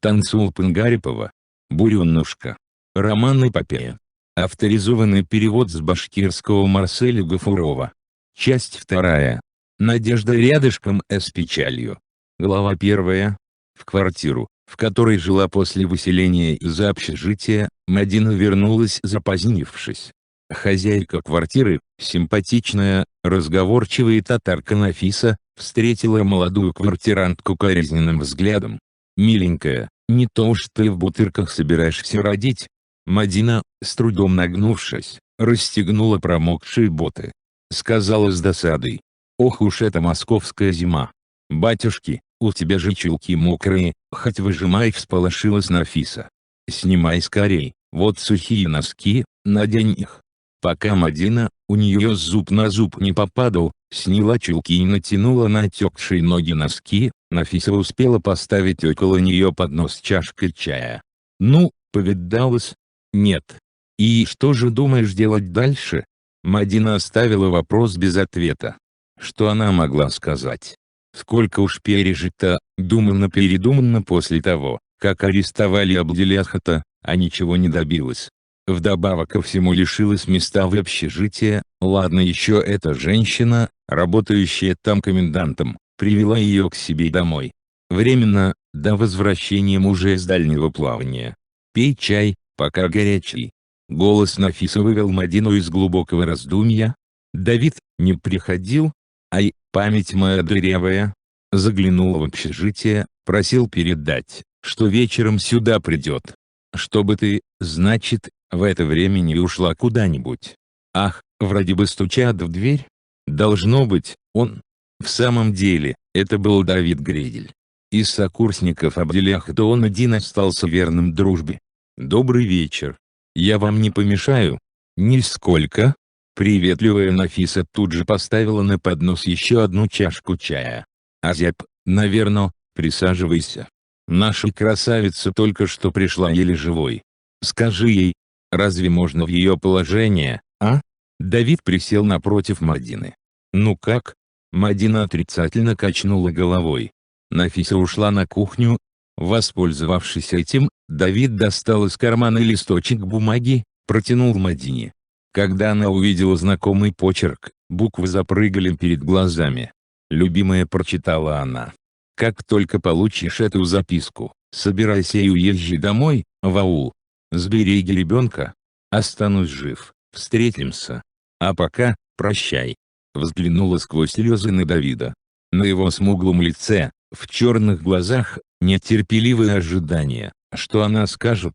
Тансулпан Гарипова. Буренушка. Роман-эпопея. Авторизованный перевод с башкирского Марселя Гафурова. Часть 2. Надежда рядышком с печалью. Глава 1. В квартиру, в которой жила после выселения из общежития, Мадина вернулась запозднившись. Хозяйка квартиры, симпатичная, разговорчивая татарка Нафиса, встретила молодую квартирантку коризненным взглядом. «Миленькая, не то уж ты в бутырках собираешься родить». Мадина, с трудом нагнувшись, расстегнула промокшие боты. Сказала с досадой: «Ох уж эта московская зима! Батюшки, у тебя же чулки мокрые, хоть выжимай», — всполошилась Нафиса. «Снимай скорей, вот сухие носки, надень их». Пока Мадина, у нее зуб на зуб не попадал, сняла чулки и натянула на отекшие ноги носки, Нафиса успела поставить около нее поднос с чашкой чая. «Ну, повидалась?» «Нет». «И что же думаешь делать дальше?» Мадина оставила вопрос без ответа. Что она могла сказать? Сколько уж пережито, думанно-передуманно после того, как арестовали Абделяхата, а ничего не добилась. Вдобавок ко всему лишилась места в общежитии. Ладно еще эта женщина, работающая там комендантом, привела ее к себе домой. Временно, до возвращения мужа из дальнего плавания. «Пей чай, пока горячий». Голос Нафиса вывел Мадину из глубокого раздумья. «Давид не приходил? Ай, память моя дырявая». Заглянул в общежитие, просил передать, что вечером сюда придет. «Чтобы ты, значит, в это время не ушла куда-нибудь». Ах, вроде бы стучат в дверь. Должно быть, он. В самом деле, это был Давид Гредель. Из сокурсников Абделяхата он один остался верным дружбе. «Добрый вечер. Я вам не помешаю?» «Нисколько». Приветливая Нафиса тут же поставила на поднос еще одну чашку чая. «Азяб, наверно, присаживайся. Наша красавица только что пришла еле живой. Скажи ей, разве можно в ее положение, а?» Давид присел напротив Мадины. «Ну как?» Мадина отрицательно качнула головой. Нафиса ушла на кухню. Воспользовавшись этим, Давид достал из кармана листочек бумаги, протянул Мадине. Когда она увидела знакомый почерк, буквы запрыгали перед глазами. «Любимая», — прочитала она. «Как только получишь эту записку, собирайся и уезжай домой, в аул. Сбереги ребенка. Останусь жив, встретимся. А пока, прощай». Взглянула сквозь слезы на Давида. На его смуглом лице, в черных глазах, нетерпеливое ожидание, что она скажет.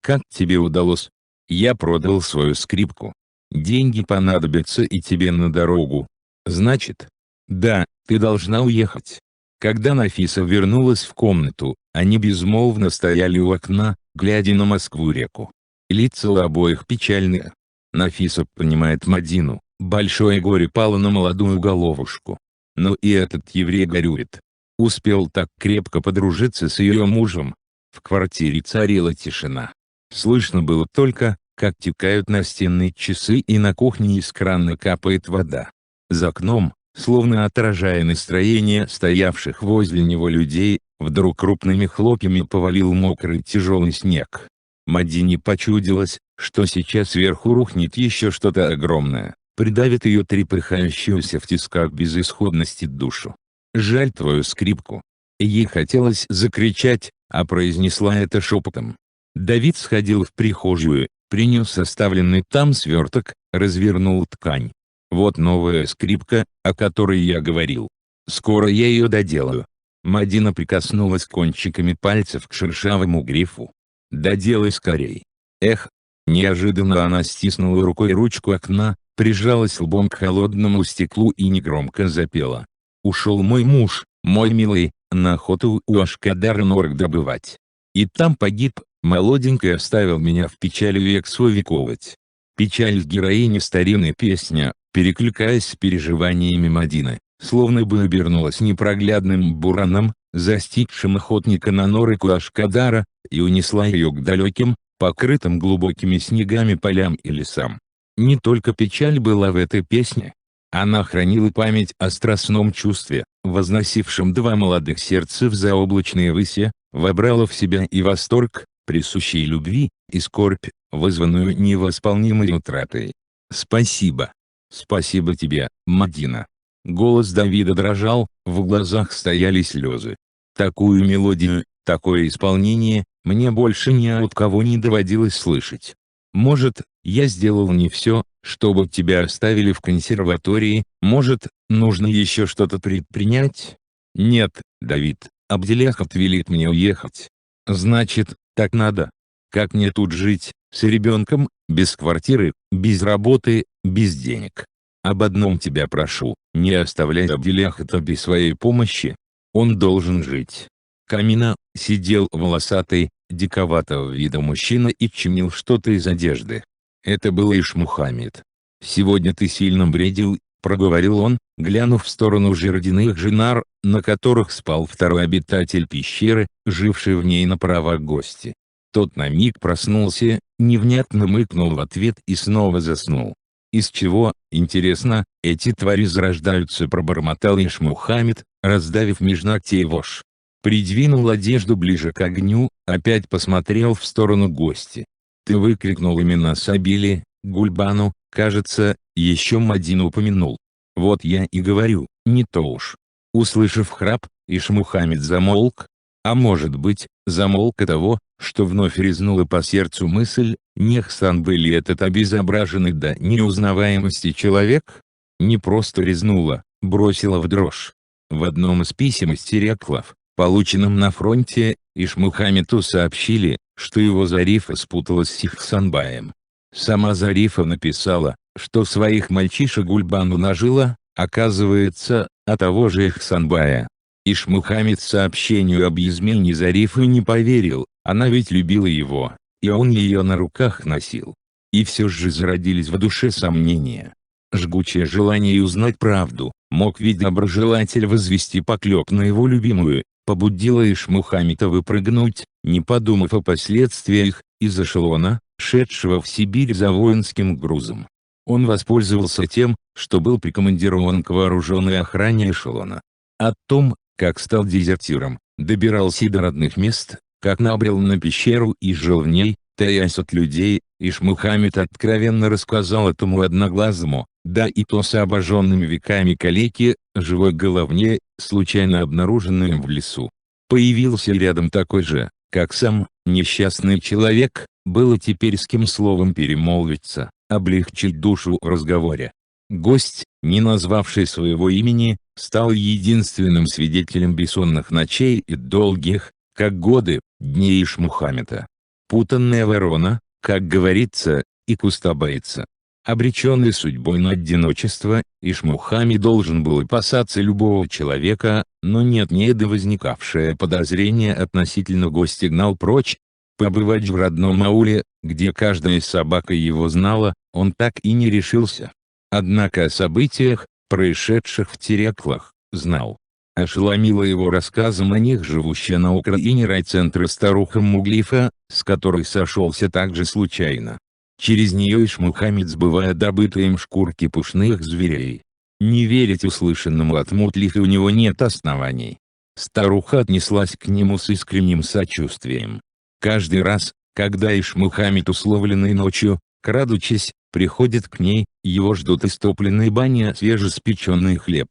«Как тебе удалось?» «Я продал свою скрипку. Деньги понадобятся и тебе на дорогу». «Значит?» «Да, ты должна уехать». Когда Нафиса вернулась в комнату, они безмолвно стояли у окна, глядя на Москву-реку. Лица у обоих печальные. Нафиса понимает Мадину, большое горе пало на молодую головушку. Но и этот еврей горюет. Успел так крепко подружиться с ее мужем. В квартире царила тишина. Слышно было только, как текают настенные часы и на кухне из крана капает вода. За окном, словно отражая настроение стоявших возле него людей, вдруг крупными хлопьями повалил мокрый тяжелый снег. Мадине почудилось, что сейчас сверху рухнет еще что-то огромное, придавит ее трепыхающуюся в тисках безысходности душу. «Жаль твою скрипку». Ей хотелось закричать, а произнесла это шепотом. Давид сходил в прихожую, принес оставленный там сверток, развернул ткань. «Вот новая скрипка, о которой я говорил. Скоро я ее доделаю». Мадина прикоснулась кончиками пальцев к шершавому грифу. «Доделай скорей». Эх! Неожиданно она стиснула рукой ручку окна, прижалась лбом к холодному стеклу и негромко запела. «Ушел мой муж, мой милый, на охоту у Ашкадара норок добывать. И там погиб, молоденький оставил меня в печали век свой вековать». Печаль героини старинной песня, перекликаясь с переживаниями Мадины, словно бы обернулась непроглядным бураном, застигшим охотника на норок у Ашкадара, и унесла ее к далеким, покрытым глубокими снегами полям и лесам. Не только печаль была в этой песне. Она хранила память о страстном чувстве, возносившем два молодых сердца в заоблачные выси, вобрала в себя и восторг, присущий любви, и скорбь, вызванную невосполнимой утратой. «Спасибо. Спасибо тебе, Мадина». Голос Давида дрожал, в глазах стояли слезы. Такую мелодию, такое исполнение, мне больше ни от кого не доводилось слышать. Может, я сделал не все, чтобы тебя оставили в консерватории, может, нужно еще что-то предпринять? Нет, Давид, Абделяхат велит мне уехать. Значит, так надо. Как мне тут жить, с ребенком, без квартиры, без работы, без денег? Об одном тебя прошу, не оставляй Абделяхата без своей помощи. Он должен жить. Камина сидел волосатый, диковатого вида мужчина и чинил что-то из одежды. Это был Иш-Мухаммед. «Сегодня ты сильно бредил», — проговорил он, глянув в сторону жердяных женар, на которых спал второй обитатель пещеры, живший в ней на правах гости. Тот на миг проснулся, невнятно мыкнул в ответ и снова заснул. «Из чего, интересно, эти твари зарождаются?» — пробормотал Иш-Мухаммед, раздавив меж ногтей вошь. Придвинул одежду ближе к огню, опять посмотрел в сторону гостя. «Ты выкрикнул имена Сабили, Гульбану, кажется, еще Мадину упомянул. Вот я и говорю, не то уж». Услышав храп, Иш-Мухаммед замолк. А может быть, замолк от того, что вновь резнула по сердцу мысль, не Хсан-Бэй ли этот обезображенный до неузнаваемости человек? Не просто резнула, бросила в дрожь. В одном из писем из Тереклов, полученном на фронте, Иш-Мухаммеду сообщили, что его Зарифа спуталась с Ихсанбаем. Сама Зарифа написала, что своих мальчишек Гульбану нажила, оказывается, от того же Ихсанбая. Иш-Мухаммед сообщению об измене Зарифы не поверил, она ведь любила его, и он ее на руках носил. И все же зародились в душе сомнения. Жгучее желание узнать правду, мог ведь доброжелатель возвести поклеп на его любимую, побудило Иш-Мухаммеда выпрыгнуть, не подумав о последствиях, из эшелона, шедшего в Сибирь за воинским грузом. Он воспользовался тем, что был прикомандирован к вооруженной охране эшелона. О том, как стал дезертиром, добирался до родных мест, как набрел на пещеру и жил в ней, таясь от людей, Иш-Мухаммед откровенно рассказал этому одноглазому, да и то с обожженными веками калеке, живой головне, случайно обнаруженной им в лесу. Появился рядом такой же, как сам, несчастный человек, было теперь с кем словом перемолвиться, облегчить душу в разговоре. Гость, не назвавший своего имени, стал единственным свидетелем бессонных ночей и долгих, как годы, дней Иш-Мухаммеда. Путанная ворона, как говорится, и куста боится. Обреченный судьбой на одиночество, Иш-Мухаммед должен был опасаться любого человека, но нет-нет да возникавшее подозрение относительно гостя гнал прочь. Побывать в родном ауле, где каждая собака его знала, он так и не решился. Однако о событиях, происшедших в Тереклах, знал. Ошеломила его рассказом о них живущая на Украине райцентра старуха Муглифа, с которой сошелся также случайно. Через нее Иш-Мухаммед сбывая добытые им шкурки пушных зверей. Не верить услышанному от Муглифы у него нет оснований. Старуха отнеслась к нему с искренним сочувствием. Каждый раз, когда Иш-Мухаммед условленной ночью, крадучись, приходит к ней, его ждут истопленные бани и свежеспеченный хлеб.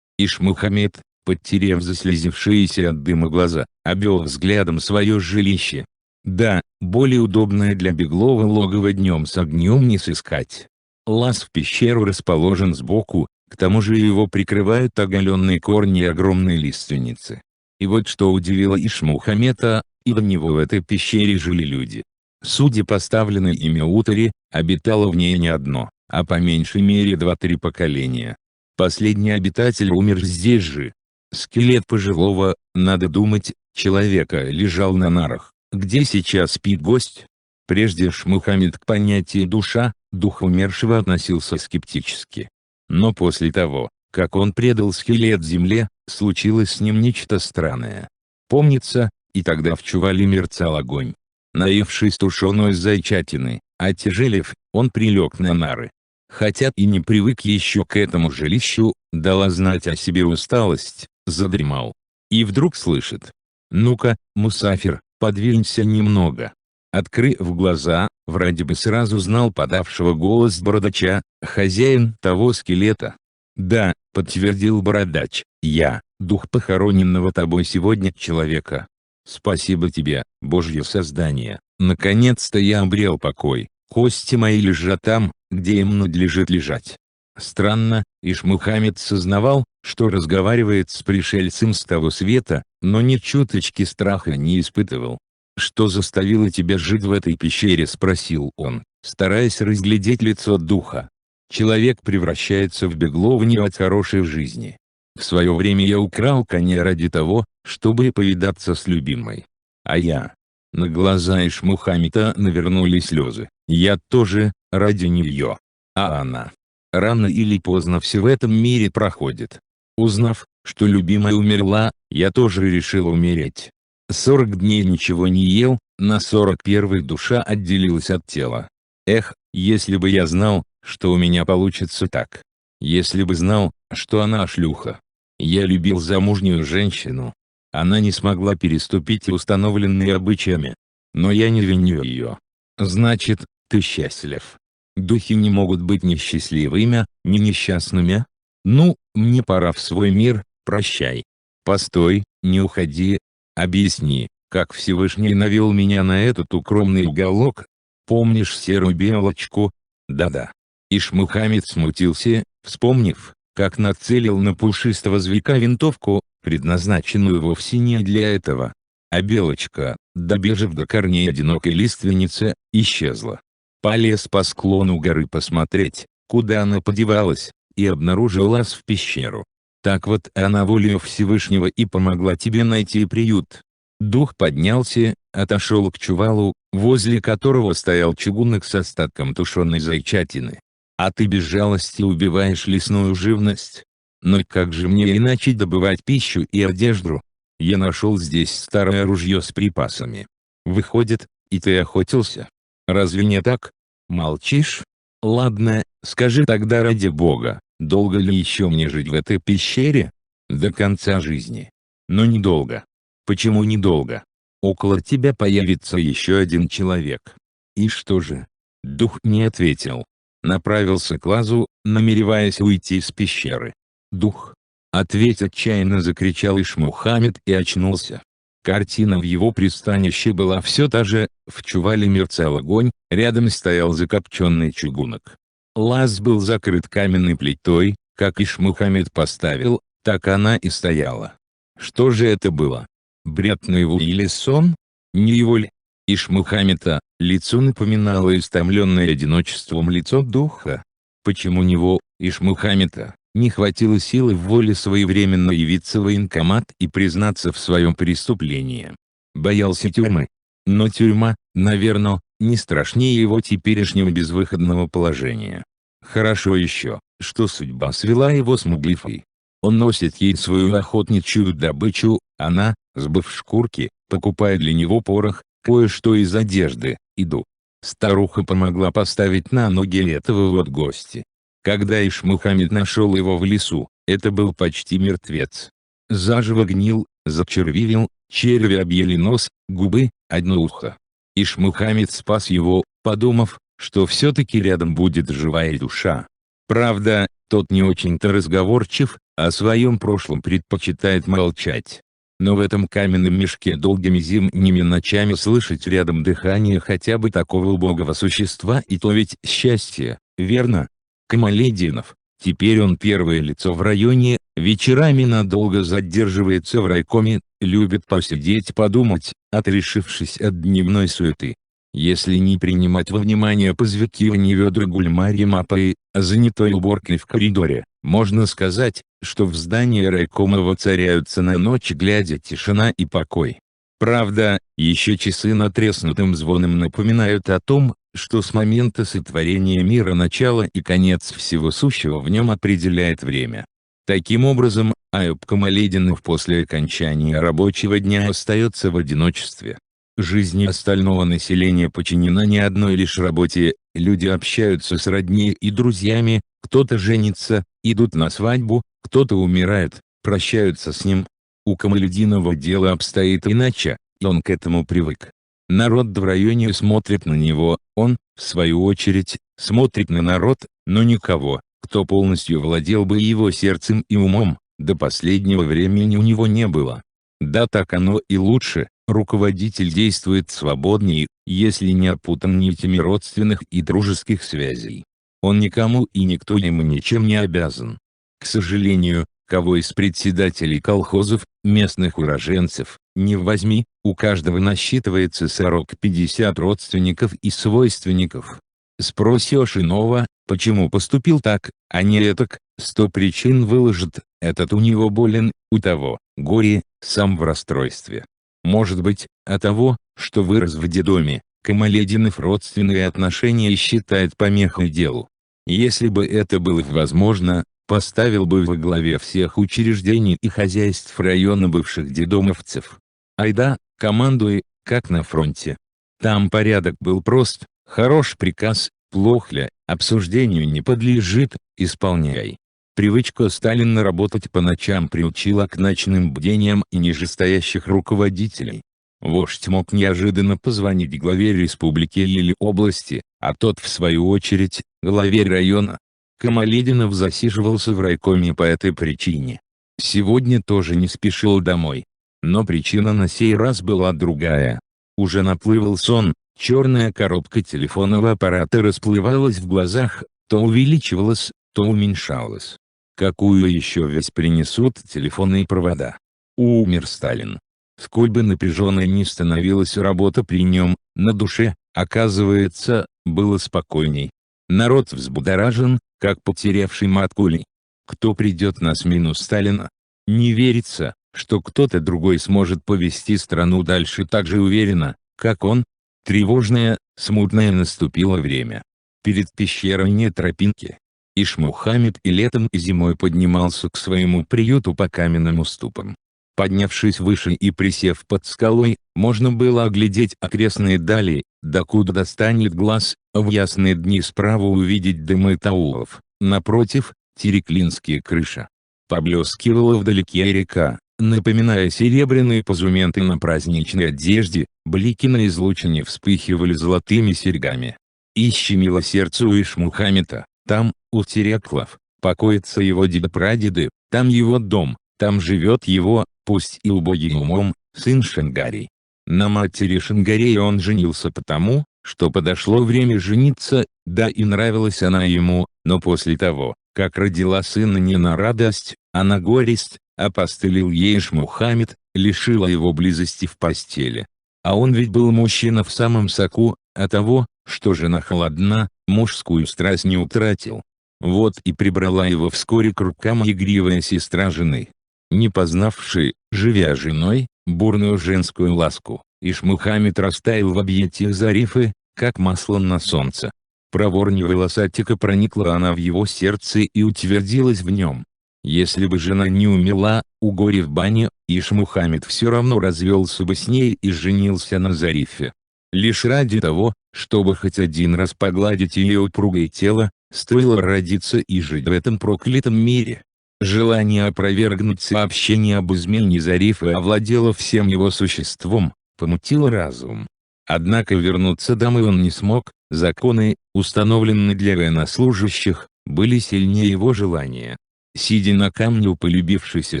Иш-Мухаммед, подтерев заслезившиеся от дыма глаза, обвел взглядом свое жилище. Да, более удобное для беглого логово днем с огнем не сыскать. Лаз в пещеру расположен сбоку, к тому же его прикрывают оголенные корни и огромные лиственницы. И вот что удивило Иш-Мухаммеда, и до него в этой пещере жили люди. Судя по поставленной ими утари, обитало в ней не одно, а по меньшей мере 2-3 поколения. Последний обитатель умер здесь же. Скелет пожилого, надо думать, человека лежал на нарах, где сейчас спит гость. Прежде Иш-Мухаммед к понятию «душа», дух умершего относился скептически. Но после того, как он предал скелет земле, случилось с ним нечто странное. Помнится, и тогда в чувале мерцал огонь. Наевшись тушеной зайчатины, отяжелев, он прилег на нары. Хотя и не привык еще к этому жилищу, дала знать о себе усталость, задремал. И вдруг слышит: «Ну-ка, мусафир, подвинься немного». Открыв глаза, вроде бы сразу знал подавшего голос бородача, хозяин того скелета. «Да», — подтвердил бородач, — «я, дух похороненного тобой сегодня человека. Спасибо тебе, Божье создание, наконец-то я обрел покой, кости мои лежат там, где им надлежит лежать». Странно, Иш-Мухаммед сознавал, что разговаривает с пришельцем с того света, но ни чуточки страха не испытывал. «Что заставило тебя жить в этой пещере?» — спросил он, стараясь разглядеть лицо духа. Человек превращается в бегловню от хорошей жизни. В свое время я украл коня ради того, чтобы повидаться с любимой. А я... На глаза Иш-Мухаммеда навернулись слезы. Я тоже, ради нее. А она... Рано или поздно все в этом мире проходит. Узнав, что любимая умерла, я тоже решил умереть. 40 дней ничего не ел, на 41-й душа отделилась от тела. Эх, если бы я знал, что у меня получится так. Если бы знал, что она шлюха. Я любил замужнюю женщину. Она не смогла переступить установленные обычаями. Но я не виню ее. Значит, ты счастлив. Духи не могут быть ни счастливыми, ни несчастными. Ну, мне пора в свой мир, прощай. Постой, не уходи. Объясни, как Всевышний навел меня на этот укромный уголок. Помнишь серую белочку? Да-да. Иш-Мухаммед смутился, вспомнив, как нацелил на пушистого зверька винтовку, предназначенную вовсе не для этого. А белочка, добежав до корней одинокой лиственницы, исчезла. Полез по склону горы посмотреть, куда она подевалась, и обнаружил лаз в пещеру. Так вот она волею Всевышнего и помогла тебе найти приют. Дух поднялся, отошел к чувалу, возле которого стоял чугунок с остатком тушеной зайчатины. А ты без жалости убиваешь лесную живность. Но как же мне иначе добывать пищу и одежду? Я нашел здесь старое ружье с припасами. Выходит, и ты охотился? Разве не так? Молчишь? Ладно, скажи тогда ради Бога, долго ли еще мне жить в этой пещере? До конца жизни. Но недолго. Почему недолго? Около тебя появится еще один человек. И что же? Дух не ответил. Направился к лазу, намереваясь уйти из пещеры. Дух! Ответь! Отчаянно закричал Иш-Мухаммед и очнулся. Картина в его пристанище была все та же, в чувале мерцал огонь, рядом стоял закопченный чугунок. Лаз был закрыт каменной плитой, как Иш-Мухаммед поставил, так она и стояла. Что же это было? Бред наяву или сон? Не его ли? Иш-Мухаммеда, лицо напоминало истомленное одиночеством лицо духа. Почему него, Иш-Мухаммеда, не хватило силы в воле своевременно явиться в военкомат и признаться в своем преступлении? Боялся тюрьмы. Но тюрьма, наверное, не страшнее его теперешнего безвыходного положения. Хорошо еще, что судьба свела его с Муглифой. Он носит ей свою охотничью добычу, она, сбыв шкурки, покупает для него порох, кое-что из одежды, еду. Старуха помогла поставить на ноги этого вот гостя. Когда Иш-Мухаммед нашел его в лесу, это был почти мертвец. Заживо гнил, зачервивел, черви объели нос, губы, одно ухо. Иш-Мухаммед спас его, подумав, что все-таки рядом будет живая душа. Правда, тот не очень-то разговорчив, о своем прошлом предпочитает молчать. Но в этом каменном мешке долгими зимними ночами слышать рядом дыхание хотя бы такого убогого существа, и то ведь счастье, верно? Камалединов, теперь он первое лицо в районе, вечерами надолго задерживается в райкоме, любит посидеть подумать, отрешившись от дневной суеты. Если не принимать во внимание позвякивание ведра Гульмари Мапы, занятой уборкой в коридоре, можно сказать, что в здании райкома воцаряются на ночь глядя тишина и покой. Правда, еще часы надтреснутым звоном напоминают о том, что с момента сотворения мира начало и конец всего сущего в нем определяет время. Таким образом, Аюб Камалединов после окончания рабочего дня остается в одиночестве. Жизнь остального населения подчинена не одной лишь работе, люди общаются с родней и друзьями, кто-то женится, идут на свадьбу, кто-то умирает, прощаются с ним. У Камалетдинова дело обстоит иначе, и он к этому привык. Народ в районе смотрит на него, он, в свою очередь, смотрит на народ, но никого, кто полностью владел бы его сердцем и умом, до последнего времени у него не было. Да, так оно и лучше, руководитель действует свободнее, если не опутан нитями родственных и дружеских связей. Он никому и никто ему ничем не обязан. К сожалению, кого из председателей колхозов, местных уроженцев, не возьми, у каждого насчитывается 40-50 родственников и свойственников. Спросишь иного, почему поступил так, а не этак, 100 причин выложит, этот у него болен, у того, горе, сам в расстройстве. Может быть, от того, что вырос в детдоме, Камалетдинов родственные отношения считает помехой делу. Если бы это было возможно, поставил бы во главе всех учреждений и хозяйств района бывших детдомовцев. Айда, командуй, как на фронте. Там порядок был прост, хорош приказ, плох ли, обсуждению не подлежит, исполняй. Привычка Сталина работать по ночам приучила к ночным бдениям и нижестоящих руководителей. Вождь мог неожиданно позвонить главе республики или области, а тот в свою очередь, главе района. Камалетдинов засиживался в райкоме по этой причине. Сегодня тоже не спешил домой. Но причина на сей раз была другая. Уже наплывал сон, черная коробка телефонного аппарата расплывалась в глазах, то увеличивалась, то уменьшалась. Какую еще весть принесут телефонные провода? Умер Сталин. Сколь бы напряженной ни становилась работа при нем, на душе, оказывается, было спокойней. Народ взбудоражен, как потерявший маткулей. Кто придет на смену Сталина? Не верится, что кто-то другой сможет повести страну дальше так же уверенно, как он. Тревожное, смутное наступило время. Перед пещерой нет тропинки. Ишмухамед и летом и зимой поднимался к своему приюту по каменным уступам. Поднявшись выше и присев под скалой, можно было оглядеть окрестные дали, докуда достанет глаз, в ясные дни справа увидеть дымы таулов, напротив, тереклинские крыши. Поблескивала вдалеке река, напоминая серебряные позументы на праздничной одежде, блики на излучине вспыхивали золотыми серьгами. И щемило сердце у Ишмухамеда, там, у Тереклов, покоятся его деды-прадеды, там его дом, там живет его, пусть и убогий умом, сын Шангарей. На матери Шангарея он женился потому, что подошло время жениться, да и нравилась она ему, но после того, как родила сына не на радость, а на горесть, опостылил ей Ишмухамед, лишила его близости в постели. А он ведь был мужчина в самом соку, а того, что жена холодна, мужскую страсть не утратил. Вот и прибрала его вскоре к рукам игривая сестра жены. Не познавший, живя женой, бурную женскую ласку, Ишмухамед растаял в объятиях Зарифы, как масло на солнце. Проворней волосатика проникла она в его сердце и утвердилась в нем. Если бы жена не умела, у горе в бане, Ишмухамед все равно развелся бы с ней и женился на Зарифе. Лишь ради того, чтобы хоть один раз погладить ее упругое тело, стоило родиться и жить в этом проклятом мире. Желание опровергнуть сообщение об измене Зарифы овладело всем его существом, помутило разум. Однако вернуться домой он не смог, законы, установленные для военнослужащих, были сильнее его желания. Сидя на камне у полюбившейся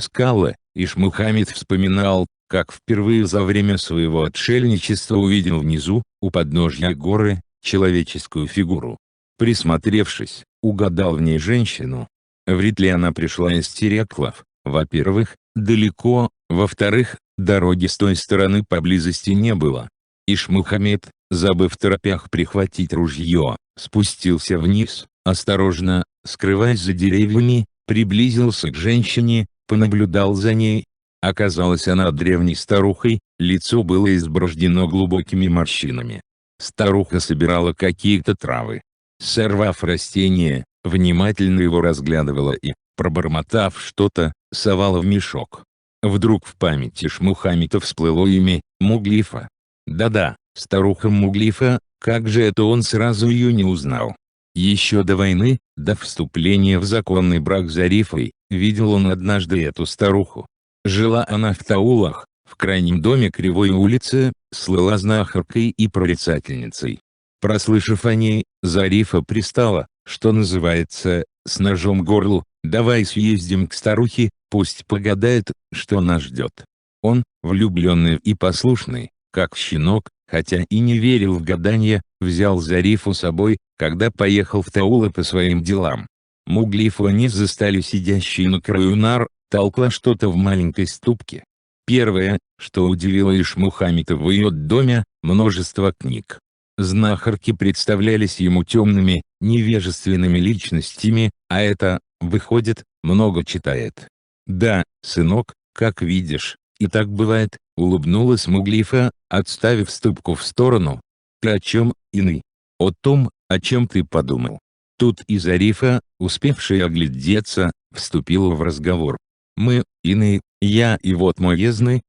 скалы, Ишмухамед вспоминал, как впервые за время своего отшельничества увидел внизу, у подножья горы, человеческую фигуру. Присмотревшись, угадал в ней женщину. Вряд ли она пришла из Тереклов, во-первых, далеко, во-вторых, дороги с той стороны поблизости не было. Ишмухамед, забыв в торопях прихватить ружье, спустился вниз, осторожно, скрываясь за деревьями, приблизился к женщине, понаблюдал за ней. Оказалось, она древней старухой, лицо было изброждено глубокими морщинами. Старуха собирала какие-то травы. Сорвав растение, внимательно его разглядывала и, пробормотав что-то, совала в мешок. Вдруг в памяти Ишмухамеда всплыло имя Муглифа. Да-да, старуха Муглифа, Как же это он сразу ее не узнал? Еще до войны, до вступления в законный брак с Зарифой, видел он однажды эту старуху. Жила она в Таулах, в крайнем доме Кривой улицы, слыла знахаркой и прорицательницей. Прослышав о ней, Зарифа пристала, что называется, с ножом к горлу: «Давай съездим к старухе, пусть погадает, что нас ждет». Он, влюбленный и послушный, как щенок, хотя и не верил в гадания, взял Зарифу с собой, когда поехал в Таулы по своим делам. Муглифу они застали сидящей на краю нар, толкла что-то в маленькой ступке. Первое, что удивило Ишмухамеда в ее доме — множество книг. Знахарки представлялись ему темными, невежественными личностями, а это, выходит, много читает. «Да, сынок, как видишь, и так бывает», — улыбнулась Муглифа, отставив ступку в сторону. «Ты о чем, иный?» «О том, о чем ты подумал». Тут и Зарифа, успевшая оглядеться, вступила в разговор. «Мы, иные, я и вот мой езный,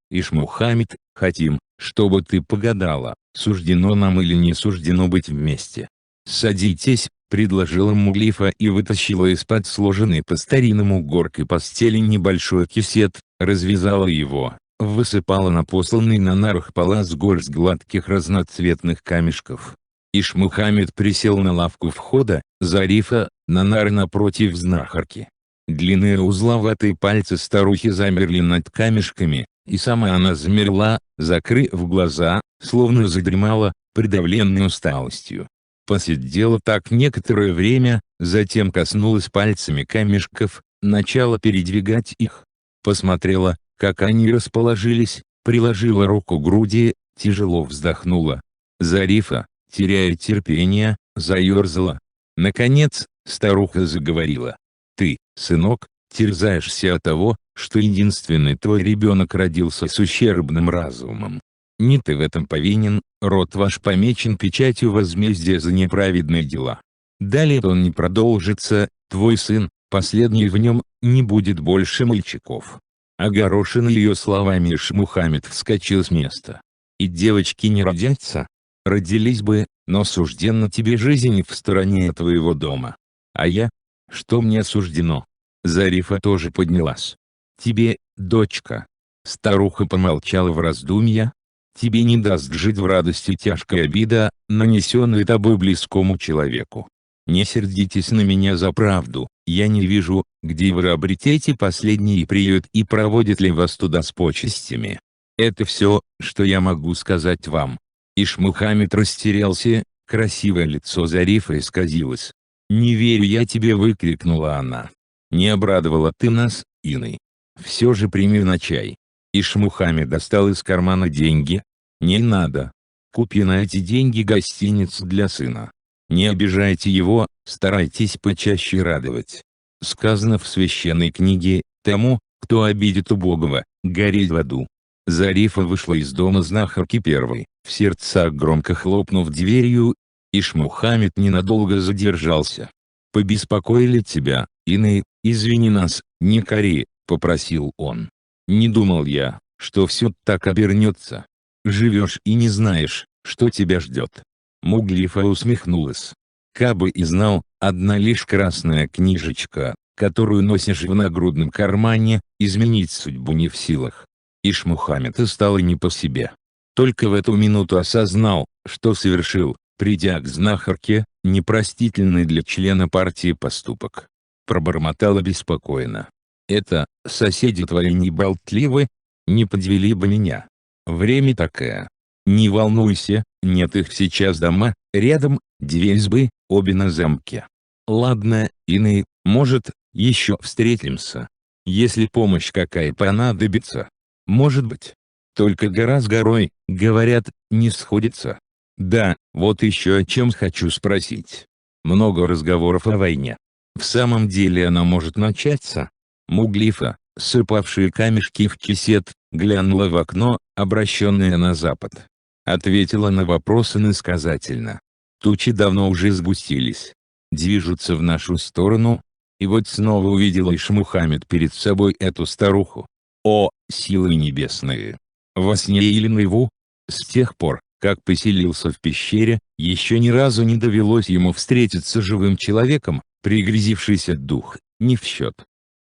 Ишмухамед, хотим, чтобы ты погадала, суждено нам или не суждено быть вместе». «Садитесь», — предложила Муглифа и вытащила из-под сложенной по-старинному горкой постели небольшой кисет, развязала его, высыпала на посланный на нарах палас горсть гладких разноцветных камешков. Ишмухамед присел на лавку входа, Зарифа — на нары напротив знахарки. Длинные узловатые пальцы старухи замерли над камешками, и сама она замерла, закрыв глаза, словно задремала, придавленной усталостью. Посидела так некоторое время, затем коснулась пальцами камешков, начала передвигать их. Посмотрела, как они расположились, приложила руку к груди, тяжело вздохнула. Зарифа, теряя терпение, заерзала. Наконец, старуха заговорила. «Ты, сынок, терзаешься от того, что единственный твой ребенок родился с ущербным разумом. Не ты в этом повинен, род ваш помечен печатью возмездия за неправедные дела. Далее он не продолжится, твой сын, последний в нем, не будет больше мальчиков». Огорошенный ее словами Ишмухамед вскочил с места. «И девочки не родятся? Родились бы, но суждена тебе жизнь в стороне твоего дома. А я? Что мне суждено?» Зарифа тоже поднялась. «Тебе, дочка». Старуха помолчала в раздумья. «Тебе не даст жить в радости тяжкая обида, нанесенная тобой близкому человеку. Не сердитесь на меня за правду, я не вижу, где вы обретете последний приют и проводит ли вас туда с почестями. Это все, что я могу сказать вам». Ишмухамед растерялся, красивое лицо Зарифы исказилось. «Не верю я тебе», — выкрикнула она. «Не обрадовала ты нас, иный. Все же прими на чай». Ишмухамед достал из кармана деньги. «Не надо. Купи на эти деньги гостиницу для сына. Не обижайте его, старайтесь почаще радовать. Сказано в священной книге: тому, кто обидит убогого, гореть в аду». Зарифа вышла из дома знахарки первой, в сердцах громко хлопнув дверью. Ишмухамед ненадолго задержался. «Побеспокоили тебя, иные, извини нас, не кори», — попросил он. «Не думал я, что все так обернется. Живешь и не знаешь, что тебя ждет». Муглифа усмехнулась. «Кабы и знал, одна лишь красная книжечка, которую носишь в нагрудном кармане, изменить судьбу не в силах». Ишмухамед стало не по себе. Только в эту минуту осознал, что совершил, придя к знахарке, непростительный для члена партии поступок. Пробормотал обеспокоенно. «Это, соседи твои не болтливы? Не подвели бы меня. Время такое. Не волнуйся, нет их сейчас дома, рядом, 2 избы, обе на замке. Ладно, иные, может, еще встретимся. Если помощь какая понадобится. Может быть. Только гора с горой, говорят, не сходится. Да, вот еще о чем хочу спросить. Много разговоров о войне. В самом деле она может начаться?» Муглифа, сыпавшие камешки в кисет, глянула в окно, обращенное на запад. Ответила на вопрос иносказательно. «Тучи давно уже сгустились. Движутся в нашу сторону». И вот снова увидела Ишмухамед перед собой эту старуху. О, силы небесные! Во сне или наяву? С тех пор, Как поселился в пещере, еще ни разу не довелось ему встретиться живым человеком, пригрязившийся дух, не в счет.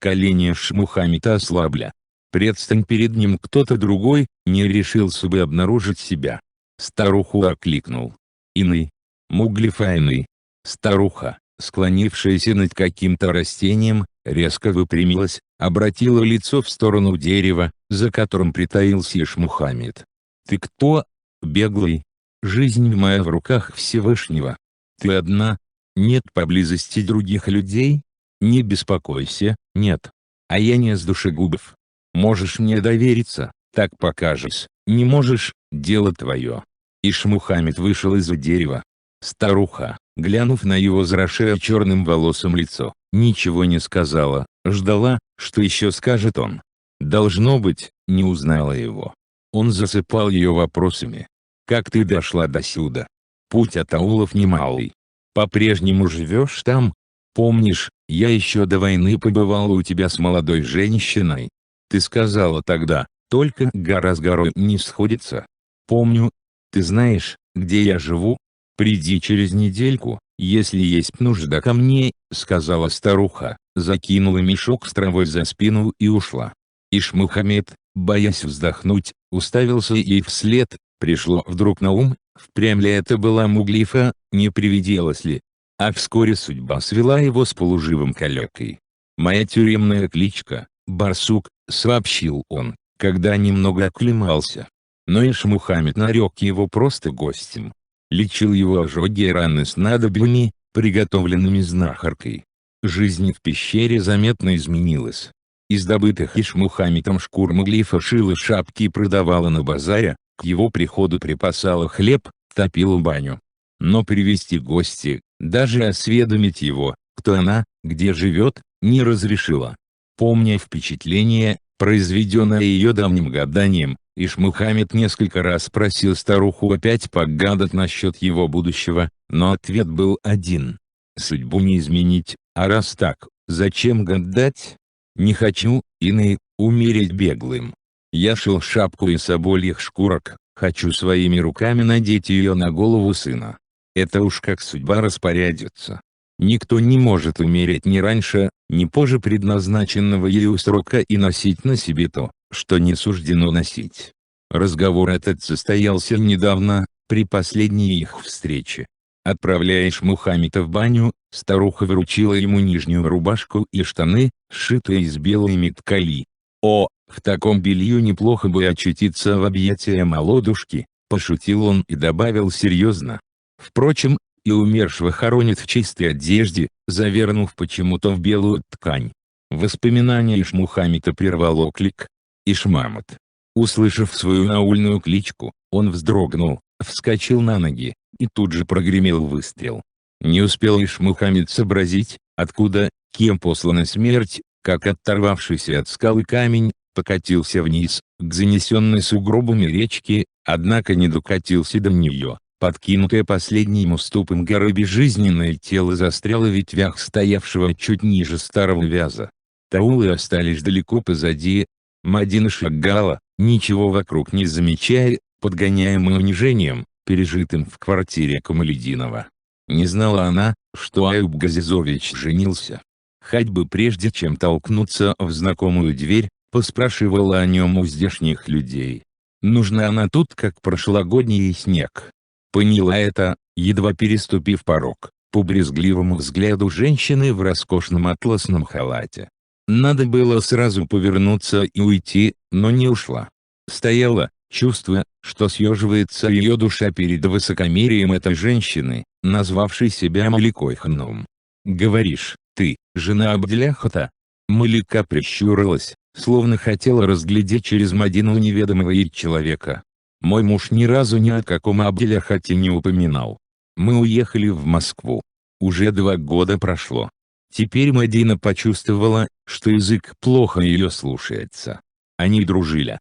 Колени Шмухаммета ослабли. Предстань перед ним кто-то другой, не решился бы обнаружить себя. Старуху окликнул. Иный. Муглифа Иный. Старуха, склонившаяся над каким-то растением, резко выпрямилась, обратила лицо в сторону дерева, за которым притаился Шмухаммет. «Ты кто, беглый? Жизнь моя в руках Всевышнего. Ты одна? Нет поблизости других людей? Не беспокойся, нет. А я не с душегубов. Можешь мне довериться, так покажешь, не можешь, дело твое». И Шмухаммет вышел из-за дерева. Старуха, глянув на его заросшее черным волосом лицо, ничего не сказала, ждала, что еще скажет он. Должно быть, не узнала его. Он засыпал ее вопросами. «Как ты дошла до сюда? Путь от аулов немалый. По-прежнему живешь там? Помнишь, я еще до войны побывала у тебя с молодой женщиной? Ты сказала тогда, только гора с горой не сходится. Помню. Ты знаешь, где я живу? Приди через недельку, если есть нужда ко мне», — сказала старуха, закинула мешок с травой за спину и ушла. И Шмухаммет, боясь вздохнуть, уставился ей вслед. Пришло вдруг на ум, впрямь ли это была Муглифа, не привиделась ли. А вскоре судьба свела его с полуживым калекой. «Моя тюремная кличка — Барсук», — сообщил он, когда немного оклемался. Но и Шмухаммет нарек его просто гостем. Лечил его ожоги и раны снадобьями, приготовленными знахаркой. Жизнь в пещере заметно изменилась. Из добытых Ишмухамметом шкур Муглифа шила шапки и продавала на базаре, к его приходу припасала хлеб, топила баню. Но привести гостя, даже осведомить его, кто она, где живет, не разрешила. Помня впечатление, произведенное ее давним гаданием, Ишмухаммет несколько раз просил старуху опять погадать насчет его будущего, но ответ был один. «Судьбу не изменить, а раз так, зачем гадать? Не хочу, иные, умереть беглым. Я шил шапку из собольих шкурок, хочу своими руками надеть ее на голову сына. Это уж как судьба распорядится. Никто не может умереть ни раньше, ни позже предназначенного ею срока и носить на себе то, что не суждено носить». Разговор этот состоялся недавно, при последней их встрече. Отправляя Шмухаммета в баню, старуха вручила ему нижнюю рубашку и штаны, сшитые из белой ткани. «О, в таком белью неплохо бы очутиться в объятия молодушки», — пошутил он и добавил серьезно. «Впрочем, и умершего хоронят в чистой одежде, завернув почему-то в белую ткань». Воспоминание Ишмухаммета прервал оклик. Ишмамет. Услышав свою наульную кличку, он вздрогнул, вскочил на ноги, и тут же прогремел выстрел. Не успел Ишмухаммет сообразить, откуда, кем послана смерть, как оторвавшийся от скалы камень, покатился вниз, к занесенной сугробами речке, однако не докатился до нее. Подкинутое последним уступом горы безжизненное тело застряло в ветвях стоявшего чуть ниже старого вяза. Таулы остались далеко позади. Мадина шагала, ничего вокруг не замечая, подгоняемая унижением, пережитым в квартире Камалетдинова. Не знала она, что Аюб Газизович женился. Хоть бы прежде чем толкнуться в знакомую дверь, поспрашивала о нем у здешних людей. Нужна она тут как прошлогодний снег. Поняла это, едва переступив порог, по брезгливому взгляду женщины в роскошном атласном халате. Надо было сразу повернуться и уйти, но не ушла. Стояла, чувствуя, что съеживается ее душа перед высокомерием этой женщины, назвавшей себя Маликой Ханум. «Говоришь, ты, жена Абдляхата?» Малика прищурилась, словно хотела разглядеть через Мадину неведомого ей человека. «Мой муж ни разу ни о каком Абдляхате не упоминал. Мы уехали в Москву. Уже 2 года прошло». Теперь Мадина почувствовала, что язык плохо ее слушается. Они дружили.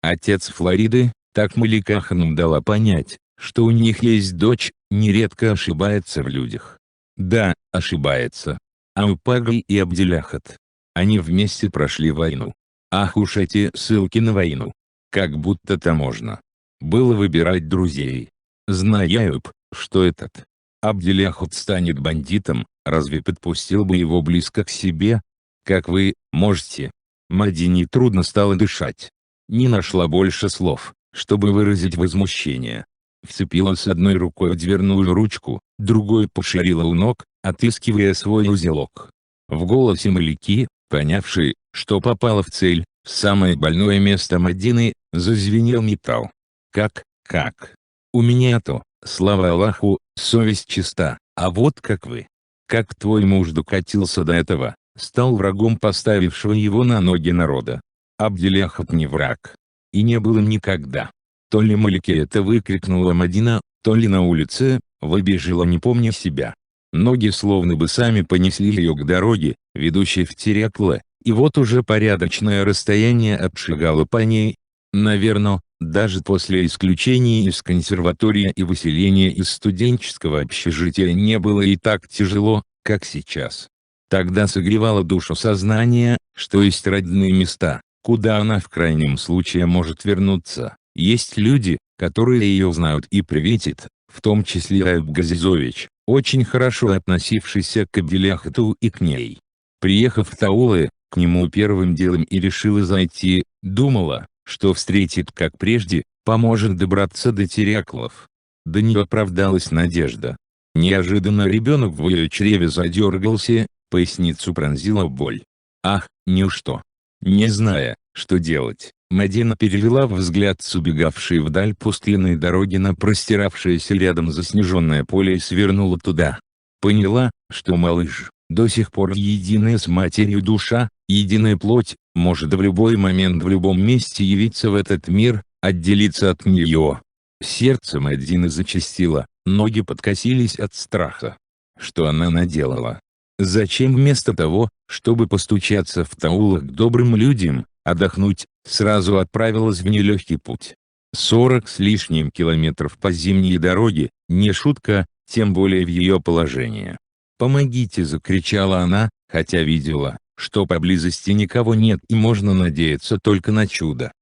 Отец Флориды, так Малика Ханум дала понять, что у них есть дочь, нередко ошибается в людях. Да, ошибается. Аупагль и Абдляхат. Они вместе прошли войну. Ах уж эти ссылки на войну. Как будто-то можно. было выбирать друзей. Зная б, что этот Абделяхут станет бандитом, разве подпустил бы его близко к себе? Как вы можете? Мадине трудно стало дышать. Не нашла больше слов, чтобы выразить возмущение. Вцепилась одной рукой в дверную ручку, другой пошарила у ног, отыскивая свой узелок. В голосе Малики, понявший, что попала в цель, в самое больное место Мадины, зазвенел металл. Как? У меня-то, слава Аллаху, совесть чиста, а вот как вы. Как твой муж докатился до этого, стал врагом поставившего его на ноги народа. Абделяхут не враг. И не был им никогда. То ли Малике это выкрикнула Мадина, то ли на улице, выбежала не помня себя. Ноги словно бы сами понесли ее к дороге, ведущей в Терякло, и вот уже порядочное расстояние обшагало по ней. Наверно, даже после исключения из консерватории и выселения из студенческого общежития не было и так тяжело, как сейчас. Тогда согревало душу сознание, что есть родные места, куда она в крайнем случае может вернуться. Есть люди, которые ее знают и приветят, в том числе Аюб Газизович, очень хорошо относившийся к Абделяхуту и к ней. Приехав в Таулы, к нему первым делом и решила зайти, думала, что встретит как прежде, поможет добраться до Теряклов. До нее оправдалась надежда. Неожиданно ребенок в ее чреве задергался, поясницу пронзила боль. Ах, неужто? Не зная, что делать, Мадина перевела взгляд с убегавшей вдаль пустынной дороги на простиравшееся рядом заснеженное поле и свернула туда. Поняла, что малыш, до сих пор единая с матерью душа, единая плоть, может в любой момент в любом месте явиться в этот мир, отделиться от нее. Сердце Мадины зачастило, ноги подкосились от страха. Что она наделала? Зачем вместо того, чтобы постучаться в Таулах к добрым людям, отдохнуть, сразу отправилась в нелегкий путь? 40 с лишним километров по зимней дороге, не шутка, тем более в ее положении. «Помогите!» — закричала она, хотя видела, что поблизости никого нет и можно надеяться только на чудо.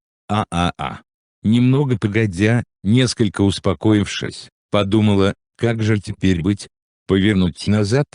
Немного погодя, несколько успокоившись, подумала, как же теперь быть? Повернуть назад?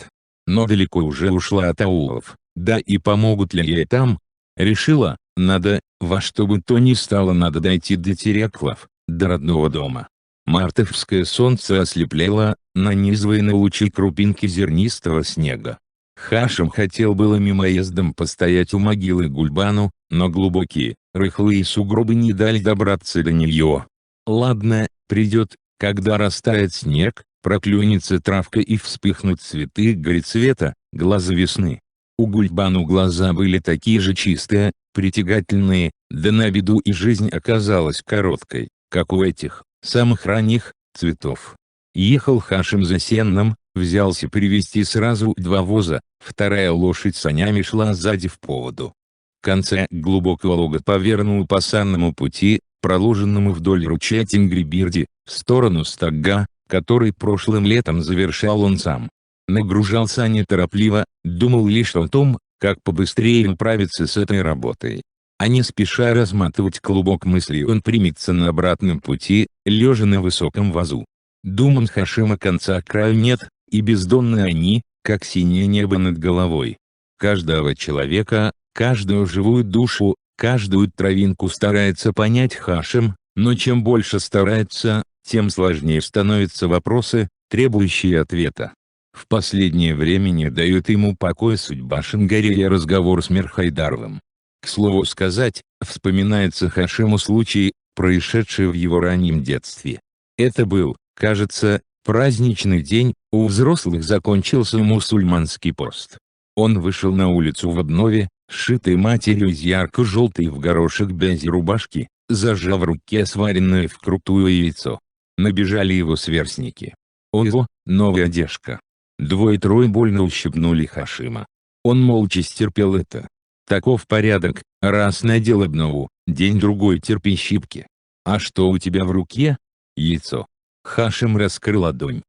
Но далеко уже ушла от аулов, да и помогут ли ей там? Решила, надо, во что бы то ни стало надо дойти до Теряклов, до родного дома. Мартовское солнце ослепляло, нанизывая на лучи крупинки зернистого снега. Хашим хотел было мимоездом постоять у могилы Гульбану, но глубокие, рыхлые сугробы не дали добраться до нее. Ладно, придет, когда растает снег, проклюнется травка и вспыхнут цветы горецвета, глаза весны. У Гульбану глаза были такие же чистые, притягательные, да на беду и жизнь оказалась короткой, как у этих, самых ранних, цветов. Ехал Хашим за сенном, взялся привезти сразу 2 воза, вторая лошадь санями шла сзади в поводу. В конце глубокого лога повернул по санному пути, проложенному вдоль ручья Тенгрибирди, в сторону стога, который прошлым летом завершал он сам. Нагружал сани торопливо, думал лишь о том, как побыстрее управиться с этой работой. А не спеша разматывать клубок мыслей он примется на обратном пути, лежа на высоком вазу. Думам Хашима конца краю нет, и бездонны они, как синее небо над головой. Каждого человека, каждую живую душу, каждую травинку старается понять Хашим, но чем больше старается, тем сложнее становятся вопросы, требующие ответа. В последнее время не дает ему покоя судьба Шингари и разговор с Мирхайдаровым. К слову сказать, вспоминается Хашиму случай, происшедший в его раннем детстве. Это был, кажется, праздничный день, у взрослых закончился мусульманский пост. Он вышел на улицу в обнове, сшитой матерью из ярко-желтой в горошек бязи рубашки, зажав в руке сваренное вкрутую яйцо. Набежали его сверстники. Ого, новая одежка. 2-3 больно ущипнули Хашима. Он молча стерпел это. Таков порядок, раз надел обнову, день-другой терпи щипки. А что у тебя в руке? Яйцо. Хашим раскрыл ладонь.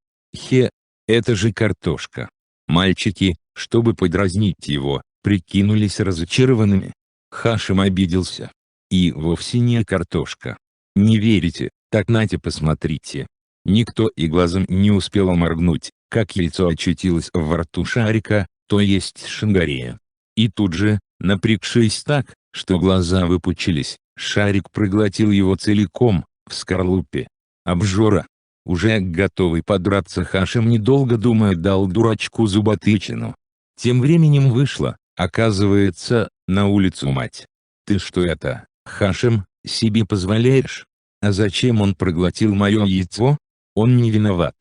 Это же картошка. Мальчики, чтобы подразнить его, прикинулись разочарованными. Хашим обиделся. И вовсе не картошка. Не верите, Так нате посмотрите. Никто и глазом не успел моргнуть, как яйцо очутилось во рту шарика, то есть Шангарея. И тут же, напрягшись так, что глаза выпучились, шарик проглотил его целиком, в скорлупе. Обжора. Уже готовый подраться Хашим, недолго думая, дал дурачку зуботычину. Тем временем вышла, оказывается, на улицу мать. «Ты что это, Хашим, себе позволяешь? А зачем он проглотил мое яйцо? Он не виноват.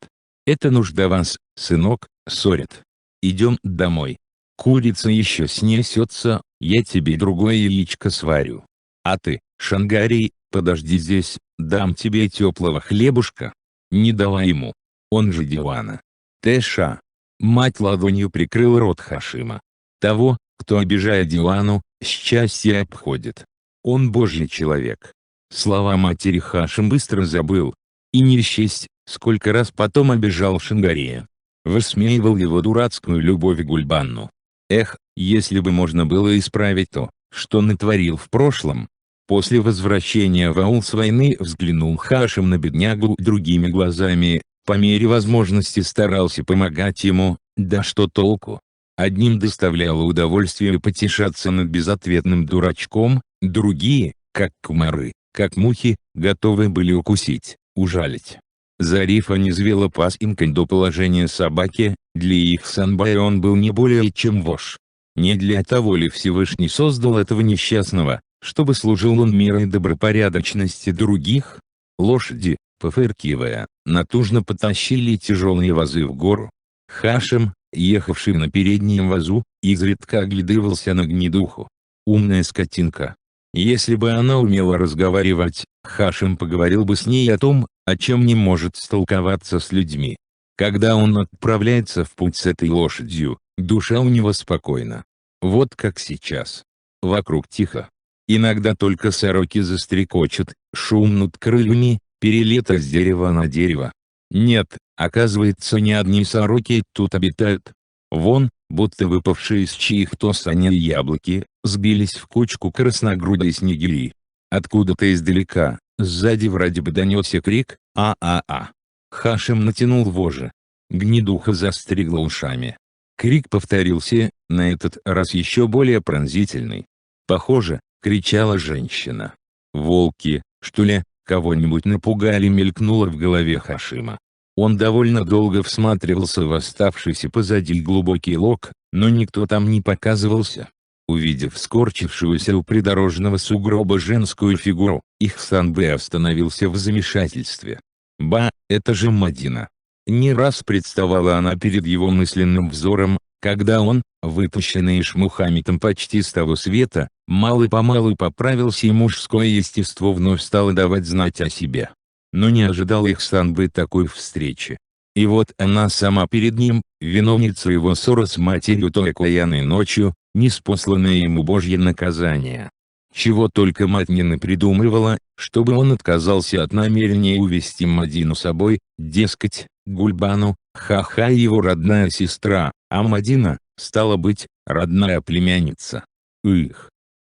Это нужда вас, сынок, ссорит. Идем домой. Курица еще снесется, я тебе другое яичко сварю. А ты, Шангарей, подожди здесь, дам тебе теплого хлебушка». Не дала ему. Он же Дивана. Тэша. Мать ладонью прикрыл рот Хашима. Того, кто обижает Дивану, счастье обходит. Он божий человек. Слова матери Хашим быстро забыл. И не счесть, сколько раз потом обижал Шангарея. Высмеивал его дурацкую любовь к Гульбанну. Эх, если бы можно было исправить то, что натворил в прошлом. После возвращения в аул с войны взглянул Хашим на беднягу другими глазами, по мере возможности старался помогать ему, да что толку? Одним доставляло удовольствие потешаться над безответным дурачком, другие, как комары, как мухи, готовы были укусить, ужалить. Зарифа низвела пасынкой до положения собаки, для Ихсанбая он был не более чем вошь. Не для того ли Всевышний создал этого несчастного, чтобы служил он миру и добропорядочности других? Лошади, пофыркивая, натужно потащили тяжелые вазы в гору. Хашим, ехавший на переднем вазу, изредка оглядывался на гнедуху. Умная скотинка. Если бы она умела разговаривать, Хашим поговорил бы с ней о том, о чем не может столковаться с людьми. Когда он отправляется в путь с этой лошадью, душа у него спокойна. Вот как сейчас. Вокруг тихо. Иногда только сороки застрекочут, шумнут крыльями, перелета с дерева на дерево. Нет, оказывается, не одни сороки тут обитают. Вон, будто выпавшие из чьих-то саней яблоки, сбились в кучку красногрудой снегири. Откуда-то издалека, сзади вроде бы донесся крик «А-а-а». Хашим натянул вожжи. Гнедуха застригла ушами. Крик повторился, на этот раз еще более пронзительный. Похоже, кричала женщина. «Волки, что ли, кого-нибудь напугали?» мелькнуло в голове Хашима. Он довольно долго всматривался в оставшийся позади глубокий лог, но никто там не показывался. Увидев скорчившуюся у придорожного сугроба женскую фигуру, Ихсанбай остановился в замешательстве. Ба, это же Мадина. Не раз представала она перед его мысленным взором, когда он, выпущенный Ишмухамедом почти с того света, мало-помалу поправился и мужское естество вновь стало давать знать о себе. Но не ожидал Ихсанбай такой встречи. И вот она сама перед ним, виновница его ссоры с матерью той окаянной ночью, ниспосланное ему Божье наказание. Чего только мать не напридумывала, чтобы он отказался от намерения увести Мадину с собой, дескать, Гульбану, ха-ха, его родная сестра, а Мадина, стало быть, родная племянница.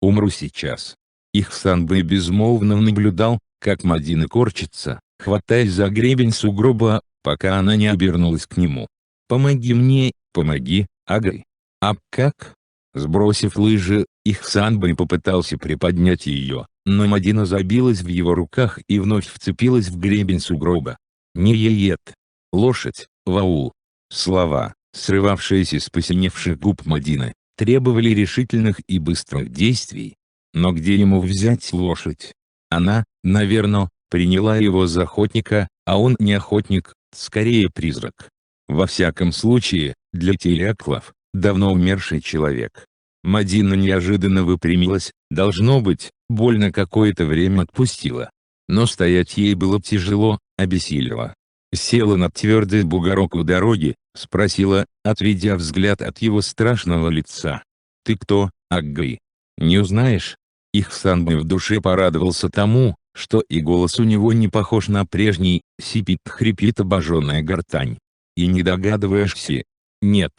Умру сейчас. Ихсанбай безмолвно наблюдал, как Мадина корчится, хватаясь за гребень сугроба, пока она не обернулась к нему. «Помоги мне, помоги, Агай». «А как?» Сбросив лыжи, Ихсанбай попытался приподнять ее, но Мадина забилась в его руках и вновь вцепилась в гребень сугроба. «Не еет. Лошадь, в аул». Слова, срывавшиеся с посиневших губ Мадины, требовали решительных и быстрых действий. Но где ему взять лошадь? Она, наверное, приняла его за охотника, а он не охотник, скорее призрак. Во всяком случае, для Теляклов, давно умерший человек. Мадина неожиданно выпрямилась, должно быть, больно какое-то время отпустила. Но стоять ей было тяжело, обессилила. Села на твердый бугорок у дороги, спросила, отведя взгляд от его страшного лица. «Ты кто, Аггай? Не узнаешь?» Ихсанбай в душе порадовался тому, что и голос у него не похож на прежний, сипит-хрипит обожженная гортань. «И не догадываешься?» «Нет.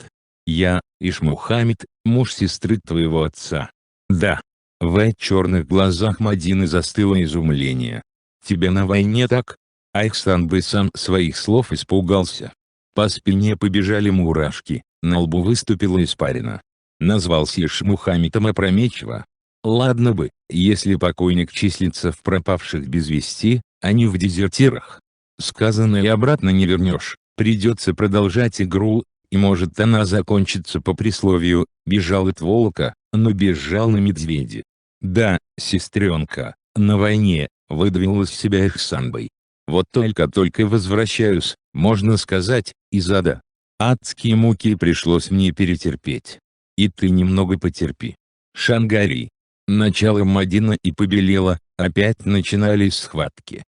Я, Ишмухамед, муж сестры твоего отца». «Да». В черных глазах Мадины застыло изумление. Тебе на войне так?» Айхсан сам своих слов испугался. По спине побежали мурашки, на лбу выступила испарина. Назвался Иш Мухаммедом опрометчиво. Ладно бы, если покойник числится в пропавших без вести, а не в дезертирах. Сказанное обратно не вернешь, придется продолжать игру, и может она закончится по присловию «бежал от волка, но бежал на медведе». «Да, сестренка, на войне», — выдавил из себя Ихсанбай. «Вот только возвращаюсь, можно сказать, из ада. Адские муки пришлось мне перетерпеть. И ты немного потерпи. Шангари». Начало Мадина и побелела, опять начинались схватки.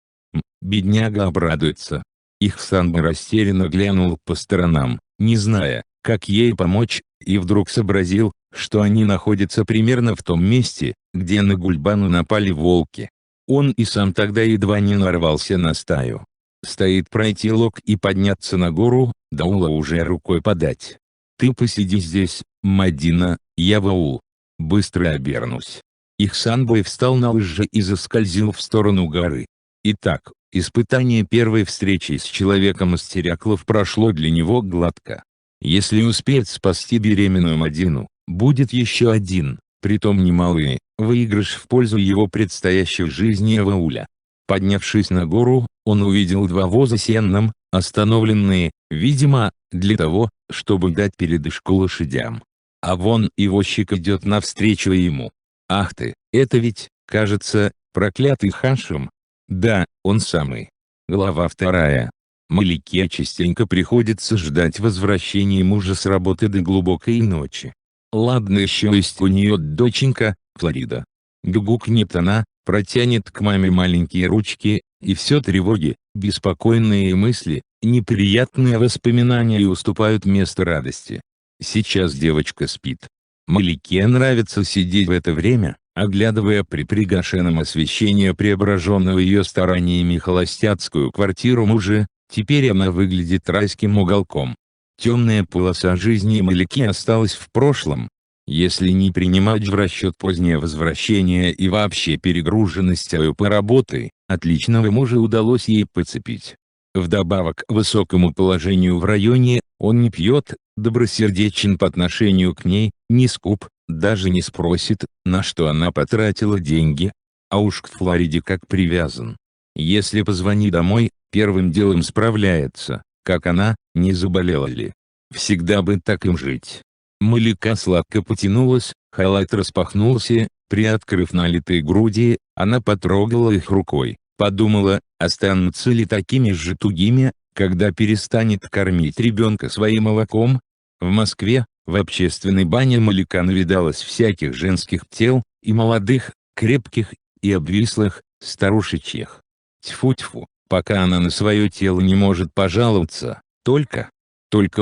Бедняга обрадуется. Ихсанбай растерянно глянул по сторонам, не зная, как ей помочь, и вдруг сообразил, что они находятся примерно в том месте, где на Гульбану напали волки. Он и сам тогда едва не нарвался на стаю. Стоит пройти лог и подняться на гору, Даула уже рукой подать. «Ты посиди здесь, Мадина, я в аул. Быстро обернусь». Ихсанбай встал на лыжи и заскользил в сторону горы. Итак, испытание первой встречи с человеком из Теряклов прошло для него гладко. Если успеет спасти беременную Мадину, будет еще один, притом немалый, выигрыш в пользу его предстоящей жизни в ауле. Поднявшись на гору, он увидел два воза сенном, остановленные, видимо, для того, чтобы дать передышку лошадям. А вон и возчик идет навстречу ему. Ах ты, это ведь, кажется, проклятый Хашим. Да, он самый. Глава 2. Малике частенько приходится ждать возвращения мужа с работы до глубокой ночи. Ладно, еще есть у нее доченька, Флорида. Гугукнет она, протянет к маме маленькие ручки, и все тревоги, беспокойные мысли, неприятные воспоминания и уступают место радости. Сейчас девочка спит. Малике нравится сидеть в это время, оглядывая при пригашенном освещении преображенную ее стараниями холостяцкую квартиру мужа. Теперь она выглядит райским уголком. Темная полоса жизни Малике осталась в прошлом. Если не принимать в расчет позднее возвращение и вообще перегруженность по работы, отличного мужа удалось ей подцепить. Вдобавок к высокому положению в районе, он не пьет, добросердечен по отношению к ней, не скуп, даже не спросит, на что она потратила деньги. А уж к Флориде как привязан. Если позвони домой, первым делом справляется, как она, не заболела ли. Всегда бы так им жить. Малика сладко потянулась, халат распахнулся, приоткрыв налитые груди, она потрогала их рукой, подумала, останутся ли такими же тугими, когда перестанет кормить ребенка своим молоком. В Москве, в общественной бане Малика навидалась всяких женских тел, и молодых, крепких, и обвислых, старушечьих. Тьфу-тьфу, пока она на свое тело не может пожаловаться, только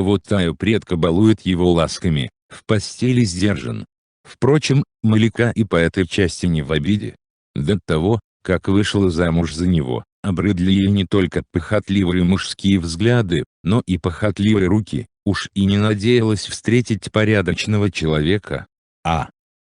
вот Таю предка балует его ласками, в постели сдержан. Впрочем, Малика и по этой части не в обиде. До того, как вышла замуж за него, обрыдли ей не только похотливые мужские взгляды, но и похотливые руки, уж и не надеялась встретить порядочного человека.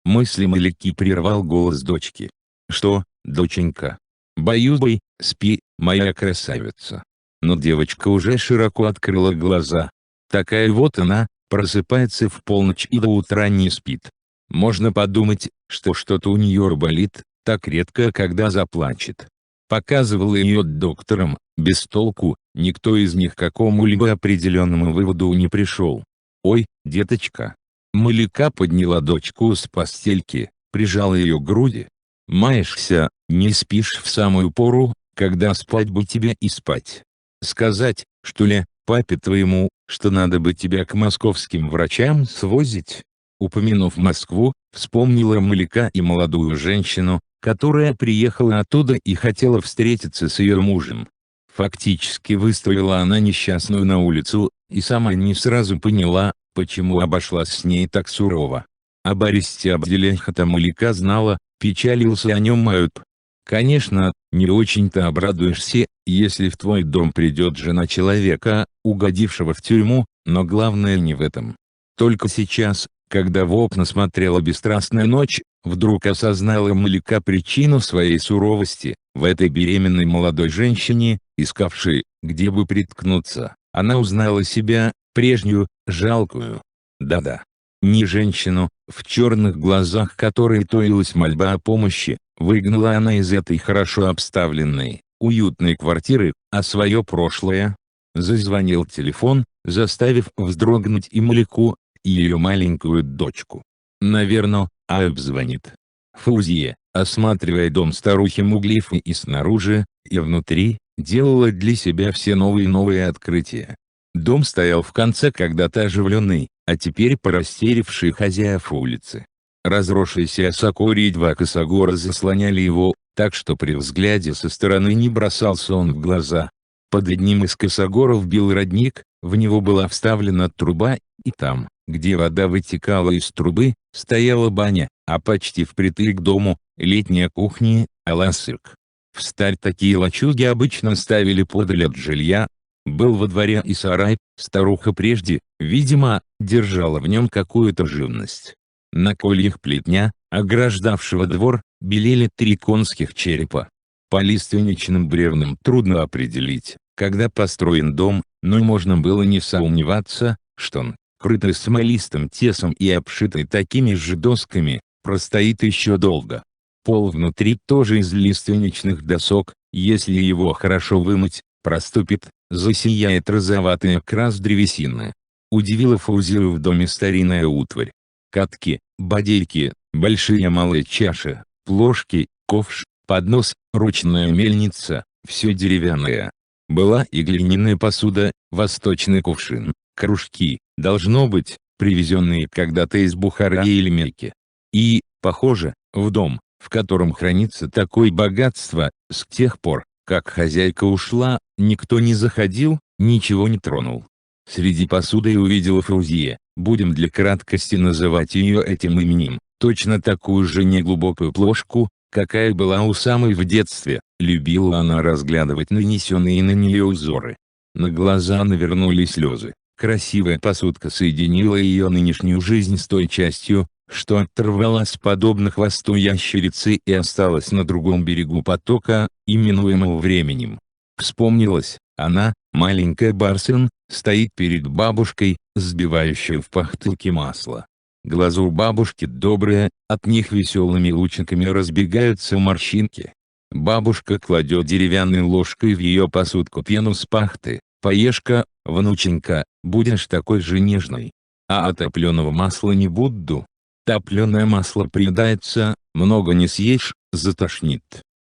Мысли Малики прервал голос дочки. «Что, доченька? Баюбай, спи, моя красавица». Но девочка уже широко открыла глаза. Такая вот она, просыпается в полночь и до утра не спит. Можно подумать, что что-то у нее болит, так редко когда заплачет. Показывала ее докторам, без толку, никто из них к какому-либо определенному выводу не пришел. «Ой, деточка». Малика подняла дочку с постельки, прижала ее к груди. «Маешься, не спишь в самую пору, когда спать бы тебе и спать. Сказать, что ли, папе твоему, что надо бы тебя к московским врачам свозить?» Упомянув Москву, вспомнила Малика и молодую женщину, которая приехала оттуда и хотела встретиться с ее мужем. Фактически выставила она несчастную на улицу, и сама не сразу поняла, почему обошлась с ней так сурово. Об аресте Абделяхата Малика знала, печалился о нем Аюб. Конечно, не очень-то обрадуешься, если в твой дом придет жена человека, угодившего в тюрьму, но главное не в этом. Только сейчас, когда в окна смотрела бесстрастная ночь, Вдруг осознала Малика причину своей суровости. В этой беременной молодой женщине, искавшей, где бы приткнуться, она узнала себя, прежнюю, жалкую. Да-да. Не женщину, в черных глазах которой тоилась мольба о помощи, выгнала она из этой хорошо обставленной, уютной квартиры, а свое прошлое. Зазвонил телефон, заставив вздрогнуть и Малику, и ее маленькую дочку. Наверное, Аэб звонит. Фаузия, осматривая дом старухи Муглифы и снаружи, и внутри, делала для себя все новые и новые открытия. Дом стоял в конце когда-то оживленный, а теперь порастеревший хозяев улицы. Разросшиеся осокори и два косогора заслоняли его, так что при взгляде со стороны не бросался он в глаза. Под одним из косогоров бил родник, в него была вставлена труба, и там, где вода вытекала из трубы, стояла баня, а почти впритык к дому – летняя кухня, аласырк. Встарь такие лачуги обычно ставили подаль от жилья. Был во дворе и сарай, старуха прежде, видимо, держала в нем какую-то живность. На кольях плетня, ограждавшего двор, белели 3 конских черепа. По лиственничным бревнам трудно определить, когда построен дом, но можно было не сомневаться, что он, крытый смолистым тесом и обшитый такими же досками, простоит еще долго. Пол внутри тоже из лиственничных досок, если его хорошо вымыть, проступит, засияет розоватый окрас древесины. Удивила Фаузию в доме старинная утварь. Катки, бодейки, большие и малые чаши, плошки, ковш, поднос, ручная мельница, все деревянное. Была и глиняная посуда, восточный кувшин, кружки, должно быть, привезенные когда-то из Бухары или Мекки. И, похоже, в дом, в котором хранится такое богатство, с тех пор, как хозяйка ушла, никто не заходил, ничего не тронул. Среди посуды увидела Фаузия, будем для краткости называть ее этим именем, точно такую же неглубокую плошку, какая была у самой в детстве. Любила она разглядывать нанесенные на нее узоры. На глаза навернулись слезы. Красивая посудка соединила ее нынешнюю жизнь с той частью, что оторвалась подобно хвосту ящерицы и осталась на другом берегу потока, именуемого временем. Вспомнилось, она, маленькая Барсен, стоит перед бабушкой, сбивающей в пахтылке масло. Глаза у бабушки добрые, от них веселыми лучиками разбегаются морщинки. Бабушка кладет деревянной ложкой в ее посудку пену с пахты. «Поешь-ка, внученька, будешь такой же нежной. А топленого масла не буду. Топленое масло приедается, много не съешь, затошнит».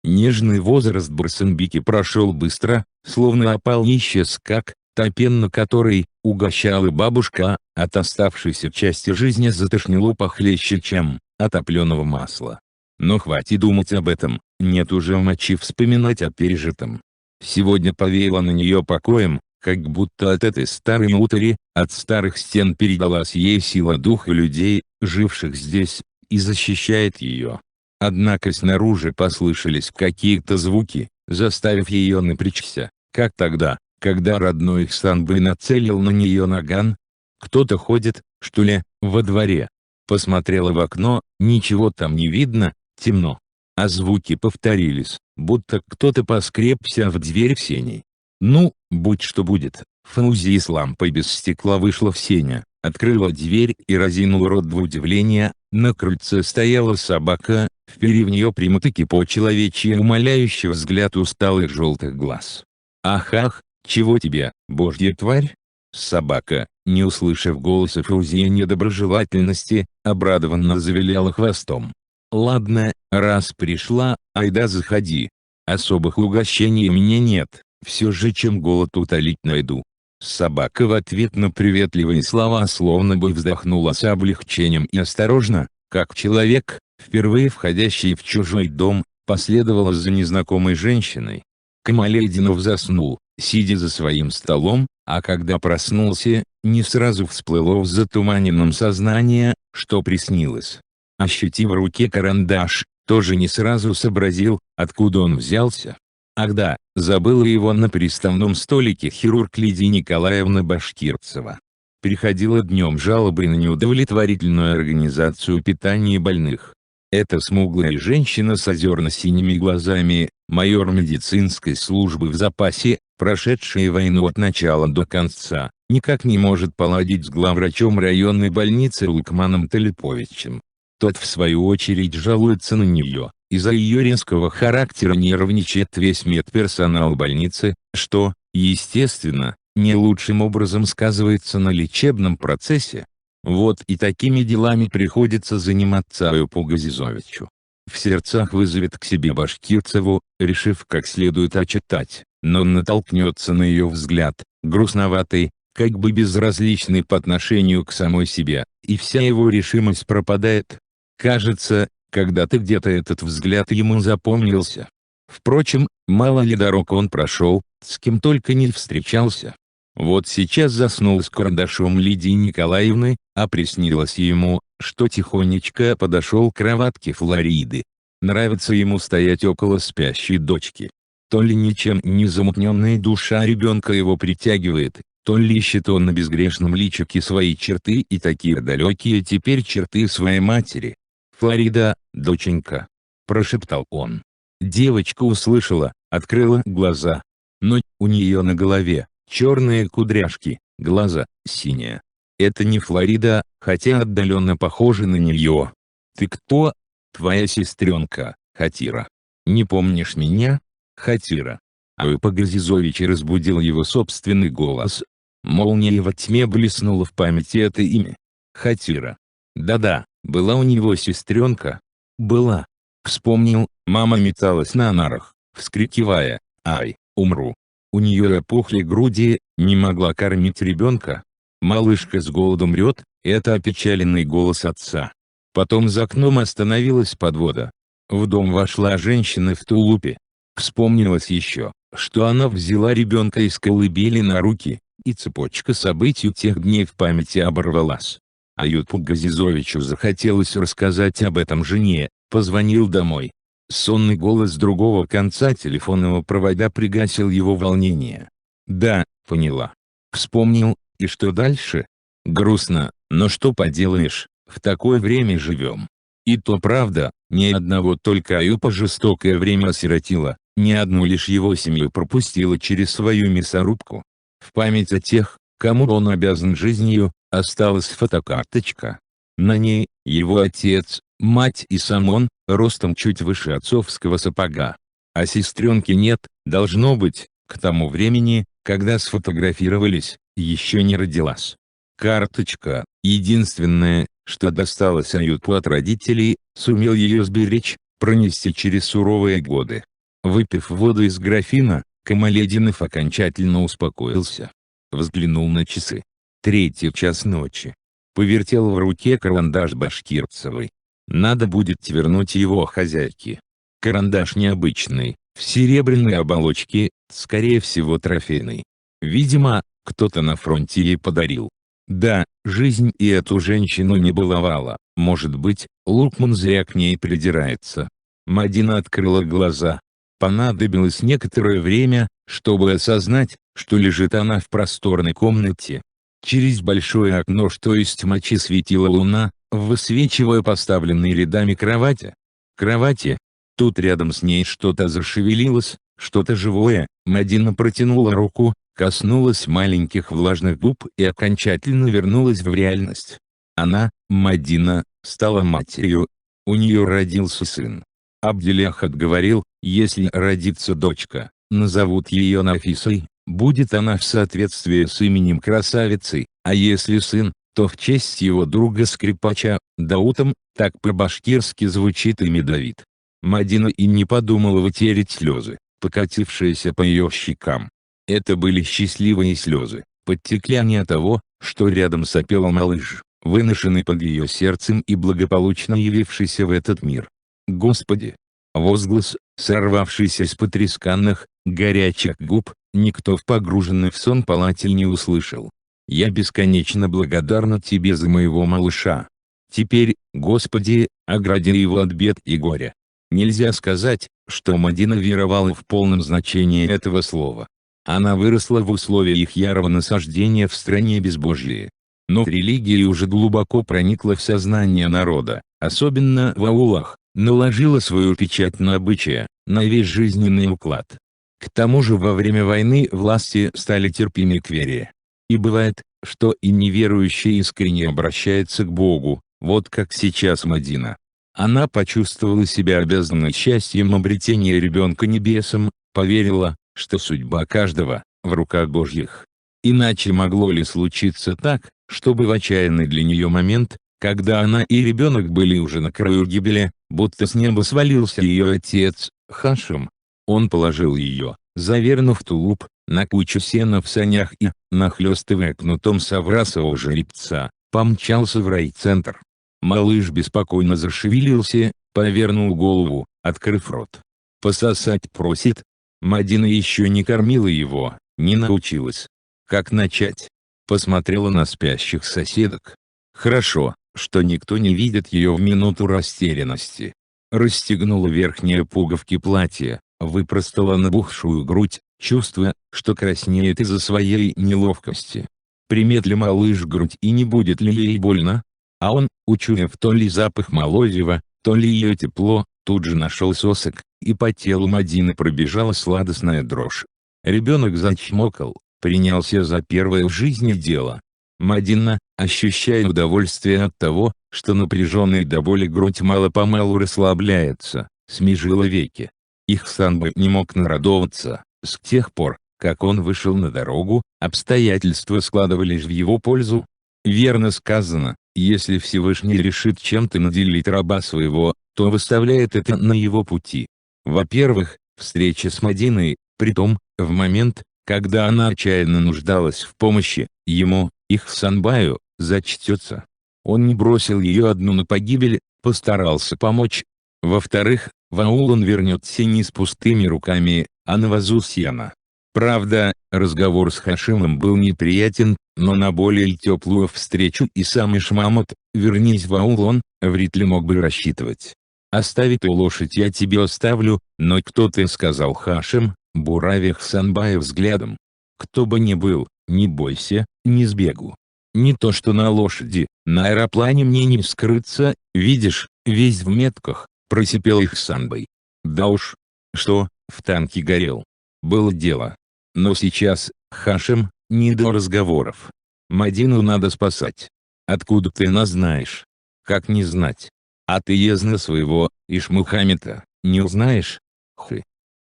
Нежный возраст Барсенбики прошел быстро, словно опал и исчез как, та пена которой угощала бабушка, от оставшейся части жизни затошнило похлеще, чем от топленого масла. Но хватит думать об этом, нет уже мочи вспоминать о пережитом. Сегодня повеяло на нее покоем, как будто от этой старой утвари, от старых стен передалась ей сила духа людей, живших здесь, и защищает ее. Однако снаружи послышались какие-то звуки, заставив ее напрячься, как тогда, когда родной Ихсанбай нацелил на нее наган. Кто-то ходит, что ли, во дворе. Посмотрела в окно, ничего там не видно, темно. А звуки повторились, будто кто-то поскребся в дверь в сени. Ну, будь что будет. Фаузия с лампой без стекла вышла в сеня, открыла дверь и разинула рот в удивление. На крыльце стояла собака, вперив в нее прямо-таки по-человечьи умоляющий взгляд усталых желтых глаз. «Ах-ах, чего тебе, божья тварь?» Собака, не услышав голоса Фаузии недоброжелательности, обрадованно завиляла хвостом. «Ладно, раз пришла, айда заходи. Особых угощений у меня нет, все же чем голод утолить найду». Собака в ответ на приветливые слова словно бы вздохнула с облегчением и осторожно, как человек, впервые входящий в чужой дом, последовала за незнакомой женщиной. Камалединов заснул, сидя за своим столом, а когда проснулся, не сразу всплыло в затуманенном сознании, что приснилось. Ощутив в руке карандаш, тоже не сразу сообразил, откуда он взялся. Ах да, забыла его на приставном столике хирург Лидия Николаевна Башкирцева. Приходила днем жалобы на неудовлетворительную организацию питания больных. Эта смуглая женщина с озерно-синими глазами, майор медицинской службы в запасе, прошедшая войну от начала до конца, никак не может поладить с главврачом районной больницы Лукманом Талиповичем. Тот в свою очередь жалуется на нее. Из-за ее резкого характера нервничает весь медперсонал больницы, что, естественно, не лучшим образом сказывается на лечебном процессе. Вот и такими делами приходится заниматься Аюпу Газизовичу. В сердцах вызовет к себе Башкирцеву, решив как следует отчитать, но натолкнется на ее взгляд, грустноватый, как бы безразличный по отношению к самой себе, и вся его решимость пропадает. Кажется, когда-то где-то этот взгляд ему запомнился. Впрочем, мало ли дорог он прошел, с кем только не встречался. Вот сейчас заснул с карандашом Лидии Николаевны, а приснилось ему, что тихонечко подошел к кроватке Флориды. Нравится ему стоять около спящей дочки. То ли ничем не замутненная душа ребенка его притягивает, то ли ищет он на безгрешном личике свои черты и такие далекие теперь черты своей матери. «Флорида, доченька!» – прошептал он. Девочка услышала, открыла глаза. Но у нее на голове черные кудряшки, глаза синие. Это не Флорида, хотя отдаленно похожа на нее. «Ты кто?» «Твоя сестренка, Хатира. Не помнишь меня?» «Хатира». Аюп Газизович разбудил его собственный голос. Молния во тьме блеснула в памяти это имя. Хатира. Да-да, была у него сестренка. Была. Вспомнил, мама металась на нарах, вскрикивая: «Ай, умру!» У нее опухли груди, не могла кормить ребенка. «Малышка с голоду умрет», — это опечаленный голос отца. Потом за окном остановилась подвода. В дом вошла женщина в тулупе. Вспомнилось еще, что она взяла ребенка из колыбели на руки, и цепочка событий тех дней в памяти оборвалась. Аюпу Газизовичу захотелось рассказать об этом жене, позвонил домой. Сонный голос другого конца телефонного провода пригасил его волнение. «Да, поняла. Вспомнил, и что дальше?» «Грустно, но что поделаешь, в такое время живем». И то правда, ни одного только Аюпа жестокое время осиротило, ни одну лишь его семью пропустила через свою мясорубку. В память о тех, кому он обязан жизнью, осталась фотокарточка. На ней – его отец, мать и сам он, ростом чуть выше отцовского сапога. А сестренки нет, должно быть, к тому времени, когда сфотографировались, еще не родилась. Карточка, единственное, что досталось Аюпу от родителей, сумел ее сберечь, пронести через суровые годы. Выпив воду из графина, Камалединов окончательно успокоился. Взглянул на часы. 3 час ночи. Повертел в руке карандаш Башкирцевой. Надо будет вернуть его хозяйке. Карандаш необычный, в серебряной оболочке, скорее всего трофейный. Видимо, кто-то на фронте ей подарил. Да, жизнь и эту женщину не баловала, может быть, Лукман зря к ней придирается. Мадина открыла глаза. Понадобилось некоторое время, чтобы осознать, что лежит она в просторной комнате. Через большое окно, что из тьмачи, светила луна, высвечивая поставленные рядами кровати. Кровати. Тут рядом с ней что-то зашевелилось, что-то живое. Мадина протянула руку, коснулась маленьких влажных губ и окончательно вернулась в реальность. Она, Мадина, стала матерью. У нее родился сын. Абделяхат говорил, если родится дочка, назовут ее Нафисой, будет она в соответствии с именем красавицей, а если сын, то в честь его друга-скрипача, Даутом, так по-башкирски звучит имя Давид. Мадина и не подумала вытереть слезы, покатившиеся по ее щекам. Это были счастливые слезы, подтекли они от того, что рядом сопел малыш, выношенный под ее сердцем и благополучно явившийся в этот мир. Господи! Возглас, сорвавшийся с потресканных, горячих губ, никто в погруженной в сон палате не услышал. «Я бесконечно благодарна Тебе за моего малыша. Теперь, Господи, огради его от бед и горя». Нельзя сказать, что Мадина веровала в полном значении этого слова. Она выросла в условиях ярого насаждения в стране безбожия. Но религия уже глубоко проникла в сознание народа, особенно в аулах, наложила свою печать на обычаи, на весь жизненный уклад. К тому же во время войны власти стали терпимее к вере. И бывает, что и неверующий искренне обращается к Богу, вот как сейчас Мадина. Она почувствовала себя обязанной счастьем обретения ребенка небесам, поверила, что судьба каждого в руках Божьих. Иначе могло ли случиться так, чтобы в отчаянный для нее момент, когда она и ребенок были уже на краю гибели, будто с неба свалился ее отец, Хашим. Он положил ее, завернув в тулуп, на кучу сена в санях и, нахлестывая кнутом соврасового жеребца, помчался в райцентр. Малыш беспокойно зашевелился, повернул голову, открыв рот. «Пососать просит». Мадина еще не кормила его, не научилась. Как начать? Посмотрела на спящих соседок. Хорошо, что никто не видит ее в минуту растерянности. Расстегнула верхние пуговки платья, выпростала набухшую грудь, чувствуя, что краснеет из-за своей неловкости. Примет ли малыш грудь и не будет ли ей больно? А он, учуяв то ли запах молозива, то ли ее тепло, тут же нашел сосок, и по телу Мадины пробежала сладостная дрожь. Ребенок зачмокал, принялся за первое в жизни дело. Мадина, ощущая удовольствие от того, что напряженная до боли грудь мало-помалу расслабляется, смежила веки. Ихсанбай не мог нарадоваться. С тех пор, как он вышел на дорогу, обстоятельства складывались в его пользу. Верно сказано, если Всевышний решит чем-то наделить раба своего, то выставляет это на его пути. Во-первых, встреча с Мадиной, притом, в момент, когда она отчаянно нуждалась в помощи, ему, Ихсанбаю, зачтется. Он не бросил ее одну на погибель, постарался помочь. Во-вторых, в аул он вернется не с пустыми руками, а на вазу сена. Правда, разговор с Хашимом был неприятен, но на более теплую встречу и сам Ишмамот, вернись в аул, он, вряд ли мог бы рассчитывать. «Оставь эту лошадь, я тебе оставлю, но кто ты?» — сказал Хашим, буравя Ихсанбая взглядом. «Кто бы ни был, не бойся, не сбегу. Не то что на лошади, на аэроплане мне не скрыться, видишь, весь в метках», — просипел Ихсанбай. «Да уж. Что, в танке горел? Было дело. Но сейчас, Хашим, не до разговоров. Мадину надо спасать. Откуда ты нас знаешь?» «Как не знать? А ты езна своего, Ишмухамета, не узнаешь?»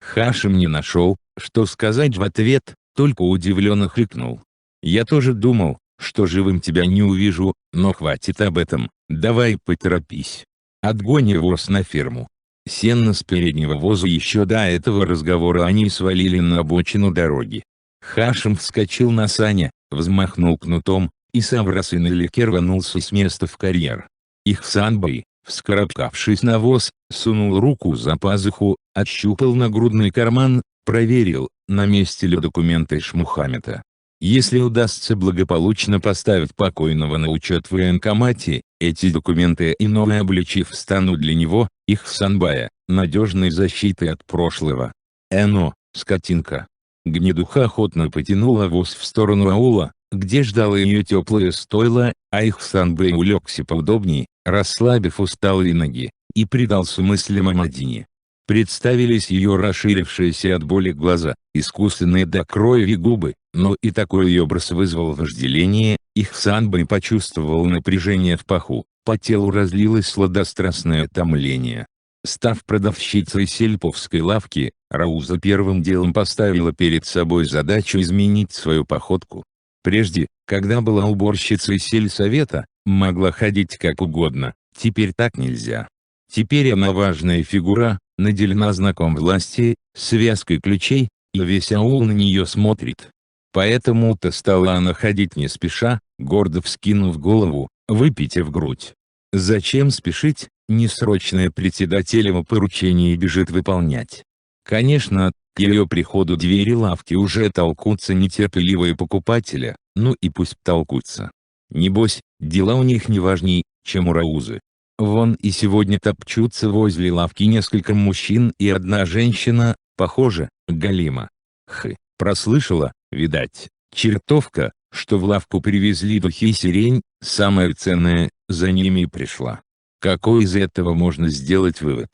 Хашим не нашел, что сказать в ответ, только удивленно хрикнул. «Я тоже думал, что живым тебя не увижу, но хватит об этом, давай поторопись. Отгони воз на ферму». Сено с переднего воза. Еще до этого разговора они свалили на обочину дороги. Хашим вскочил на сани, взмахнул кнутом, и соврасый налегке рванулся с места в карьер. Ихсанбай, вскарабкавшись на воз, сунул руку за пазуху, отщупал нагрудный карман, проверил, на месте ли документы Ишмухамета. Если удастся благополучно поставить покойного на учет в военкомате, эти документы и новые обличив станут для него, Ихсанбая, надежной защитой от прошлого. «Эно, скотинка!» Гнедуха охотно потянула воз в сторону аула, где ждало ее теплое стойло, а Ихсанбай улегся поудобней, расслабив усталые ноги, и предался мыслям о Мадине. Представились ее расширившиеся от боли глаза, искусанные до крови губы, но и такой образ вызвал вожделение. Ихсанбай почувствовал напряжение в паху, по телу разлилось сладострастное томление. Став продавщицей сельповской лавки, Рауза первым делом поставила перед собой задачу изменить свою походку. Прежде, когда была уборщицей сельсовета, могла ходить как угодно, теперь так нельзя. Теперь она важная фигура, наделена знаком власти, связкой ключей, и весь аул на нее смотрит. Поэтому-то стала она ходить не спеша, гордо вскинув голову, выпитив грудь. Зачем спешить, несрочное председателево поручение бежит выполнять. Конечно, к ее приходу двери лавки уже толкутся нетерпеливые покупатели, ну и пусть толкутся. Небось, дела у них не важней, чем у Раузы. Вон и сегодня топчутся возле лавки несколько мужчин и одна женщина, похоже, Галима. Прослышала, видать, чертовка, что в лавку привезли духи и сирень, самое ценное, за ними и пришла. Какой из этого можно сделать вывод?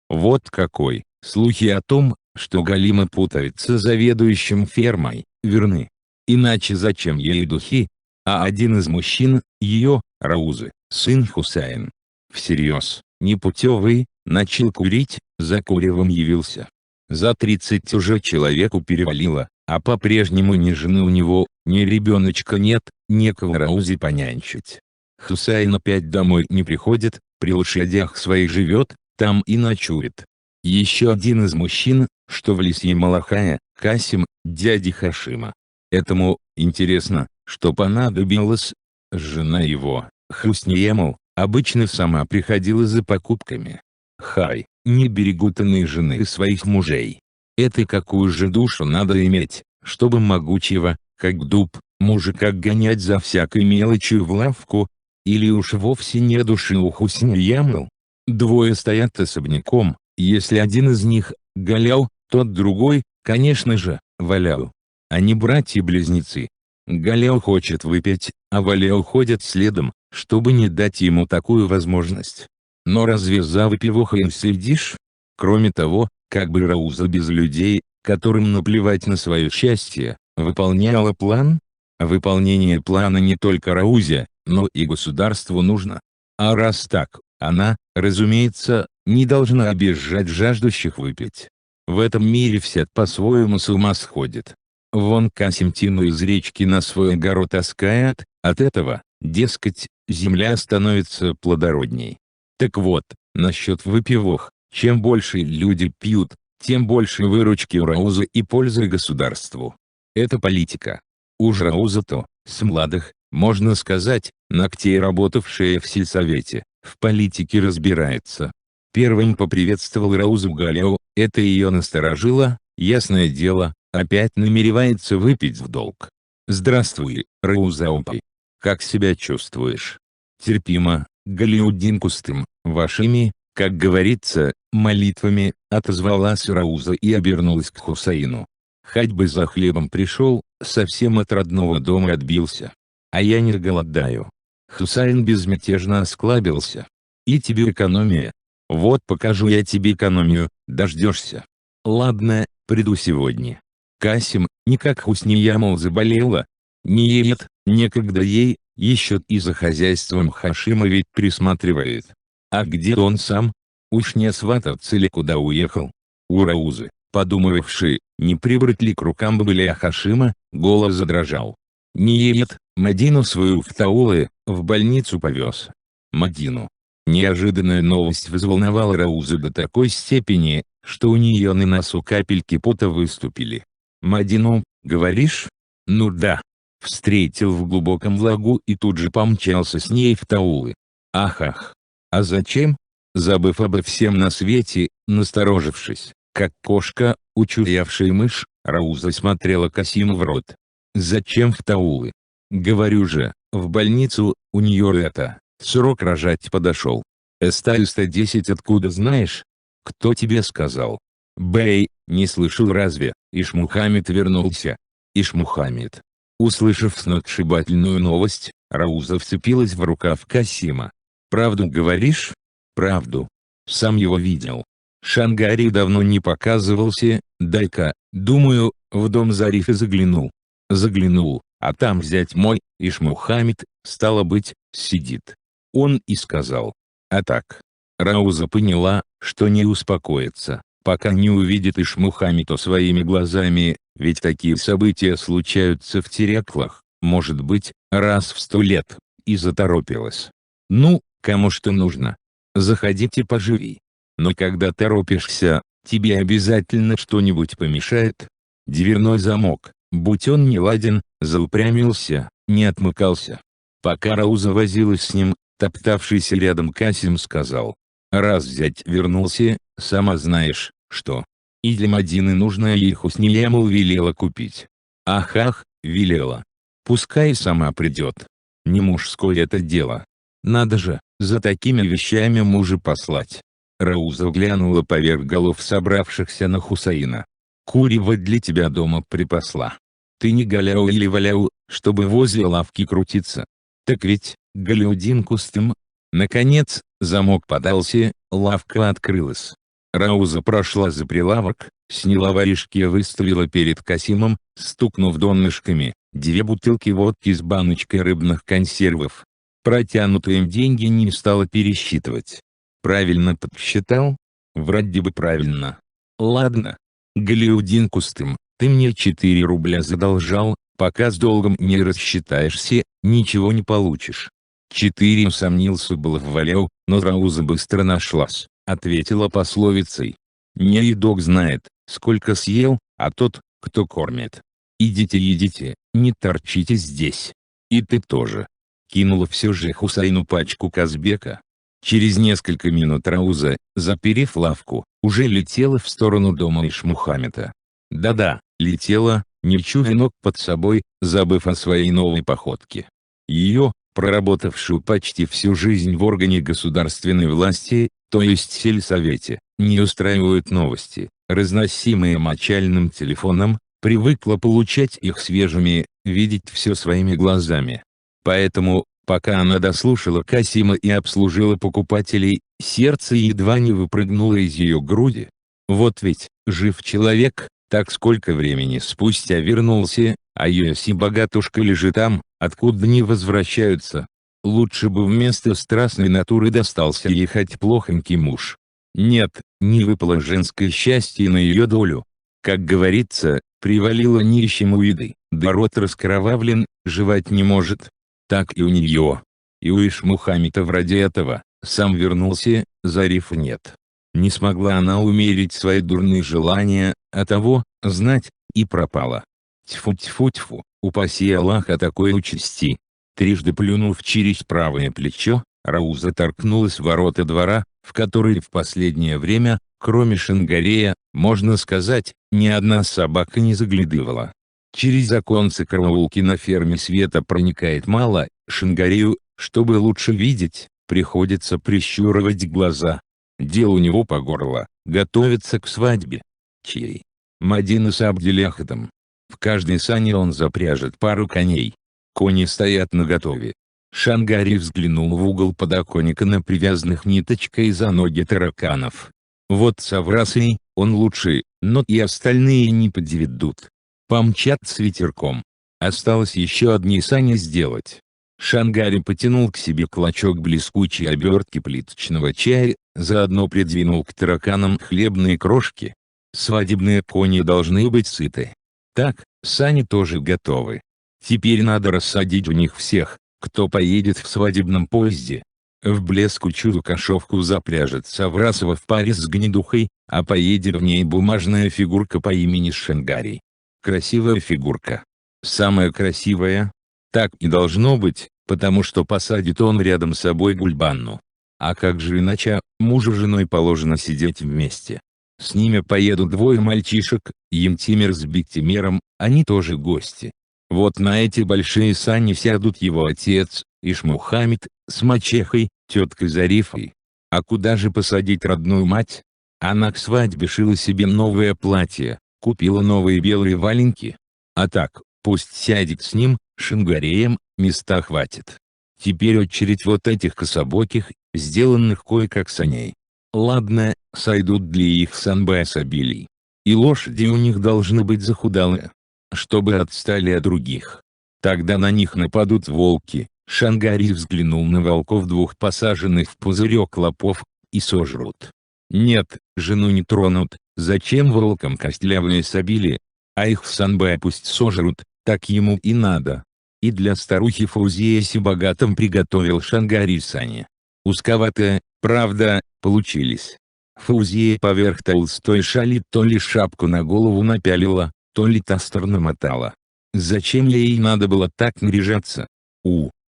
Вот какой: слухи о том, что Галима путается с заведующим фермой, верны. Иначе зачем ей духи? А один из мужчин, ее, Раузы, сын Хусайн, всерьез, непутевый, начал курить, за куревом явился. За 30 уже человеку перевалило, а по-прежнему ни жены у него, ни ребеночка нет, некого Раузе понянчить. Хусайн опять домой не приходит, при лошадях своих живет, там и ночует. Еще один из мужчин, что в лесье Малахая, Касим, дяди Хашима. Этому, интересно, что понадобилось. Жена его, Хусниемал, обычно сама приходила за покупками. Хай, не берегут иные жены своих мужей. Это какую же душу надо иметь, чтобы могучего, как дуб, мужика гонять за всякой мелочью в лавку? Или уж вовсе не души у Хусниемал? Двое стоят особняком, если один из них – Галял, тот другой, конечно же, Валял. Они братья-близнецы. Галял хочет выпить, а Валял ходит следом, чтобы не дать ему такую возможность. Но разве за выпивохой следишь? Кроме того, как бы Рауза без людей, которым наплевать на свое счастье, выполняла план? Выполнение плана не только Раузе, но и государству нужно. А раз так, она, разумеется, не должна обижать жаждущих выпить. В этом мире все по-своему с ума сходит. Вон Касим тину из речки на свой огород таскает, от этого, дескать, земля становится плодородней. Так вот, насчет выпивок, чем больше люди пьют, тем больше выручки у Раузы и пользы государству. Это политика. Уж Рауза-то, с младых, можно сказать, ногтей работавшая в сельсовете, в политике разбирается. Первым поприветствовал Раузу Галяу, это ее насторожило, ясное дело, опять намеревается выпить в долг. «Здравствуй, Раузаупи. Как себя чувствуешь?» «Терпимо, Галяуддин Кустым, вашими, как говорится, молитвами», отозвалась Рауза и обернулась к Хусаину. «Хоть бы за хлебом пришел, совсем от родного дома отбился. А я не голодаю». Хусайн безмятежно осклабился. «И тебе экономия? Вот покажу я тебе экономию, дождешься. Ладно, приду сегодня». Касим, никак Хусниямал заболела. Не едет, некогда ей, еще и за хозяйством Хашима ведь присматривает. А где он сам? Уж не свататься ли куда уехал? У Раузы, подумавший, не прибрать ли к рукам бабыля Хашима, голос задрожал. Не едет, Мадину свою в Таулы, в больницу повез. Мадину. Неожиданная новость взволновала Раузу до такой степени, что у нее на носу капельки пота выступили. «Мадину, говоришь?» «Ну да». Встретил в глубоком лагу и тут же помчался с ней в Таулы. «Ах-ах! А зачем?» Забыв обо всем на свете, насторожившись, как кошка, учуявшая мышь, Рауза смотрела Касиму в рот. «Зачем в Таулы?» «Говорю же, в больницу, у нее срок рожать подошел». «Эста-10 откуда знаешь?» «Кто тебе сказал?» «Бэй, не слышал разве?» Ишмухамед вернулся. Ишмухамед. Услышав сногсшибательную новость, Рауза вцепилась в рукав Касима. «Правду говоришь?» «Правду. Сам его видел. Шангари давно не показывался, дай-ка, думаю, в дом Зарифа заглянул. Заглянул, а там зять мой, Ишмухамед, стало быть, сидит». Он и сказал. А так. Рауза поняла, что не успокоится, пока не увидит Ишмухамеда своими глазами, ведь такие события случаются в Теряклах, может быть, раз в 100 лет, и заторопилась. «Ну, кому что нужно. Заходите поживи. Но когда торопишься, тебе обязательно что-нибудь помешает». Дверной замок, будь он не ладен, заупрямился, не отмыкался. Пока Рауза возилась с ним, топтавшийся рядом Касим сказал. «Раз зять вернулся, сама знаешь, что. И для Мадины нужно ей Хусниямал велела купить». «Ах-ах, велела. Пускай сама придет. Не мужское это дело. Надо же, за такими вещами мужа послать». Рауза глянула поверх голов собравшихся на Хусаина. «Курева для тебя дома припасла. Ты не Галяу или Валяу, чтобы возле лавки крутиться. Так ведь, Галяудин Кустым». Наконец, Замок подался, лавка открылась. Рауза прошла за прилавок, сняла варежки и выставила перед Касимом, стукнув донышками, 2 бутылки водки с баночкой рыбных консервов. Протянутые им деньги не стала пересчитывать. Правильно подсчитал? Вроде бы правильно. Ладно. Гляудин Кустым, ты мне 4 рубля задолжал, пока с долгом не рассчитаешься, ничего не получишь. 4 усомнился было в Валеу, но Рауза быстро нашлась, ответила пословицей. Не едок знает, сколько съел, а тот, кто кормит. Идите, не торчите здесь. И ты тоже. Кинула все же Хусайну пачку Казбека. Через несколько минут Рауза, заперев лавку, уже летела в сторону дома Ишмухамеда. Да-да, летела, не чуя ног под собой, забыв о своей новой походке. Ее, проработавшую почти всю жизнь в органе государственной власти, то есть сельсовете, не устраивают новости, разносимые мочальным телефоном, привыкла получать их свежими, видеть все своими глазами. Поэтому, пока она дослушала Касима и обслужила покупателей, сердце едва не выпрыгнуло из ее груди. Вот ведь, жив человек, так сколько времени спустя вернулся, а Йоси-богатушка лежит там, откуда не возвращаются. Лучше бы вместо страстной натуры достался ей хоть плохонький муж. Нет, не выпало женское счастье на ее долю. Как говорится, привалило нищему еды, да рот раскровавлен, жевать не может. Так и у нее. И у Ишмухамеда вроде этого, сам вернулся, Зарифа нет. Не смогла она умерить свои дурные желания, а того, знать, и пропала. Тьфу-тьфу-тьфу, упаси Аллах о такой участи. Трижды плюнув через правое плечо, Рауза торкнулась в ворота двора, в который в последнее время, кроме Шангарея, можно сказать, ни одна собака не заглядывала. Через оконце караулки на ферме света проникает мало, Шангарею, чтобы лучше видеть, приходится прищуривать глаза. Дел у него по горло, готовится к свадьбе. Чьей? Мадины с Абделяхатом. В каждой сане он запряжет пару коней. Кони стоят наготове. Шангарий взглянул в угол подоконника на привязанных ниточкой за ноги тараканов. Вот с Аврасой, он лучший, но и остальные не подведут. Помчат с ветерком. Осталось еще одни сани сделать. Шангарий потянул к себе клочок блескучей обертки плиточного чая, заодно придвинул к тараканам хлебные крошки. Свадебные кони должны быть сыты. Так, сани тоже готовы. Теперь надо рассадить у них всех, кто поедет в свадебном поезде. В блескучую кошовку запряжет Саврасова в паре с гнедухой, а поедет в ней бумажная фигурка по имени Шангарий. Красивая фигурка. Самая красивая. Так и должно быть, потому что посадит он рядом с собой Гульбанну. А как же иначе, мужу с женой положено сидеть вместе. С ними поедут 2 мальчишек, Емтимер с Биктимером, они тоже гости. Вот на эти большие сани сядут его отец, Ишмухамед, с мачехой, теткой Зарифой. А куда же посадить родную мать? Она к свадьбе шила себе новое платье, купила новые белые валенки. А так, пусть сядет с ним, Шангареем, места хватит. Теперь очередь вот этих кособоких, сделанных кое-как саней. Ладно, сойдут для их санбай-сабилей. И лошади у них должны быть захудалые, чтобы отстали от других. Тогда на них нападут волки. Шангарий взглянул на волков 2 посаженных в пузырек лопов, и сожрут. Нет, жену не тронут, зачем волкам костлявые сабили? А их в санбай пусть сожрут, так ему и надо. И для старухи Фаузия Сибагатом приготовил Шангарий сани. Узковатые, правда, получились. Фаузия поверх толстой шали то ли шапку на голову напялила, то ли тастер намотала. Зачем ей надо было так наряжаться?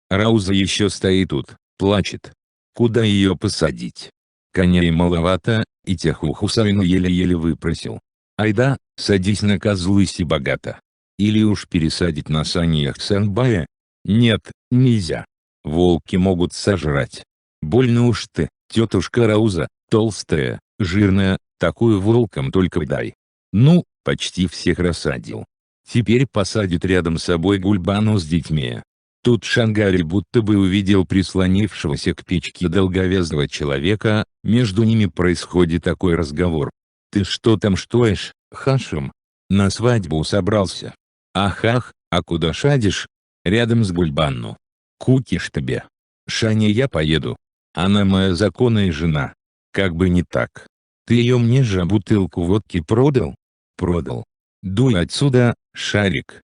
Рауза еще стоит тут, плачет. Куда ее посадить? Коней маловато, и тех у Хусайна еле-еле выпросил. Айда, садись на козлы Сибагата. Или уж пересадить на санях Санбая? Нет, нельзя. Волки могут сожрать. Больно уж ты, тетушка Рауза, толстая, жирная, такую волкам только дай. Ну, почти всех рассадил. Теперь посадит рядом с собой Гульбану с детьми. Тут Шангари будто бы увидел прислонившегося к печке долговязого человека, между ними происходит такой разговор. «Ты что там штоишь, Хашим? На свадьбу собрался? Ах, а куда шадишь? Рядом с Гульбанну. Кукиш тебе. Шаня, я поеду. Она моя законная жена. Как бы не так. Ты ее мне же бутылку водки продал? Продал. Дуй отсюда, Шарик.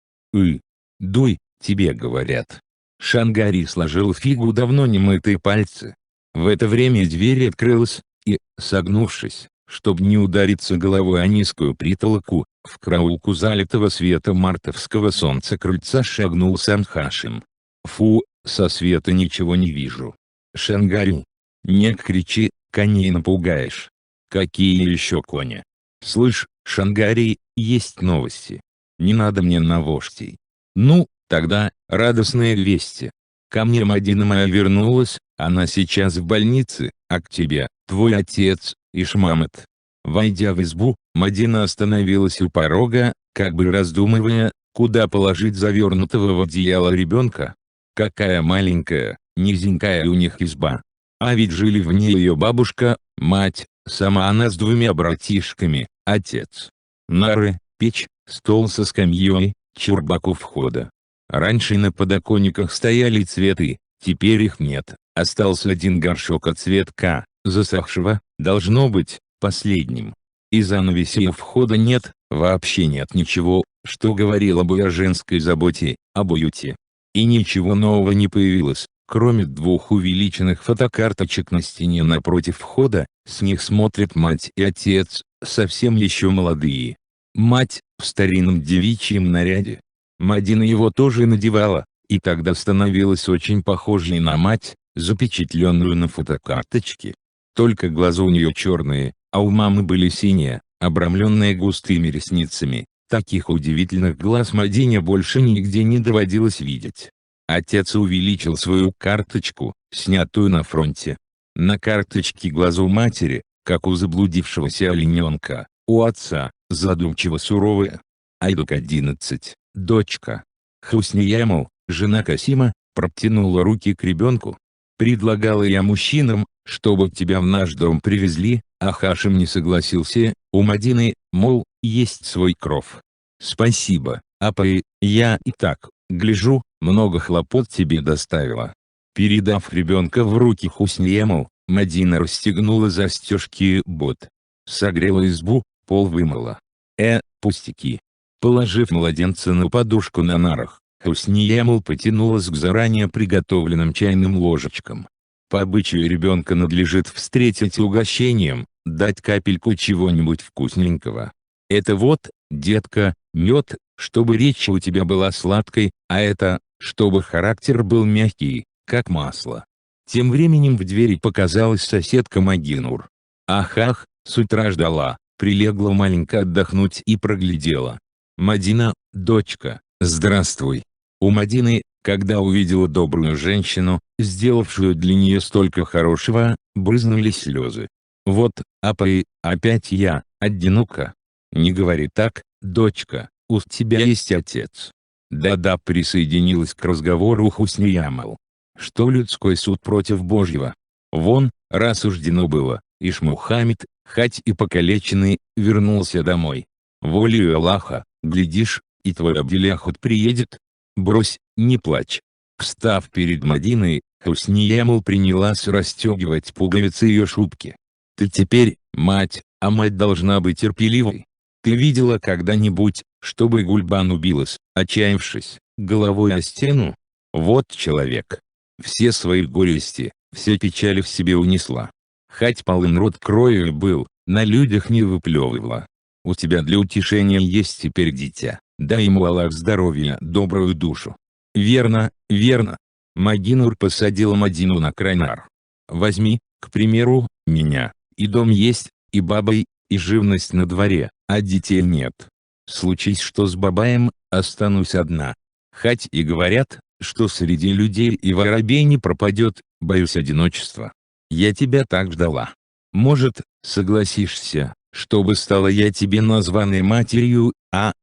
Дуй, тебе говорят». Шангари сложил фигу давно немытые пальцы. В это время дверь открылась, и, согнувшись, чтобы не удариться головой о низкую притолоку, в караулку залитого света мартовского солнца крыльца шагнул сам Хашим. «Фу, со света ничего не вижу. Шангари, не кричи, коней напугаешь». «Какие еще кони? Слышь, Шангари, есть новости. Не надо мне новостей. Ну, тогда, радостные вести. Ко мне Мадина моя вернулась, она сейчас в больнице, а к тебе, твой отец, Ишмамет». Войдя в избу, Мадина остановилась у порога, как бы раздумывая, куда положить завернутого в одеяло ребенка. Какая маленькая, низенькая у них изба. А ведь жили в ней ее бабушка, мать, сама она с двумя братишками, отец. Нары, печь, стол со скамьей, чурбак у входа. Раньше на подоконниках стояли цветы, теперь их нет, остался один горшок от цветка, засохшего, должно быть, последним. И занавесей у входа нет, вообще нет ничего, что говорило бы о женской заботе, об уюте. И ничего нового не появилось, кроме двух увеличенных фотокарточек на стене напротив входа, с них смотрят мать и отец, совсем еще молодые. Мать, в старинном девичьем наряде. Мадина его тоже надевала, и тогда становилась очень похожей на мать, запечатленную на фотокарточке. Только глаза у нее черные, а у мамы были синие, обрамленные густыми ресницами. Таких удивительных глаз Мадине больше нигде не доводилось видеть. Отец увеличил свою карточку, снятую на фронте. На карточке глаза у матери, как у заблудившегося олененка, у отца, задумчиво суровые. Айдук 11, дочка. Хуснияму, жена Касима, протянула руки к ребенку. «Предлагала я мужчинам, чтобы тебя в наш дом привезли, а Хашим не согласился, у Мадины, мол, есть свой кров. Спасибо, апа, я и так, гляжу, много хлопот тебе доставила». Передав ребенка в руки Хуснияму, Мадина расстегнула застежки бот. Согрела избу, пол вымыла. Пустяки. Положив младенца на подушку на нарах, Хуснияму потянулась к заранее приготовленным чайным ложечкам. По обычаю ребенка надлежит встретить угощением, дать капельку чего-нибудь вкусненького. Это вот, детка, мед, чтобы речь у тебя была сладкой, а это, чтобы характер был мягкий, как масло. Тем временем в двери показалась соседка Магинур. Ах, с утра ждала, прилегла маленько отдохнуть и проглядела. «Мадина, дочка, здравствуй». У Мадины, когда увидела добрую женщину, сделавшую для нее столько хорошего, брызнули слезы. «Вот, апа, опять я, одинока». «Не говори так, дочка, у тебя есть отец». «Да-да», присоединилась к разговору Хусниямал. «Что людской суд против Божьего? Вон, рассуждено было, Ишмухамед, хоть и покалеченный, вернулся домой. Волею Аллаха, глядишь, и твой Абдиляхут приедет. Брось, не плачь». Встав перед Мадиной, Хусниямал принялась расстегивать пуговицы ее шубки. «Ты теперь, мать, а мать должна быть терпеливой. Ты видела когда-нибудь, чтобы Гульбан убилась, отчаявшись, головой о стену? Вот человек. Все свои горести, все печали в себе унесла. Хоть полын рот кровью был, на людях не выплевывала. У тебя для утешения есть теперь дитя, дай ему Аллах здоровья, добрую душу». «Верно, верно». Магинур посадила Мадину на край нар. «Возьми, к примеру, меня, и дом есть, и бабой, и живность на дворе, а детей нет. Случись что с бабаем, останусь одна. Хоть и говорят, что среди людей и воробей не пропадет, боюсь одиночества. Я тебя так ждала. Может, согласишься, чтобы стала я тебе названной матерью,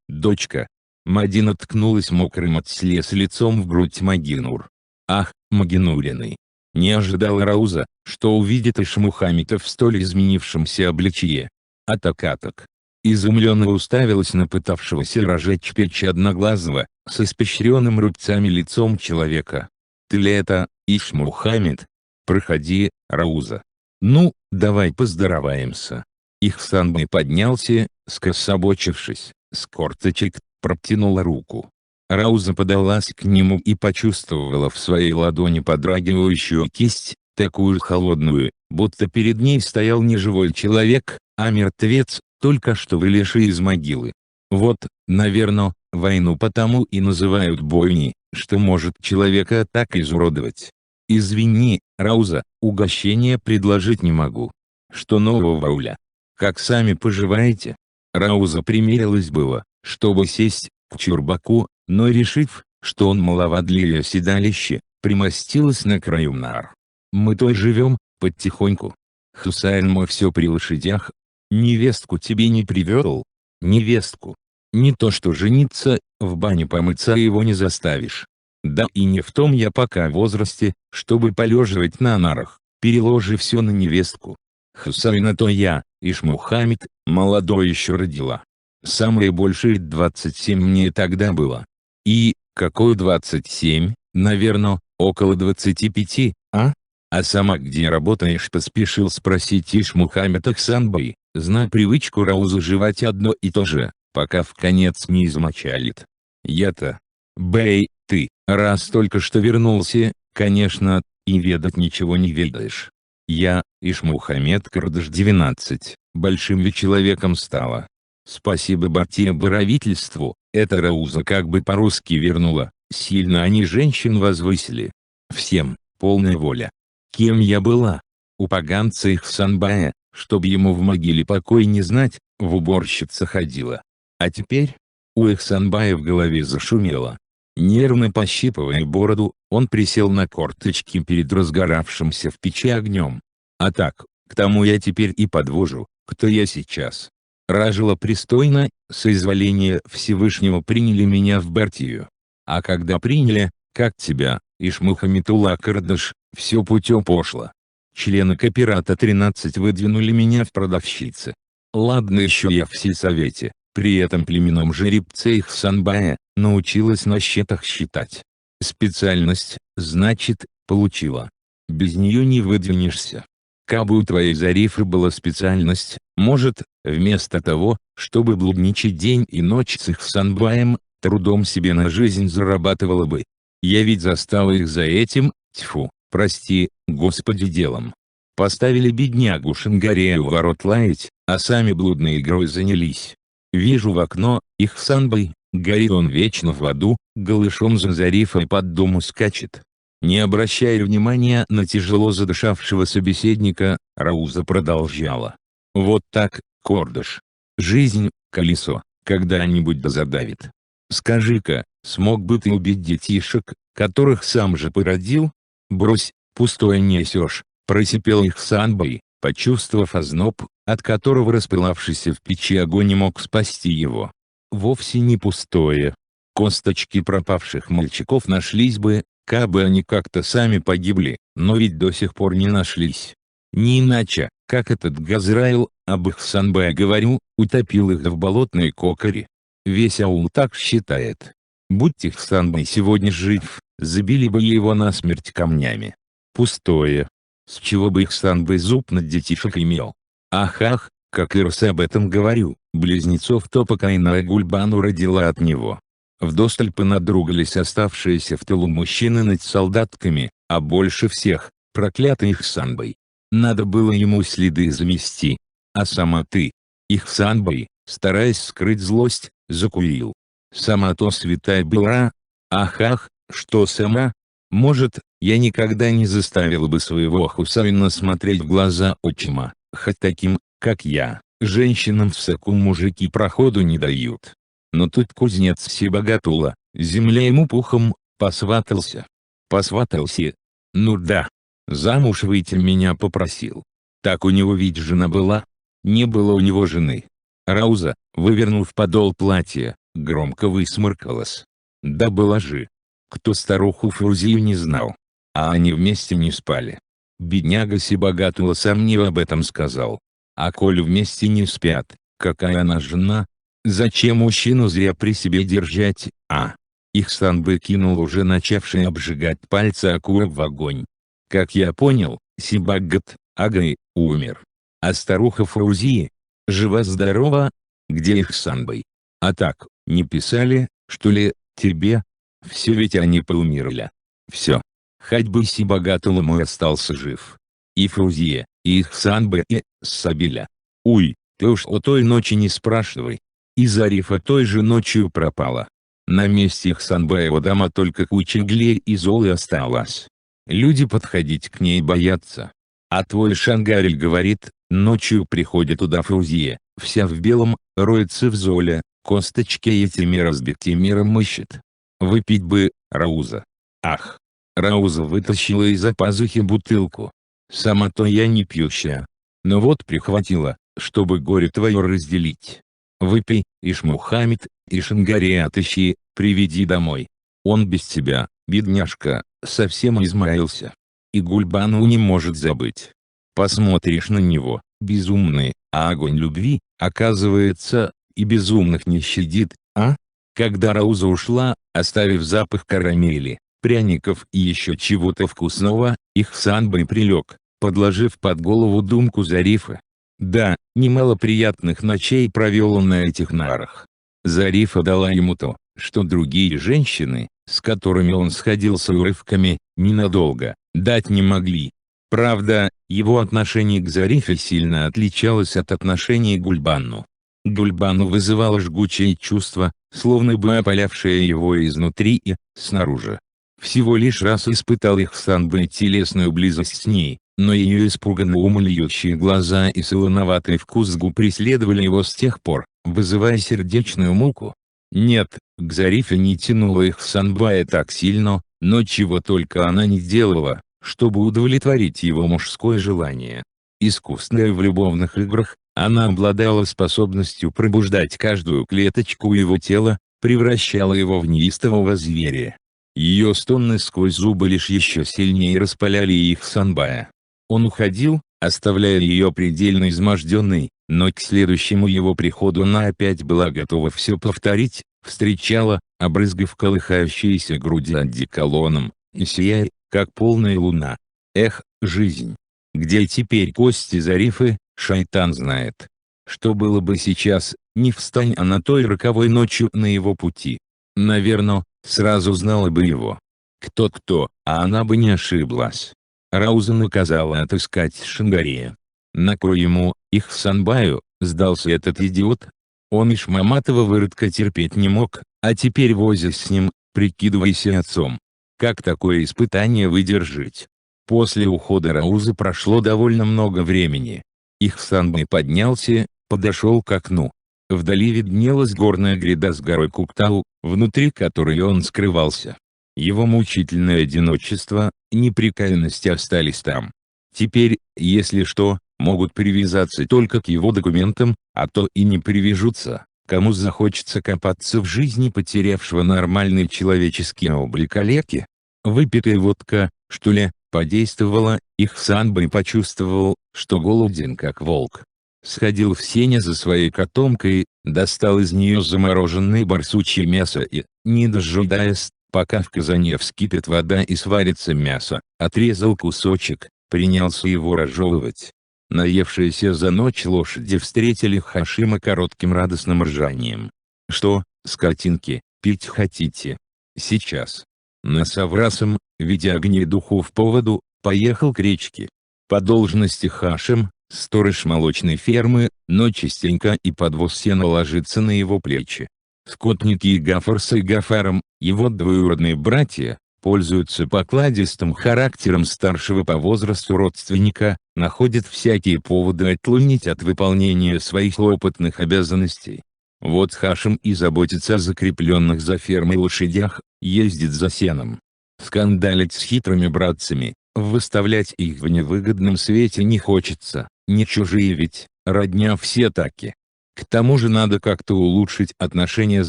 дочка?» Мадина ткнулась мокрым от слез лицом в грудь Магинур. Ах, Магинуриной! Не ожидала Рауза, что увидит Ишмухамита в столь изменившемся обличье. Атак. Изумленно уставилась на пытавшегося разжечь печь одноглазого, с испещренным рубцами лицом человека. «Ты ли это, Ишмухамид? Проходи, Рауза. Ну, давай поздороваемся». Ихсанбай поднялся, скособочившись, с корточек, протянула руку. Рауза подалась к нему и почувствовала в своей ладони подрагивающую кисть, такую холодную, будто перед ней стоял не живой человек, а мертвец, только что вылезший из могилы. Вот, наверное, войну потому и называют бойней, что может человека так изуродовать. «Извини, Рауза, угощение предложить не могу. Что нового, Уля? Как сами поживаете?» Рауза примерилась было, чтобы сесть к чурбаку, но решив, что он маловат для ее седалища, примостилась на краю нар. «Мы той живем, потихоньку. Хусайн мой все при лошадях. Невестку тебе не привел?» «Невестку? Не то что жениться, в бане помыться его не заставишь. Да и не в том я пока возрасте, чтобы полеживать на нарах, переложи все на невестку. Хусайна то я, Ишмухамид, молодой еще родила. Самое большее 27 мне тогда было. И, какое 27, наверное, около 25, а? А сама где работаешь?» поспешил спросить Ишмухамид Ихсанбай, зная привычку Раузы жевать одно и то же, пока в конец не измочалит. «Я-то, Бэй, ты, раз только что вернулся, конечно, и ведать ничего не ведаешь. Я, Ишмухамед Кардаш 19, большим ведь человеком стала. Спасибо Бартия правительству, это Рауза как бы по-русски вернула, сильно они женщин возвысили. Всем, полная воля. Кем я была? У поганца Ихсанбая, чтоб ему в могиле покой не знать, в уборщице ходила. А теперь?» У Ихсанбая в голове зашумело. Нервно пощипывая бороду, он присел на корточки перед разгоравшимся в печи огнем. «А так, к тому я теперь и подвожу, кто я сейчас. Ражила пристойно, соизволения Всевышнего приняли меня в Бартию. А когда приняли, как тебя, Ишмухамитула Кардаш, все путем пошло. Члены кооперата 13 выдвинули меня в продавщицы. Ладно еще я в сельсовете, при этом племенном жеребце Ихсанбая, научилась на счетах считать. Специальность, значит, получила. Без нее не выдвинешься. Кабы у твоей Зарифы была специальность, может, вместо того, чтобы блудничать день и ночь с Ихсанбаем, трудом себе на жизнь зарабатывала бы. Я ведь застала их за этим, тьфу, прости, Господи, делом. Поставили беднягу Шангарею у ворот лаять, а сами блудной игрой занялись. Вижу в окно, Ихсанбай, горит он вечно в аду, голышом за Зарифой под дому скачет». Не обращая внимания на тяжело задышавшего собеседника, Рауза продолжала. «Вот так, Кордыш. Жизнь, колесо, когда-нибудь да задавит. Скажи-ка, смог бы ты убить детишек, которых сам же породил?» «Брось, пустое несешь», — просипел Ихсанбай, почувствовав озноб, от которого распылавшийся в печи огонь не мог спасти его. «Вовсе не пустое. Косточки пропавших мальчиков нашлись бы, кабы они как-то сами погибли, но ведь до сих пор не нашлись. Не иначе, как этот Газраил, об Ихсанбае говорю, утопил их в болотной кокоре. Весь аул так считает. Будь Ихсанбай сегодня жив, забили бы его насмерть камнями. Пустое. С чего бы Ихсанбай зуб над детишек имел? Ах, как и раз об этом говорю, близнецов Топакайна и Гульбану родила от него. Вдосталь понадругались оставшиеся в тылу мужчины над солдатками, а больше всех, проклятый Ихсанбай. Надо было ему следы замести. А сама ты, Ихсанбай, стараясь скрыть злость, закурил. Сама то святая была. Ах, что сама? Может, я никогда не заставила бы своего Хусайна смотреть в глаза отчима, хоть таким, как я, женщинам в соку мужики проходу не дают. Но тут кузнец Сибагатула, земля ему пухом, посватался. Посватался? Ну да. Замуж выйти меня попросил. Так у него ведь жена была? Не было у него жены. Рауза, вывернув подол платья, громко высморкалась. Да была же. Кто старуху Фрузию не знал. А они вместе не спали. Бедняга Сибагатула сам мне об этом сказал. А коль вместе не спят, какая она жена? Зачем мужчину зря при себе держать, а? Ихсанбай кинул уже начавший обжигать пальцы окурок в огонь. Как я понял, Сибагат, Агай, умер. А старуха Фаузии? Жива-здорова? Где Ихсанбай? А так, не писали, что ли, тебе? Все ведь они поумерли. Все. Хоть бы Сибагатула мой остался жив. И Фаузия, и Ихсанбай, и Сабиля. Уй, ты уж о той ночи не спрашивай. И Зарифа той же ночью пропала. На месте Ихсанбаева дома только куча глей и золы осталась. Люди подходить к ней боятся. А твой Шангарель говорит, ночью приходит туда Фаузия, вся в белом, роется в золе, косточки этими разбитыми ищет. Выпить бы, Рауза. Ах! Рауза вытащила из-за пазухи бутылку. Сама-то я не пьющая. Но вот прихватила, чтобы горе твое разделить. Выпей, Иш Мухаммед, и Шангари отыщи, приведи домой. Он без тебя, бедняжка, совсем измаялся. И Гульбану не может забыть. Посмотришь на него, безумный, а огонь любви, оказывается, и безумных не щадит, а? Когда Рауза ушла, оставив запах карамели, пряников и еще чего-то вкусного, Ихсанбай прилег, подложив под голову думку Зарифа. Да, немало приятных ночей провел он на этих нарах. Зарифа дала ему то, что другие женщины, с которыми он сходился урывками, ненадолго, дать не могли. Правда, его отношение к Зарифе сильно отличалось от отношения к Гульбану. Гульбану вызывало жгучее чувство, словно бы опалявшее его изнутри и снаружи. Всего лишь раз испытал Ихсанбай телесную близость с ней, но ее испуганно умоляющие глаза и солоноватый вкус губ преследовали его с тех пор, вызывая сердечную муку. Нет, к Зарифе не тянуло Ихсанбая так сильно, но чего только она не делала, чтобы удовлетворить его мужское желание. Искусная в любовных играх, она обладала способностью пробуждать каждую клеточку его тела, превращала его в неистового зверя. Ее стоны сквозь зубы лишь еще сильнее распаляли Ихсанбая. Он уходил, оставляя ее предельно изможденной, но к следующему его приходу она опять была готова все повторить, встречала, обрызгав колыхающиеся груди одеколоном, и сияя, как полная луна. Эх, жизнь! Где теперь кости Зарифы, шайтан знает. Что было бы сейчас, не встань она той роковой ночью на его пути. Наверно, сразу знала бы его. Кто-кто, а она бы не ошиблась. Рауза наказала отыскать Шангария. На кой ему, Ихсанбаю, сдался этот идиот? Он Ишмаматова выродка терпеть не мог, а теперь возясь с ним, прикидывайся отцом. Как такое испытание выдержать? После ухода Раузы прошло довольно много времени. Ихсанбай поднялся, подошел к окну. Вдали виднелась горная гряда с горой Куктау, внутри которой он скрывался. Его мучительное одиночество, неприкаянность остались там. Теперь, если что, могут привязаться только к его документам, а то и не привяжутся. Кому захочется копаться в жизни потерявшего нормальный человеческий облик калеки? Выпитая водка, что ли, подействовала, Ихсанбай почувствовал, что голоден как волк. Сходил в сене за своей котомкой, достал из нее замороженное барсучье мясо и, не дожидаясь, пока в казане вскипит вода и сварится мясо, отрезал кусочек, принялся его разжевывать. Наевшиеся за ночь лошади встретили Хашима коротким радостным ржанием. «Что, скотинки, пить хотите? Сейчас». Но Саврасом, ведя огнедуху в поводу, поехал к речке. По должности Хашим, сторож молочной фермы, но частенько и подвоз сена ложится на его плечи. Скотники и Гафар с Гафаром, его двоюродные братья, пользуются покладистым характером старшего по возрасту родственника, находят всякие поводы отлынить от выполнения своих опытных обязанностей. Вот Хашим и заботится о закрепленных за фермой лошадях, ездит за сеном. Скандалить с хитрыми братцами, выставлять их в невыгодном свете не хочется, не чужие ведь, родня все таки. К тому же надо как-то улучшить отношения с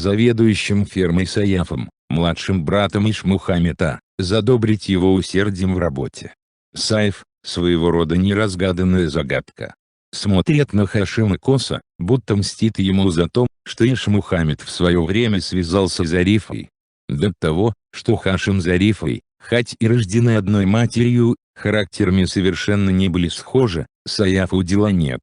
заведующим фермой Саяфом, младшим братом Ишмухамета, задобрить его усердием в работе. Саиф – своего рода неразгаданная загадка. Смотрит на Хашима косо, будто мстит ему за то, что Ишмухамед в свое время связался с Зарифой. До того, что Хашим с Зарифой, хоть и рождены одной матерью, характерами совершенно не были схожи, Саяфу дела нет.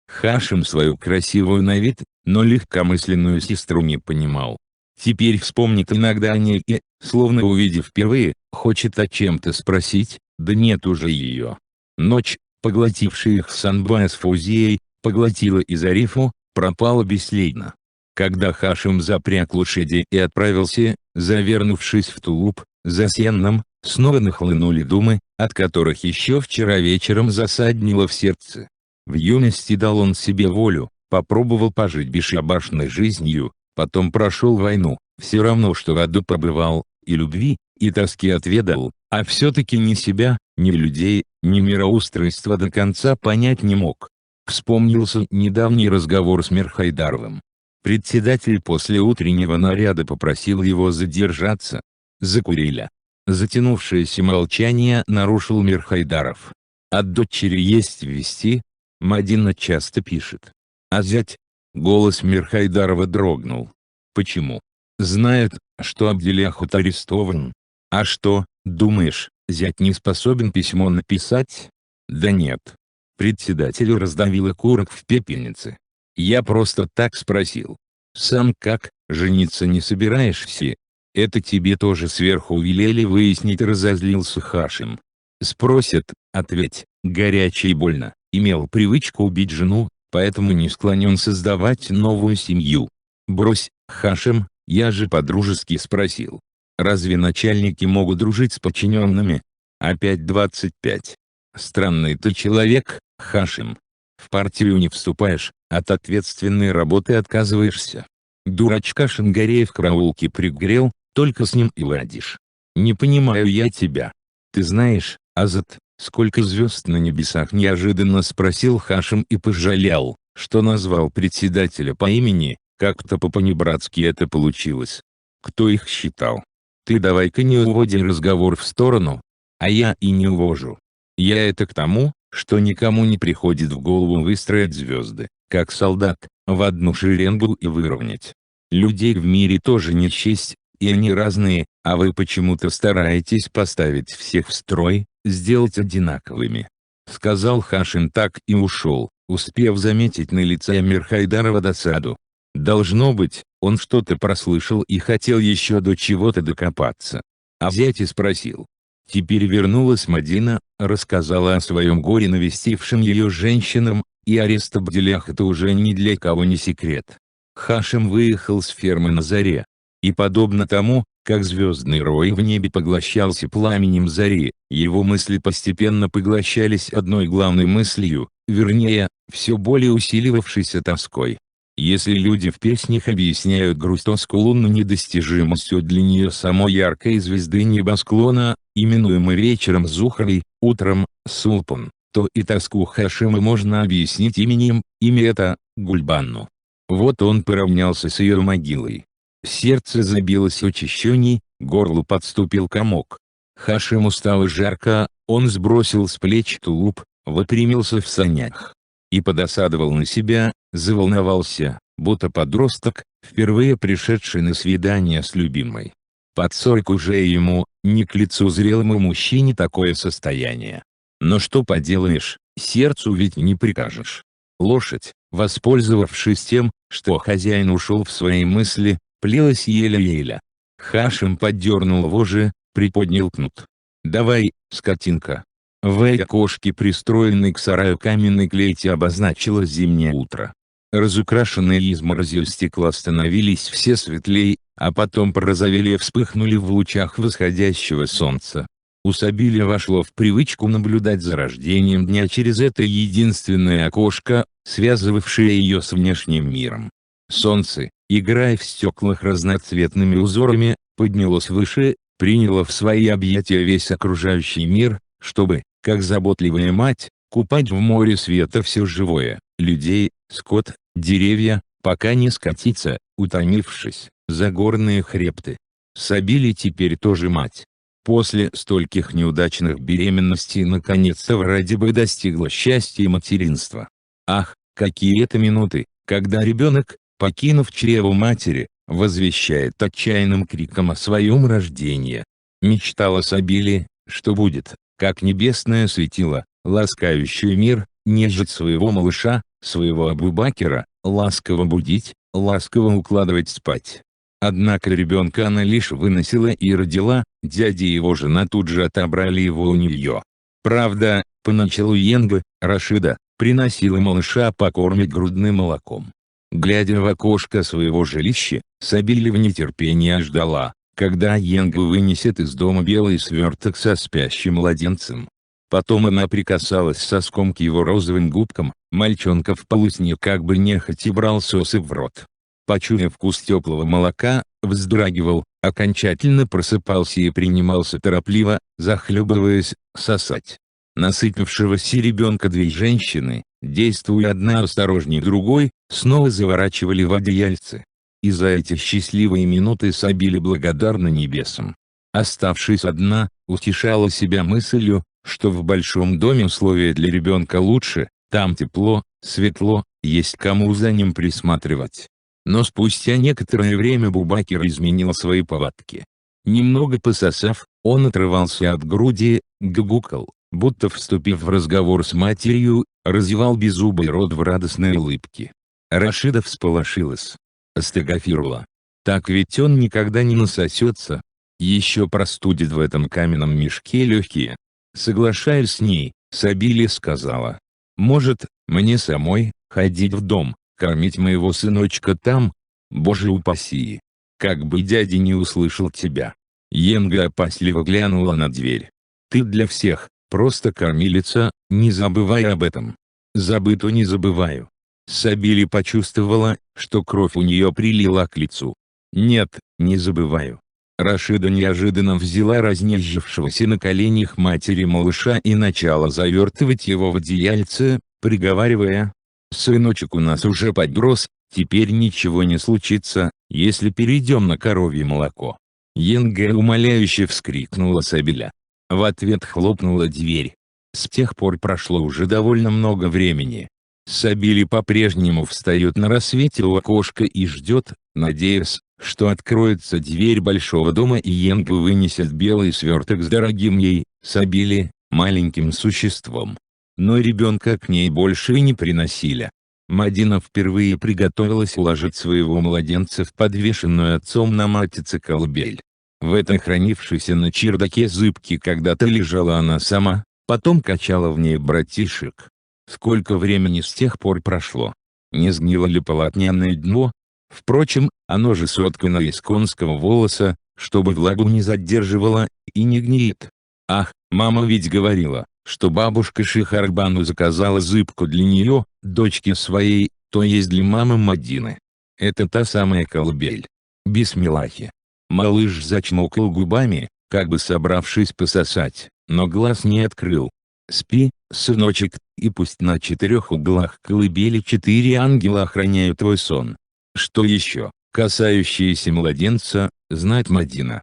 Хашим свою красивую на вид, но легкомысленную сестру не понимал. Теперь вспомнит иногда о ней и, словно увидев впервые, хочет о чем-то спросить, да нет уже ее. Ночь, поглотившая их с Анбая с Фаузией, поглотила и Зарифу, пропала бесследно. Когда Хашим запряг лошадей и отправился, завернувшись в тулуп, за сенном, снова нахлынули думы, от которых еще вчера вечером засаднило в сердце. В юности дал он себе волю, попробовал пожить бесшабашной жизнью, потом прошел войну, все равно что в аду побывал, и любви, и тоски отведал, а все-таки ни себя, ни людей, ни мироустройства до конца понять не мог. Вспомнился недавний разговор с Мирхайдаровым. Председатель после утреннего наряда попросил его задержаться. Закурили. Затянувшееся молчание нарушил Мирхайдаров. От дочери есть вести? Мадина часто пишет. А зять? Голос Мирхайдарова дрогнул. Почему? Знает, что Абделяхут арестован. А что, думаешь, зять не способен письмо написать? Да нет. Председателю раздавило курок в пепельнице. Я просто так спросил. Сам как, жениться не собираешься? Это тебе тоже сверху велели выяснить, разозлился Хашим. Спросят, ответь, горячо и больно, имел привычку убить жену, поэтому не склонен создавать новую семью. Брось, Хашим, я же по-дружески спросил. Разве начальники могут дружить с подчиненными? Опять 25. Странный ты человек, Хашим. В партию не вступаешь, от ответственной работы отказываешься. Дурачка Шангареев караулки пригрел, только с ним и ладишь. Не понимаю я тебя. Ты знаешь, Азат, сколько звезд на небесах? Неожиданно спросил Хашим и пожалел, что назвал председателя по имени, как-то по-понебратски это получилось. Кто их считал? Ты давай-ка не уводи разговор в сторону. А я и не увожу. Я это к тому, что никому не приходит в голову выстроить звезды, как солдат, в одну шеренгу и выровнять. Людей в мире тоже не счесть, и они разные, а вы почему-то стараетесь поставить всех в строй, сделать одинаковыми. Сказал Хашим так и ушел, успев заметить на лице Мирхайдарова досаду. Должно быть, он что-то прослышал и хотел еще до чего-то докопаться. А зять и спросил. Теперь вернулась Мадина, рассказала о своем горе навестившим ее женщинам, и арест Абделяхата уже ни для кого не секрет. Хашим выехал с фермы на заре. И подобно тому, как звездный рой в небе поглощался пламенем зари, его мысли постепенно поглощались одной главной мыслью, вернее, все более усиливавшейся тоской. Если люди в песнях объясняют грусть тоску лунной недостижимостью для нее самой яркой звезды небосклона, именуемой вечером Зухрой, утром — Сулпан, то и тоску Хашима можно объяснить именем, имя это — Гульбанну. Вот он поравнялся с ее могилой. Сердце забилось учащенней, горлу подступил комок. Хашиму стало жарко, он сбросил с плеч тулуп, выпрямился в санях. И подосадовал на себя, заволновался, будто подросток, впервые пришедший на свидание с любимой. Под 40 уже ему, не к лицу зрелому мужчине такое состояние. Но что поделаешь, сердцу ведь не прикажешь. Лошадь, воспользовавшись тем, что хозяин ушел в свои мысли, плелась еле-еле. Хашим поддернул вожжи, приподнял кнут. «Давай, скотинка». В окошке, пристроенной к сараю каменной клейте, обозначилось зимнее утро. Разукрашенные изморозью стекла становились все светлей, а потом порозовели и вспыхнули в лучах восходящего солнца. Усабиля вошло в привычку наблюдать за рождением дня через это единственное окошко, связывавшее ее с внешним миром. Солнце, играя в стеклах разноцветными узорами, поднялось выше, приняло в свои объятия весь окружающий мир, чтобы, как заботливая мать, купать в море света все живое, людей, скот, деревья, пока не скатиться, утомившись, за горные хребты. Сабили теперь тоже мать. После стольких неудачных беременностей наконец-то вроде бы достигла счастья материнства. Ах, какие это минуты, когда ребенок, покинув чрево матери, возвещает отчаянным криком о своем рождении. Мечтала Сабили, что будет, как небесное светило, ласкающее мир, нежить своего малыша, своего Абу-Бакира, ласково будить, ласково укладывать спать. Однако ребенка она лишь выносила и родила, дядя и его жена тут же отобрали его у нее. Правда, поначалу Йенга, Рашида, приносила малыша покормить грудным молоком. Глядя в окошко своего жилища, Сабили в нетерпении ждала, когда Йенга вынесет из дома белый сверток со спящим младенцем. Потом она прикасалась соском к его розовым губкам, мальчонка в полусне как бы нехотя брал сосы в рот. Почуяв вкус теплого молока, вздрагивал, окончательно просыпался и принимался торопливо, захлебываясь, сосать. Насытившегося ребенка две женщины, действуя одна осторожнее другой, снова заворачивали в одеяльце. И за эти счастливые минуты Сабили благодарна небесам. Оставшись одна, утешала себя мыслью, что в большом доме условия для ребенка лучше, там тепло, светло, есть кому за ним присматривать. Но спустя некоторое время Абу-Бакир изменил свои повадки. Немного пососав, он отрывался от груди, гугукал, будто вступив в разговор с матерью, разевал беззубый рот в радостной улыбке. Рашида всполошилась. Астагфирулла. Так ведь он никогда не насосется. Еще простудит в этом каменном мешке легкие. Соглашаясь с ней, Сабили сказала: «Может, мне самой ходить в дом, кормить моего сыночка там? Боже упаси! Как бы дядя не услышал тебя». Йенга опасливо глянула на дверь. «Ты для всех, просто кормилица, не забывай об этом». «Забыту не забываю». Сабили почувствовала, что кровь у нее прилила к лицу. «Нет, не забываю». Рашида неожиданно взяла разнежившегося на коленях матери малыша и начала завертывать его в одеяльце, приговаривая: «Сыночек у нас уже подрос, теперь ничего не случится, если перейдем на коровье молоко». Йенга умоляюще вскрикнула Сабиля. В ответ хлопнула дверь. С тех пор прошло уже довольно много времени. Сабили по-прежнему встает на рассвете у окошка и ждет, надеясь, что откроется дверь большого дома и Йенга вынесет белый сверток с дорогим ей, Сабили, маленьким существом. Но ребенка к ней больше и не приносили. Мадина впервые приготовилась уложить своего младенца в подвешенную отцом на матице колыбель. В этой хранившейся на чердаке зыбке когда-то лежала она сама, потом качала в ней братишек. Сколько времени с тех пор прошло? Не сгнило ли полотняное дно? Впрочем, оно же соткано из конского волоса, чтобы влагу не задерживало, и не гниет. Ах, мама ведь говорила, что бабушка Шихарбану заказала зыбку для нее, дочки своей, то есть для мамы Мадины. Это та самая колыбель. Бисмиллахи. Малыш зачмокал губами, как бы собравшись пососать, но глаз не открыл. «Спи, сыночек, и пусть на 4 углах колыбели 4 ангела охраняют твой сон». Что еще, касающееся младенца, знать Мадина.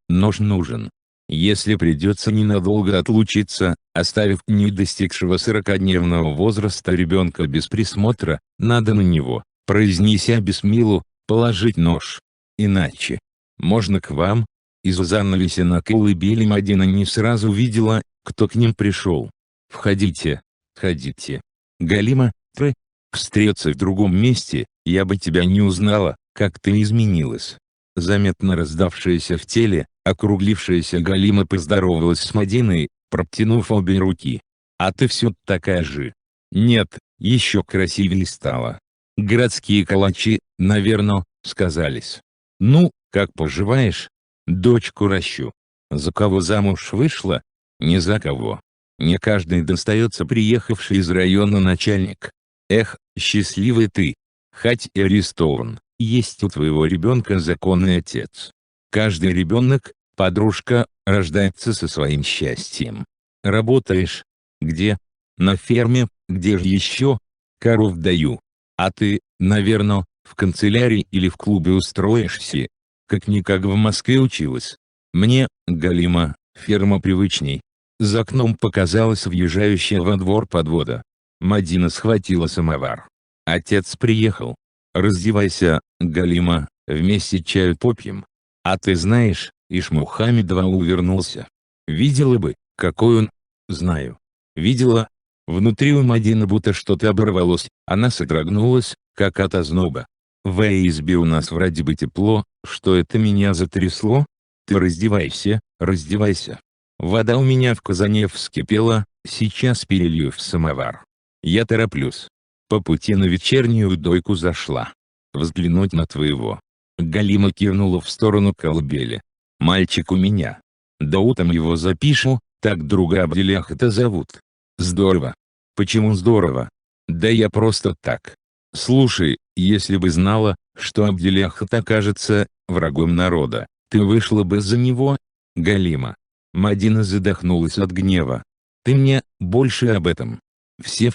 Нож нужен. Если придется ненадолго отлучиться, оставив не достигшего 40-дневного возраста ребенка без присмотра, надо на него, произнеся бисмиллу, положить нож. Иначе. «Можно к вам?» Из-за занавеси на колыбели Мадина не сразу видела, кто к ним пришел. «Входите, входите. Галима, ты, встретиться в другом месте, я бы тебя не узнала, как ты изменилась». Заметно раздавшаяся в теле, округлившаяся Галима поздоровалась с Мадиной, протянув обе руки. «А ты все такая же». «Нет, еще красивее стала. Городские калачи, наверное, сказались». «Ну, как поживаешь? Дочку ращу». «За кого замуж вышла?» «Не за кого. Не каждый достается приехавший из района начальник. Эх, счастливый ты. Хоть и арестован, есть у твоего ребенка законный отец. Каждый ребенок, подружка, рождается со своим счастьем. Работаешь? Где? На ферме. Где же еще? Коров даю. А ты, Наверно, в канцелярии или в клубе устроишься. Как-никак в Москве училась. Мне, Галима, ферма привычней. За окном показалась въезжающая во двор подвода. Мадина схватила самовар. Отец приехал. Раздевайся, Галима, вместе чаю попьем. А ты знаешь, Ишмухамедова увернулся. Видела бы, какой он. Знаю. Видела. Внутри у Мадины будто что-то оборвалось, она содрогнулась, как от озноба. В избе у нас вроде бы тепло, что это меня затрясло? Ты раздевайся, раздевайся. Вода у меня в казане вскипела, сейчас перелью в самовар. Я тороплюсь. По пути на вечернюю дойку зашла. Взглянуть на твоего. Галима кивнула в сторону колыбели. Мальчик у меня. Да утром его запишу, так друга Абделяхата зовут. Здорово. Почему здорово? Да я просто так. Слушай, если бы знала, что Абделяхат окажется врагом народа, ты вышла бы за него? Галима. Мадина задохнулась от гнева. Ты мне больше об этом. Все.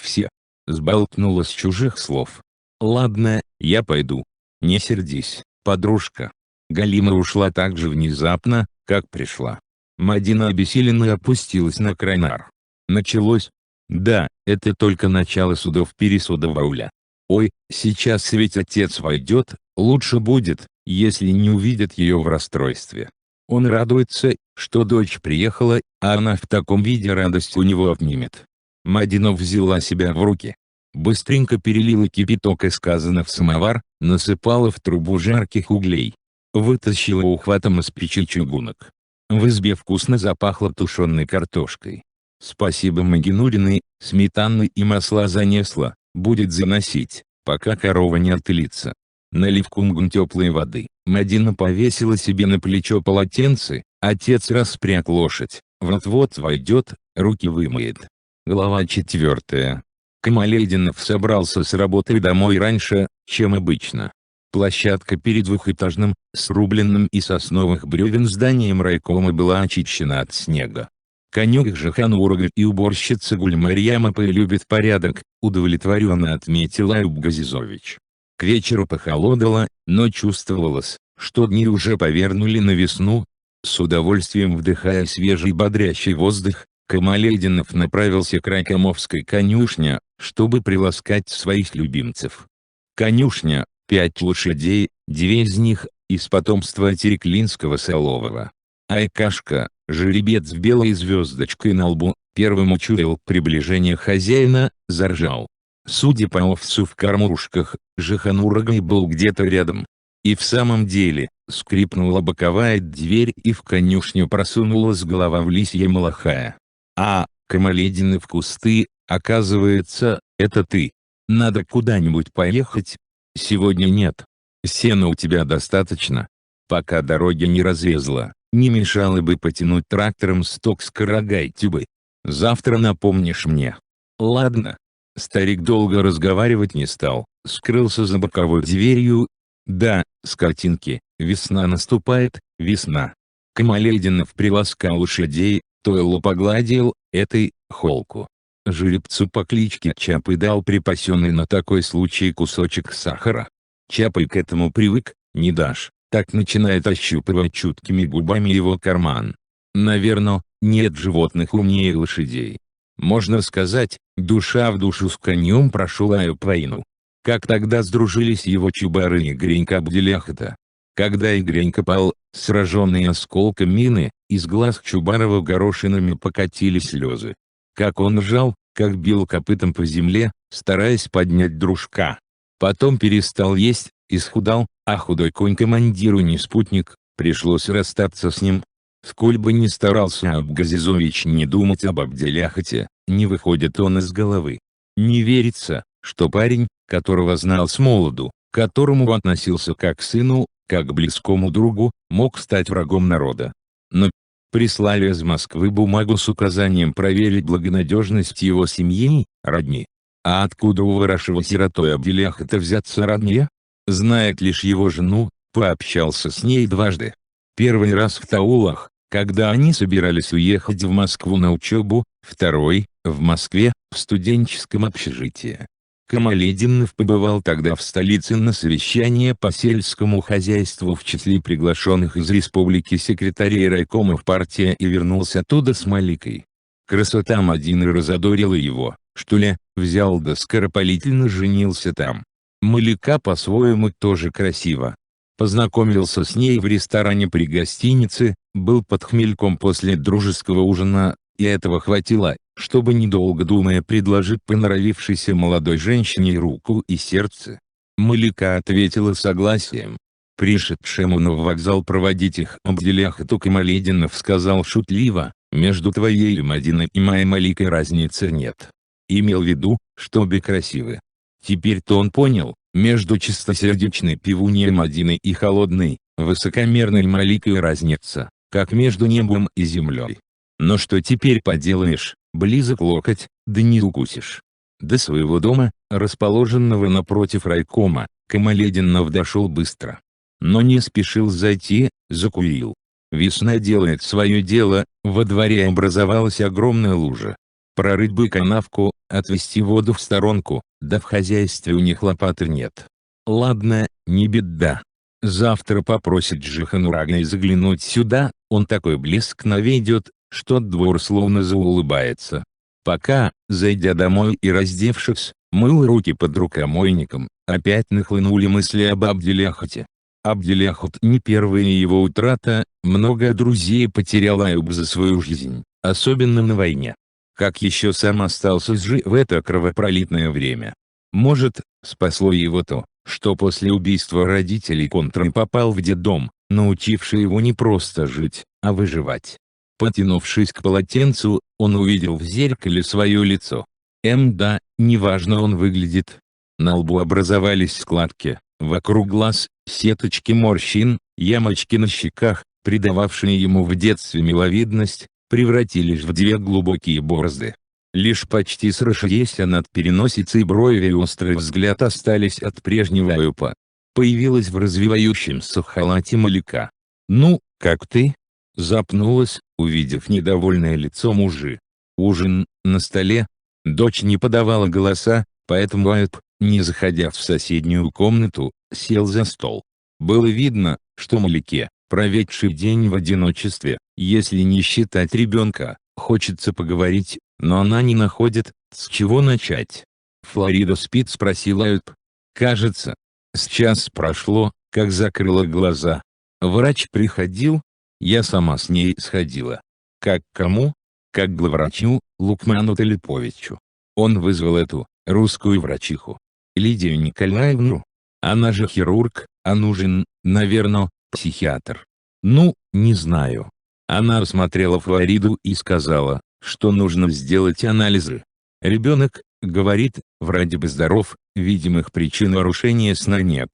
Сболтнула с чужих слов. Ладно, я пойду. Не сердись, подружка. Галима ушла так же внезапно, как пришла. Мадина обессиленно опустилась на край нар. Началось? Да, это только начало судов-пересудов ауля. Ой, сейчас ведь отец войдет, лучше будет, если не увидит ее в расстройстве. Он радуется, что дочь приехала, а она в таком виде радость у него отнимет. Мадина взяла себя в руки. Быстренько перелила кипяток из казана в самовар, насыпала в трубу жарких углей. Вытащила ухватом из печи чугунок. В избе вкусно запахло тушеной картошкой. Спасибо Магинуриной, сметаны и масла занесла, будет заносить, пока корова не отлится. Налив кунгун теплой воды, Мадина повесила себе на плечо полотенце, отец распряг лошадь, вот-вот войдет, руки вымоет. Глава 4. Камалединов собрался с работы домой раньше, чем обычно. Площадка перед двухэтажным, срубленным из сосновых бревен зданием райкома была очищена от снега. Конюк Жаханурга и уборщица Гульмарьяма полюбит порядок, удовлетворенно отметил Аюб Газизович. К вечеру похолодало, но чувствовалось, что дни уже повернули на весну. С удовольствием вдыхая свежий бодрящий воздух, Камалединов направился к райкомовской конюшне, чтобы приласкать своих любимцев. Конюшня, 5 лошадей, 2 из них из потомства Тереклинского Солового. Айкашка, жеребец с белой звездочкой на лбу, первым учуял приближение хозяина, заржал. Судя по овцу в кормушках, Жаханургай был где-то рядом. И в самом деле, скрипнула боковая дверь и в конюшню просунулась голова в лисье малахая. А, Камаледины в кусты, оказывается, это ты. Надо куда-нибудь поехать? Сегодня нет. Сена у тебя достаточно. Пока дороги не разрезала, не мешало бы потянуть трактором сток с Карагай-Тюбы. Завтра напомнишь мне. Ладно. Старик долго разговаривать не стал, скрылся за боковой дверью. Да, скотинки, весна наступает, весна. Камалединов приласкал лошадей, тойло погладил, этой, холку. Жеребцу по кличке Чапай дал припасенный на такой случай кусочек сахара. Чапай к этому привык, не дашь, так начинает ощупывать чуткими губами его карман. Наверно, нет животных умнее лошадей. Можно сказать, душа в душу с конем прошел Аюб войну. Как тогда сдружились его чубары и Гренька Абделяхата. Когда Игренька пал, сраженный осколком мины, из глаз Чубарова горошинами покатили слезы. Как он ржал, как бил копытом по земле, стараясь поднять дружка. Потом перестал есть, исхудал, а худой конь командиру не спутник, пришлось расстаться с ним. Сколь бы ни старался Аюб Газизович не думать об Абделяхате, не выходит он из головы. Не верится, что парень, которого знал с молоду, к которому относился как к сыну, как к близкому другу, мог стать врагом народа. Но прислали из Москвы бумагу с указанием проверить благонадежность его семьи, родни. А откуда у выросшего сиротой Абделяхата взяться родне? Знает лишь его жену, пообщался с ней дважды. Первый раз в Таулах, когда они собирались уехать в Москву на учебу, второй, в Москве, в студенческом общежитии. Камалетдинов побывал тогда в столице на совещании по сельскому хозяйству в числе приглашенных из республики секретарей райкомов партии и вернулся оттуда с Маликой. Красота Мадины разодорила его, что ли, взял да скоропалительно женился там. Малика по-своему тоже красива. Познакомился с ней в ресторане при гостинице, был под хмельком после дружеского ужина, и этого хватило, чтобы недолго думая предложить понравившейся молодой женщине руку и сердце. Малика ответила согласием. Пришедшему на вокзал проводить их Абделяхату Камалетдинов сказал шутливо: «Между твоей Мадиной и моей Маликой разницы нет». Имел в виду, что обе красивы. Теперь-то он понял, между чистосердечной пивуньей Мадиной и холодной, высокомерной Маликой разница, как между небом и землей. Но что теперь поделаешь, близок локоть, да не укусишь. До своего дома, расположенного напротив райкома, Камалетдинов дошел быстро. Но не спешил зайти, закурил. Весна делает свое дело, во дворе образовалась огромная лужа. Прорыть бы канавку, отвести воду в сторонку, да в хозяйстве у них лопаты нет. Ладно, не беда. Завтра попросит Джиханурагной заглянуть сюда, он такой блеск наведет, что двор словно заулыбается. Пока, зайдя домой и раздевшись, мыл руки под рукомойником, опять нахлынули мысли об Абделяхате. Абделяхат не первая его утрата, много друзей потерял Аюб за свою жизнь, особенно на войне. Как еще сам остался жив в это кровопролитное время? Может, спасло его то, что после убийства родителей Контры попал в детдом, научивший его не просто жить, а выживать. Потянувшись к полотенцу, он увидел в зеркале свое лицо. Да, неважно он выглядит. На лбу образовались складки, вокруг глаз, сеточки морщин, ямочки на щеках, придававшие ему в детстве миловидность, превратились в две глубокие борозды. Лишь почти сросшиеся над переносицей брови и острый взгляд остались от прежнего Аюпа. Появилась в развивающемся халате Малика. «Ну, как ты?» — запнулась, увидев недовольное лицо мужа. Ужин на столе. Дочь не подавала голоса, поэтому Аюп, не заходя в соседнюю комнату, сел за стол. Было видно, что Малике, проведший день в одиночестве, если не считать ребенка, хочется поговорить, но она не находит, с чего начать. «Флорида спит?» — спросил Аюп. «Кажется. С час прошло, как закрыла глаза. Врач приходил? Я сама с ней сходила». «Как к кому?» «Как к главврачу, Лукману Талиповичу. Он вызвал эту, русскую врачиху. Лидию Николаевну. Она же хирург, а нужен, наверное, психиатр». «Ну, не знаю». Она осмотрела Флориду и сказала, что нужно сделать анализы. Ребенок, говорит, вроде бы здоров, видимых причин нарушения сна нет.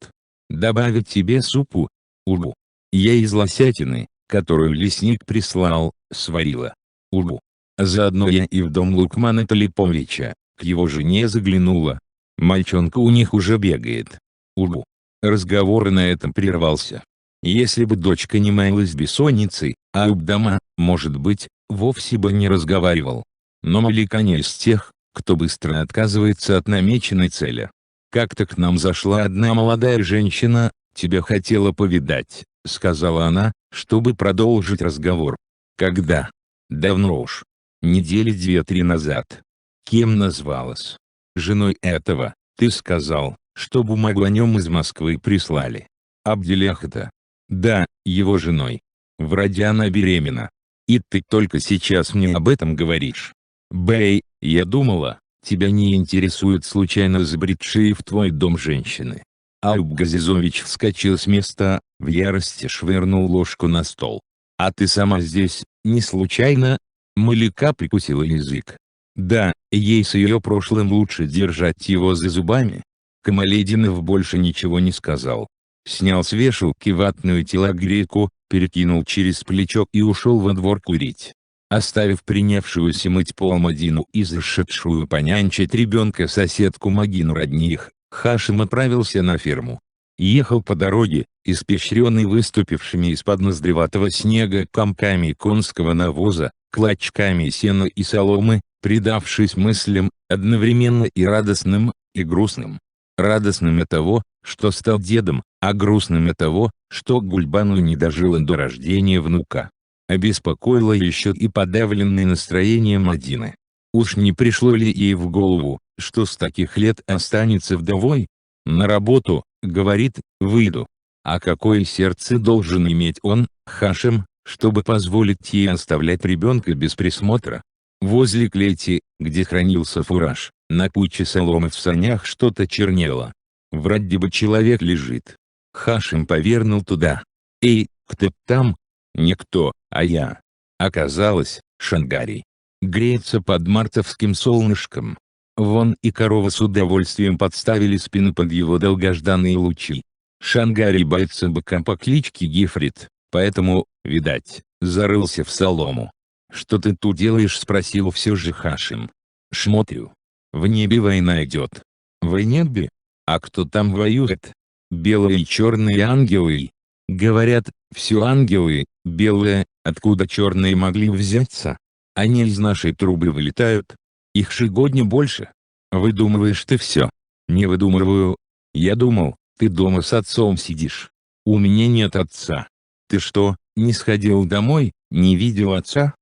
Добавить тебе супу? Угу. Я из лосятины, которую лесник прислал, сварила. Угу. Заодно я и в дом Лукмана Талиповича, к его жене заглянула. Мальчонка у них уже бегает. Угу. Разговор на этом прервался. Если бы дочка не маялась бессонницей, Аюб дома, может быть, вовсе бы не разговаривал. Но Малика не из тех, кто быстро отказывается от намеченной цели. «Как-то к нам зашла одна молодая женщина, тебя хотела повидать», — сказала она, чтобы продолжить разговор. «Когда?» «Давно уж. Недели 2-3 назад». «Кем назвалась?» «Женой этого, ты сказал, что бумагу о нем из Москвы прислали». «Абделяхата?» «Да, его женой. Вроде она беременна. И ты только сейчас мне об этом говоришь. Бэй, я думала, тебя не интересуют случайно забредшие в твой дом женщины». Аюб Газизович вскочил с места, в ярости швырнул ложку на стол. «А ты сама здесь, не случайно?» Малика прикусила язык. Да, ей с ее прошлым лучше держать его за зубами. Камалетдинов больше ничего не сказал. Снял с вешалки ватную телогрейку, перекинул через плечо и ушел во двор курить. Оставив принявшуюся мыть пол Мадину и зашедшую понянчить ребенка соседку Магину родних, Хашим отправился на ферму. Ехал по дороге, испещренной выступившими из-под ноздреватого снега комками конского навоза, клочками сена и соломы, предавшись мыслям, одновременно и радостным, и грустным. Радостным от того, что стал дедом, а грустным от того, что Гульбану не дожила до рождения внука. Обеспокоило еще и подавленное настроение Мадины. Уж не пришло ли ей в голову, что с таких лет останется вдовой? На работу, говорит, выйду. А какое сердце должен иметь он, Хашим, чтобы позволить ей оставлять ребенка без присмотра? Возле клети, где хранился фураж, на куче соломы в санях что-то чернело. Вроде бы человек лежит. Хашим повернул туда. «Эй, кто там?» «Никто, а я». Оказалось, Шангарий. Греется под мартовским солнышком. Вон и корова с удовольствием подставили спину под его долгожданные лучи. Шангарий боится быка по кличке Гифрит, поэтому, видать, зарылся в солому. «Что ты тут делаешь?» — спросил все же Хашим. «Смотрю. В небе война идет». «В небе? А кто там воюет?» «Белые и черные ангелы». «Говорят, все ангелы, белые, откуда черные могли взяться? Они из нашей трубы вылетают. Их сегодня больше». «Выдумываешь ты все». «Не выдумываю. Я думал, ты дома с отцом сидишь». «У меня нет отца». «Ты что, не сходил домой, не видел отца?»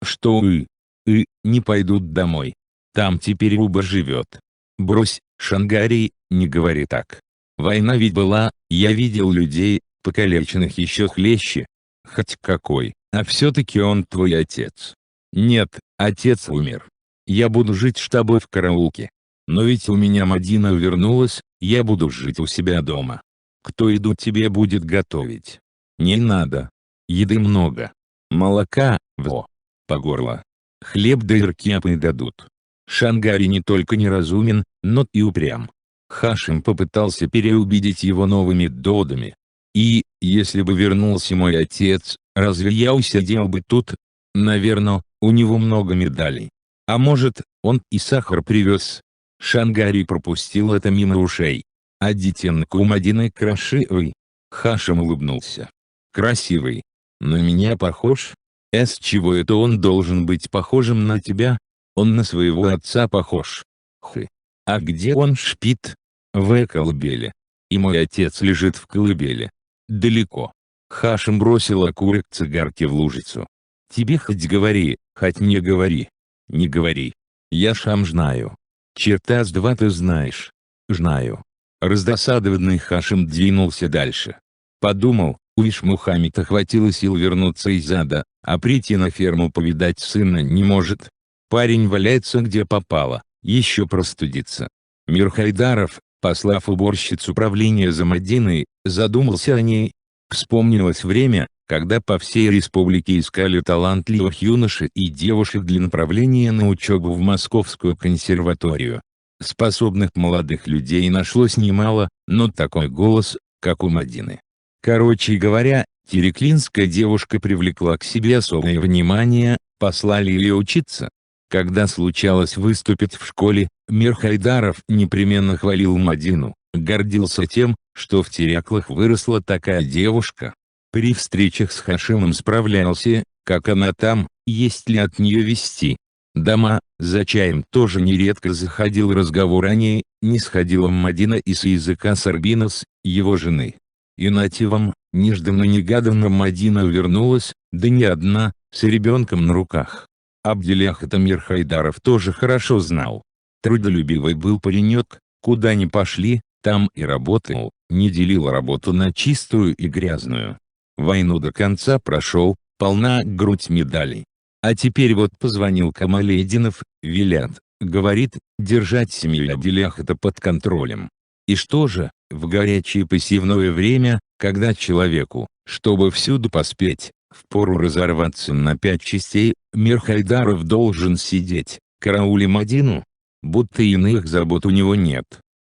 «Что не пойдут домой. Там теперь Уба живет». «Брось, Шангарий, не говори так. Война ведь была, я видел людей, покалеченных еще хлеще». «Хоть какой, а все-таки он твой отец». «Нет, отец умер. Я буду жить с тобой в караулке. Но ведь у меня Мадина вернулась, я буду жить у себя дома. Кто еду тебе будет готовить?» «Не надо. Еды много. Молока, по горло. Хлеб да иркяпы дадут». Шангарий не только неразумен, но и упрям. Хашим попытался переубедить его новыми доводами. «И, если бы вернулся мой отец, разве я усидел бы тут? Наверно, у него много медалей. А может, он и сахар привез?» Шангарий пропустил это мимо ушей. «А детенок у Мадины красивый». Хашим улыбнулся. «Красивый. На меня похож? С чего это он должен быть похожим на тебя? Он на своего отца похож». «А где он спит?» «В колыбели. И мой отец лежит в колыбели». «Далеко». Хашим бросил окурок цигарки в лужицу. «Тебе хоть говори, хоть не говори». «Не говори. Я сам знаю». «Черта с два ты знаешь». «Знаю». Раздосадованный Хашим двинулся дальше. Подумал, у Ишмухамеда хватило сил вернуться из ада, а прийти на ферму повидать сына не может. Парень валяется где попало, еще простудится. Мирхайдаров, послав уборщицу правления за Мадиной, задумался о ней. Вспомнилось время, когда по всей республике искали талантливых юношей и девушек для направления на учебу в Московскую консерваторию. Способных молодых людей нашлось немало, но такой голос, как у Мадины. Короче говоря, тереклинская девушка привлекла к себе особое внимание, послали ее учиться. Когда случалось выступить в школе, Мирхайдаров непременно хвалил Мадину, гордился тем, что в Тереклах выросла такая девушка. При встречах с Хашимом справлялся, как она там, есть ли от нее вести. Дома, за чаем тоже нередко заходил разговор о ней, не сходила Мадина и с языка Сарбинос, его жены. И нате вам, нежданно-негаданно Мадина вернулась, да не одна, с ребенком на руках. Абделях это Мирхайдаров тоже хорошо знал. Трудолюбивый был паренек, куда ни пошли, там и работал, не делил работу на чистую и грязную. Войну до конца прошел, полна грудь медалей. А теперь вот позвонил Камалединов, велят, говорит, держать семью Абделях это под контролем. И что же, в горячее посевное время, когда человеку, чтобы всюду поспеть, впору разорваться на 5 частей, Мирхайдаров должен сидеть, караули Мадину? Будто иных забот у него нет.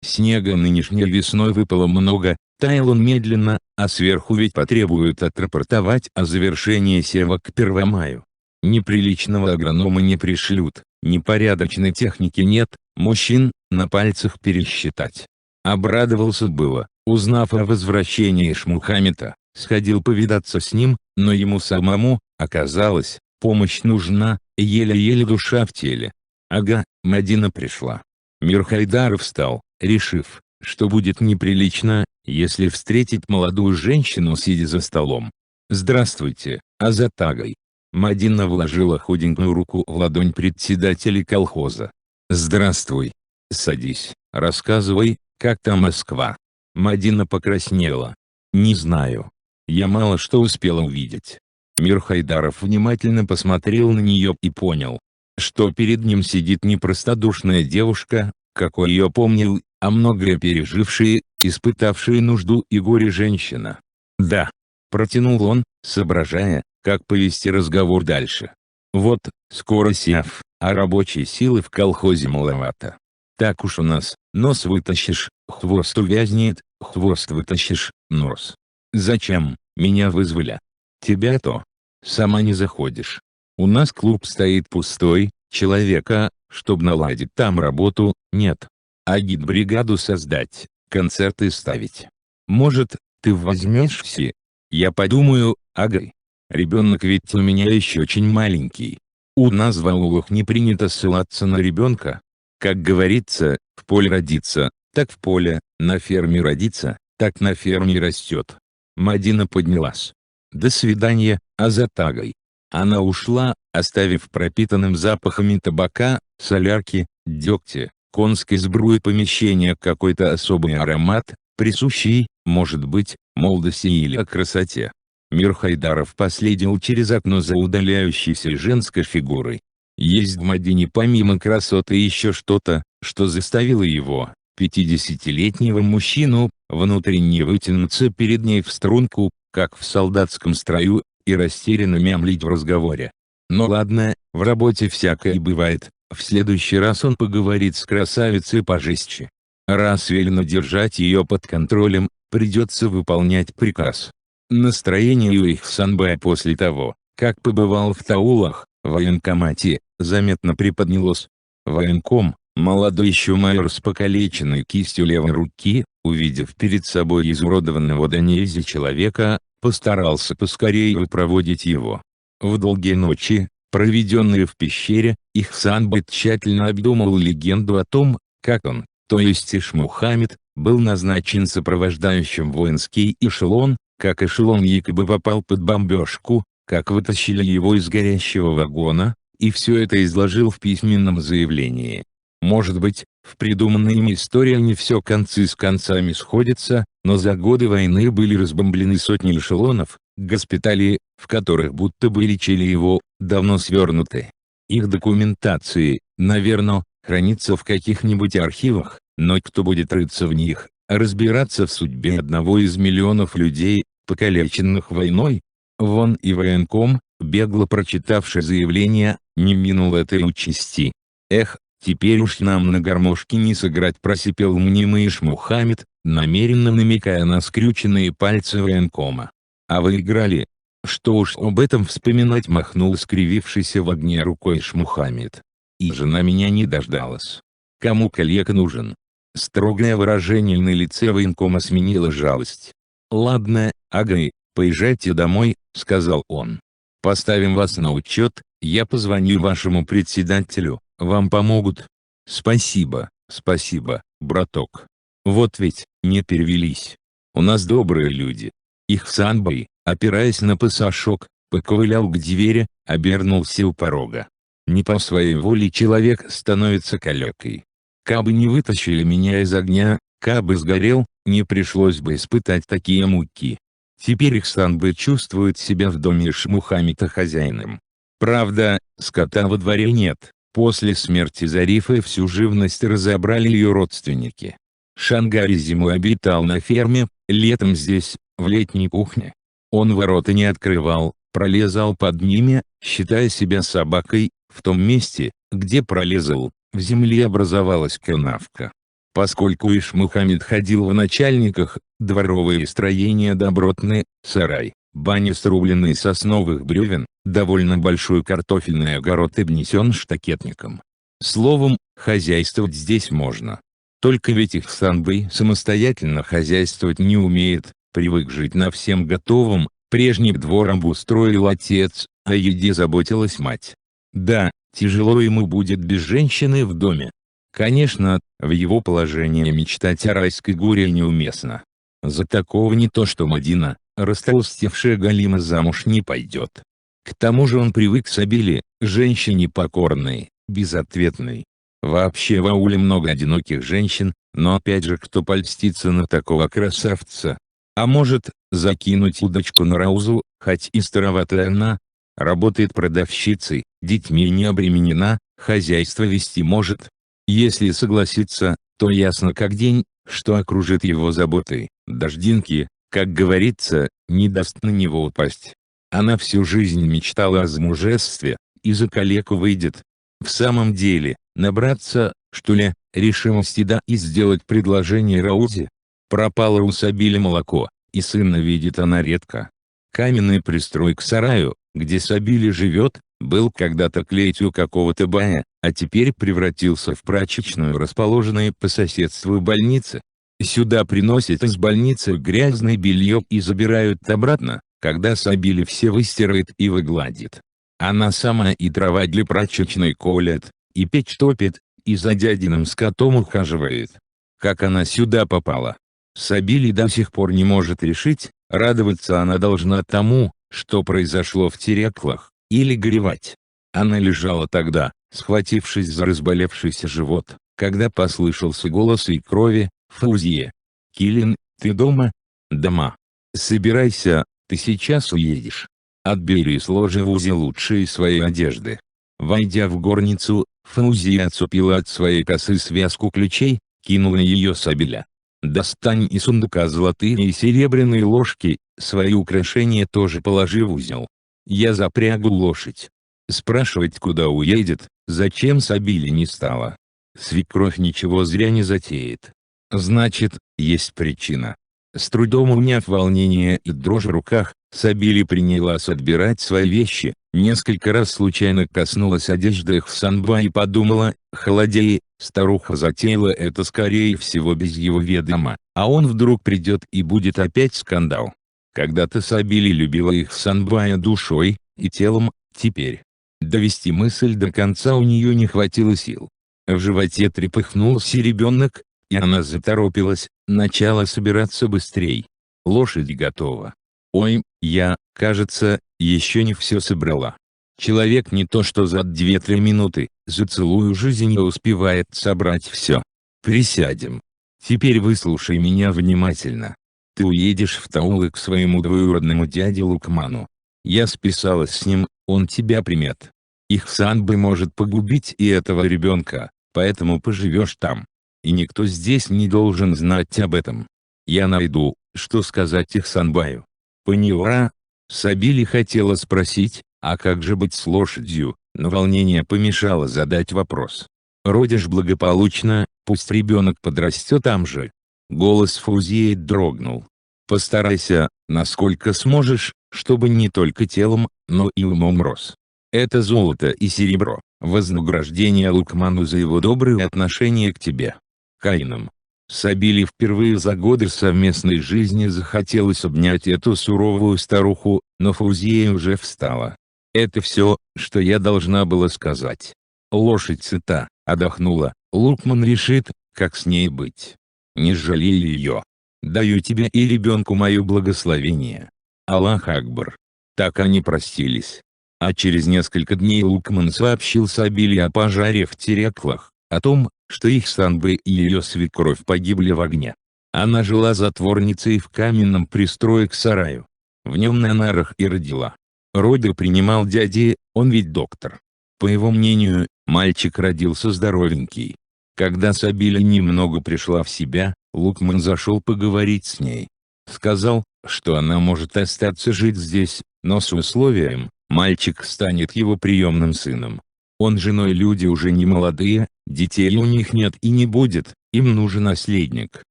Снега нынешней весной выпало много, таял он медленно, а сверху ведь потребуют отрапортовать о завершении сева к 1 мая. Неприличного агронома не пришлют, непорядочной техники нет, мужчин на пальцах пересчитать. Обрадовался было, узнав о возвращении Ишмухамеда, сходил повидаться с ним, но ему самому, оказалось, помощь нужна, еле-еле душа в теле. Ага, Мадина пришла. Мирхайдаров встал, решив, что будет неприлично, если встретить молодую женщину сидя за столом. «Здравствуйте, Азат Агай». Мадина вложила худенькую руку в ладонь председателя колхоза. «Здравствуй. Садись, рассказывай, как там Москва». Мадина покраснела. «Не знаю. Я мало что успела увидеть». Мирхайдаров внимательно посмотрел на нее и понял, что перед ним сидит не простодушная девушка, какой ее помнил, а многое пережившая, испытавшая нужду и горе женщина. «Да», — протянул он, соображая, как повести разговор дальше. «Вот, скоро сяв, а рабочей силы в колхозе маловато. Так уж у нас, нос вытащишь, хвост увязнет, хвост вытащишь, нос. Зачем, меня вызвали? Тебя-то. Сама не заходишь. У нас клуб стоит пустой, человека, чтобы наладить там работу, нет. Агитбригаду создать, концерты ставить. Может, ты возьмешь все? Я подумаю, Агай. Ребенок ведь у меня еще очень маленький. У нас в аулах не принято ссылаться на ребенка. Как говорится, в поле родится, так в поле, на ферме родится, так на ферме растет». Мадина поднялась. «До свидания, Азат Агай». Она ушла, оставив пропитанным запахами табака, солярки, дегтя, конской сбруи помещение какой-то особый аромат, присущий, может быть, молодости или красоте. Мирхайдаров последил через окно за удаляющейся женской фигурой. Есть в Мадине помимо красоты еще что-то, что заставило его, 50-летнего мужчину, внутренне вытянуться перед ней в струнку, как в солдатском строю, и растерянно мямлить в разговоре. Но ладно, в работе всякое бывает, в следующий раз он поговорит с красавицей пожестче. Раз велено держать ее под контролем, придется выполнять приказ. Настроение у Ихсанбая после того, как побывал в Таулах, в военкомате, заметно приподнялось. Военком, молодой еще майор с покалеченной кистью левой руки, увидев перед собой изуродованного до нельзя человека, постарался поскорее выпроводить его. В долгие ночи, проведенные в пещере, Ихсанбай тщательно обдумал легенду о том, как он, то есть Иш-Мухаммед, был назначен сопровождающим воинский эшелон, как эшелон якобы попал под бомбежку, как вытащили его из горящего вагона, и все это изложил в письменном заявлении. Может быть, в придуманной им истории не все концы с концами сходятся, но за годы войны были разбомблены сотни эшелонов, госпитали, в которых будто бы лечили его, давно свернуты. Их документации, наверное, хранится в каких-нибудь архивах, но кто будет рыться в них, разбираться в судьбе одного из миллионов людей, покалеченных войной? Вон и военком, бегло прочитавший заявление, не минул этой участи. «Эх, теперь уж нам на гармошке не сыграть», — просипел мнимый Иш-Мухаммед, намеренно намекая на скрюченные пальцы военкома. «А вы играли?» «Что уж об этом вспоминать», — махнул скривившийся в огне рукой Иш-Мухаммед. «И жена меня не дождалась. Кому калека нужен?» Строгое выражение на лице военкома сменило жалость. «Ладно, Агай, поезжайте домой», — сказал он. «Поставим вас на учет, я позвоню вашему председателю, вам помогут». «Спасибо, спасибо, браток. Вот ведь, не перевелись. У нас добрые люди». Ихсанбай, опираясь на пасашок, поковылял к двери, обернулся у порога. Не по своей воле человек становится калекой. Кабы не вытащили меня из огня, кабы сгорел, не пришлось бы испытать такие муки. Теперь Ихсанбай чувствует себя в доме Иш-Мухаммеда хозяином. Правда, скота во дворе нет, после смерти Зарифы всю живность разобрали ее родственники. Шангари зимой обитал на ферме, летом здесь, в летней кухне. Он ворота не открывал, пролезал под ними, считая себя собакой, в том месте, где пролезал, в земле образовалась канавка. Поскольку Иш-Мухаммед ходил в начальниках, дворовые строения добротные, сарай, баня срублены из сосновых бревен, довольно большой картофельный огород обнесен штакетником. Словом, хозяйствовать здесь можно. Только ведь Ихсанбай самостоятельно хозяйствовать не умеет, привык жить на всем готовом, прежний двор обустроил отец, о еде заботилась мать. Да, тяжело ему будет без женщины в доме. Конечно, в его положении мечтать о райской горе неуместно. За такого не то что Мадина, растолстевшая Галима, замуж не пойдет. К тому же он привык к Сабиле, женщине покорной, безответной. Вообще в ауле много одиноких женщин, но опять же кто польстится на такого красавца? А может, закинуть удочку на Раузу, хоть и староватая она, работает продавщицей, детьми не обременена, хозяйство вести может. Если согласится, то ясно как день, что окружит его заботой, дождинки, как говорится, не даст на него упасть. Она всю жизнь мечтала о замужестве, и за калеку выйдет. В самом деле, набраться, что ли, решимости да и сделать предложение Раузе. Пропало у Сабили молоко, и сына видит она редко. Каменный пристрой к сараю, где Сабили живет, был когда-то клетью какого-то бая, а теперь превратился в прачечную, расположенную по соседству больницы. Сюда приносят из больницы грязное белье и забирают обратно, когда Сабили все выстирает и выгладит. Она сама и дрова для прачечной колет, и печь топит, и за дядиным скотом ухаживает. Как она сюда попала? Сабили до сих пор не может решить, радоваться она должна тому, что произошло в Тереклах, или горевать. Она лежала тогда, схватившись за разболевшийся живот, когда послышался голос и крови: «Фаузия! Килин, ты дома?» «Дома. Собирайся, ты сейчас уедешь. Отбери и сложи в узел лучшие свои одежды». Войдя в горницу, Фаузия отцепила от своей косы связку ключей, кинула ее Сабиля. «Достань из сундука золотые и серебряные ложки, свои украшения тоже положи в узел. Я запрягу лошадь». Спрашивать, куда уедет, зачем Сабиле не стало. Свекровь ничего зря не затеет. Значит, есть причина. С трудом уняв волнение и дрожь в руках, Сабили принялась отбирать свои вещи, несколько раз случайно коснулась одежды Хсанба и подумала: холодеи, старуха затеяла это скорее всего без его ведома, а он вдруг придет и будет опять скандал. Когда-то Сабили любила Ихсанбая душой и телом, теперь довести мысль до конца у нее не хватило сил. В животе трепыхнулся ребенок, и она заторопилась, начала собираться быстрей. Лошадь готова. Ой, я, кажется, еще не все собрала. Человек не то что за 2-3 минуты, за целую жизнь не успевает собрать все. Присядем. Теперь выслушай меня внимательно. Ты уедешь в Таулы к своему двоюродному дяде Лукману. Я списалась с ним, он тебя примет. Ихсанбы может погубить и этого ребенка, поэтому поживешь там. И никто здесь не должен знать об этом. Я найду, что сказать Ихсанбаю. Поняла? Сабили хотела спросить, а как же быть с лошадью, но волнение помешало задать вопрос. Родишь благополучно, пусть ребенок подрастет там же. Голос Фаузии дрогнул. Постарайся, насколько сможешь, чтобы не только телом, но и умом рос. Это золото и серебро, вознаграждение Лукману за его добрые отношения к тебе. Каином. Сабили впервые за годы совместной жизни захотелось обнять эту суровую старуху, но Фаузия уже встала. Это все, что я должна была сказать. Лошадь сыта, отдохнула, Лукман решит, как с ней быть. Не жалей ее. Даю тебе и ребенку мое благословение. Аллах Акбар. Так они простились. А через несколько дней Лукман сообщил Сабили о пожаре в Тереклах, о том, что Ихсанбы и ее свекровь погибли в огне. Она жила затворницей в каменном пристрое к сараю. В нем на нарах и родила. Роды принимал дяди, он ведь доктор. По его мнению, мальчик родился здоровенький. Когда Сабиля немного пришла в себя, Лукман зашел поговорить с ней. Сказал, что она может остаться жить здесь, но с условием: мальчик станет его приемным сыном. Он с женой люди уже не молодые, детей у них нет и не будет, им нужен наследник.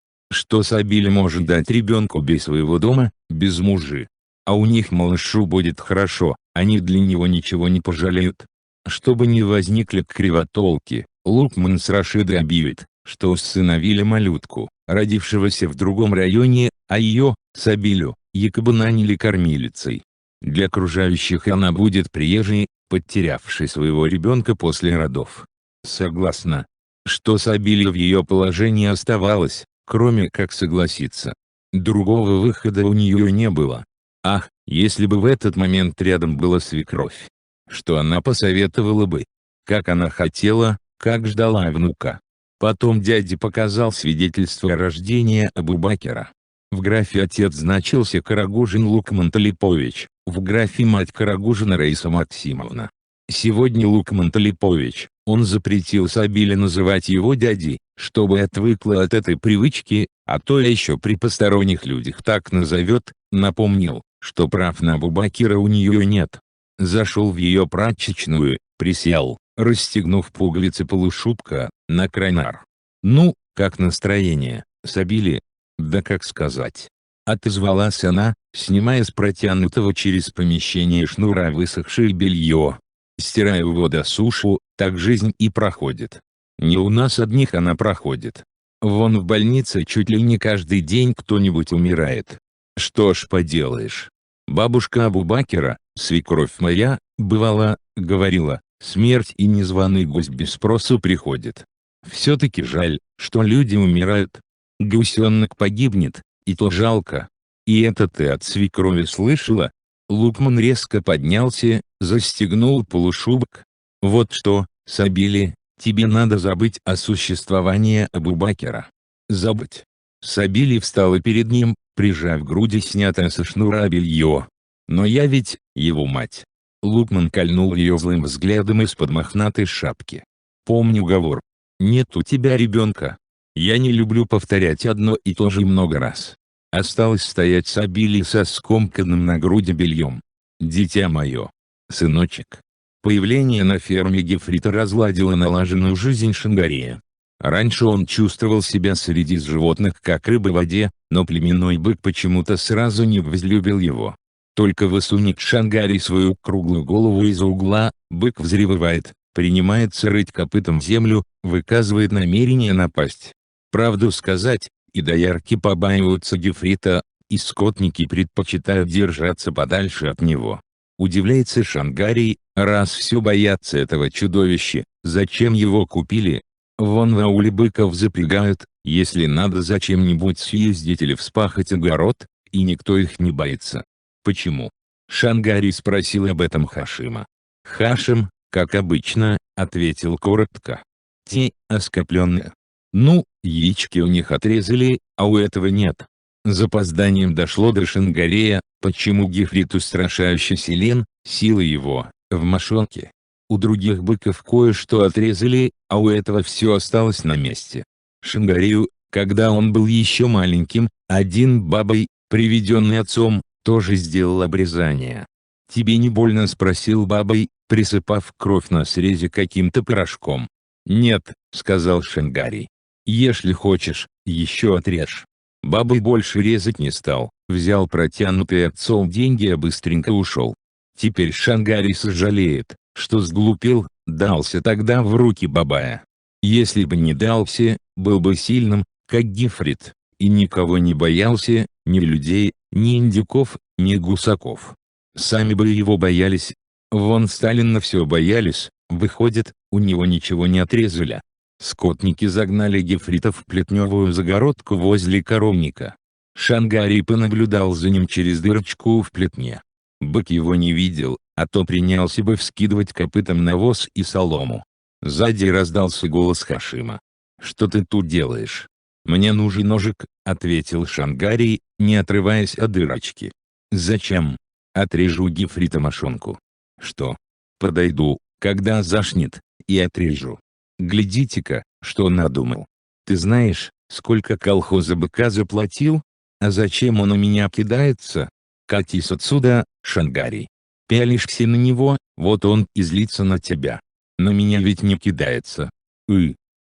Что Сабиля может дать ребенку без своего дома, без мужа? А у них малышу будет хорошо, они для него ничего не пожалеют. Чтобы не возникли кривотолки, Лукман с Рашидой объявит, что усыновили малютку, родившегося в другом районе, а ее, Сабилю, якобы наняли кормилицей. Для окружающих она будет приезжей, потерявшей своего ребенка после родов. Согласна? Что Сабиле в ее положении оставалось, кроме как согласиться. Другого выхода у нее не было. Ах, если бы в этот момент рядом была свекровь! Что она посоветовала бы? Как она хотела, как ждала внука. Потом дяде показал свидетельство о рождении Абубакира. В графе отец значился Карагужин Лукман Талипович, в графе мать Карагужина Раиса Максимовна. Сегодня Лукман Талипович, он запретил Сабиле называть его дядей, чтобы отвыкла от этой привычки, а то еще при посторонних людях так назовет, напомнил, что прав на Абубакира у нее нет. Зашел в ее прачечную, присел, расстегнув пуговицы полушубка, на крайнар. «Ну, как настроение, Сабиле?» «Да как сказать?» — отозвалась она, снимая с протянутого через помещение шнура высохшее белье. «Стираю его до сушу, так жизнь и проходит. Не у нас одних она проходит. Вон в больнице чуть ли не каждый день кто-нибудь умирает. Что ж поделаешь. Бабушка Абубакира, свекровь моя, бывало, говорила, смерть и незваный гость без спросу приходит. Все-таки жаль, что люди умирают. Гусенок погибнет, и то жалко. И это ты от свекрови слышала?» Лукман резко поднялся, застегнул полушубок. «Вот что, Сабиле, тебе надо забыть о существовании Абубакира». «Забыть?» Сабиле встала перед ним, прижав к груди снятое со шнура белье. «Но я ведь, его мать». Лукман кольнул ее злым взглядом из-под мохнатой шапки. «Помни уговор. Нет у тебя ребенка. Я не люблю повторять одно и то же много раз». Осталось стоять Сабиле со скомканным на груди бельем. «Дитя мое. Сыночек». Появление на ферме Гефрита разладило налаженную жизнь Шангария. Раньше он чувствовал себя среди животных как рыба в воде, но племенной бык почему-то сразу не возлюбил его. Только высунет Шангарий свою круглую голову из-за угла, бык взревывает, принимается рыть копытом землю, выказывает намерение напасть. Правду сказать, и доярки побаиваются Гефрита, и скотники предпочитают держаться подальше от него. Удивляется Шангарий, раз все боятся этого чудовища, зачем его купили? Вон в ауле быков запрягают, если надо зачем-нибудь съездить или вспахать огород, и никто их не боится. Почему? Шангарий спросил об этом Хашима. Хашим, как обычно, ответил коротко. Те, оскопленные. Ну, яички у них отрезали, а у этого нет. С запозданием дошло до Шангария, почему Гефрит устрашающе силен, сила его, в мошонке. У других быков кое-что отрезали, а у этого все осталось на месте. Шангарию, когда он был еще маленьким, один бабой, приведенный отцом, тоже сделал обрезание. «Тебе не больно?» — спросил бабой, присыпав кровь на срезе каким-то порошком. «Нет», — сказал Шангарий. «Если хочешь, еще отрежь». Бабой больше резать не стал, взял протянутые отцом деньги и быстренько ушел. Теперь Шангарий сожалеет, что сглупил, дался тогда в руки бабая. Если бы не дался, был бы сильным, как Гефрит, и никого не боялся, ни людей, ни индюков, ни гусаков. Сами бы его боялись. Вон Сталина все боялись, выходит, у него ничего не отрезали. Скотники загнали Гефрита в плетневую загородку возле коровника. Шангарий понаблюдал за ним через дырочку в плетне. Бык его не видел, а то принялся бы вскидывать копытом навоз и солому. Сзади раздался голос Хашима. «Что ты тут делаешь?» «Мне нужен ножик», — ответил Шангарий, не отрываясь от дырочки. «Зачем?» «Отрежу Гефрита мошонку». «Что?» «Подойду, когда зашнет, и отрежу». «Глядите-ка, что надумал. Ты знаешь, сколько колхоз за быка заплатил? А зачем он у меня кидается? Катись отсюда, Шангарий. Пялишься на него, вот он и злится на тебя. На меня ведь не кидается.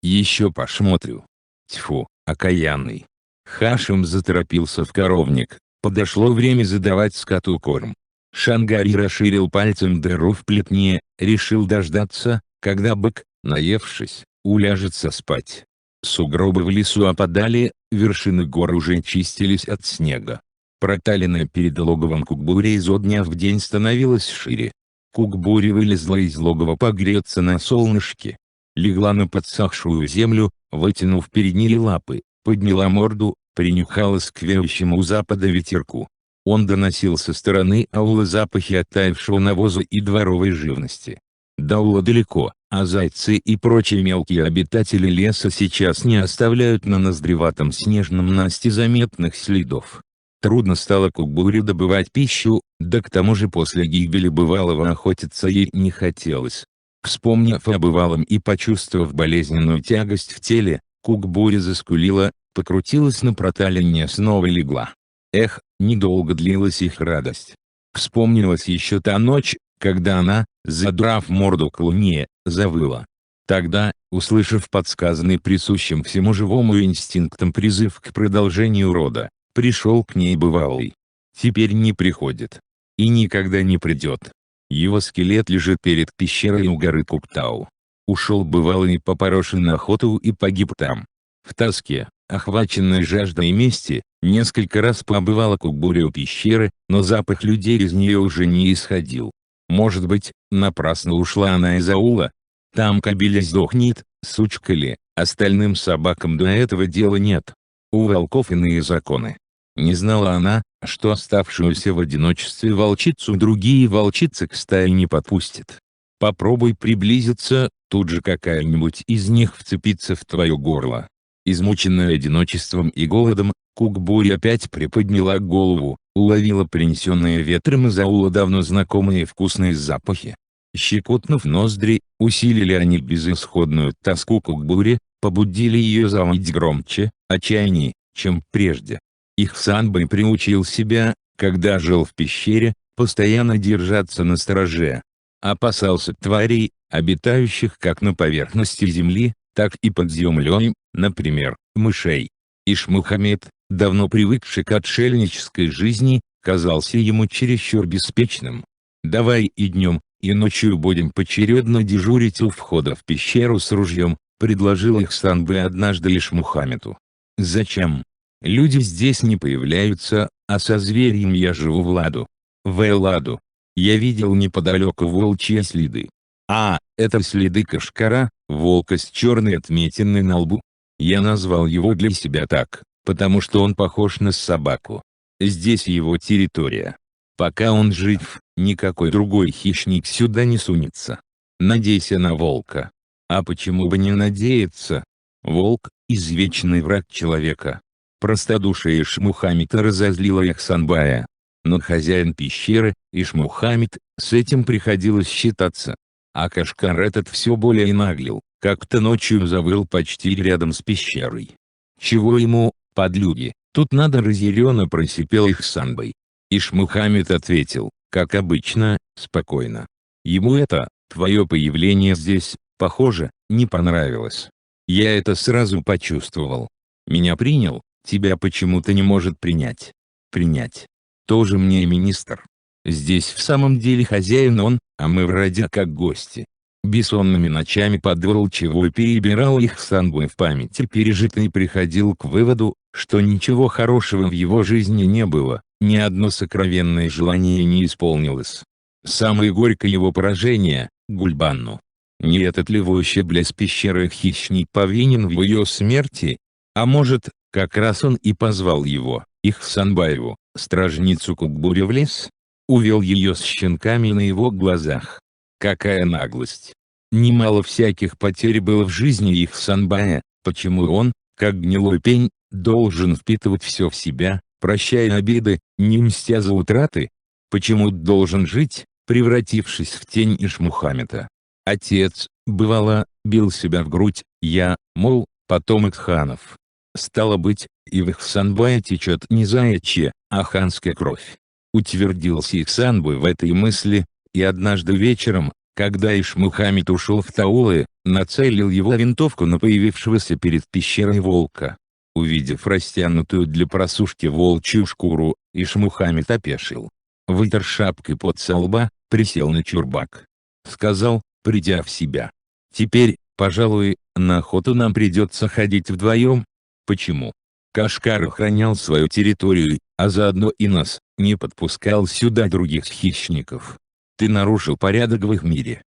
Еще посмотрю. Тьфу, окаянный». Хашим заторопился в коровник. Подошло время задавать скоту корм. Шангарий расширил пальцем дыру в плетне, решил дождаться, когда бык, наевшись, уляжется спать. Сугробы в лесу опадали, вершины гор уже чистились от снега. Проталина перед логовом Кукбури изо дня в день становилась шире. Кукбури вылезла из логова погреться на солнышке. легла на подсохшую землю, вытянув передние лапы, подняла морду, принюхалась к веющему у запада ветерку. Он доносил со стороны аула запахи оттаившего навоза и дворовой живности. До аула далеко, а зайцы и прочие мелкие обитатели леса сейчас не оставляют на ноздреватом снежном насте заметных следов. Трудно стало Кугбуре добывать пищу, да к тому же после гибели бывалого охотиться ей не хотелось. Вспомнив о бывалом и почувствовав болезненную тягость в теле, Кугбуре заскулила, покрутилась на проталине, снова легла. Эх, недолго длилась их радость. Вспомнилась еще та ночь, когда она, задрав морду к луне, завыла. Тогда, услышав подсказанный присущим всему живому инстинктом призыв к продолжению рода, пришел к ней бывалый. Теперь не приходит. И никогда не придет. Его скелет лежит перед пещерой у горы Куктау. Ушел бывалый по Пороши на охоту и погиб там. В тоске, охваченной жаждой мести, несколько раз побывала Кугбуре у пещеры, но запах людей из нее уже не исходил. Может быть, напрасно ушла она из аула? Там кобыля сдохнет, сучка ли, остальным собакам до этого дела нет. У волков иные законы. Не знала она, что оставшуюся в одиночестве волчицу другие волчицы к стае не подпустят. Попробуй приблизиться, тут же какая-нибудь из них вцепится в твое горло. Измученная одиночеством и голодом, Кугбуре опять приподняла голову, уловила принесенные ветром из аула давно знакомые вкусные запахи. Щекотнув ноздри, усилили они безысходную тоску Кугбуре, побудили ее завыть громче, отчаянней, чем прежде. Ихсанбай приучил себя, когда жил в пещере, постоянно держаться настороже. Опасался тварей, обитающих как на поверхности земли, так и под землей, например, мышей. Ишмухамед, давно привыкший к отшельнической жизни, казался ему чересчур беспечным. «Давай и днем, и ночью будем поочередно дежурить у входа в пещеру с ружьем», — предложил Ихсанбай однажды Ишмухамеду. «Зачем? Люди здесь не появляются, а со зверем я живу в ладу. В Эладу. Я видел неподалеку волчьи следы. А, это следы кашкара, волка с черной отметиной на лбу. Я назвал его для себя так, потому что он похож на собаку. Здесь его территория. Пока он жив, никакой другой хищник сюда не сунется. Надейся на волка. А почему бы не надеяться? Волк – извечный враг человека». Простодушие Ишмухамеда разозлило Ихсанбая. Но хозяин пещеры, Ишмухамед, с этим приходилось считаться. А кашкар этот все более наглел, как-то ночью завыл почти рядом с пещерой. «Чего ему, подлюги, тут надо?» — разъяренно просипел Ихсанбай. Ишмухамед ответил, как обычно, спокойно. Ему это, твое появление здесь, похоже, не понравилось. Я это сразу почувствовал. Меня принял, тебя почему-то не может принять. Принять. Тоже мне министр. Здесь в самом деле хозяин он, а мы вроде как гости. Бессонными ночами подволчиво перебирал Ихсанбай в памяти пережитое и приходил к выводу, что ничего хорошего в его жизни не было, ни одно сокровенное желание не исполнилось. Самое горькое его поражение — Гульбанну. Не этот ли вообще блес пещеры хищник повинен в ее смерти? А может, как раз он и позвал его, Ихсанбаеву, стражницу Кугбуре, в лес? Увел ее с щенками на его глазах. Какая наглость! Немало всяких потерь было в жизни Ихсанбая, почему он, как гнилой пень, должен впитывать все в себя, прощая обиды, не мстя за утраты? Почему должен жить, превратившись в тень Ишмухамеда? Отец, бывало, бил себя в грудь, я, мол, потомок ханов. Стало быть, и в Ихсанбае течет не заячья, а ханская кровь. Утвердился Ихсанбай в этой мысли, и однажды вечером, когда Ишмухамед ушел в таулы, нацелил его винтовку на появившегося перед пещерой волка. Увидев растянутую для просушки волчью шкуру, Ишмухамед опешил. Вытер шапкой пот со лба, присел на чурбак. Сказал, придя в себя: «Теперь, пожалуй, на охоту нам придется ходить вдвоем». Почему? Кашкар охранял свою территорию, а заодно и нас, не подпускал сюда других хищников. Ты нарушил порядок в их мире.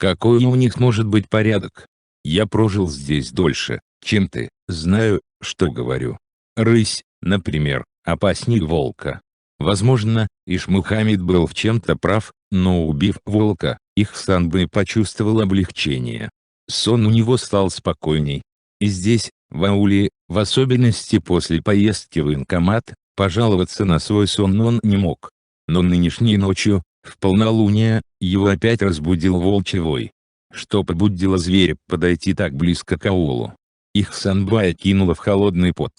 Какой у них может быть порядок? Я прожил здесь дольше, чем ты, знаю, что говорю. Рысь, например, опаснее волка. Возможно, Иш-Мухаммед был в чем-то прав, но убив волка, Ихсан бы почувствовал облегчение. Сон у него стал спокойней. И здесь, в ауле, в особенности после поездки в военкомат, пожаловаться на свой сон он не мог. Но нынешней ночью, в полнолуние, его опять разбудил волчий вой. Что побудило зверя подойти так близко к аулу? Ихсанбая кинула в холодный пот.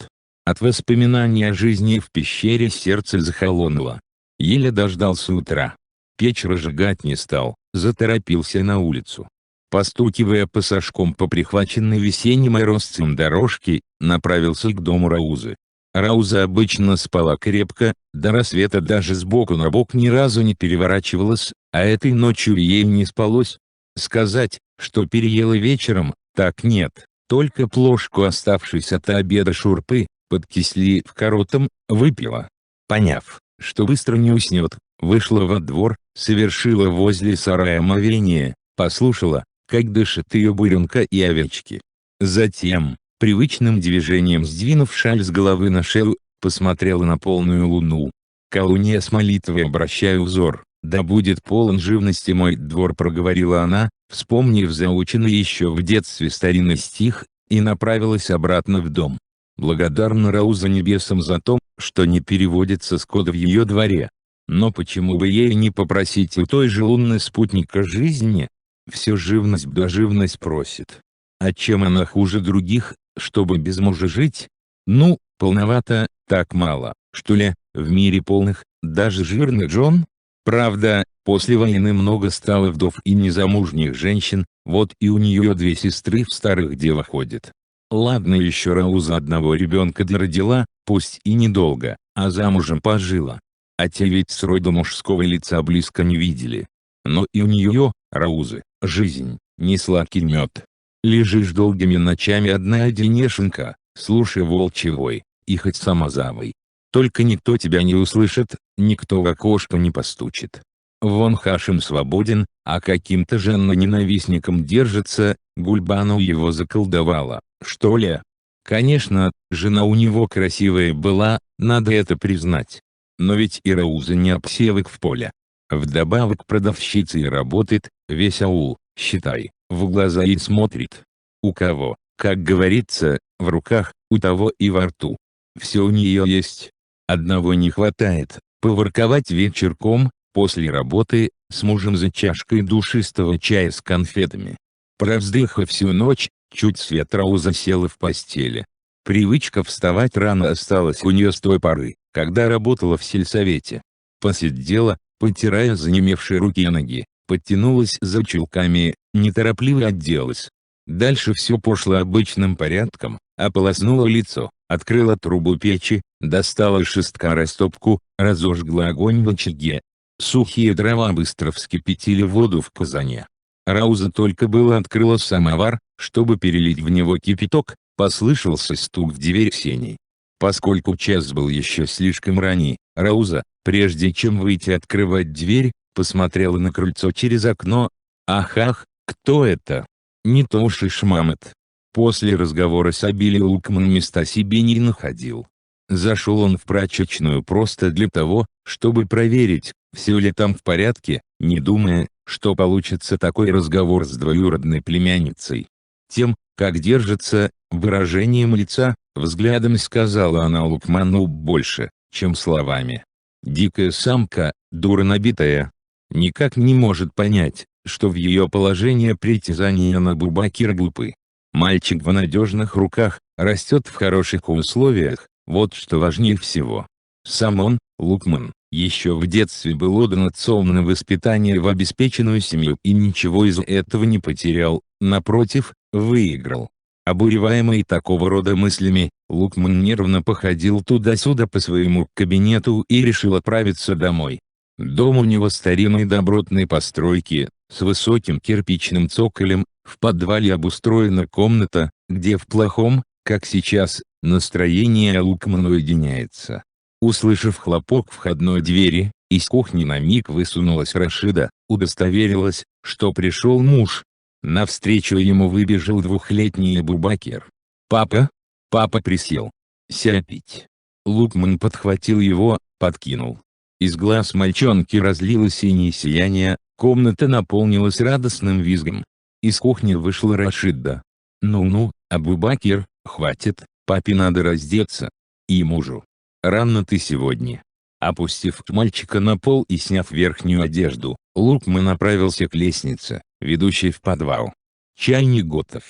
От воспоминаний о жизни в пещере сердце захолонуло. Еле дождался утра. Печь разжигать не стал, заторопился на улицу. Постукивая пассажком по прихваченной весенним морозцем дорожке, направился к дому Раузы. Рауза обычно спала крепко, до рассвета даже сбоку на бок ни разу не переворачивалась, а этой ночью ей не спалось. Сказать, что переела вечером, так нет, только плошку оставшейся от обеда шурпы, подкисли в коротом, выпила. Поняв, что быстро не уснет, вышла во двор, совершила возле сарая омовение, послушала, как дышат ее буренка и овечки. Затем, привычным движением сдвинув шаль с головы на шею, посмотрела на полную луну. К луне с молитвой обращаю взор, да будет полон живности мой двор, проговорила она, вспомнив заученный еще в детстве старинный стих, и направилась обратно в дом. Благодарна Рауза небесам за то, что не переводится скота в ее дворе. Но почему бы ей не попросить у той же лунной спутника жизни? Все живность да живность просит. А чем она хуже других, чтобы без мужа жить? Ну, полновато, так мало, что ли, в мире полных, даже жирный Джон? Правда, после войны много стало вдов и незамужних женщин, вот и у нее 2 сестры в старых девах ходят. Ладно еще Рауза одного ребенка родила, пусть и недолго, а замужем пожила. А те ведь сроду мужского лица близко не видели. Но и у нее, Раузы, жизнь, не сладкий мед. Лежишь долгими ночами одна-одинешенька, слушай волчий вой, и хоть самозавой. Только никто тебя не услышит, никто в окошко не постучит. Вон Хашим свободен, а каким-то женоненавистником держится, Гульбану его заколдовала, что ли? Конечно, жена у него красивая была, надо это признать. Но ведь и Рауза не обсевок в поле. Вдобавок продавщицей работает, весь аул, считай, в глаза ей смотрит. У кого, как говорится, в руках, у того и во рту. Все у нее есть. Одного не хватает, поворковать вечерком, после работы, с мужем за чашкой душистого чая с конфетами. Провздыхав всю ночь, чуть свет Рауза села в постели. Привычка вставать рано осталась у нее с той поры, когда работала в сельсовете. Посидела, потирая занемевшие руки и ноги, подтянулась за чулками, неторопливо отделалась. Дальше все пошло обычным порядком, ополоснула лицо, открыла трубу печи, достала из шестка растопку, разожгла огонь в очаге. Сухие дрова быстро вскипятили воду в казане. Рауза только было открыла самовар, чтобы перелить в него кипяток, послышался стук в дверь сеней. Поскольку час был еще слишком ранний, Рауза, прежде чем выйти открывать дверь, посмотрела на крыльцо через окно. Ах, кто это? Не то уж Иш-Мухаммед. После разговора с Абили Лукман места себе не находил. Зашел он в прачечную просто для того, чтобы проверить, все ли там в порядке, не думая, что получится такой разговор с двоюродной племянницей. Тем, как держится, выражением лица, взглядом сказала она Лукману больше, чем словами. Дикая самка, дура набитая. Никак не может понять, что в ее положении притязания на Бубакира глупы. Мальчик в надежных руках, растет в хороших условиях, вот что важнее всего. Сам он, Лукман, еще в детстве был отдан отцом на воспитание в обеспеченную семью и ничего из этого не потерял, напротив, выиграл. Обуреваемый такого рода мыслями, Лукман нервно походил туда-сюда по своему кабинету и решил отправиться домой. Дом у него старинной добротной постройки, с высоким кирпичным цоколем, в подвале обустроена комната, где в плохом, как сейчас, настроение Лукман уединяется. Услышав хлопок входной двери, из кухни на миг высунулась Рашида, удостоверилась, что пришел муж. Навстречу ему выбежал двухлетний Абубакир. «Папа?» Папа присел. «Сядь пить». Лукман подхватил его, подкинул. Из глаз мальчонки разлилось синее сияние, комната наполнилась радостным визгом. Из кухни вышла Рашида. «Ну-ну, Абубакир, хватит, папе надо раздеться. И мужу. Рано ты сегодня». Опустив мальчика на пол и сняв верхнюю одежду, Лукман направился к лестнице, ведущей в подвал. «Чай не готов.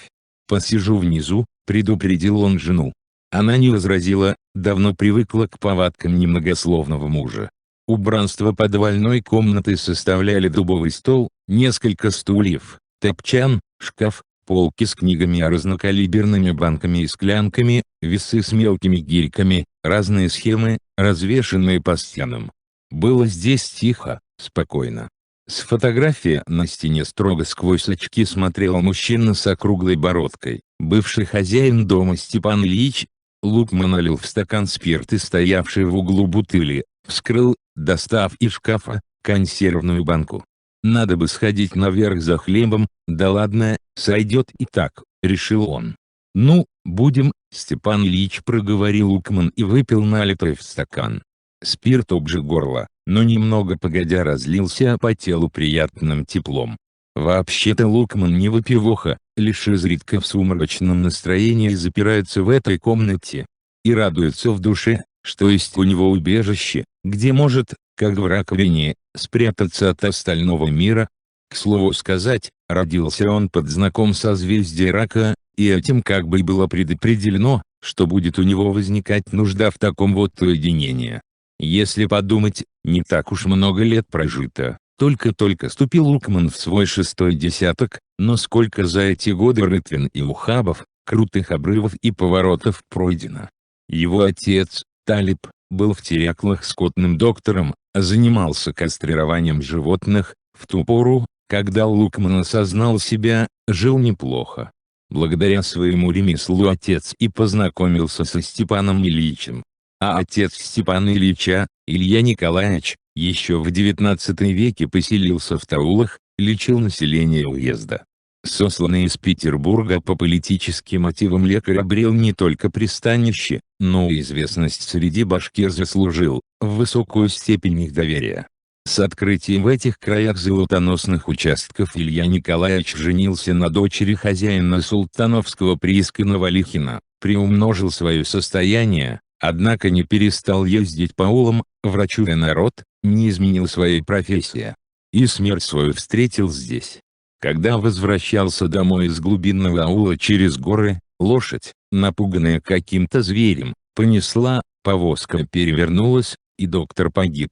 Посижу внизу», — предупредил он жену. Она не возразила, давно привыкла к повадкам немногословного мужа. Убранство подвальной комнаты составляли дубовый стол, несколько стульев, топчан, шкаф, полки с книгами о разнокалиберными банками и склянками, весы с мелкими гирьками, разные схемы, развешанные по стенам. Было здесь тихо, спокойно. С фотографии на стене строго сквозь очки смотрел мужчина с округлой бородкой, бывший хозяин дома Степан Ильич. Лукман налил в стакан спирт и стоявший в углу бутыли, вскрыл, достав из шкафа, консервную банку. «Надо бы сходить наверх за хлебом, да ладно, сойдет и так», — решил он. «Ну, будем», — Степан Ильич проговорил Лукман и выпил налитый в стакан. Спирт обжег горло, но немного погодя разлился по телу приятным теплом. Вообще-то Лукман не выпивоха, лишь изредка в сумрачном настроении запирается в этой комнате. И радуется в душе, что есть у него убежище, где может, как в раковине, спрятаться от остального мира. К слову сказать, родился он под знаком созвездия Рака, и этим как бы было предопределено, что будет у него возникать нужда в таком вот уединении. Если подумать, не так уж много лет прожито, только-только ступил Лукман в свой 6-й десяток, но сколько за эти годы рытвин и ухабов, крутых обрывов и поворотов пройдено. Его отец, Талиб, был в Теряклах скотным доктором, а занимался кастрированием животных. В ту пору, когда Лукман осознал себя, жил неплохо. Благодаря своему ремеслу отец и познакомился со Степаном Ильичем. А отец Степана Ильича, Илья Николаевич, еще в XIX веке поселился в Таулах, лечил население уезда. Сосланный из Петербурга по политическим мотивам лекарь обрел не только пристанище, но и известность среди башкир заслужил, в высокую степень их доверия. С открытием в этих краях золотоносных участков Илья Николаевич женился на дочери хозяина султановского прииска Новолихина, приумножил свое состояние, однако не перестал ездить по аулам, врачуя народ, не изменил своей профессии. И смерть свою встретил здесь. Когда возвращался домой из глубинного аула через горы, лошадь, напуганная каким-то зверем, понесла, повозка перевернулась, и доктор погиб.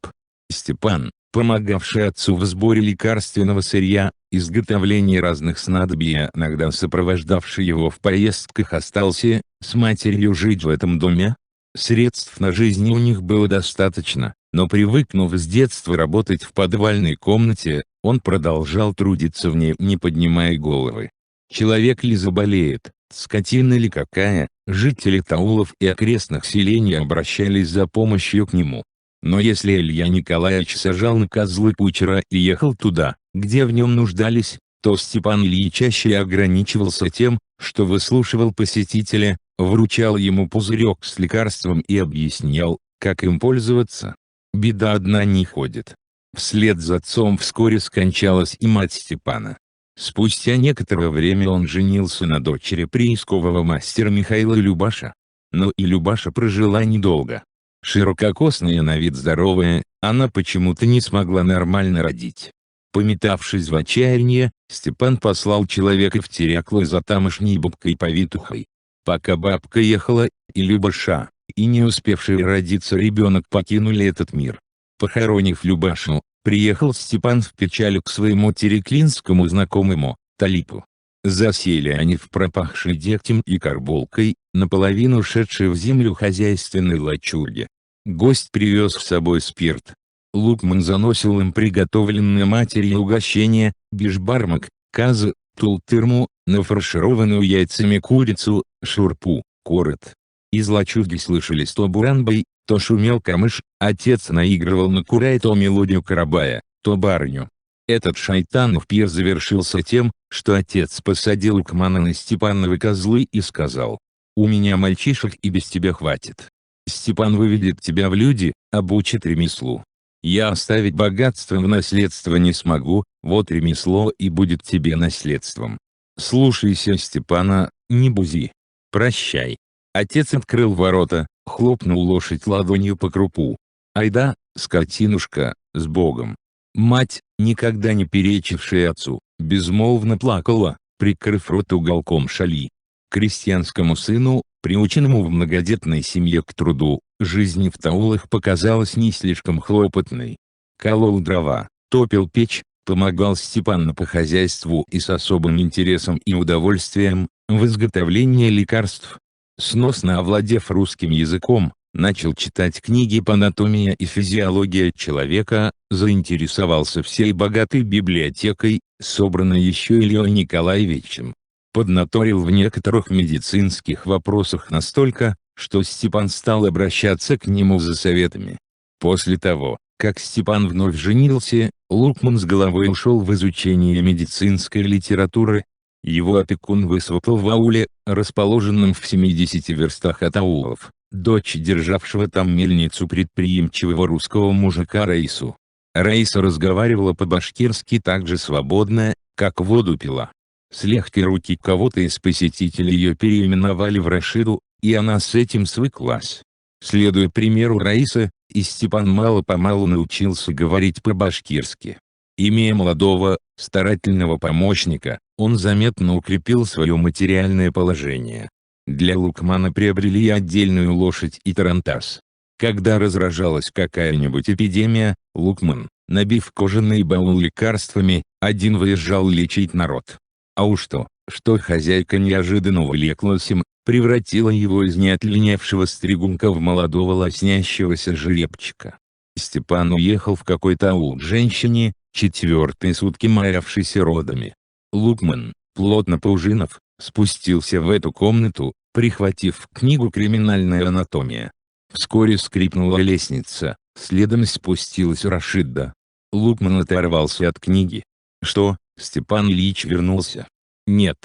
Степан, помогавший отцу в сборе лекарственного сырья, изготовлении разных снадобий, иногда сопровождавший его в поездках, остался с матерью жить в этом доме. Средств на жизнь у них было достаточно, но привыкнув с детства работать в подвальной комнате, он продолжал трудиться в ней, не поднимая головы. Человек ли заболеет, скотина ли какая, жители Таулов и окрестных селений обращались за помощью к нему. Но если Илья Николаевич сажал на козлы кучера и ехал туда, где в нем нуждались, то Степан Ильич чаще ограничивался тем, что выслушивал посетителя, вручал ему пузырек с лекарством и объяснял, как им пользоваться. Беда одна не ходит. Вслед за отцом вскоре скончалась и мать Степана. Спустя некоторое время он женился на дочери приискового мастера Михаила Любаша. Но и Любаша прожила недолго. Ширококосная, на вид здоровая, она почему-то не смогла нормально родить. Пометавшись в отчаянии, Степан послал человека в Терякло за тамошней бабкой-повитухой. Пока бабка ехала, и Любаша, и не успевший родиться ребенок покинули этот мир. Похоронив Любашу, приехал Степан в печаль к своему тереклинскому знакомому, Талипу. Засели они в пропахшей дегтем и карболкой, наполовину ушедшей в землю хозяйственной лачуге. Гость привез с собой спирт. Лукман заносил им приготовленное матерью угощение, бишбармак, казы, тултырму, нафаршированную яйцами курицу, шурпу, корот. Из лачуги слышались то буранбай, То шумел камыш, отец наигрывал на курае то мелодию Карабая, то барыню. Этот шайтанов пир завершился тем, что отец посадил Лукмана на Степановы козлы и сказал: «У меня мальчишек и без тебя хватит. Степан выведет тебя в люди, обучит ремеслу. Я оставить богатство в наследство не смогу, вот ремесло и будет тебе наследством. Слушайся Степана, не бузи. Прощай». Отец открыл ворота, хлопнул лошадь ладонью по крупу. «Айда, скотинушка, с Богом». Мать, никогда не перечившая отцу, безмолвно плакала, прикрыв рот уголком шали. Крестьянскому сыну, приученному в многодетной семье к труду, жизнь в таулах показалась не слишком хлопотной. Колол дрова, топил печь, помогал Степану по хозяйству и с особым интересом и удовольствием, в изготовлении лекарств. Сносно овладев русским языком, начал читать книги по анатомии и физиологии человека, заинтересовался всей богатой библиотекой, собранной еще Ильей Николаевичем. Поднаторил в некоторых медицинских вопросах настолько, что Степан стал обращаться к нему за советами. После того, как Степан вновь женился, Лукман с головой ушел в изучение медицинской литературы. Его опекун высватал в ауле, расположенном в 70 верстах от аулов, дочь державшего там мельницу предприимчивого русского мужика Раису. Раиса разговаривала по-башкирски так же свободно, как воду пила. С легкой руки кого-то из посетителей ее переименовали в Рашиду, и она с этим свыклась. Следуя примеру Раисы, и Степан мало-помалу научился говорить по-башкирски. Имея молодого, старательного помощника, он заметно укрепил свое материальное положение. Для Лукмана приобрели и отдельную лошадь и тарантас. Когда разражалась какая-нибудь эпидемия, Лукман, набив кожаный баул лекарствами, один выезжал лечить народ. А уж то, что хозяйка неожиданно увлеклась им, превратила его из неотлинявшего стригунка в молодого лоснящегося жеребчика. Степан уехал в какой-то аул к женщине, четвертые сутки маявшейся родами. Лукман, плотно поужинав, спустился в эту комнату, прихватив книгу «Криминальная анатомия». Вскоре скрипнула лестница, следом спустилась Рашида. Лукман оторвался от книги. «Что, Степан Ильич вернулся?» «Нет».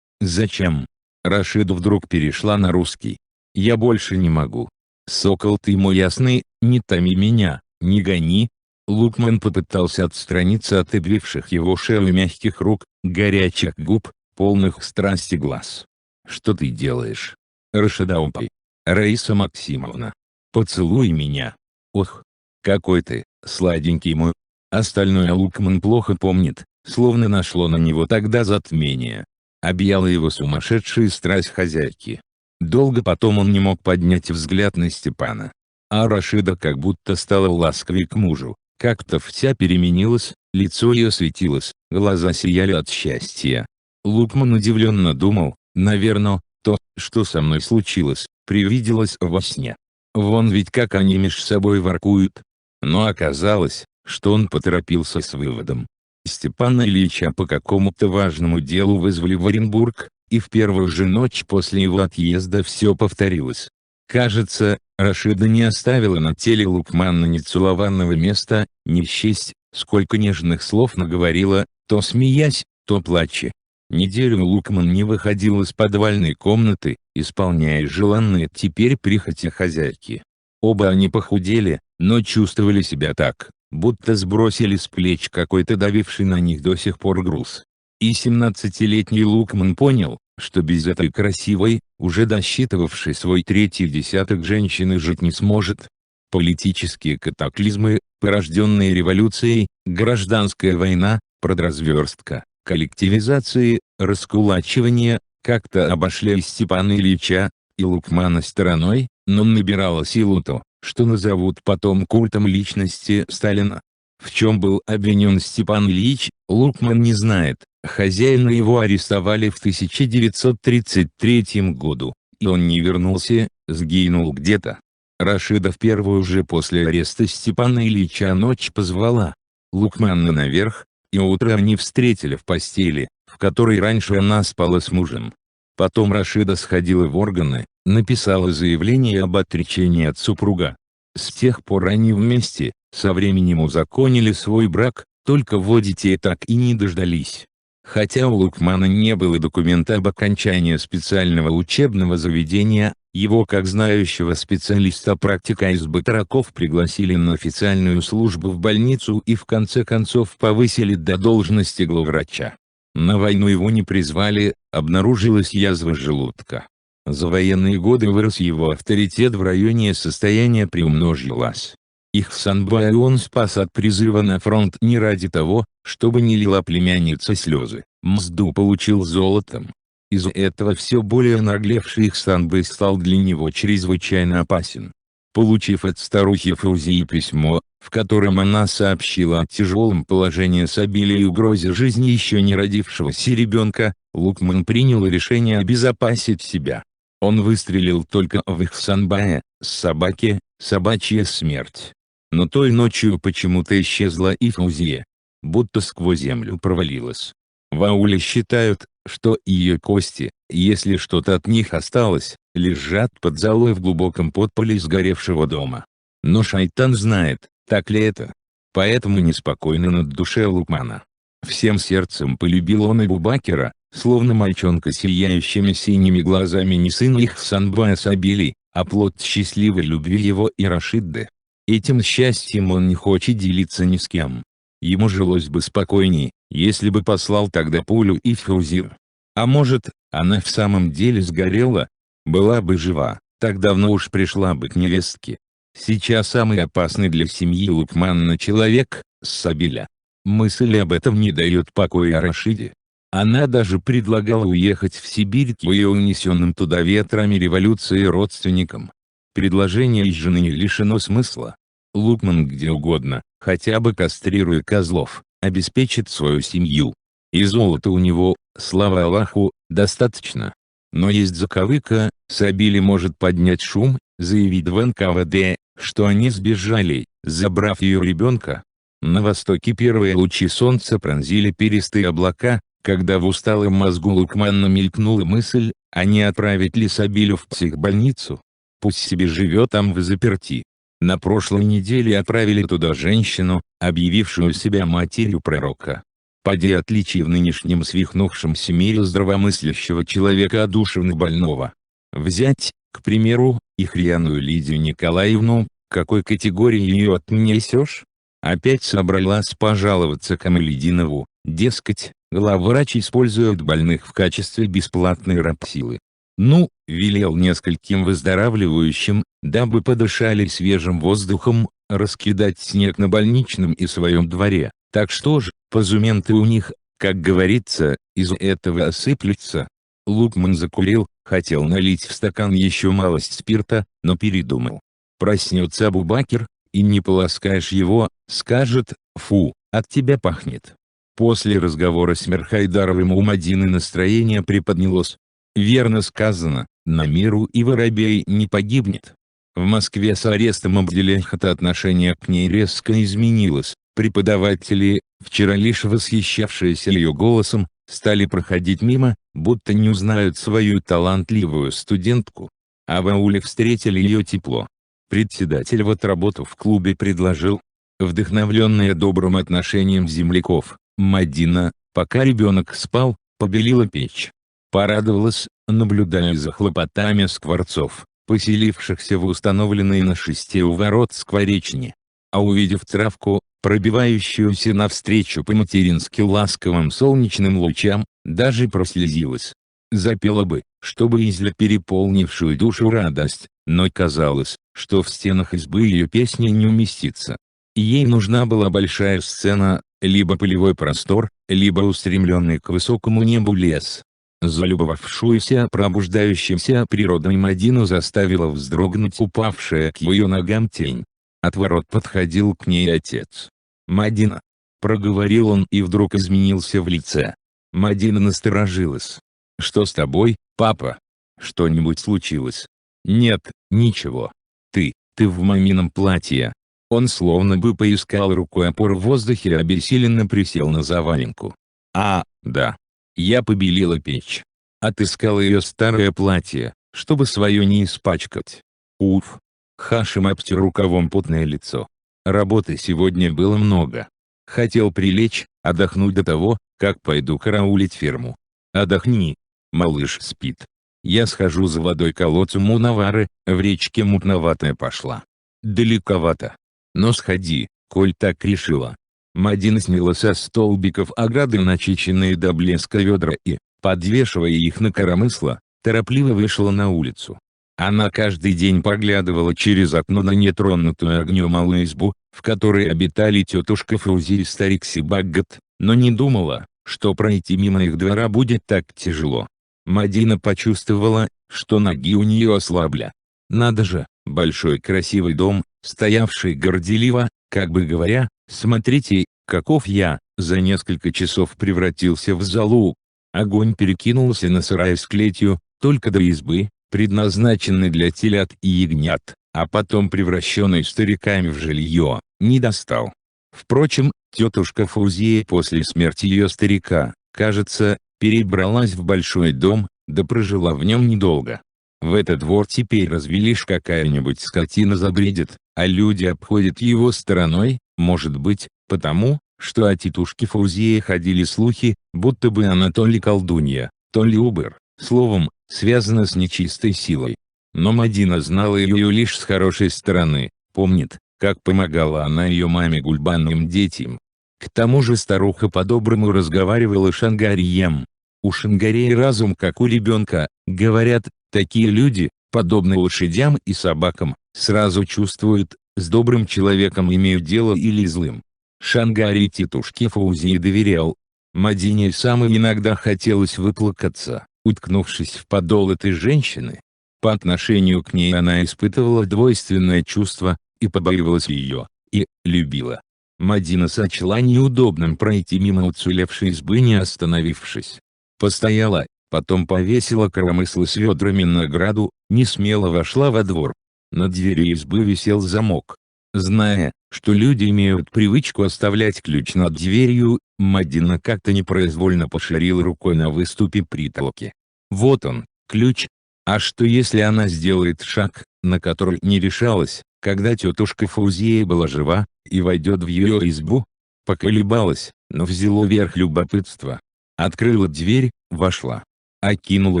«Зачем?» Рашида вдруг перешла на русский. «Я больше не могу. Сокол ты мой ясный, не томи меня, не гони». Лукман попытался отстраниться от обвивших его шею мягких рук, горячих губ, полных страсти глаз. «Что ты делаешь?» «Рашида упай. Раиса Максимовна. Поцелуй меня. Ох, какой ты, сладенький мой». Остальное Лукман плохо помнит, словно нашло на него тогда затмение. Объяла его сумасшедшая страсть хозяйки. Долго потом он не мог поднять взгляд на Степана. А Рашида как будто стала ласковее к мужу, как-то вся переменилась, лицо ее светилось, глаза сияли от счастья. Лукман удивленно думал, наверное, то, что со мной случилось, привиделось во сне. Вон ведь как они меж собой воркуют. Но оказалось, что он поторопился с выводом. Степана Ильича по какому-то важному делу вызвали в Оренбург, и в первую же ночь после его отъезда все повторилось. Кажется, Рашида не оставила на теле Лукмана ни целованного места, не счесть, сколько нежных слов наговорила, то смеясь, то плача. Неделю Лукман не выходил из подвальной комнаты, исполняя желанные теперь прихоти хозяйки. Оба они похудели, но чувствовали себя так, будто сбросили с плеч какой-то давивший на них до сих пор груз. И 17-летний Лукман понял, что без этой красивой, уже досчитывавшей свой третий десяток женщины жить не сможет. Политические катаклизмы, порожденные революцией, гражданская война, продразверстка, коллективизации, раскулачивание, как-то обошли Степана Ильича и Лукмана стороной, но набирало силу то, что назовут потом культом личности Сталина. В чем был обвинен Степан Ильич, Лукман не знает. Хозяина его арестовали в 1933 году, и он не вернулся, сгинул где-то. Рашида в первую же после ареста Степана Ильича ночь позвала Лукмана наверх, и утро они встретили в постели, в которой раньше она спала с мужем. Потом Рашида сходила в органы, написала заявление об отречении от супруга. С тех пор они вместе, со временем узаконили свой брак, только вот детей так и не дождались. Хотя у Лукмана не было документа об окончании специального учебного заведения, его как знающего специалиста-практика из батраков пригласили на официальную службу в больницу и в конце концов повысили до должности главврача. На войну его не призвали, обнаружилась язва желудка. За военные годы вырос его авторитет в районе, состояние приумножилось. Их Хсанбая он спас от призыва на фронт не ради того, чтобы не лила племянница слезы, мзду получил золотом. Из-за этого все более наглевший Ихсанбай стал для него чрезвычайно опасен. Получив от старухи Фаузии письмо, в котором она сообщила о тяжелом положении Сабили и угрозе жизни еще не родившегося ребенка, Лукман принял решение обезопасить себя. Он выстрелил только в Ихсанбая, с собаки, собачья смерть. Но той ночью почему-то исчезла и Фаузия. Будто сквозь землю провалилась. В ауле считают, что ее кости, если что-то от них осталось, лежат под золой в глубоком подполе сгоревшего дома. Но шайтан знает, так ли это. Поэтому неспокойно на душе Лукмана. Всем сердцем полюбил он Абу Бакра, словно мальчонка сияющими синими глазами не сын Ихсанбая Сабили, а плод счастливой любви его и Рашидды. Этим счастьем он не хочет делиться ни с кем. Ему жилось бы спокойней, если бы послал тогда пулю и Фаузию. А может, она в самом деле сгорела? Была бы жива, так давно уж пришла бы к невестке. Сейчас самый опасный для семьи Лукмана человек – Сабиля. Мысль об этом не дает покоя Рашиде. Она даже предлагала уехать в Сибирь к ее унесенным туда ветрами революции родственникам. Предложение из жены не лишено смысла. Лукман где угодно, хотя бы кастрируя козлов, обеспечит свою семью. И золота у него, слава Аллаху, достаточно. Но есть заковыка: Сабили может поднять шум, заявить в НКВД, что они сбежали, забрав ее ребенка. На востоке первые лучи солнца пронзили перистые облака, когда в усталом мозгу Лукмана мелькнула мысль, а не отправить ли Сабилю в психбольницу. Пусть себе живет там взаперти. На прошлой неделе отправили туда женщину, объявившую себя матерью пророка. Поди отличие в нынешнем свихнувшемся мире здравомыслящего человека от душевно больного. Взять, к примеру, Ихрияную Лидию Николаевну, какой категории ее отнесешь? Опять собралась пожаловаться Камалетдинову, дескать, главврач использует больных в качестве бесплатной рабсилы. Ну, велел нескольким выздоравливающим, дабы подышали свежим воздухом, раскидать снег на больничном и своем дворе. Так что ж, позументы у них, как говорится, из этого осыплются. Лукман закурил, хотел налить в стакан еще малость спирта, но передумал. Проснется Абу Бакр, и не поласкаешь его, скажет: «Фу, от тебя пахнет». После разговора с Мирхайдаровым у Мадины настроение приподнялось. Верно сказано, на миру и воробей не погибнет. В Москве с арестом Абделяхата отношение к ней резко изменилось. Преподаватели, вчера лишь восхищавшиеся ее голосом, стали проходить мимо, будто не узнают свою талантливую студентку. А в ауле встретили ее тепло. Председатель, вот работу в клубе предложил. Вдохновленная добрым отношением земляков, Мадина, пока ребенок спал, побелила печь. Порадовалась, наблюдая за хлопотами скворцов, поселившихся в установленной на шесте у ворот скворечни. А увидев травку, пробивающуюся навстречу по-матерински ласковым солнечным лучам, даже прослезилась. Запела бы, чтобы изля переполнившую душу радость, но казалось, что в стенах избы ее песня не уместится. Ей нужна была большая сцена, либо полевой простор, либо устремленный к высокому небу лес. Залюбовавшуюся пробуждающимся природой Мадину заставила вздрогнуть упавшая к ее ногам тень. От ворот подходил к ней отец. «Мадина!» — проговорил он и вдруг изменился в лице. Мадина насторожилась. «Что с тобой, папа? Что-нибудь случилось?» «Нет, ничего. Ты в мамином платье». Он словно бы поискал рукой опору в воздухе и обессиленно присел на заваленку. «А, да. Я побелила печь. Отыскала ее старое платье, чтобы свое не испачкать. Уф. Хашим обтер рукавом потное лицо. Работы сегодня было много. Хотел прилечь, отдохнуть до того, как пойду караулить ферму. Отдохни. Малыш спит. Я схожу за водой к колодцу Мунавары, в речке мутноватая пошла. Далековато. Но сходи, коль так решила. Мадина сняла со столбиков ограды начищенные до блеска ведра и, подвешивая их на коромысло, торопливо вышла на улицу. Она каждый день поглядывала через окно на нетронутую огнем малую избу, в которой обитали тетушка Фаузи и старик Сибагат, но не думала, что пройти мимо их двора будет так тяжело. Мадина почувствовала, что ноги у нее ослабли. Надо же, большой красивый дом, стоявший горделиво, как бы говоря, смотрите, каков я, за несколько часов превратился в золу. Огонь перекинулся на сарай с клетью, только до избы, предназначенной для телят и ягнят, а потом превращенной стариками в жилье, не достал. Впрочем, тетушка Фаузия после смерти ее старика, кажется, перебралась в большой дом, да прожила в нем недолго. В этот двор теперь разве лишь какая-нибудь скотина забредет, а люди обходят его стороной, может быть, потому, что о тетушке Фаузии ходили слухи, будто бы она то ли колдунья, то ли убыр, словом, связана с нечистой силой. Но Мадина знала ее лишь с хорошей стороны, помнит, как помогала она ее маме гульбанным детям. К тому же старуха по-доброму разговаривала шангарием. У шангарей разум как у ребенка, говорят, такие люди, подобно лошадям и собакам, сразу чувствуют, с добрым человеком имеют дело или злым. Шангарий тетушке Фаузии доверял. Мадине самой иногда хотелось выплакаться, уткнувшись в подол этой женщины. По отношению к ней она испытывала двойственное чувство, и побаивалась ее, и любила. Мадина сочла неудобным пройти мимо уцелевшей избы, не остановившись. Постояла, потом повесила коромысло с ведрами на ограду, несмело вошла во двор. На двери избы висел замок. Зная, что люди имеют привычку оставлять ключ над дверью, Мадина как-то непроизвольно пошарила рукой на выступе притолоки. Вот он, ключ. А что если она сделает шаг, на который не решалась, когда тетушка Фаузия была жива, и войдет в ее избу? Поколебалась, но взяло верх любопытство. Открыла дверь, вошла. Окинула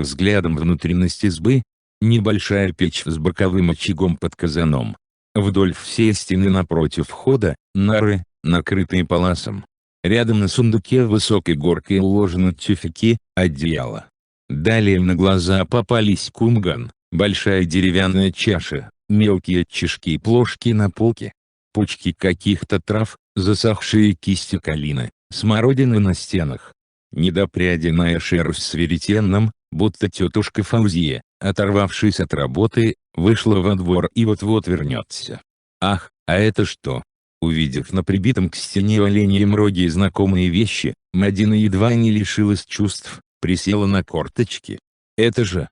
взглядом внутренность избы. Небольшая печь с боковым очагом под казаном. Вдоль всей стены напротив входа, нары, накрытые паласом. Рядом на сундуке высокой горкой уложены тюфяки, одеяло. Далее на глаза попались кумган, большая деревянная чаша, мелкие чешки и плошки на полке. Пучки каких-то трав, засохшие кисти калины, смородины на стенах. Недопряденная шерсть с веретенном, будто тетушка Фаузия, оторвавшись от работы, вышла во двор и вот-вот вернется. Ах, а это что? Увидев на прибитом к стене оленьем роге знакомые вещи, Мадина едва не лишилась чувств, присела на корточки. Это же,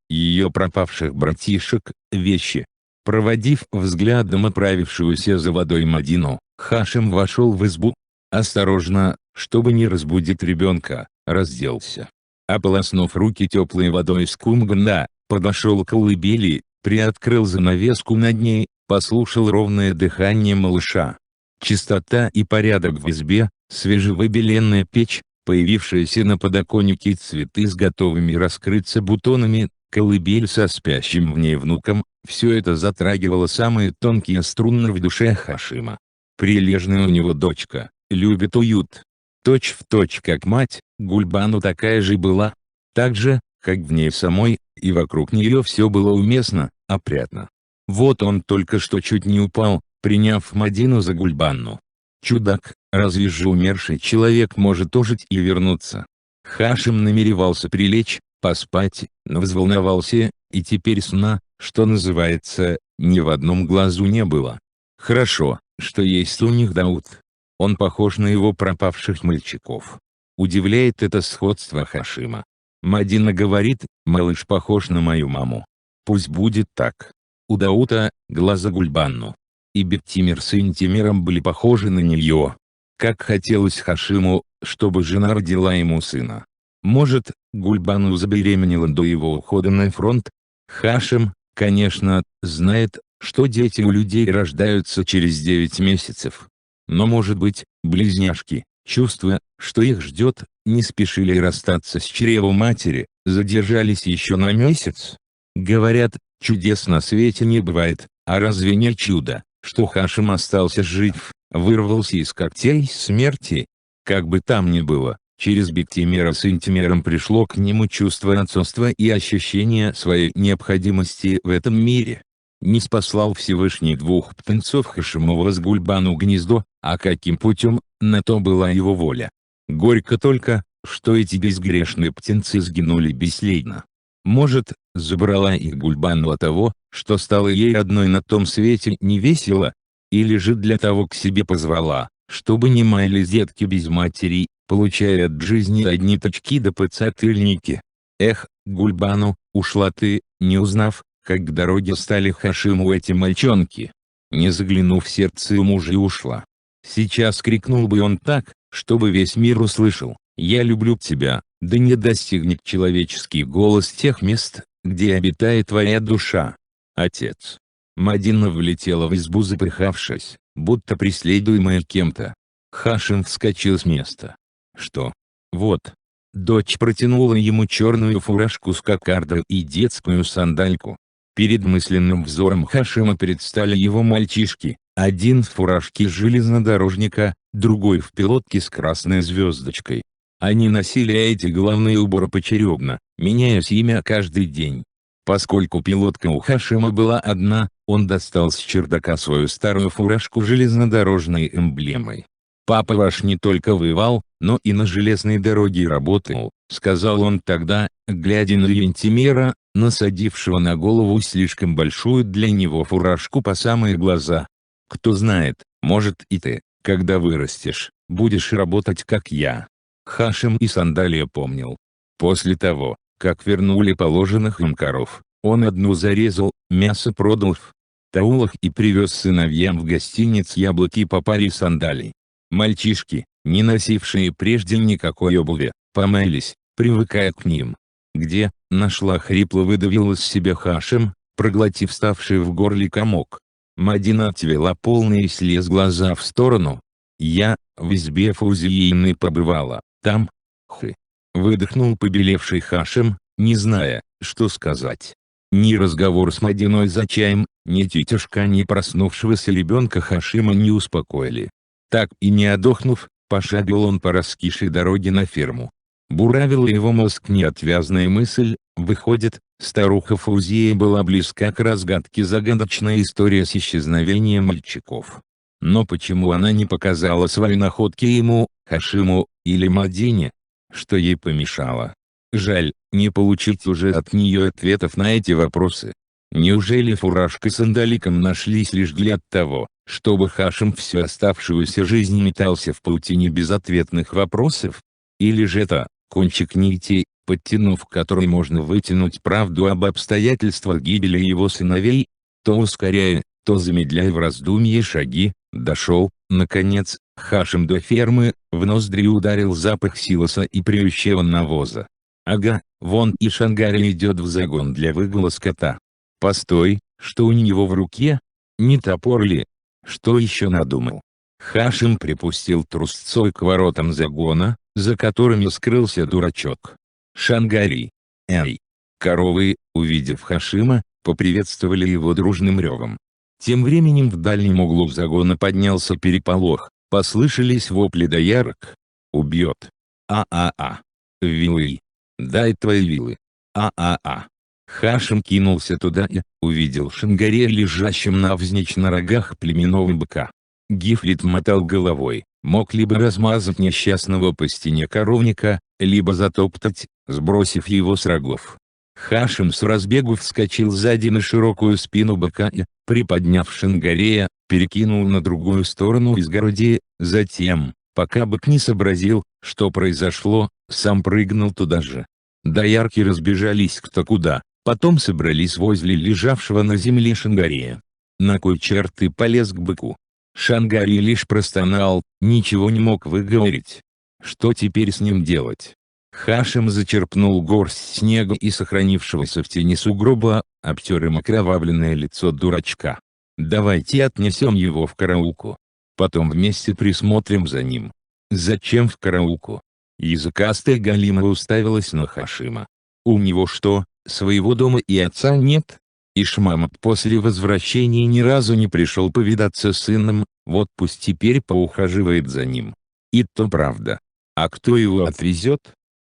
ее пропавших братишек, вещи. Проводив взглядом отправившуюся за водой Мадину, Хашим вошел в избу. Осторожно, чтобы не разбудить ребенка, разделся. Ополоснув руки теплой водой с кумгана, подошел к колыбели, приоткрыл занавеску над ней, послушал ровное дыхание малыша. Чистота и порядок в избе, свежевыбеленная печь, появившиеся на подоконнике цветы с готовыми раскрыться бутонами, колыбель со спящим в ней внуком — все это затрагивало самые тонкие струны в душе Хашима. Прилежная у него дочка, любит уют. Точь в точь как мать, Гульбану такая же была. Так же, как в ней самой, и вокруг нее все было уместно, опрятно. Вот он только что чуть не упал, приняв Мадину за Гульбанну. Чудак, разве же умерший человек может ожить и вернуться? Хашим намеревался прилечь, поспать, но взволновался, и теперь сна, что называется, ни в одном глазу не было. Хорошо, что есть у них Дауд. Он похож на его пропавших мальчиков. Удивляет это сходство Хашима. Мадина говорит, малыш похож на мою маму. Пусть будет так. У Даута глаза Гульбанну. И Бектимир с Интимиром были похожи на нее. Как хотелось Хашиму, чтобы жена родила ему сына. Может, Гульбану забеременела до его ухода на фронт? Хашим, конечно, знает, что дети у людей рождаются через 9 месяцев. Но может быть, близняшки, чувствуя, что их ждет, не спешили расстаться с чревом матери, задержались еще на месяц. Говорят, чудес на свете не бывает, а разве не чудо, что Хашим остался жив, вырвался из когтей смерти? Как бы там ни было, через Биктимера с Интимером пришло к нему чувство отцовства и ощущение своей необходимости в этом мире. Не спаслал Всевышний двух птенцов Хашимова с Гульбану гнездо, а каким путем, на то была его воля. Горько только, что эти безгрешные птенцы сгинули бесследно. Может, забрала их Гульбану от того, что стало ей одной на том свете невесело, или же для того к себе позвала, чтобы не маялись детки без матерей, получая от жизни одни точки да подзатыльники. Эх, Гульбану, ушла ты, не узнав, как к дороге стали Хашиму эти мальчонки. Не заглянув в сердце у мужа, и ушла. Сейчас крикнул бы он так, чтобы весь мир услышал: «Я люблю тебя», да не достигнет человеческий голос тех мест, где обитает твоя душа. Отец. Мадина влетела в избу, запыхавшись, будто преследуемая кем-то. Хашим вскочил с места. Что? Вот. Дочь протянула ему черную фуражку с кокардой и детскую сандальку. Перед мысленным взором Хашима предстали его мальчишки, один в фуражке железнодорожника, другой в пилотке с красной звездочкой. Они носили эти головные уборы поочередно, меняя имя каждый день. Поскольку пилотка у Хашима была одна, он достал с чердака свою старую фуражку железнодорожной эмблемой. «Папа ваш не только воевал, но и на железной дороге работал», — сказал он тогда, глядя на Интимера, насадившего на голову слишком большую для него фуражку по самые глаза. «Кто знает, может и ты, когда вырастешь, будешь работать как я». Хашим и сандалия помнил. После того, как вернули положенных им коров, он одну зарезал, мясо продал в таулах и привез сыновьям в гостиниц яблоки по паре сандалий. Мальчишки, не носившие прежде никакой обуви, помялись, привыкая к ним. «Где?» — нашла, хрипло выдавил из себя Хашим, проглотив ставший в горле комок. Мадина отвела полные слез глаза в сторону. «Я в избе Фаузиины побывала, там...» Выдохнул побелевший Хашим, не зная, что сказать. Ни разговор с Мадиной за чаем, ни тетюшка, ни проснувшегося ребенка Хашима не успокоили. Так и не одохнув, пошагал он по раскисшей дороге на ферму. Буравила его мозг неотвязная мысль: выходит, старуха Фаузия была близка к разгадке загадочной истории с исчезновением мальчиков. Но почему она не показала свои находки ему, Хашиму, или Мадине? Что ей помешало? Жаль, не получить уже от нее ответов на эти вопросы. Неужели фуражка с сандаликом нашлись лишь для того, чтобы Хашим всю оставшуюся жизнь метался в паутине безответных вопросов? Или же это кончик нити, подтянув который можно вытянуть правду об обстоятельствах гибели его сыновей? То ускоряя, то замедляя в раздумье шаги, дошел, наконец, Хашим до фермы, в ноздри ударил запах силоса и прющего навоза. Ага, вон и Шангари идет в загон для выгула скота. Постой, что у него в руке? Не топор ли? Что еще надумал? Хашим припустил трусцой к воротам загона, за которыми скрылся дурачок. Шангари. Эй! Коровы, увидев Хашима, поприветствовали его дружным ревом. Тем временем в дальнем углу загона поднялся переполох, послышались вопли доярок. «Убьет! А-а-а! Вилы! Дай твои вилы! А-а-а!» Хашим кинулся туда и увидел Шангаре лежащим навзничь на рогах племенного быка. Гифрит мотал головой, мог либо размазать несчастного по стене коровника, либо затоптать, сбросив его с рогов. Хашим с разбегу вскочил сзади на широкую спину быка и, приподняв Шангарея, перекинул на другую сторону изгороди, затем, пока бык не сообразил, что произошло, сам прыгнул туда же. Доярки разбежались кто куда, потом собрались возле лежавшего на земле Шангарея. На кой черт ты полез к быку? Шангари лишь простонал, ничего не мог выговорить. Что теперь с ним делать? Хашим зачерпнул горсть снега и сохранившегося в тени сугроба, обтер им окровавленное лицо дурачка. Давайте отнесем его в караулку. Потом вместе присмотрим за ним. Зачем в караулку? Языкастая Галима уставилась на Хашима. У него что, своего дома и отца нет? Ишмамат после возвращения ни разу не пришел повидаться с сыном, вот пусть теперь поухаживает за ним. И то правда. А кто его отвезет?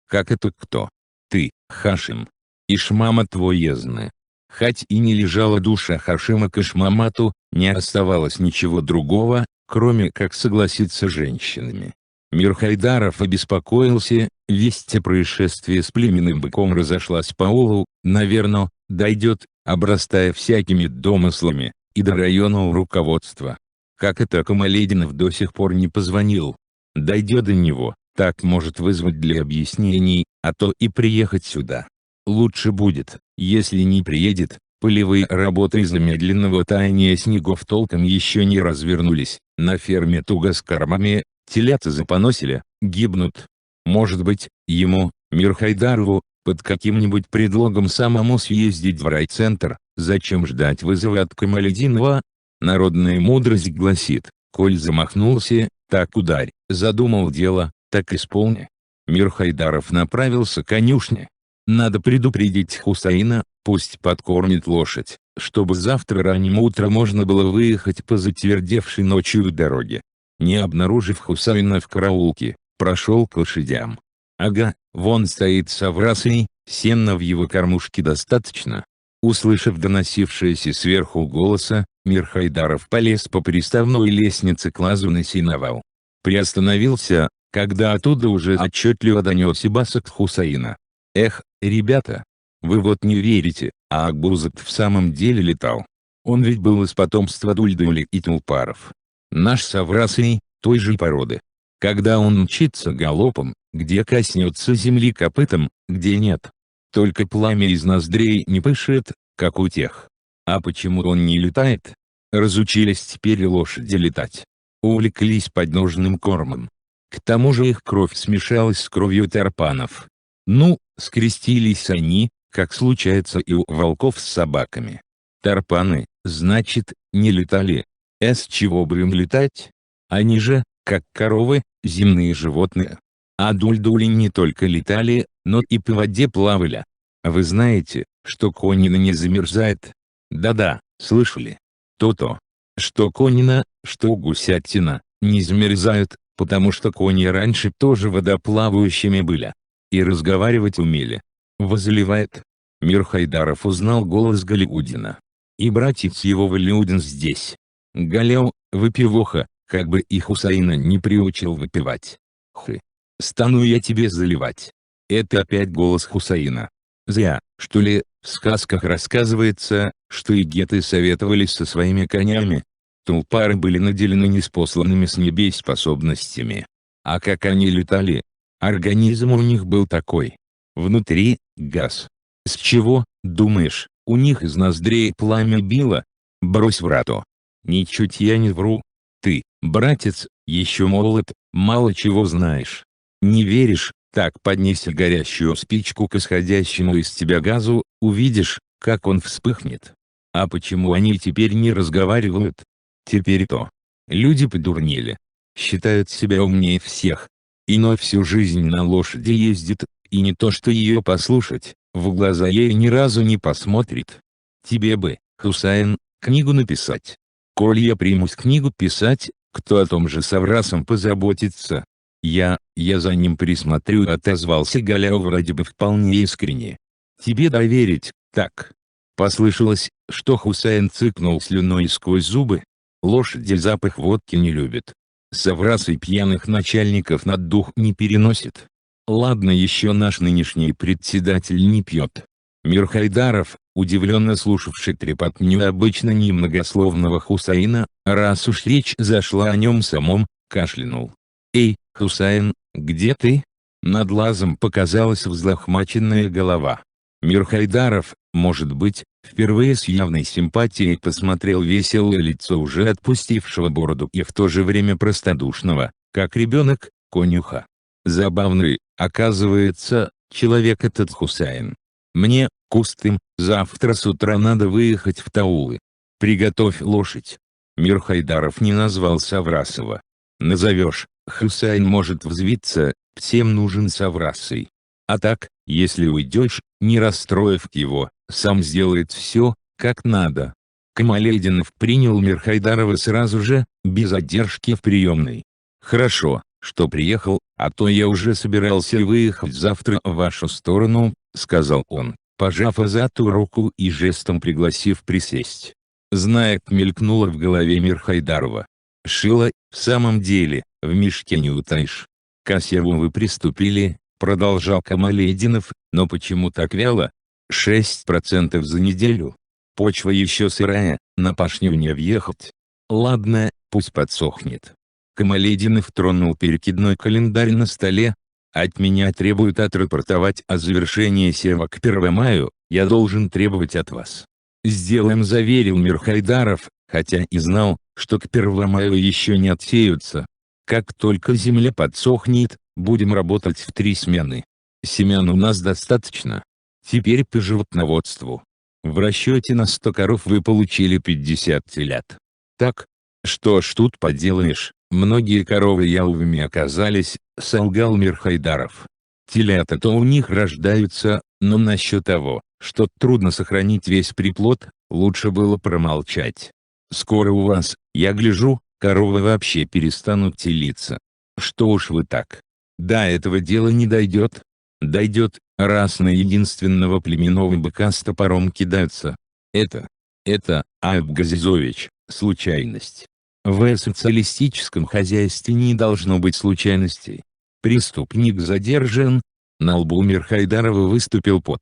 Как это кто? Ты, Хашим. Ишмамат твоезна. Хоть и не лежала душа Хашима к Ишмамату, не оставалось ничего другого, кроме как согласиться с женщинами. Мирхайдаров обеспокоился, весть о происшествии с племенным быком разошлась по аулу, наверное, дойдет, обрастая всякими домыслами, и до районного руководства. Как это Камалединов до сих пор не позвонил? Дойдет до него, так может вызвать для объяснений, а то и приехать сюда. Лучше будет, если не приедет. Полевые работы из-за медленного таяния снегов толком еще не развернулись, на ферме туго с кормами, телята запоносили, гибнут. Может быть, ему, Мирхайдарову, под каким-нибудь предлогом самому съездить в райцентр, зачем ждать вызова от Камалединова? Народная мудрость гласит, коль замахнулся, так ударь, задумал дело, так исполни. Мирхайдаров направился к конюшне. Надо предупредить Хусаина, пусть подкормит лошадь, чтобы завтра ранним утром можно было выехать по затвердевшей ночью дороге. Не обнаружив Хусаина в караулке, прошел к лошадям. Ага, вон стоит Саврасый, сена в его кормушке достаточно. Услышав доносившееся сверху голоса, Мирхайдаров полез по приставной лестнице к лазу на сеновал. Приостановился, когда оттуда уже отчетливо донесся басок Хусаина. Эх, ребята! Вы вот не верите, а Акбузат в самом деле летал. Он ведь был из потомства Дульдули и Тулпаров. Наш Саврасый, той же породы. Когда он мчится галопом, где коснется земли копытом, где нет. Только пламя из ноздрей не пышет, как у тех. А почему он не летает? Разучились теперь лошади летать. Увлеклись подножным кормом. К тому же их кровь смешалась с кровью тарпанов. Ну, скрестились они, как случается и у волков с собаками. Тарпаны, значит, не летали. С чего бы им летать? Они же, как коровы, земные животные. А дульдули не только летали, но и по воде плавали. А вы знаете, что конина не замерзает? Да-да, слышали. То-то. Что конина, что гусятина, не замерзают, потому что кони раньше тоже водоплавающими были. И разговаривать умели. Возливает. Мирхайдаров узнал голос Галиудина. И братец его Валиудин здесь. Галяу, выпивоха, как бы и Хусаина не приучил выпивать. Хы. Стану я тебе заливать. Это опять голос Хусаина. Зря, что ли, в сказках рассказывается, что игеты советовались со своими конями. Тулпары были наделены неспосланными с небес способностями. А как они летали? Организм у них был такой. Внутри – газ. С чего, думаешь, у них из ноздрей пламя било? Брось врату. Ничуть я не вру. Ты, братец, еще молод, мало чего знаешь. Не веришь? Так поднеси горящую спичку к исходящему из тебя газу, увидишь, как он вспыхнет. А почему они теперь не разговаривают? Теперь то. Люди подурнели. Считают себя умнее всех. Иной всю жизнь на лошади ездит, и не то что ее послушать, в глаза ей ни разу не посмотрит. Тебе бы, Хусайн, книгу написать. Коль я примусь книгу писать, кто о том же Саврасом позаботится? Я за ним присмотрю, отозвался Галяу вроде бы вполне искренне. Тебе доверить, так. Послышалось, что Хусайн цыкнул слюной сквозь зубы. Лошади запах водки не любят. Саврасый пьяных начальников на дух не переносит. Ладно, еще наш нынешний председатель не пьет. Мирхайдаров, удивленно слушавший трепотню обычно немногословного Хусаина, раз уж речь зашла о нем самом, кашлянул. «Эй, Хусайн, где ты?» Над лазом показалась взлохмаченная голова. Мирхайдаров, может быть, впервые с явной симпатией посмотрел веселое лицо уже отпустившего бороду и в то же время простодушного, как ребенок, конюха. Забавный, оказывается, человек этот Хусайн. Мне, кустым, завтра с утра надо выехать в Таулы. Приготовь лошадь. Мирхайдаров не назвал Саврасова. Назовешь, Хусайн может взвиться, всем нужен Саврасый. А так, если уйдешь, не расстроив его, сам сделает все, как надо. Камалединов принял Мирхайдарова сразу же, без задержки в приемной. «Хорошо, что приехал, а то я уже собирался выехать завтра в вашу сторону», — сказал он, пожав Азату руку и жестом пригласив присесть. Зная, мелькнуло в голове Мирхайдарова. «Шило, в самом деле, в мешке не утаишь. К Асеву вы приступили», — продолжал Камалединов, — «но почему так вяло? 6% за неделю. Почва еще сырая, на пашню не въехать. Ладно, пусть подсохнет». Камалединов тронул перекидной календарь на столе. «От меня требуют отрапортовать о завершении сева к 1 мая, я должен требовать от вас». «Сделаем», — заверил Мирхайдаров, хотя и знал, что к 1 мая еще не отсеются. «Как только земля подсохнет, будем работать в 3 смены. Семян у нас достаточно. Теперь по животноводству. В расчете на 100 коров вы получили 50 телят. Так? Что ж тут поделаешь, многие коровы яловыми оказались», — солгал Мирхайдаров. «Телята-то у них рождаются, но насчет того, что трудно сохранить весь приплод, лучше было промолчать. Скоро у вас, я гляжу, коровы вообще перестанут телиться. Что уж вы так. До этого дела не дойдет. Дойдет, раз на единственного племенного быка с топором кидаются. Это, Аюб Газизович, случайность. В социалистическом хозяйстве не должно быть случайностей. Преступник задержан». На лбу Мирхайдарова выступил пот.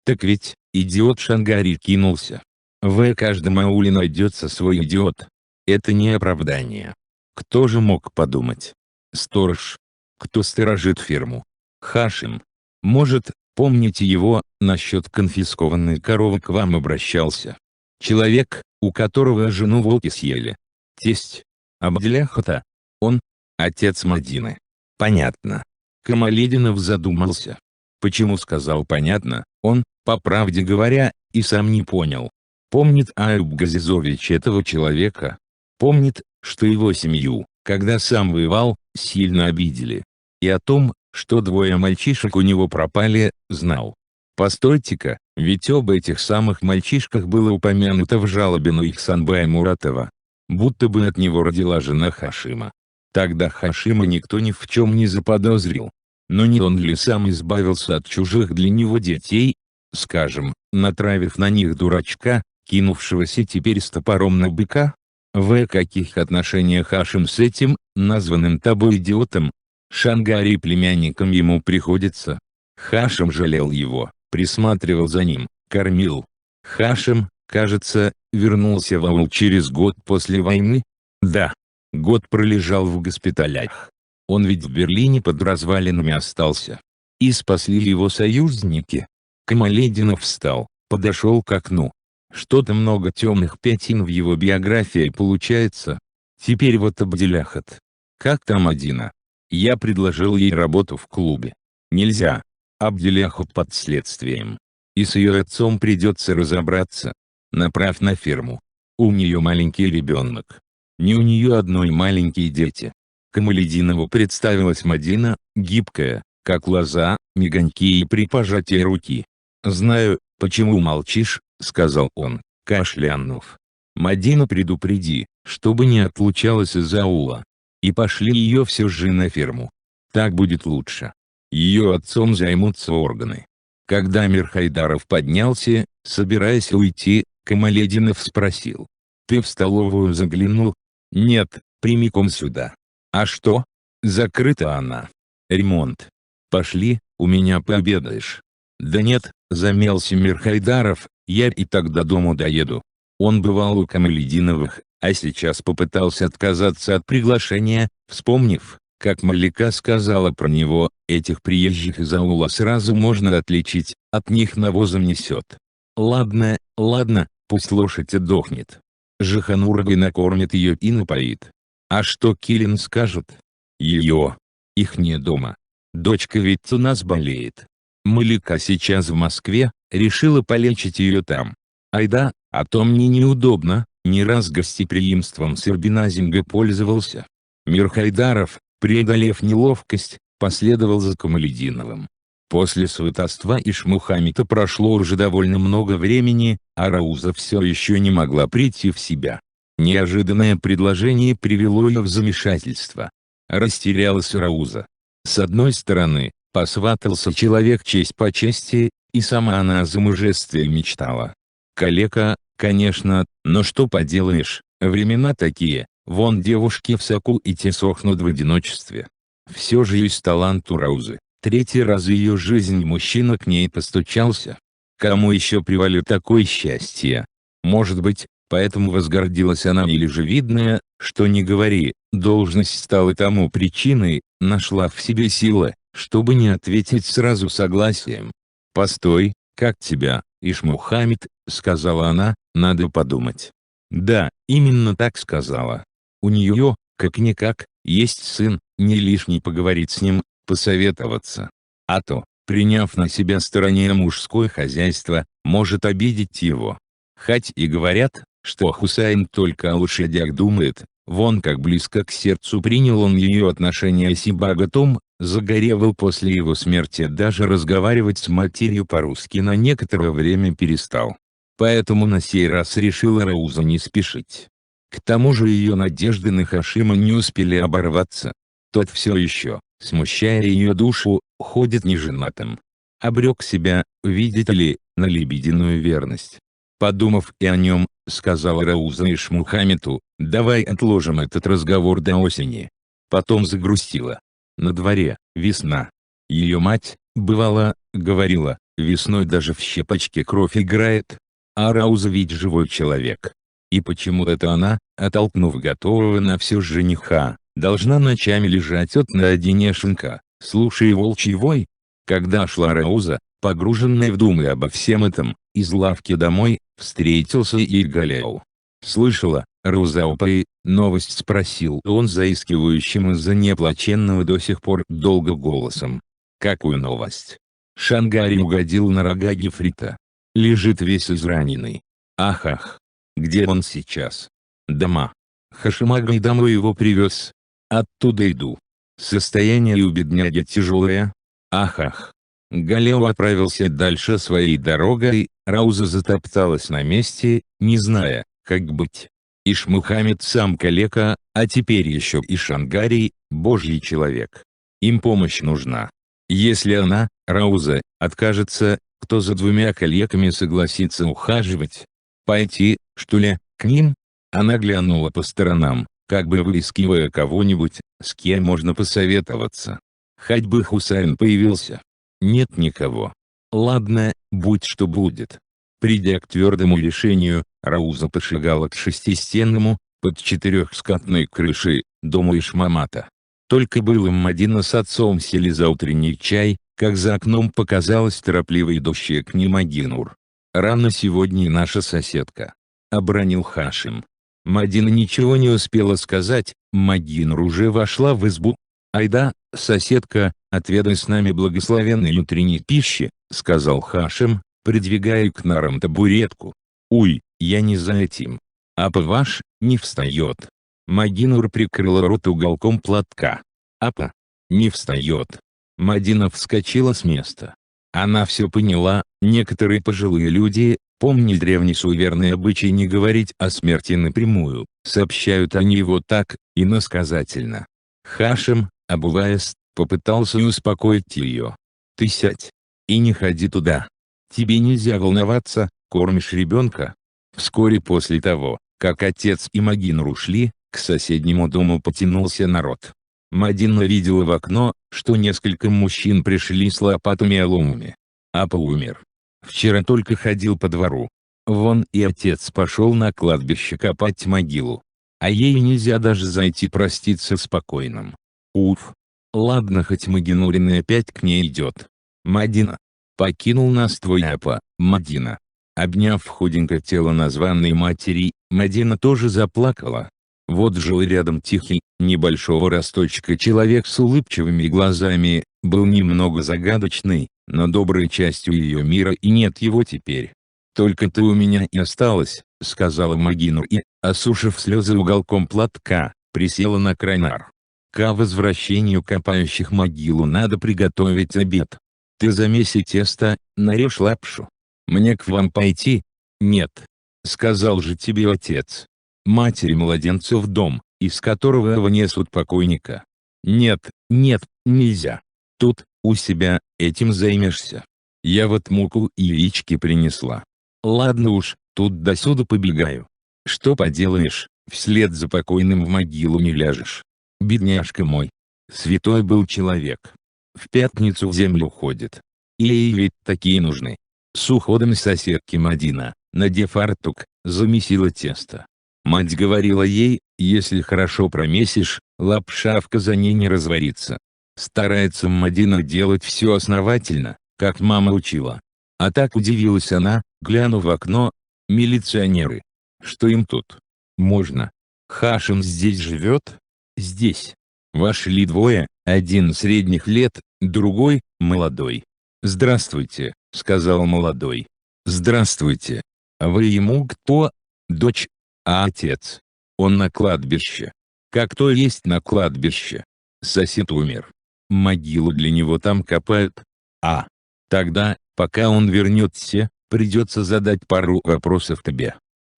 «Так ведь, идиот Шангари кинулся. В каждом ауле найдется свой идиот. Это не оправдание. Кто же мог подумать? Сторож. Кто сторожит ферму? Хашим. Может, помните его, насчет конфискованной коровы к вам обращался? Человек, у которого жену волки съели. Тесть. Абдляхата. Он. Отец Мадины. Понятно». Камалединов задумался. Почему сказал «понятно», он, по правде говоря, и сам не понял. Помнит Аюб Газизович этого человека. Помнит, что его семью, когда сам воевал, сильно обидели. И о том, что 2 мальчишек у него пропали, знал. Постойте-ка, ведь об этих самых мальчишках было упомянуто в жалобе на Ихсанбая Муратова. Будто бы от него родила жена Хашима. Тогда Хашима никто ни в чем не заподозрил. Но не он ли сам избавился от чужих для него детей? Скажем, натравив на них дурачка, кинувшегося теперь с топором на быка? В каких отношениях Хашим с этим, названным тобой идиотом? Шангари племянником ему приходится. Хашим жалел его, присматривал за ним, кормил. Хашим, кажется, вернулся в аул через год после войны? Да. Год пролежал в госпиталях. Он ведь в Берлине под развалинами остался. И спасли его союзники. Камалединов встал, подошел к окну. Что-то много темных пятен в его биографии получается. Теперь вот Абдляхат. Как там Адина? Я предложил ей работу в клубе. Нельзя. Абдляхат под следствием. И с ее отцом придется разобраться. Направь на ферму. У нее маленький ребенок. Не у нее одной маленькие дети. Камалединову представилась Мадина, гибкая, как лоза, миганькие при пожатии руки. «Знаю, почему молчишь», — сказал он, кашлянув. «Мадину предупреди, чтобы не отлучалась из аула. И пошли ее все же на ферму. Так будет лучше. Ее отцом займутся органы». Когда Мирхайдаров поднялся, собираясь уйти, Камалединов спросил: «Ты в столовую заглянул?» «Нет, прямиком сюда». «А что? Закрыта она. Ремонт. Пошли, у меня пообедаешь». «Да нет», — замялся Мирхайдаров, — «я и так до дому доеду». Он бывал у Камалединовых, а сейчас попытался отказаться от приглашения, вспомнив, как Малика сказала про него: «Этих приезжих из аула сразу можно отличить, от них навозом несет». «Ладно, ладно, пусть лошадь отдохнет. Жихануровой накормит ее и напоит. А что Килин скажет? Ее. Их не дома. Дочка ведь у нас болеет. Малика сейчас в Москве, решила полечить ее там. Айда, а то мне неудобно, не раз гостеприимством Сербиназинга пользовался. Мирхайдаров, преодолев неловкость, последовал за Камалетдиновым. После сватовства Ишмухамеда прошло уже довольно много времени, а Рауза все еще не могла прийти в себя. Неожиданное предложение привело ее в замешательство. Растерялась Рауза. С одной стороны, посватался человек честь по чести, и сама она о замужестве мечтала. Калека, конечно, но что поделаешь, времена такие, вон девушки в соку и те сохнут в одиночестве. Все же есть талант у Раузы. Третий раз в ее жизни мужчина к ней постучался. Кому еще привалит такое счастье? Может быть, поэтому возгордилась она, или же видное, что не говори, должность стала тому причиной, нашла в себе силы, чтобы не ответить сразу согласием. «Постой, как тебя, Ишмухамед?» — сказала она, — «надо подумать». Да, именно так сказала. У нее, как-никак, есть сын, не лишний поговорить с ним, посоветоваться. А то, приняв на себя стороне мужское хозяйство, может обидеть его. Хоть и говорят, что Хусайн только о лошадях думает, вон как близко к сердцу принял он ее отношения с Ибагатом, загоревал после его смерти, даже разговаривать с матерью по-русски на некоторое время перестал. Поэтому на сей раз решила Рауза не спешить. К тому же ее надежды на Хашима не успели оборваться. Тот все еще, смущая ее душу, ходит неженатым. Обрек себя, видите ли, на лебединую верность. Подумав и о нем, сказала Рауза Ишмухамеду: «Давай отложим этот разговор до осени». Потом загрустила. На дворе весна. Ее мать, бывало, говорила, весной даже в щепочке кровь играет. А Рауза ведь живой человек. И почему это она, оттолкнув готового на все жениха, должна ночами лежать наедине шинка, слушая волчий вой? Когда шла Рауза, погруженная в думы обо всем этом, из лавки домой, встретился Иргалеу. «Слышала, Раузаупай, новость?» — спросил он заискивающим из-за неоплаченного до сих пор долго голосом. «Какую новость?» Шангари угодил на рога Гефрита. Лежит весь израненный. Ах. Где он сейчас? Дома. Хашимагай домой его привез. Оттуда иду. Состояние у бедняги тяжелое. Ах. Галео отправился дальше своей дорогой, Рауза затопталась на месте, не зная, как быть. Ишмухамед сам калека, а теперь еще и Шангарий, божий человек. Им помощь нужна. Если она, Рауза, откажется, кто за двумя калеками согласится ухаживать? Пойти, что ли, к ним? Она глянула по сторонам, как бы выискивая кого-нибудь, с кем можно посоветоваться. Хоть бы Хусайн появился. Нет никого. Ладно, будь что будет. Придя к твердому решению, Рауза пошагала к шестистенному, под четырехскатной крышей, дому Ишмамата. Только был им Мадина с отцом сели за утренний чай, как за окном показалась торопливо идущая к ним Агинур. «Рано сегодня наша соседка», — обронил Хашим. Мадина ничего не успела сказать, Магинур уже вошла в избу. «Айда, соседка, отведай с нами благословенной утренней пищи», — сказал Хашим, придвигая к нарам табуретку. «Уй, я не за этим. Апа ваш, не встает». Магинур прикрыла рот уголком платка. «Апа, не встает». Мадина вскочила с места. Она все поняла, некоторые пожилые люди, помня древний суеверный обычай не говорить о смерти напрямую, сообщают они его так, иносказательно. Хашим, обуваясь, попытался успокоить ее. «Ты сядь. И не ходи туда. Тебе нельзя волноваться, кормишь ребенка». Вскоре после того, как отец и Магинур ушли, к соседнему дому потянулся народ. Мадина видела в окно, что несколько мужчин пришли с лопатами и ломами. Апа умер. Вчера только ходил по двору. Вон и отец пошел на кладбище копать могилу. А ей нельзя даже зайти проститься с покойным. Уф. Ладно, хоть Магинурин и опять к ней идет. Мадина. Покинул нас твой апа, Мадина. Обняв худенькое тело названной матери, Мадина тоже заплакала. Вот жил рядом тихий, небольшого росточка человек с улыбчивыми глазами, был немного загадочный, но доброй частью ее мира, и нет его теперь. «Только ты у меня и осталась», — сказала Магинур, и, Осушив слезы уголком платка, присела на край нар. К возвращению копающих могилу надо приготовить обед. Ты замеси тесто, нарежь лапшу. Мне к вам пойти? Нет. Сказал же тебе отец. Матери младенцу в дом, из которого вынесут покойника. Нет, нет, нельзя. Тут, у себя, этим займешься. Я вот муку и яички принесла. Ладно уж, тут до сюда побегаю. Что поделаешь, вслед за покойным в могилу не ляжешь. Бедняжка мой. Святой был человек. В пятницу в землю ходит. И ей ведь такие нужны. С уходом соседки Мадина, надев фартук, замесила тесто. Мать говорила ей, если хорошо промесишь, лапша в казане не разварится. Старается Мадина делать все основательно, как мама учила. А так удивилась она, глянув в окно. Милиционеры. Что им тут? Можно. Хашим здесь живет? Здесь. Вошли двое, один средних лет, другой, молодой. «Здравствуйте», — сказал молодой. «Здравствуйте. А вы ему кто?» «Дочь. А отец?» «Он на кладбище». «Как то есть на кладбище?» «Сосед умер. Могилу для него там копают». «А. Тогда, пока он вернется, придется задать пару вопросов тебе».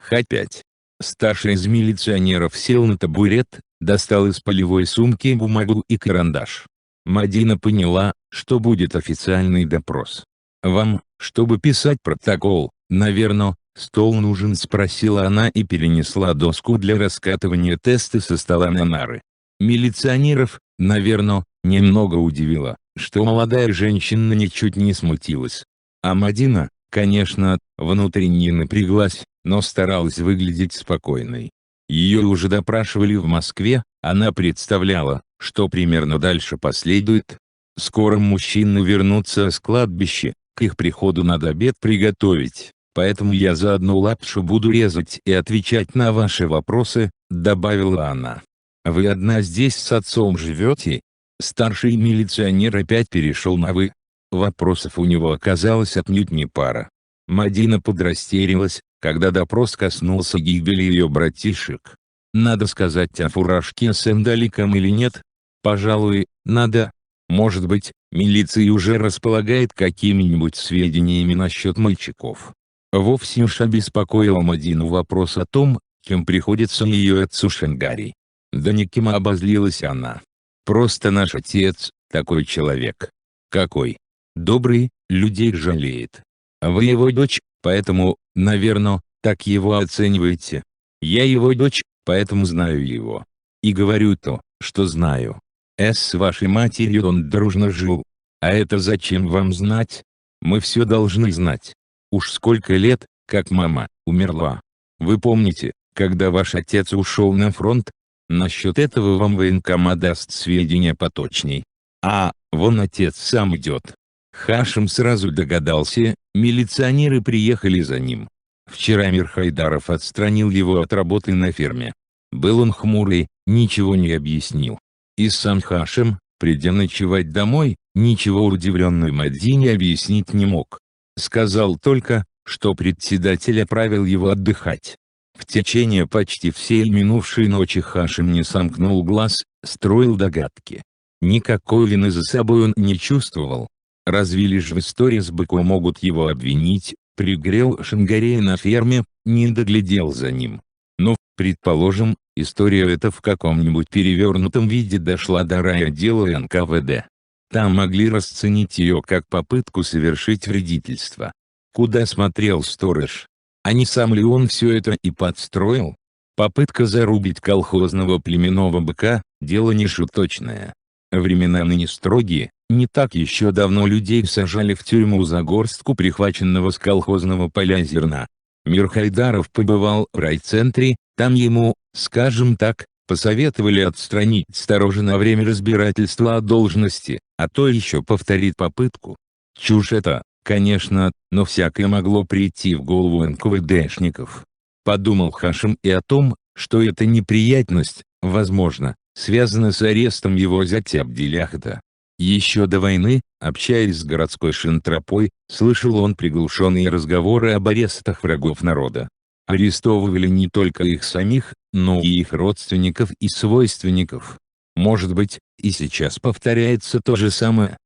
«Опять». Старший из милиционеров сел на табурет, достал из полевой сумки бумагу и карандаш. Мадина поняла, что будет официальный допрос. «Вам, чтобы писать протокол, наверное, стол нужен?» — спросила она и перенесла доску для раскатывания теста со стола на нары. Милиционеров, наверное, немного удивило, что молодая женщина ничуть не смутилась. А Мадина, конечно, внутренне напряглась, но старалась выглядеть спокойной. Ее уже допрашивали в Москве, она представляла, что примерно дальше последует. Скоро мужчины вернутся с кладбища, к их приходу надо обед приготовить, поэтому я заодно лапшу буду резать и отвечать на ваши вопросы, добавила она. Вы одна здесь с отцом живете? Старший милиционер опять перешел на «вы». Вопросов у него оказалось отнюдь не пара. Мадина подрастерялась, когда допрос коснулся гибели ее братишек. Надо сказать о фуражке с эндаликом или нет? Пожалуй, надо. Может быть, милиция уже располагает какими-нибудь сведениями насчет мальчиков. Вовсе уж обеспокоила Мадину вопрос о том, кем приходится ее отцу Шангари. Да никем, обозлилась она. Просто наш отец, такой человек. Какой? Добрый, людей жалеет. А вы его дочь, поэтому, наверное, так его оцениваете. Я его дочь, поэтому знаю его. И говорю то, что знаю. С вашей матерью он дружно жил. А это зачем вам знать? Мы все должны знать. Уж сколько лет, как мама умерла. Вы помните, когда ваш отец ушел на фронт? Насчет этого вам военкомат даст сведения поточней. А, вон отец сам идет. Хашим сразу догадался, милиционеры приехали за ним. Вчера Мирхайдаров отстранил его от работы на ферме. Был он хмурый, ничего не объяснил. И сам Хашим, придя ночевать домой, ничего удивленной Мадине объяснить не мог. Сказал только, что председатель отправил его отдыхать. В течение почти всей минувшей ночи Хашим не сомкнул глаз, строил догадки. Никакой вины за собой он не чувствовал. Разве лишь в истории с быком могут его обвинить, пригрел Шангарея на ферме, не доглядел за ним. Но, предположим, история эта в каком-нибудь перевернутом виде дошла до райотдела НКВД. Там могли расценить ее как попытку совершить вредительство. Куда смотрел сторож? А не сам ли он все это и подстроил? Попытка зарубить колхозного племенного быка – дело не шуточное. Времена ныне строгие, не так еще давно людей сажали в тюрьму за горстку прихваченного с колхозного поля зерна. Мирхайдаров побывал в райцентре, там ему, скажем так, посоветовали отстранить сторожа на время разбирательства о должности, а то еще повторит попытку. Чушь это, конечно, но всякое могло прийти в голову НКВДшников. Подумал Хашим и о том, что эта неприятность, возможно, связана с арестом его зятя Абдиляхата. Еще до войны, общаясь с городской шантропой, слышал он приглушенные разговоры об арестах врагов народа. Арестовывали не только их самих, но и их родственников и свойственников. Может быть, и сейчас повторяется то же самое.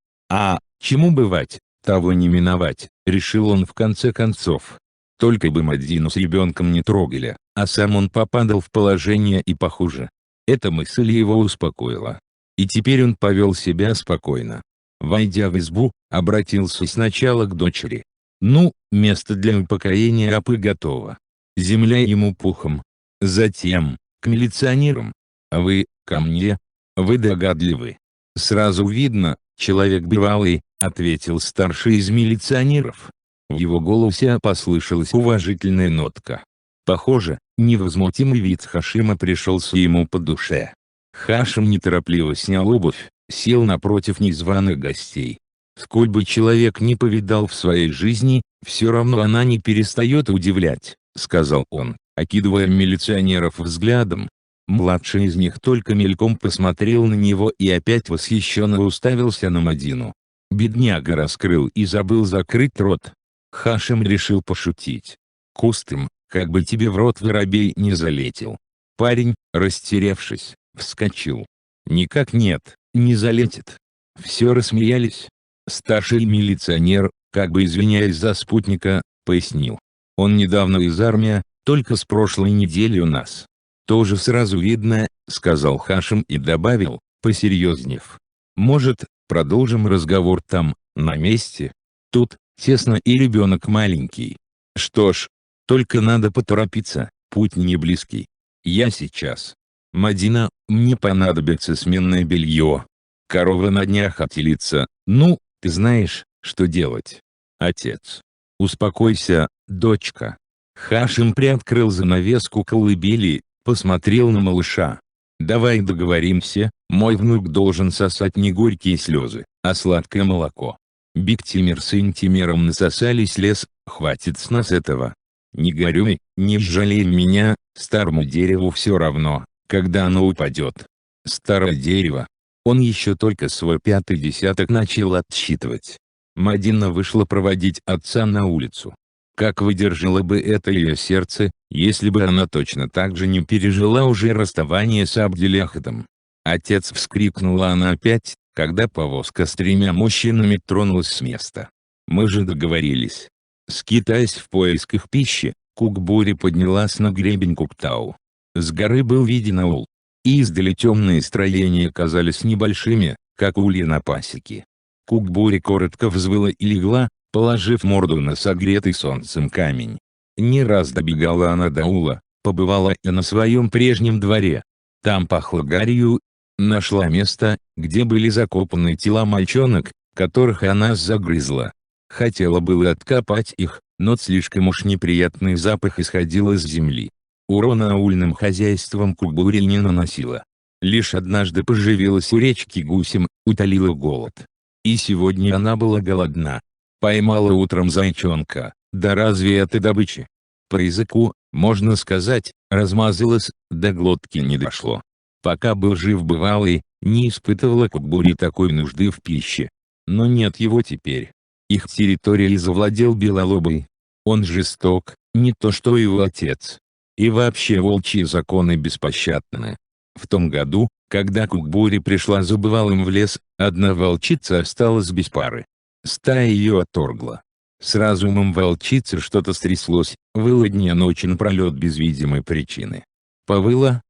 Чему бывать, того не миновать, решил он в конце концов. Только бы Мадину с ребенком не трогали, а сам он попадал в положение и похуже. Эта мысль его успокоила. И теперь он повел себя спокойно. Войдя в избу, обратился сначала к дочери. «Ну, место для упокоения Апы готово. Земля ему пухом». Затем, к милиционерам. «А вы, ко мне? Вы догадливы. Сразу видно, человек бывалый», — ответил старший из милиционеров. В его голосе послышалась уважительная нотка. Похоже, невозмутимый вид Хашима пришелся ему по душе. Хашим неторопливо снял обувь, сел напротив незваных гостей. Сколь бы человек не повидал в своей жизни, все равно она не перестает удивлять, сказал он, окидывая милиционеров взглядом. Младший из них только мельком посмотрел на него и опять восхищенно уставился на Мадину. Бедняга раскрыл и забыл закрыть рот. Хашим решил пошутить. «Кустым, как бы тебе в рот воробей не залетел». Парень, растерявшись, вскочил. «Никак нет, не залетит». Все рассмеялись. Старший милиционер, как бы извиняясь за спутника, пояснил. «Он недавно из армии, только с прошлой недели у нас». «Тоже сразу видно», — сказал Хашим и добавил, посерьезнев. «Может, продолжим разговор там, на месте? Тут тесно и ребенок маленький. Что ж, только надо поторопиться, путь не близкий. Я сейчас. Мадина, мне понадобится сменное белье. Корова на днях отелится, ну, ты знаешь, что делать. Отец. Успокойся, дочка». Хашим приоткрыл занавеску колыбели, посмотрел на малыша. «Давай договоримся, мой внук должен сосать не горькие слезы, а сладкое молоко. Биктимир с Интимером насосали слез, хватит с нас этого. Не горюй, не жалей меня, старому дереву все равно, когда оно упадет». Старое дерево. Он еще только свой 5-й десяток начал отсчитывать. Мадина вышла проводить отца на улицу. Как выдержало бы это ее сердце, если бы она точно так же не пережила уже расставание с Абделяхатом. «Отец!» — вскрикнула она опять, когда повозка с 3 мужчинами тронулась с места. «Мы же договорились». Скитаясь в поисках пищи, Кукбури поднялась на гребень Куктау. С горы был виден аул. Издали темные строения казались небольшими, как ульи на пасеке. Кукбури коротко взвыла и легла, положив морду на согретый солнцем камень. Не раз добегала она до аула, побывала и на своем прежнем дворе. Там пахло гарью. Нашла место, где были закопаны тела мальчонок, которых она загрызла. Хотела было откопать их, но слишком уж неприятный запах исходил из земли. Урона аульным хозяйством Кукбури не наносила. Лишь однажды поживилась у речки гусем, утолила голод. И сегодня она была голодна. Поймала утром зайчонка, да разве это добыча? По языку, можно сказать, размазалась, до глотки не дошло. Пока был жив бывалый, не испытывала Кукбури такой нужды в пище. Но нет его теперь. Их территорией завладел Белолобый. Он жесток, не то что его отец. И вообще волчьи законы беспощадны. В том году, когда Кукбури пришла за бывалым в лес, одна волчица осталась без пары. Стая ее отторгла. С разумом волчицы что-то стряслось, выла дня ночи напролет без видимой причины. Повыла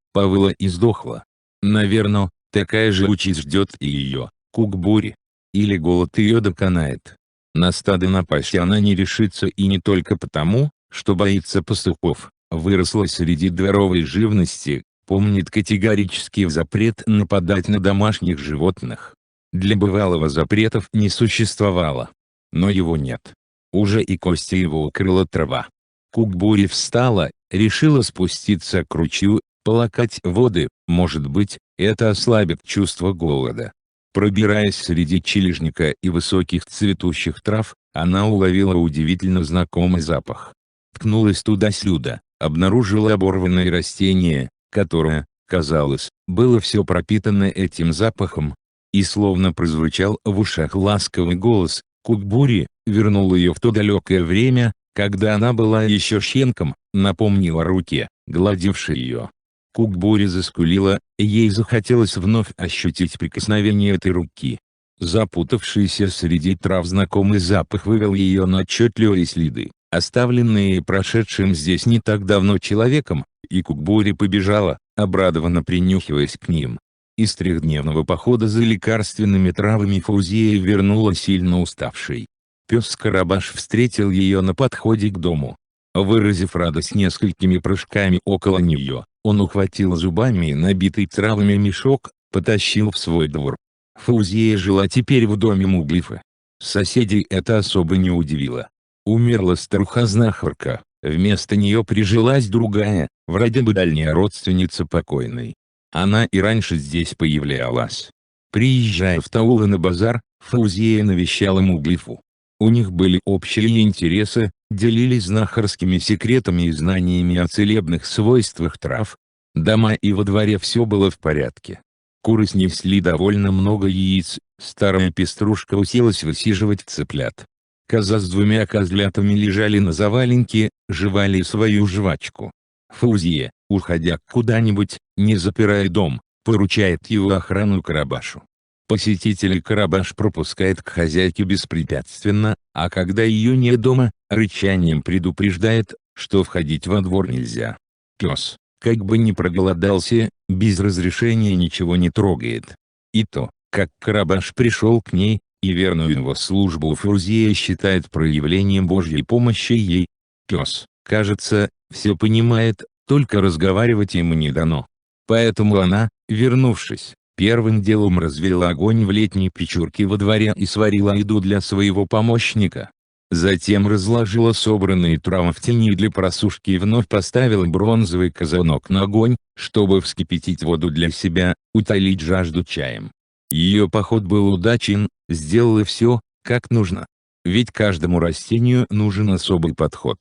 и сдохла. Наверно, такая же участь ждет и ее, Кукбури. Или голод ее доконает. На стадо напасть она не решится и не только потому, что боится пастухов, выросла среди дворовой живности, помнит категорический запрет нападать на домашних животных. Для бывалого запретов не существовало. Но его нет. Уже и кости его укрыла трава. Кукбури встала, решила спуститься к ручью, полакать воды, может быть, это ослабит чувство голода. Пробираясь среди чилежника и высоких цветущих трав, она уловила удивительно знакомый запах. Ткнулась туда-сюда, обнаружила оборванное растение, которое, казалось, было все пропитано этим запахом. И словно прозвучал в ушах ласковый голос, Кукбури, вернул ее в то далекое время, когда она была еще щенком, напомнила руке, гладившей ее. Кукбури заскулила, и ей захотелось вновь ощутить прикосновение этой руки. Запутавшийся среди трав знакомый запах вывел ее на отчетливые следы, оставленные прошедшим здесь не так давно человеком, и Кукбури побежала, обрадованно принюхиваясь к ним. Из трехдневного похода за лекарственными травами Фаузия вернулась сильно уставшей. Пес-карабаш встретил ее на подходе к дому. Выразив радость несколькими прыжками около нее, он ухватил зубами набитый травами мешок, потащил в свой двор. Фаузия жила теперь в доме Муглифа. Соседей это особо не удивило. Умерла старуха-знахарка, вместо нее прижилась другая, вроде бы дальняя родственница покойной. Она и раньше здесь появлялась. Приезжая в Таулы на базар, Фаузия навещала Муглифу. У них были общие интересы, делились знахарскими секретами и знаниями о целебных свойствах трав. Дома и во дворе все было в порядке. Куры снесли довольно много яиц, старая пеструшка уселась высиживать цыплят. Коза с двумя козлятами лежали на заваленке, жевали свою жвачку. Фаузия, уходя куда-нибудь, не запирая дом, поручает его охрану Карабашу. Посетителей Карабаш пропускает к хозяйке беспрепятственно, а когда ее нет дома, рычанием предупреждает, что входить во двор нельзя. Пес, как бы ни проголодался, без разрешения ничего не трогает. И то, как Карабаш пришел к ней, и верную его службу Фаузия считает проявлением Божьей помощи ей. Пес, кажется, все понимает, только разговаривать ему не дано. Поэтому она, вернувшись, первым делом развела огонь в летней печурке во дворе и сварила еду для своего помощника. Затем разложила собранные травы в тени для просушки и вновь поставила бронзовый казанок на огонь, чтобы вскипятить воду для себя, утолить жажду чаем. Ее поход был удачен, сделала все, как нужно. Ведь каждому растению нужен особый подход.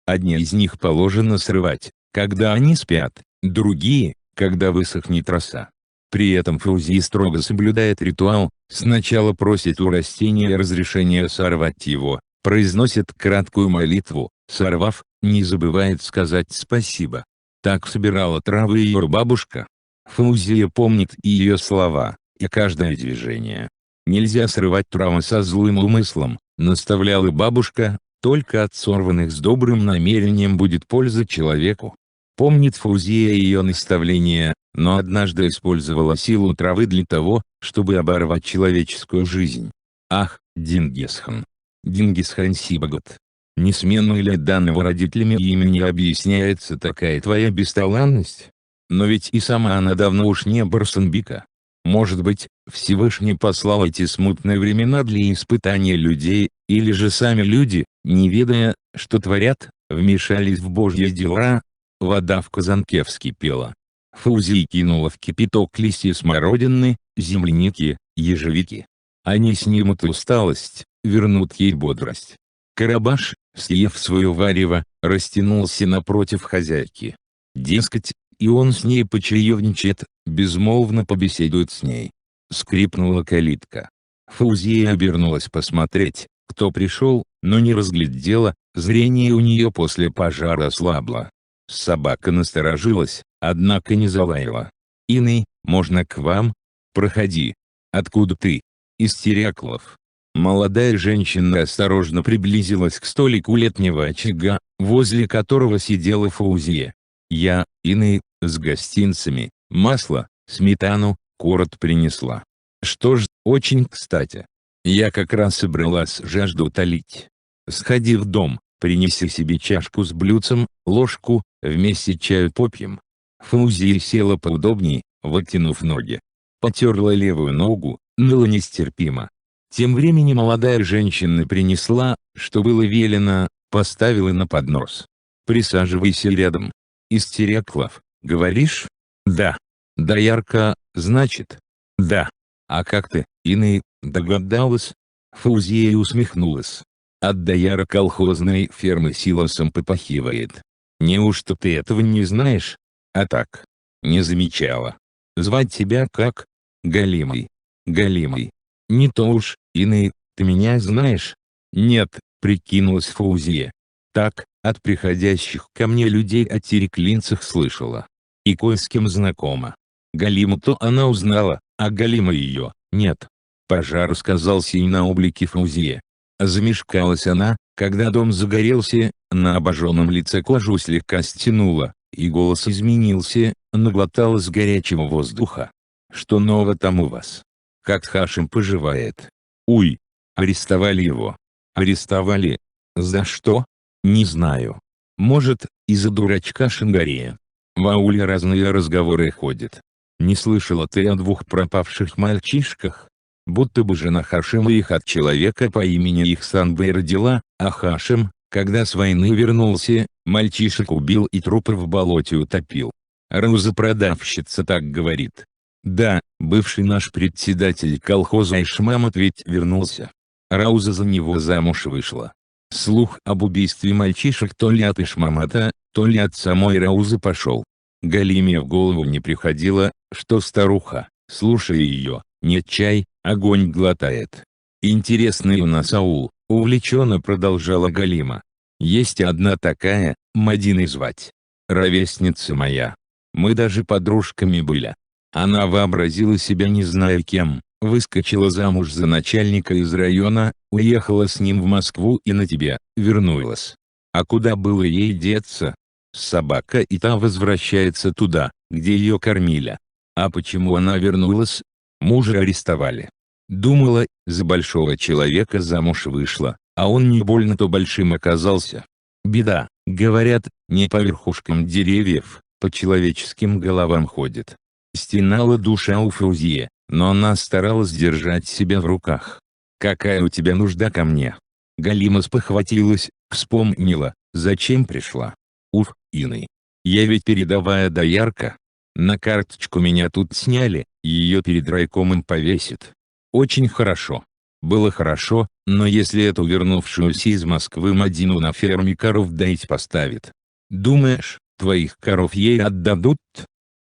Одни из них положено срывать, когда они спят, другие, когда высохнет роса. При этом Фаузия строго соблюдает ритуал, сначала просит у растения разрешения сорвать его, произносит краткую молитву, сорвав, не забывает сказать спасибо. Так собирала травы ее бабушка. Фаузия помнит и ее слова, и каждое движение. Нельзя срывать травы со злым умыслом, наставляла бабушка, только от сорванных с добрым намерением будет польза человеку. Помнит Фаузия ее наставления, но однажды использовала силу травы для того, чтобы оборвать человеческую жизнь. Ах, Дингисхан! Дингисхан Сибагат! Несменной ли данного родителями имени объясняется такая твоя бесталанность? Но ведь и сама она давно уж не Барсанбика. Может быть, Всевышний послал эти смутные времена для испытания людей, или же сами люди, не ведая, что творят, вмешались в Божьи дела. Вода в казанке вскипела. Фаузия кинула в кипяток листья смородины, земляники, ежевики. Они снимут усталость, вернут ей бодрость. Карабаш, съев свое варево, растянулся напротив хозяйки. Дескать, и он с ней почаевничает, безмолвно побеседует с ней. Скрипнула калитка. Фаузия обернулась посмотреть, кто пришел, но не разглядела, зрение у нее после пожара ослабло. Собака насторожилась, однако не залаяла. «Иный, можно к вам? Проходи. Откуда ты?» «Из Теряклов». Молодая женщина осторожно приблизилась к столику летнего очага, возле которого сидела Фаузия. «Я, Иный, с гостинцами, масло, сметану, корот принесла. Что ж, очень кстати. Я как раз собралась жажду утолить. Сходи в дом, принеси себе чашку с блюдцем, ложку, вместе чаю попьем». Фаузия села поудобней, вытянув ноги. Потерла левую ногу, ныло нестерпимо. Тем временем молодая женщина принесла, что было велено, поставила на поднос. «Присаживайся рядом. Из Теряклов, говоришь?» «Да». «Доярка, значит?» «Да». «А как ты, Иный, догадалась?» Фаузия усмехнулась. «От дояра колхозной фермы силосом попахивает. Неужто ты этого не знаешь?» «А так. Не замечала. Звать тебя как?» «Галимой». «Галимой. Не то уж, Иный, ты меня знаешь?» «Нет», — прикинулась Фаузия. Так, от приходящих ко мне людей о тереклинцах слышала. И кое с кем знакома. Галиму-то она узнала, а Галима ее, нет. Пожар сказался и на облике Фаузии. Замешкалась она, когда дом загорелся, на обожженном лице кожу слегка стянула, и голос изменился, наглоталась горячего воздуха. «Что нового там у вас? Как Хашим поживает?» «Уй! Арестовали его». «Арестовали? За что?» «Не знаю. Может, из-за дурачка Шангарея. В ауле разные разговоры ходят. Не слышала ты о 2 пропавших мальчишках? Будто бы жена Хашима их от человека по имени Ихсанбей родила, а Хашим, когда с войны вернулся, мальчишек убил и трупы в болоте утопил. Рауза-продавщица так говорит. Да, бывший наш председатель колхоза Ишмамат ведь вернулся. Рауза за него замуж вышла. Слух об убийстве мальчишек то ли от Ишмамата, то ли от самой Раузы пошел. Галиме в голову не приходило, что старуха, слушая ее, нет чай, огонь глотает. «Интересный у нас аул», — увлеченно продолжала Галима. «Есть одна такая, Мадиной звать. Ровесница моя. Мы даже подружками были. Она вообразила себя не зная кем, выскочила замуж за начальника из района, уехала с ним в Москву и на тебе, вернулась. А куда было ей деться? Собака и та возвращается туда, где ее кормили. А почему она вернулась? Мужа арестовали. Думала, за большого человека замуж вышла, а он не больно-то большим оказался. Беда, говорят, не по верхушкам деревьев, по человеческим головам ходит». Стенала душа у Фаузии, но она старалась держать себя в руках. «Какая у тебя нужда ко мне?» Галима спохватилась, вспомнила, зачем пришла. «Уф, Иной. Я ведь передовая доярка. На карточку меня тут сняли, ее перед райкомом повесит. Очень хорошо. Было хорошо, но если эту вернувшуюся из Москвы Мадину на ферме коров доить поставит. Думаешь, твоих коров ей отдадут?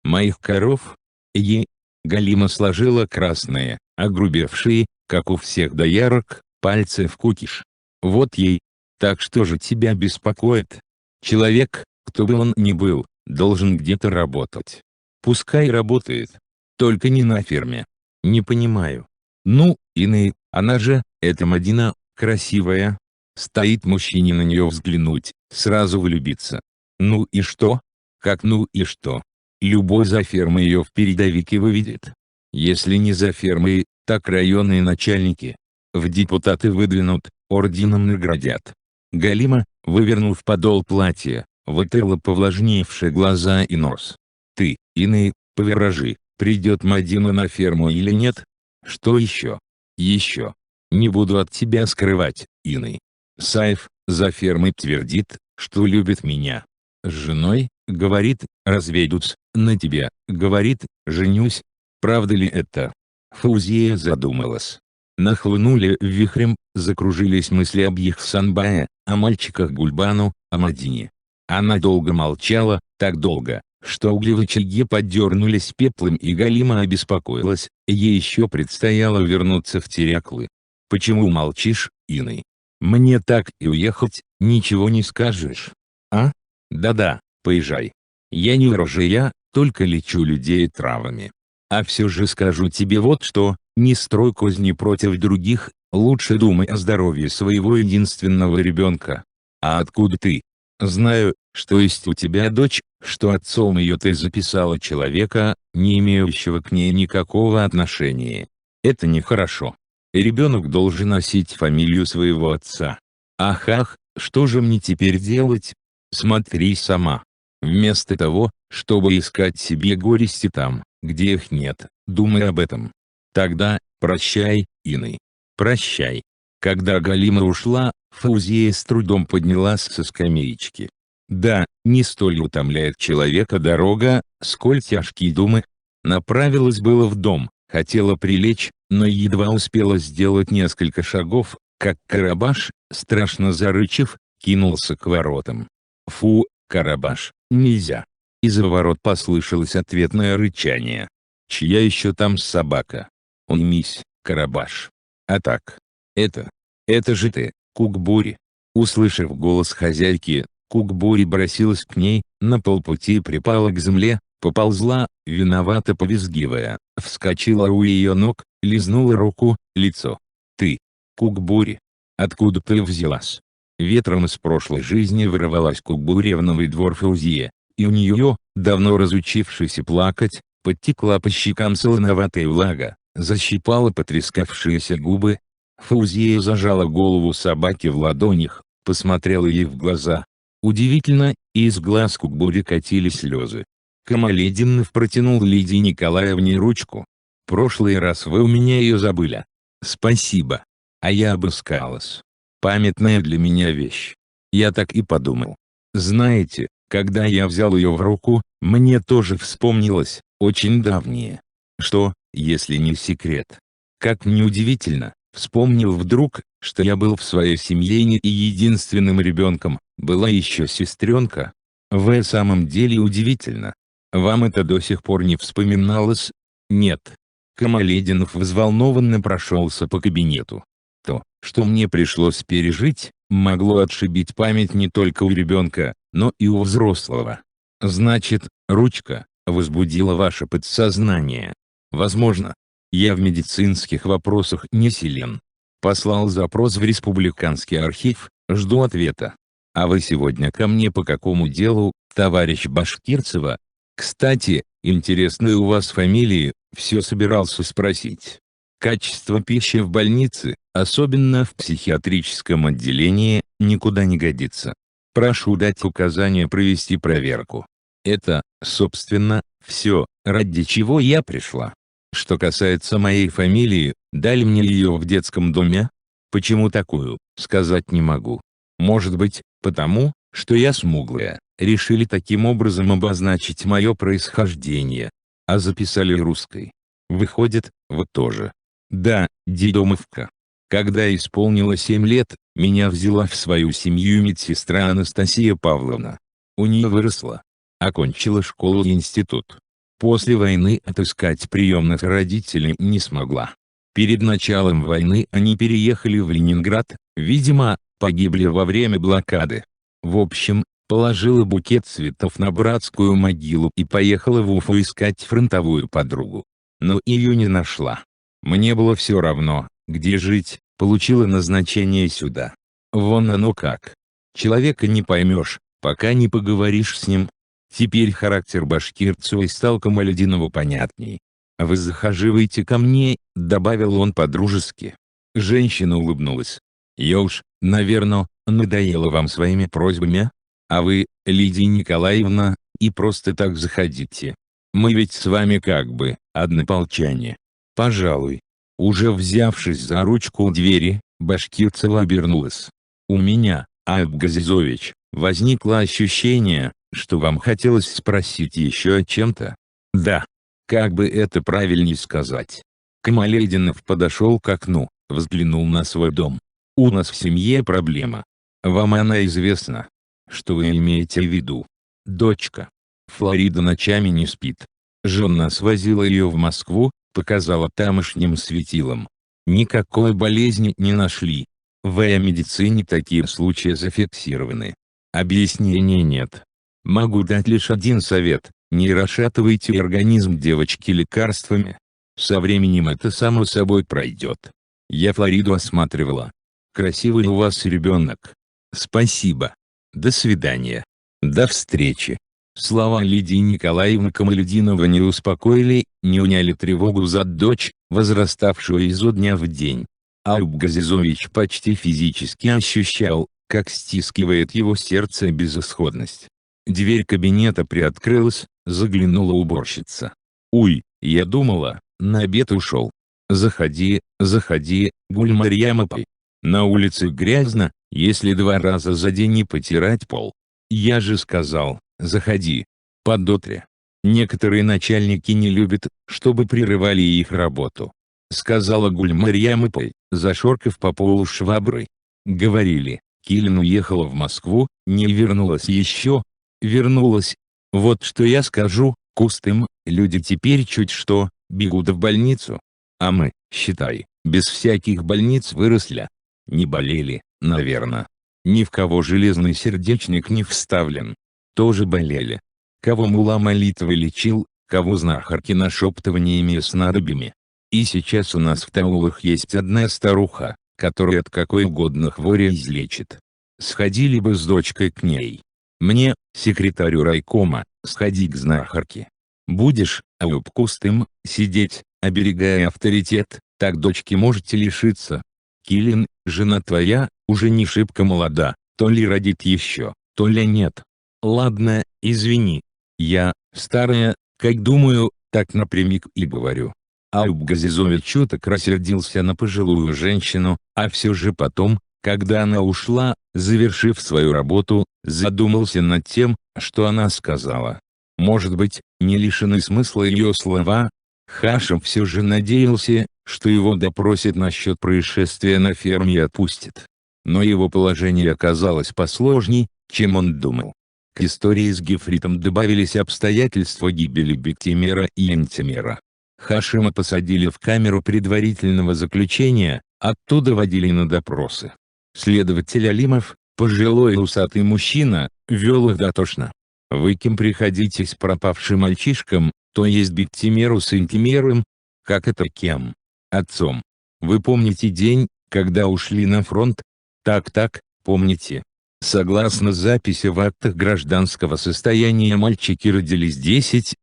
Моих коров? Ей?» Галима сложила красные, огрубевшие, как у всех доярок, пальцы в кукиш. «Вот ей. Так что же тебя беспокоит? Человек, кто бы он ни был, должен где-то работать. Пускай работает. Только не на ферме. Не понимаю. Ну, Иные, она же, эта Мадина, красивая. Стоит мужчине на нее взглянуть, сразу влюбиться. Ну и что? Как ну и что? Любой за фермой ее в передовике выведет. Если не за фермой, так районные начальники. В депутаты выдвинут, орденом наградят». Галима, вывернув подол платья, вытерла повлажневшие глаза и нос. «Ты, Иные, повиражи, придет Мадина на ферму или нет? Что еще? Еще. Не буду от тебя скрывать, Иный. Саев, за фермой твердит, что любит меня. С женой, говорит, разведутся, на тебя, говорит, женюсь. Правда ли это?» Фаузия задумалась. Нахлынули вихрем, закружились мысли об Ихсанбае, о мальчиках Гульбану, о Мадине. Она долго молчала, так долго, что угли в очаге подернулись пеплом, и Галима обеспокоилась, ей еще предстояло вернуться в Теряклы. «Почему молчишь, Иной? Мне так и уехать, ничего не скажешь? А? Да-да, поезжай. Я не ворожея, только лечу людей травами. А все же скажу тебе вот что, не строй козни против других, лучше думай о здоровье своего единственного ребенка. А откуда ты? Знаю, что есть у тебя дочь, что отцом ее ты записала человека, не имеющего к ней никакого отношения. Это нехорошо. Ребенок должен носить фамилию своего отца. Ах, что же мне теперь делать? Смотри сама. Вместо того, чтобы искать себе горести там, где их нет, думай об этом. Тогда, прощай, Иный. Прощай». Когда Галима ушла, Фаузия с трудом поднялась со скамеечки. Да, не столь утомляет человека дорога, сколь тяжкие думы. Направилась было в дом, хотела прилечь, но едва успела сделать несколько шагов, как Карабаш, страшно зарычав, кинулся к воротам. «Фу, Карабаш, нельзя!» Из-за ворот послышалось ответное рычание. «Чья еще там собака? Уймись, Карабаш. А так. Это же ты, Кукбури. Услышав голос хозяйки, Кукбури бросилась к ней, на полпути припала к земле, поползла, виновато повизгивая, вскочила у ее ног, лизнула руку, лицо. «Ты, Кукбури, откуда ты взялась?» Ветром из прошлой жизни вырвалась Кукбури в новый двор Фаузии, и у нее, давно разучившись плакать, подтекла по щекам солоноватая влага, защипала потрескавшиеся губы. Фаузия зажала голову собаки в ладонях, посмотрела ей в глаза. Удивительно, из глаз Кукбури катились слезы. Камалетдинов протянул Лидии Николаевне ручку. «Прошлый раз вы у меня ее забыли. Спасибо. А я обыскалась. Памятная для меня вещь. Я так и подумал. Знаете, когда я взял ее в руку, мне тоже вспомнилось, очень давнее. Что, если не секрет? Как неудивительно, вспомнил вдруг, что я был в своей семье не и единственным ребенком, была еще сестренка. В самом деле удивительно. Вам это до сих пор не вспоминалось? Нет. Камалетдинов взволнованно прошелся по кабинету. То, что мне пришлось пережить, могло отшибить память не только у ребенка, но и у взрослого. Значит, ручка возбудила ваше подсознание. Возможно. Я в медицинских вопросах не силен. Послал запрос в республиканский архив, жду ответа. А вы сегодня ко мне по какому делу, товарищ Башкирцева? Кстати, интересные у вас фамилии, все собирался спросить. Качество пищи в больнице, особенно в психиатрическом отделении, никуда не годится. Прошу дать указание провести проверку. Это, собственно, все, ради чего я пришла. Что касается моей фамилии, дали мне ее в детском доме? Почему такую, сказать не могу. Может быть, потому, что я смуглая, решили таким образом обозначить мое происхождение. А записали русской. Выходит, вы тоже. Да, детдомовка. Когда исполнилось 7 лет, меня взяла в свою семью медсестра Анастасия Павловна. У нее выросла. Окончила школу и институт. После войны отыскать приемных родителей не смогла. Перед началом войны они переехали в Ленинград, видимо, погибли во время блокады. В общем, положила букет цветов на братскую могилу и поехала в Уфу искать фронтовую подругу. Но ее не нашла. Мне было все равно, где жить, получила назначение сюда. Вон оно как. Человека не поймешь, пока не поговоришь с ним. Теперь характер Башкирцевой стал Камалетдинову понятней. «Вы захаживаете ко мне», — добавил он по-дружески. Женщина улыбнулась. «Я уж, наверное, надоела вам своими просьбами? А вы, Лидия Николаевна, и просто так заходите. Мы ведь с вами как бы, однополчане. Пожалуй». Уже взявшись за ручку у двери, Башкирцева обернулась. «У меня, Айб Газизович, возникло ощущение, что вам хотелось спросить еще о чем-то». «Да. Как бы это правильнее сказать?» Камалетдинов подошел к окну, взглянул на свой дом. «У нас в семье проблема. Вам она известна?» «Что вы имеете в виду?» «Дочка. Флорида ночами не спит. Жена свозила ее в Москву, показала тамошним светилам. Никакой болезни не нашли. В медицине такие случаи зафиксированы. Объяснений нет. Могу дать лишь один совет: не расшатывайте организм девочки лекарствами. Со временем это само собой пройдет. Я Флориду осматривала. Красивый у вас ребенок. Спасибо. До свидания. До встречи». Слова Лидии Николаевны Камалетдинова не успокоили, не уняли тревогу за дочь, возраставшую изо дня в день. Айб Газизович почти физически ощущал, как стискивает его сердце безысходность. Дверь кабинета приоткрылась, заглянула уборщица. «Уй, я думала, на обед ушел. Заходи, заходи, Гульмарьям апай. На улице грязно, если 2 раза за день не потирать пол. Я же сказал, заходи. Подотре. Некоторые начальники не любят, чтобы прерывали их работу», — сказала Гульмарьям апай, зашоркав по полу шваброй. Говорили, Килин уехала в Москву, не вернулась еще. Вернулась. Вот что я скажу, Кустым, люди теперь чуть что, бегут в больницу. А мы, считай, без всяких больниц выросли. Не болели, наверное. Ни в кого железный сердечник не вставлен. Тоже болели. Кого мулла молитвой лечил, кого знахарки нашептываниями и снадобьями. И сейчас у нас в таулах есть одна старуха, которая от какой угодно хвори излечит. Сходили бы с дочкой к ней. Мне, секретарю райкома, сходи к знахарке. Будешь, ауп кустым, сидеть, оберегая авторитет, так дочки можете лишиться. Килин, жена твоя, уже не шибко молода, то ли родит еще, то ли нет. Ладно, извини. Я, старая, как думаю, так напрямик и говорю. Ауп Газизович чуток рассердился на пожилую женщину, а все же потом, когда она ушла, завершив свою работу, задумался над тем, что она сказала. Может быть, не лишены смысла ее слова? Хашим все же надеялся, что его допросят насчет происшествия на ферме и отпустят. Но его положение оказалось посложней, чем он думал. К истории с Гефритом добавились обстоятельства гибели Бектимера и Антимера. Хашима посадили в камеру предварительного заключения, оттуда водили на допросы. Следователь Алимов, пожилой усатый мужчина, вел их дотошно. «Вы кем приходите с пропавшим мальчишком, то есть Бектимеру с Антимером?» «Как это кем?» «Отцом. Вы помните день, когда ушли на фронт?» «Так, помните. Согласно записи в актах гражданского состояния мальчики родились 10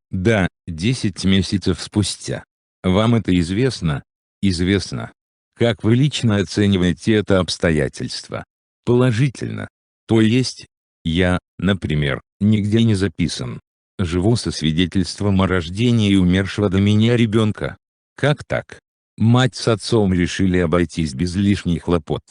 месяцев спустя. Вам это известно?» «Известно. Как вы лично оцениваете это обстоятельство?» «Положительно. То есть, я, например, нигде не записан. Живу со свидетельством о рождении умершего до меня ребенка. Как так? Мать с отцом решили обойтись без лишних хлопот.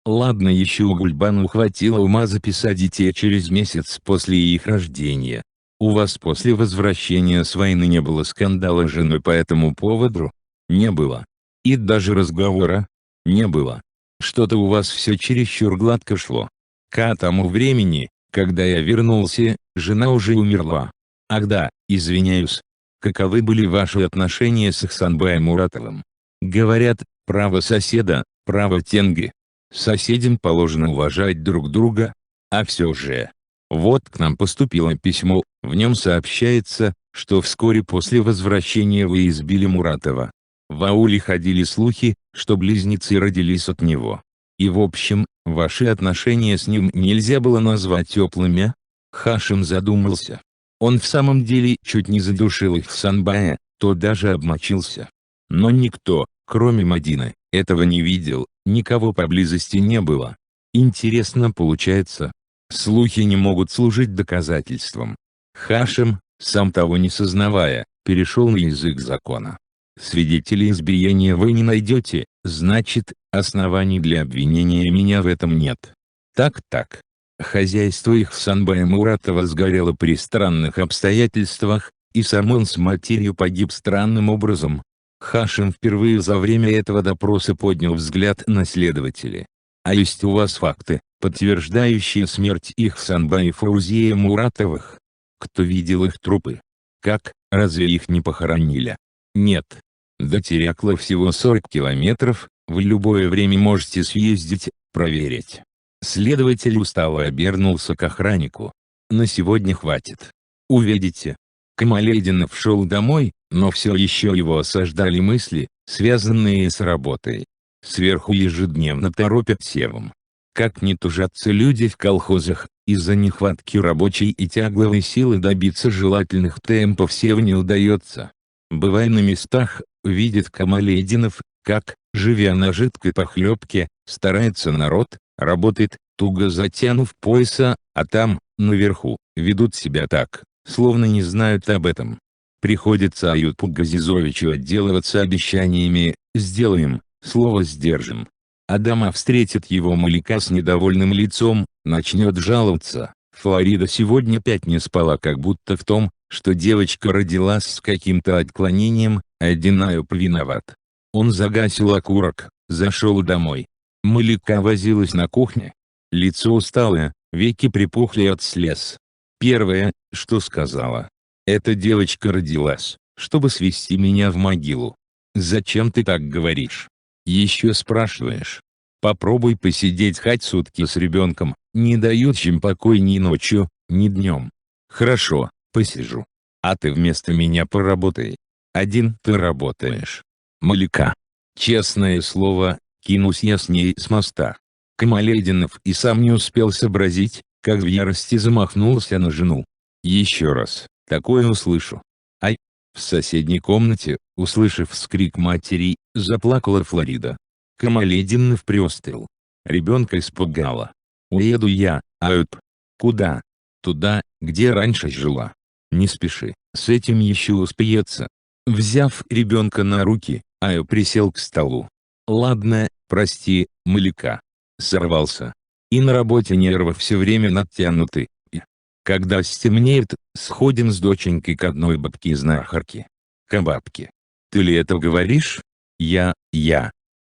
Ладно, еще у Гульбану хватило ума записать детей через месяц после их рождения. У вас после возвращения с войны не было скандала с женой по этому поводу?» «Не было. И даже разговора? Не было. Что-то у вас все чересчур гладко шло. К тому времени, когда я вернулся, жена уже умерла. Ах да, извиняюсь. Каковы были ваши отношения с Ихсанбаем Муратовым?» «Говорят, право соседа, право тенги. Соседям положено уважать друг друга. А все же. Вот к нам поступило письмо, в нем сообщается, что вскоре после возвращения вы избили Муратова. В ауле ходили слухи, что близнецы родились от него. И в общем, ваши отношения с ним нельзя было назвать теплыми?» Хашим задумался. Он в самом деле чуть не задушил Ихсанбая, тот даже обмочился. Но никто, кроме Мадины, этого не видел, никого поблизости не было. Интересно получается. Слухи не могут служить доказательством. Хашим, сам того не сознавая, перешел на язык закона. Свидетелей избиения вы не найдете, значит, оснований для обвинения меня в этом нет. Так. Хозяйство Ихсанбая Муратова сгорело при странных обстоятельствах, и сам он с матерью погиб странным образом. Хашим впервые за время этого допроса поднял взгляд на следователя. «А есть у вас факты, подтверждающие смерть Ихсанбая и Фаузия Муратовых? Кто видел их трупы? Как, разве их не похоронили?» «Нет. До Терекла всего 40 километров, вы любое время можете съездить, проверить». Следователь устало обернулся к охраннику. «На сегодня хватит. Увидите». Камалединов шел домой, но все еще его осаждали мысли, связанные с работой. Сверху ежедневно торопят севом. Как не тужатся люди в колхозах, из-за нехватки рабочей и тягловой силы добиться желательных темпов сев не удается. Бывая на местах, видит Камалединов, как, живя на жидкой похлебке, старается народ, работает, туго затянув пояса, а там, наверху, ведут себя так, словно не знают об этом. Приходится Аюпу Газизовичу отделываться обещаниями: «Сделаем, слово сдержим». А дома встретит его Малика с недовольным лицом, начнет жаловаться. Флорида сегодня опять не спала, как будто в том, что девочка родилась с каким-то отклонением, один Аюп виноват. Он загасил окурок, зашел домой. Малика возилась на кухне. Лицо усталое, веки припухли от слез. Первое, что сказала: «Эта девочка родилась, чтобы свести меня в могилу». «Зачем ты так говоришь? Еще спрашиваешь? Попробуй посидеть хоть сутки с ребенком, не дающим покой ни ночью, ни днем. Хорошо, посижу. А ты вместо меня поработай. Один ты работаешь. Малика. Честное слово, кинусь я с ней с моста. Камалединов и сам не успел сообразить, как в ярости замахнулся на жену. Еще раз, такое услышу. Ай! В соседней комнате, услышав вскрик матери, заплакала Флорида. Камалединов приостыл. Ребенка испугала. Уеду я, Аюп. Куда? Туда, где раньше жила. Не спеши, с этим еще успеется. Взяв ребенка на руки, Аюп присел к столу. Ладно, прости, Малика. Сорвался. И на работе нервы все время натянуты. Когда стемнеет, сходим с доченькой к одной бабке-знахарке. К бабке. Ты ли это говоришь? Я.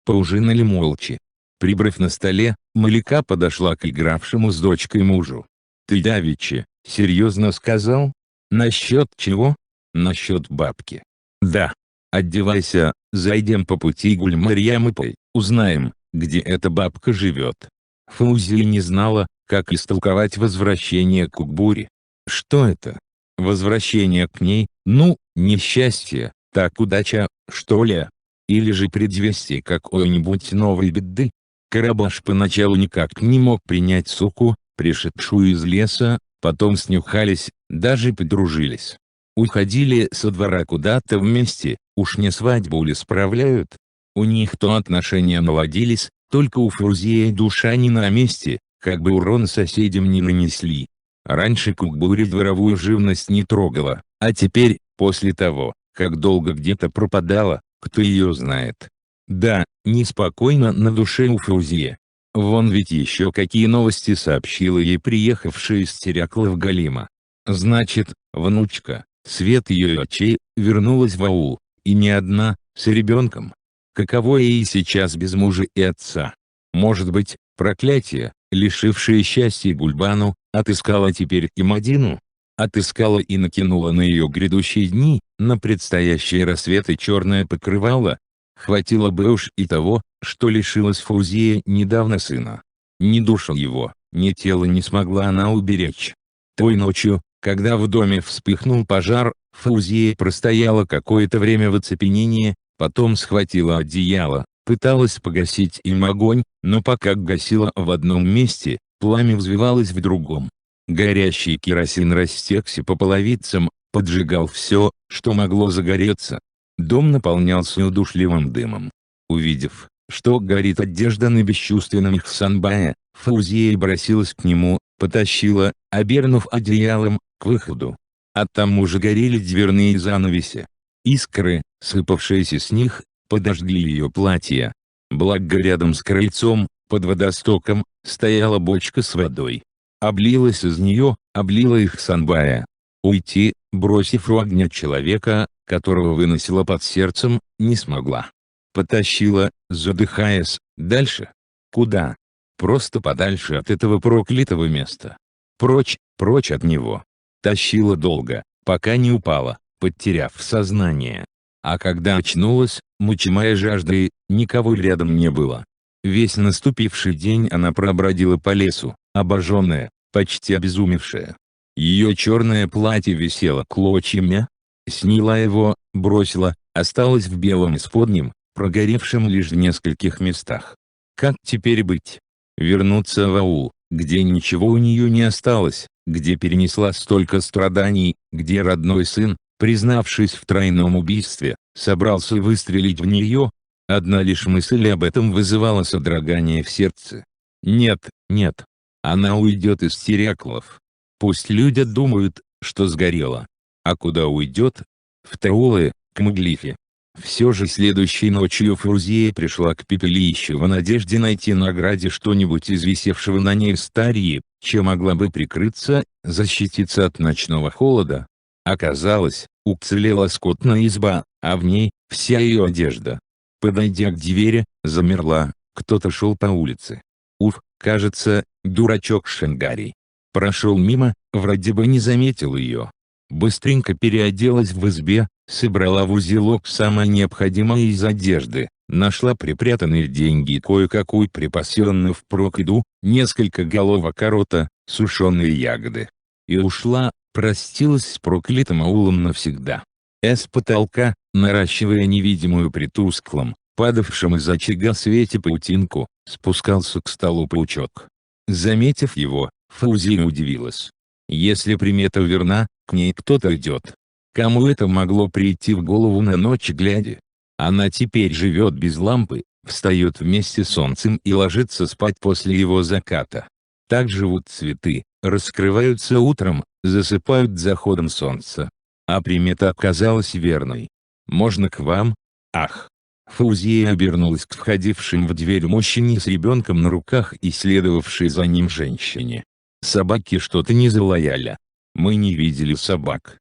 Поужинали молча. Прибрав на столе, Малика подошла к игравшему с дочкой мужу. Ты давеча, серьезно сказал? Насчет чего? Насчет бабки. Да. Одевайся, зайдем по пути Гуль-Марьямыпой, узнаем, где эта бабка живет. Фаузия не знала, как истолковать возвращение к Укбуре. Что это? Возвращение к ней, ну, несчастье, так удача, что ли? Или же предвестие какой-нибудь новой беды? Карабаш поначалу никак не мог принять суку, пришедшую из леса, потом снюхались, даже подружились. Уходили со двора куда-то вместе, уж не свадьбу ли справляют? У них то отношения наладились, только у Фаузии душа не на месте, как бы урон соседям не нанесли. Раньше Кукбури дворовую живность не трогала, а теперь, после того, как долго где-то пропадала, кто ее знает. Да, неспокойно на душе у Фаузии. Вон ведь еще какие новости сообщила ей приехавшая из Теряклов Галима. Значит, внучка, свет ее очей, вернулась в аул, и не одна, с ребенком. Каково ей сейчас без мужа и отца? Может быть, проклятие, лишившее счастья Гульбану, отыскало теперь и Мадину? Отыскало и накинуло на ее грядущие дни, на предстоящие рассветы черное покрывало? Хватило бы уж и того, что лишилась Фаузия недавно сына. Ни душу его, ни тело не смогла она уберечь. Той ночью, когда в доме вспыхнул пожар, Фаузия простояла какое-то время в оцепенении, потом схватила одеяло, пыталась погасить им огонь, но пока гасила в одном месте, пламя взвивалось в другом. Горящий керосин растекся по половицам, поджигал все, что могло загореться. Дом наполнялся удушливым дымом. Увидев, что горит одежда на бесчувственном Ихсанбае, Фаузия бросилась к нему, потащила, обернув одеялом, к выходу. А там уже горели дверные занавеси. Искры, сыпавшиеся с них, подожгли ее платье. Благо рядом с крыльцом, под водостоком, стояла бочка с водой. Облилась из нее, облила Ихсанбая. Уйти, бросив у огня человека, которого выносила под сердцем, не смогла. Потащила, задыхаясь, дальше. Куда? Просто подальше от этого проклятого места. Прочь, прочь от него. Тащила долго, пока не упала, потеряв сознание. А когда очнулась, мучимая жаждой, никого рядом не было. Весь наступивший день она пробродила по лесу, обожженная, почти обезумевшая. Ее черное платье висело клочьями. Сняла его, бросила, осталась в белом исподнем, прогоревшем лишь в нескольких местах. Как теперь быть? Вернуться в аул, где ничего у нее не осталось, где перенесла столько страданий, где родной сын, признавшись в тройном убийстве, собрался выстрелить в нее? Одна лишь мысль об этом вызывала содрогание в сердце. Нет, нет. Она уйдет из Теряклов. Пусть люди думают, что сгорела. А куда уйдет? В Таулы, к Муглифе. Все же следующей ночью Фаузия пришла к пепелищу в надежде найти на ограде что-нибудь из висевшего на ней старьи, чем могла бы прикрыться, защититься от ночного холода. Оказалось, уцелела скотная изба, а в ней вся ее одежда. Подойдя к двери, замерла, кто-то шел по улице. Уф, кажется, дурачок Шенгарий. Прошел мимо, вроде бы не заметил ее. Быстренько переоделась в избе, собрала в узелок самое необходимое из одежды, Нашла припрятанные деньги и кое-какую припасенную впрок еду, несколько головок орота, сушеные ягоды. И ушла, простилась с проклятым аулом навсегда. С потолка, наращивая невидимую при тусклом, падавшем из очага свете паутинку, спускался к столу паучок. Заметив его, Фаузия удивилась. Если примета верна, к ней кто-то идет. Кому это могло прийти в голову на ночь глядя? Она теперь живет без лампы, встает вместе с солнцем и ложится спать после его заката. Так живут цветы, раскрываются утром, засыпают заходом солнца. А примета оказалась верной. «Можно к вам?» «Ах!» Фаузия обернулась к входившим в дверь мужчине с ребенком на руках и следовавшей за ним женщине. «Собаки что-то не залаяли. Мы не видели собак.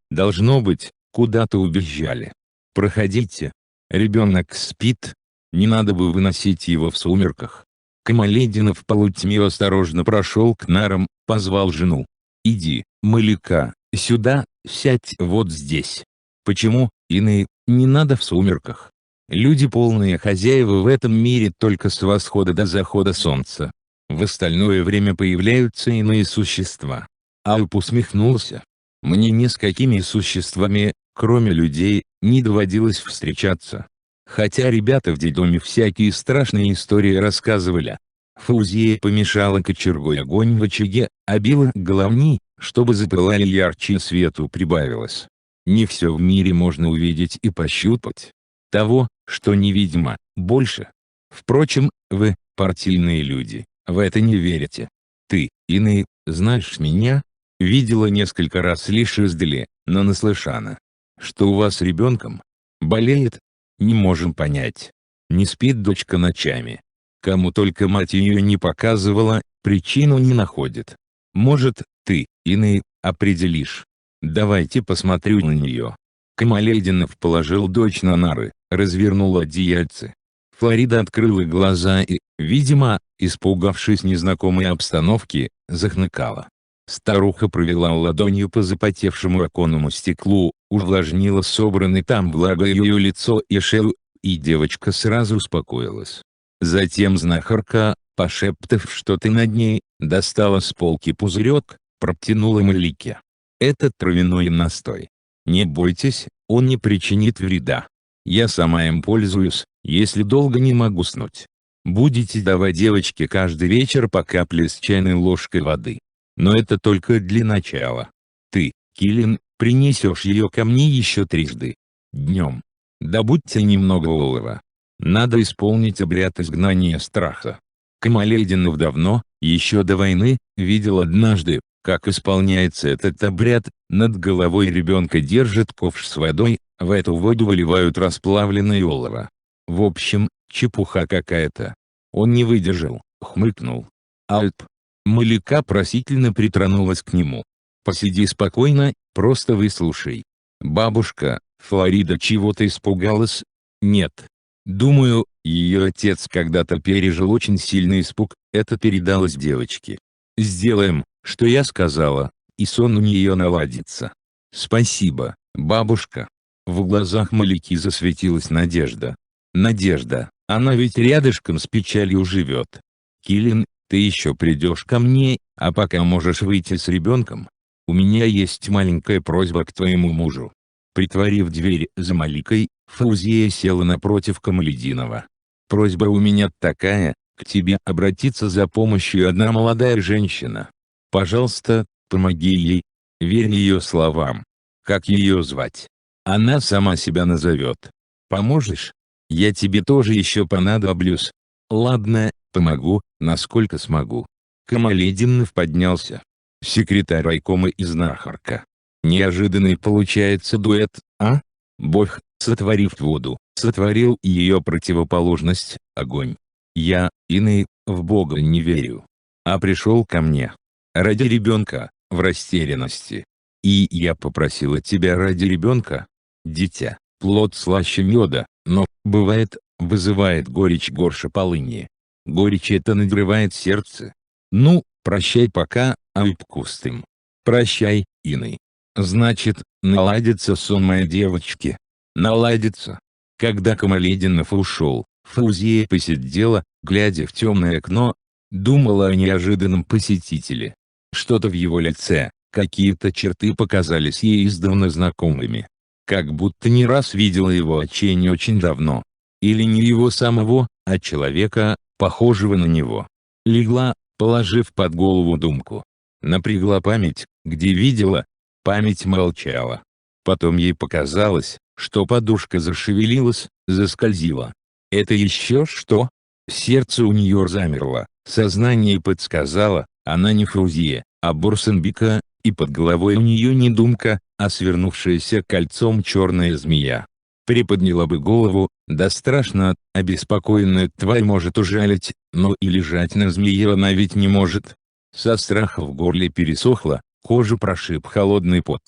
Должно быть, куда-то убежали. Проходите. Ребенок спит. Не надо бы выносить его в сумерках». Камалединов в полутьме осторожно прошел к нарам, позвал жену. «Иди, Малика, сюда, сядь вот здесь». «Почему, иные, не надо в сумерках? Люди полные хозяева в этом мире только с восхода до захода солнца. В остальное время появляются иные существа». Алп усмехнулся. «Мне ни с какими существами, кроме людей, не доводилось встречаться. Хотя ребята в детдоме всякие страшные истории рассказывали». Фаузия помешала кочергой огонь в очаге, обила головни, чтобы запылали ярче и свету прибавилось. Не все в мире можно увидеть и пощупать. Того, что невидимо, больше. Впрочем, вы, партийные люди, в это не верите. Ты, иные, знаешь меня? Видела несколько раз лишь издали, но наслышана. Что у вас с ребенком? Болеет? Не можем понять. Не спит дочка ночами. Кому только мать ее не показывала, причину не находит. Может, ты, иные, определишь. Давайте посмотрю на нее». Камалединов положил дочь на нары, развернул одеяльце. Флорида открыла глаза и, видимо, испугавшись незнакомой обстановки, захныкала. Старуха провела ладонью по запотевшему оконному стеклу, увлажнила собранный там влагой ее лицо и шею, и девочка сразу успокоилась. Затем знахарка, пошептав что-то над ней, достала с полки пузырек, протянула Малике. «Это травяной настой. Не бойтесь, он не причинит вреда. Я сама им пользуюсь, если долго не могу уснуть. Будете давать девочке каждый вечер по капле с чайной ложкой воды. Но это только для начала. Ты, Килин, принесешь ее ко мне еще трижды. Днем. Добудьте немного олова. Надо исполнить обряд изгнания страха». Камалединов давно, еще до войны, видел однажды, как исполняется этот обряд. Над головой ребенка держат ковш с водой, в эту воду выливают расплавленное олово. В общем, чепуха какая-то. Он не выдержал, хмыкнул. «Альп». Малика просительно притронулась к нему. «Посиди спокойно, просто выслушай». «Бабушка, Флорида чего-то испугалась?» «Нет. Думаю, ее отец когда-то пережил очень сильный испуг, это передалось девочке. Сделаем, что я сказала, и сон у нее наладится». «Спасибо, бабушка». В глазах Малики засветилась надежда. «Надежда, она ведь рядышком с печалью живет. Килин, ты еще придешь ко мне, а пока можешь выйти с ребенком. У меня есть маленькая просьба к твоему мужу». Притворив дверь за Маликой, Фаузия села напротив Камалединова. «Просьба у меня такая, к тебе обратиться за помощью одна молодая женщина. Пожалуйста, помоги ей. Верь ее словам. Как ее звать? Она сама себя назовет. Поможешь? Я тебе тоже еще понадоблюсь». «Ладно, помогу, насколько смогу». Камалединов поднялся. Секретарь райкома и знахарка. Неожиданный получается дуэт, а? Бог, сотворив воду, сотворил и ее противоположность, огонь. Я, иный, в Бога не верю. А пришел ко мне. Ради ребенка, в растерянности. И я попросила тебя ради ребенка. Дитя, плод слаще меда, но, бывает, вызывает горечь горше полыни. Горечь это надрывает сердце. Ну, прощай пока, Альп-Кустым. Прощай, иный. Значит, наладится сон моей девочки. Наладится. Когда Камалединов ушел, Фаузия посидела, глядя в темное окно, думала о неожиданном посетителе. Что-то в его лице, какие-то черты показались ей издавна знакомыми. Как будто не раз видела его очень очень давно. Или не его самого, а человека, похожего на него. Легла, положив под голову думку. Напрягла память, где видела. Память молчала. Потом ей показалось, что подушка зашевелилась, заскользила. Это еще что? Сердце у нее замерло, сознание подсказало, она не Фаузия, а Бурсенбика, и под головой у нее не думка, а свернувшаяся кольцом черная змея. Приподняла бы голову, да страшно, обеспокоенная тварь может ужалить, но и лежать на змее она ведь не может. Со страха в горле пересохло, кожу прошиб холодный пот.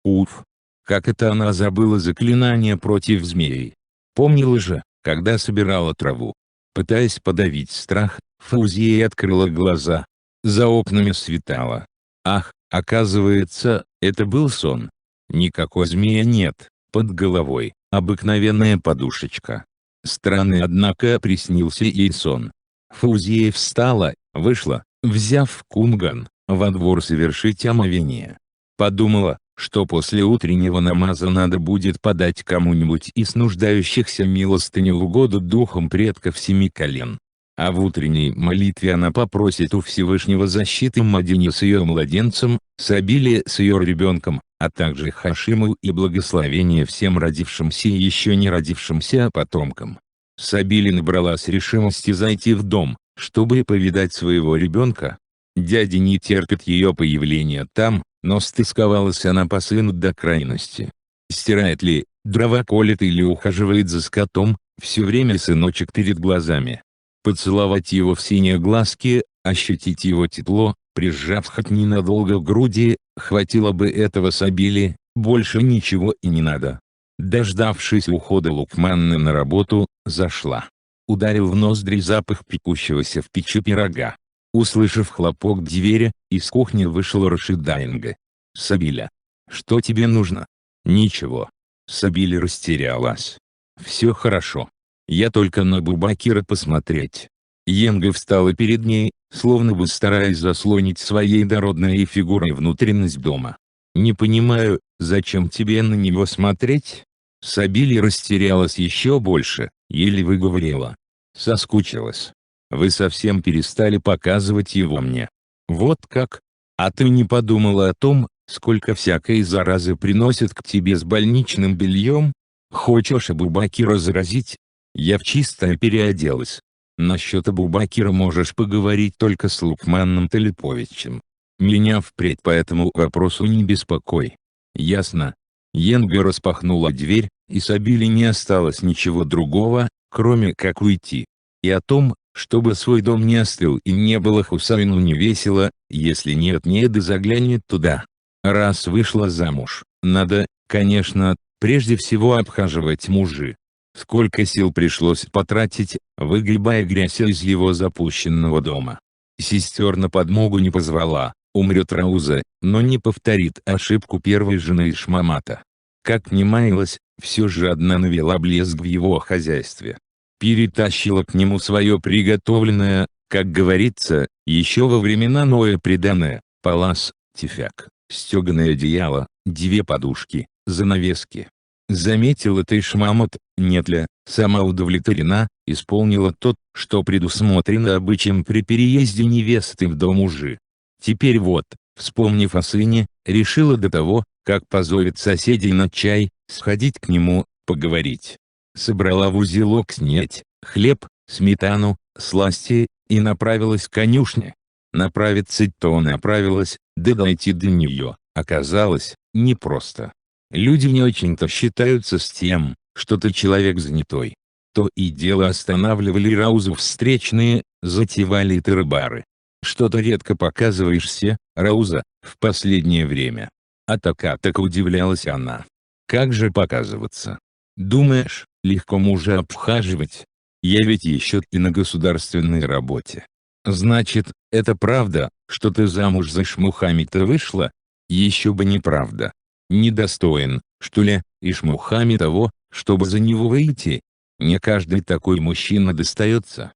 Уф! Как это она забыла заклинание против змей? Помнила же, когда собирала траву. Пытаясь подавить страх, Фаузия открыла глаза. За окнами светало. Ах, оказывается, это был сон. Никакой змея нет, под головой обыкновенная подушечка. Странный, однако, приснился ей сон. Фаузия встала, вышла, взяв кумган, во двор совершить омовение. Подумала, что после утреннего намаза надо будет подать кому-нибудь из нуждающихся милостыню в угоду духом предков 7 колен. А в утренней молитве она попросит у Всевышнего защиты Мадине с ее младенцем, Сабиле с ее ребенком, а также Хашиму и благословения всем родившимся и еще не родившимся потомкам. Сабиле набралась решимости зайти в дом, чтобы повидать своего ребенка. Дядя не терпит ее появления там, но стысковалась она по сыну до крайности. Стирает ли, дрова колет или ухаживает за скотом, все время сыночек перед глазами. Поцеловать его в синие глазки, ощутить его тепло, прижав хоть ненадолго к груди, хватило бы этого Сабиле, больше ничего и не надо. Дождавшись ухода Лукманны на работу, зашла. Ударил в ноздри запах пекущегося в печи пирога. Услышав хлопок двери, из кухни вышел Рашид Дайнга. «Сабиля, что тебе нужно?» «Ничего». Сабиля растерялась. «Все хорошо. Я только на Бубакира посмотреть». Йенга встала перед ней, словно бы стараясь заслонить своей дородной фигурой внутренность дома. «Не понимаю, зачем тебе на него смотреть?» Сабиля растерялась еще больше, еле выговорила. «Соскучилась. Вы совсем перестали показывать его мне». «Вот как? А ты не подумала о том, сколько всякой заразы приносят к тебе с больничным бельем? Хочешь Абубакира заразить?» Я в чистое переоделась. Насчет Абубакира можешь поговорить только с Лукманом Талиповичем. Меня впредь по этому вопросу не беспокой. Ясно?» Йенга распахнула дверь, и Сабиле не осталось ничего другого, кроме как уйти. И о том, чтобы свой дом не остыл и не было Хусайну не весело, если нет-нет да заглянет туда. Раз вышла замуж, надо, конечно, прежде всего обхаживать мужа. Сколько сил пришлось потратить, выгребая грязь из его запущенного дома. Сестер на подмогу не позвала, умрет Рауза, но не повторит ошибку первой жены Ишмамата. Как ни маялась, все же одна навела блеск в его хозяйстве. Перетащила к нему свое приготовленное, как говорится, еще во времена Ноя приданое, палас, тюфяк, стеганое одеяло, 2 подушки, занавески. Заметил это Ишмамат, нет ли, сама удовлетворена, исполнила тот, что предусмотрено обычаем при переезде невесты в дом мужа. Теперь вот, вспомнив о сыне, решила до того, как позовет соседей на чай, сходить к нему, поговорить. Собрала в узелок снеть, хлеб, сметану, сласти, и направилась к конюшне. Направиться-то направилась, да дойти до нее, оказалось, непросто. Люди не очень-то считаются с тем, что ты человек занятой. То и дело останавливали Раузу встречные, затевали тырбары. «Что-то редко показываешься, Рауза, в последнее время». А так удивлялась она. «Как же показываться? Думаешь, легко мужа обхаживать? Я ведь еще и на государственной работе. Значит, это правда, что ты замуж за Ишмухамита вышла? Еще бы неправда. Недостоин, что ли, Ишмухами того, чтобы за него выйти. Не каждый такой мужчина достается.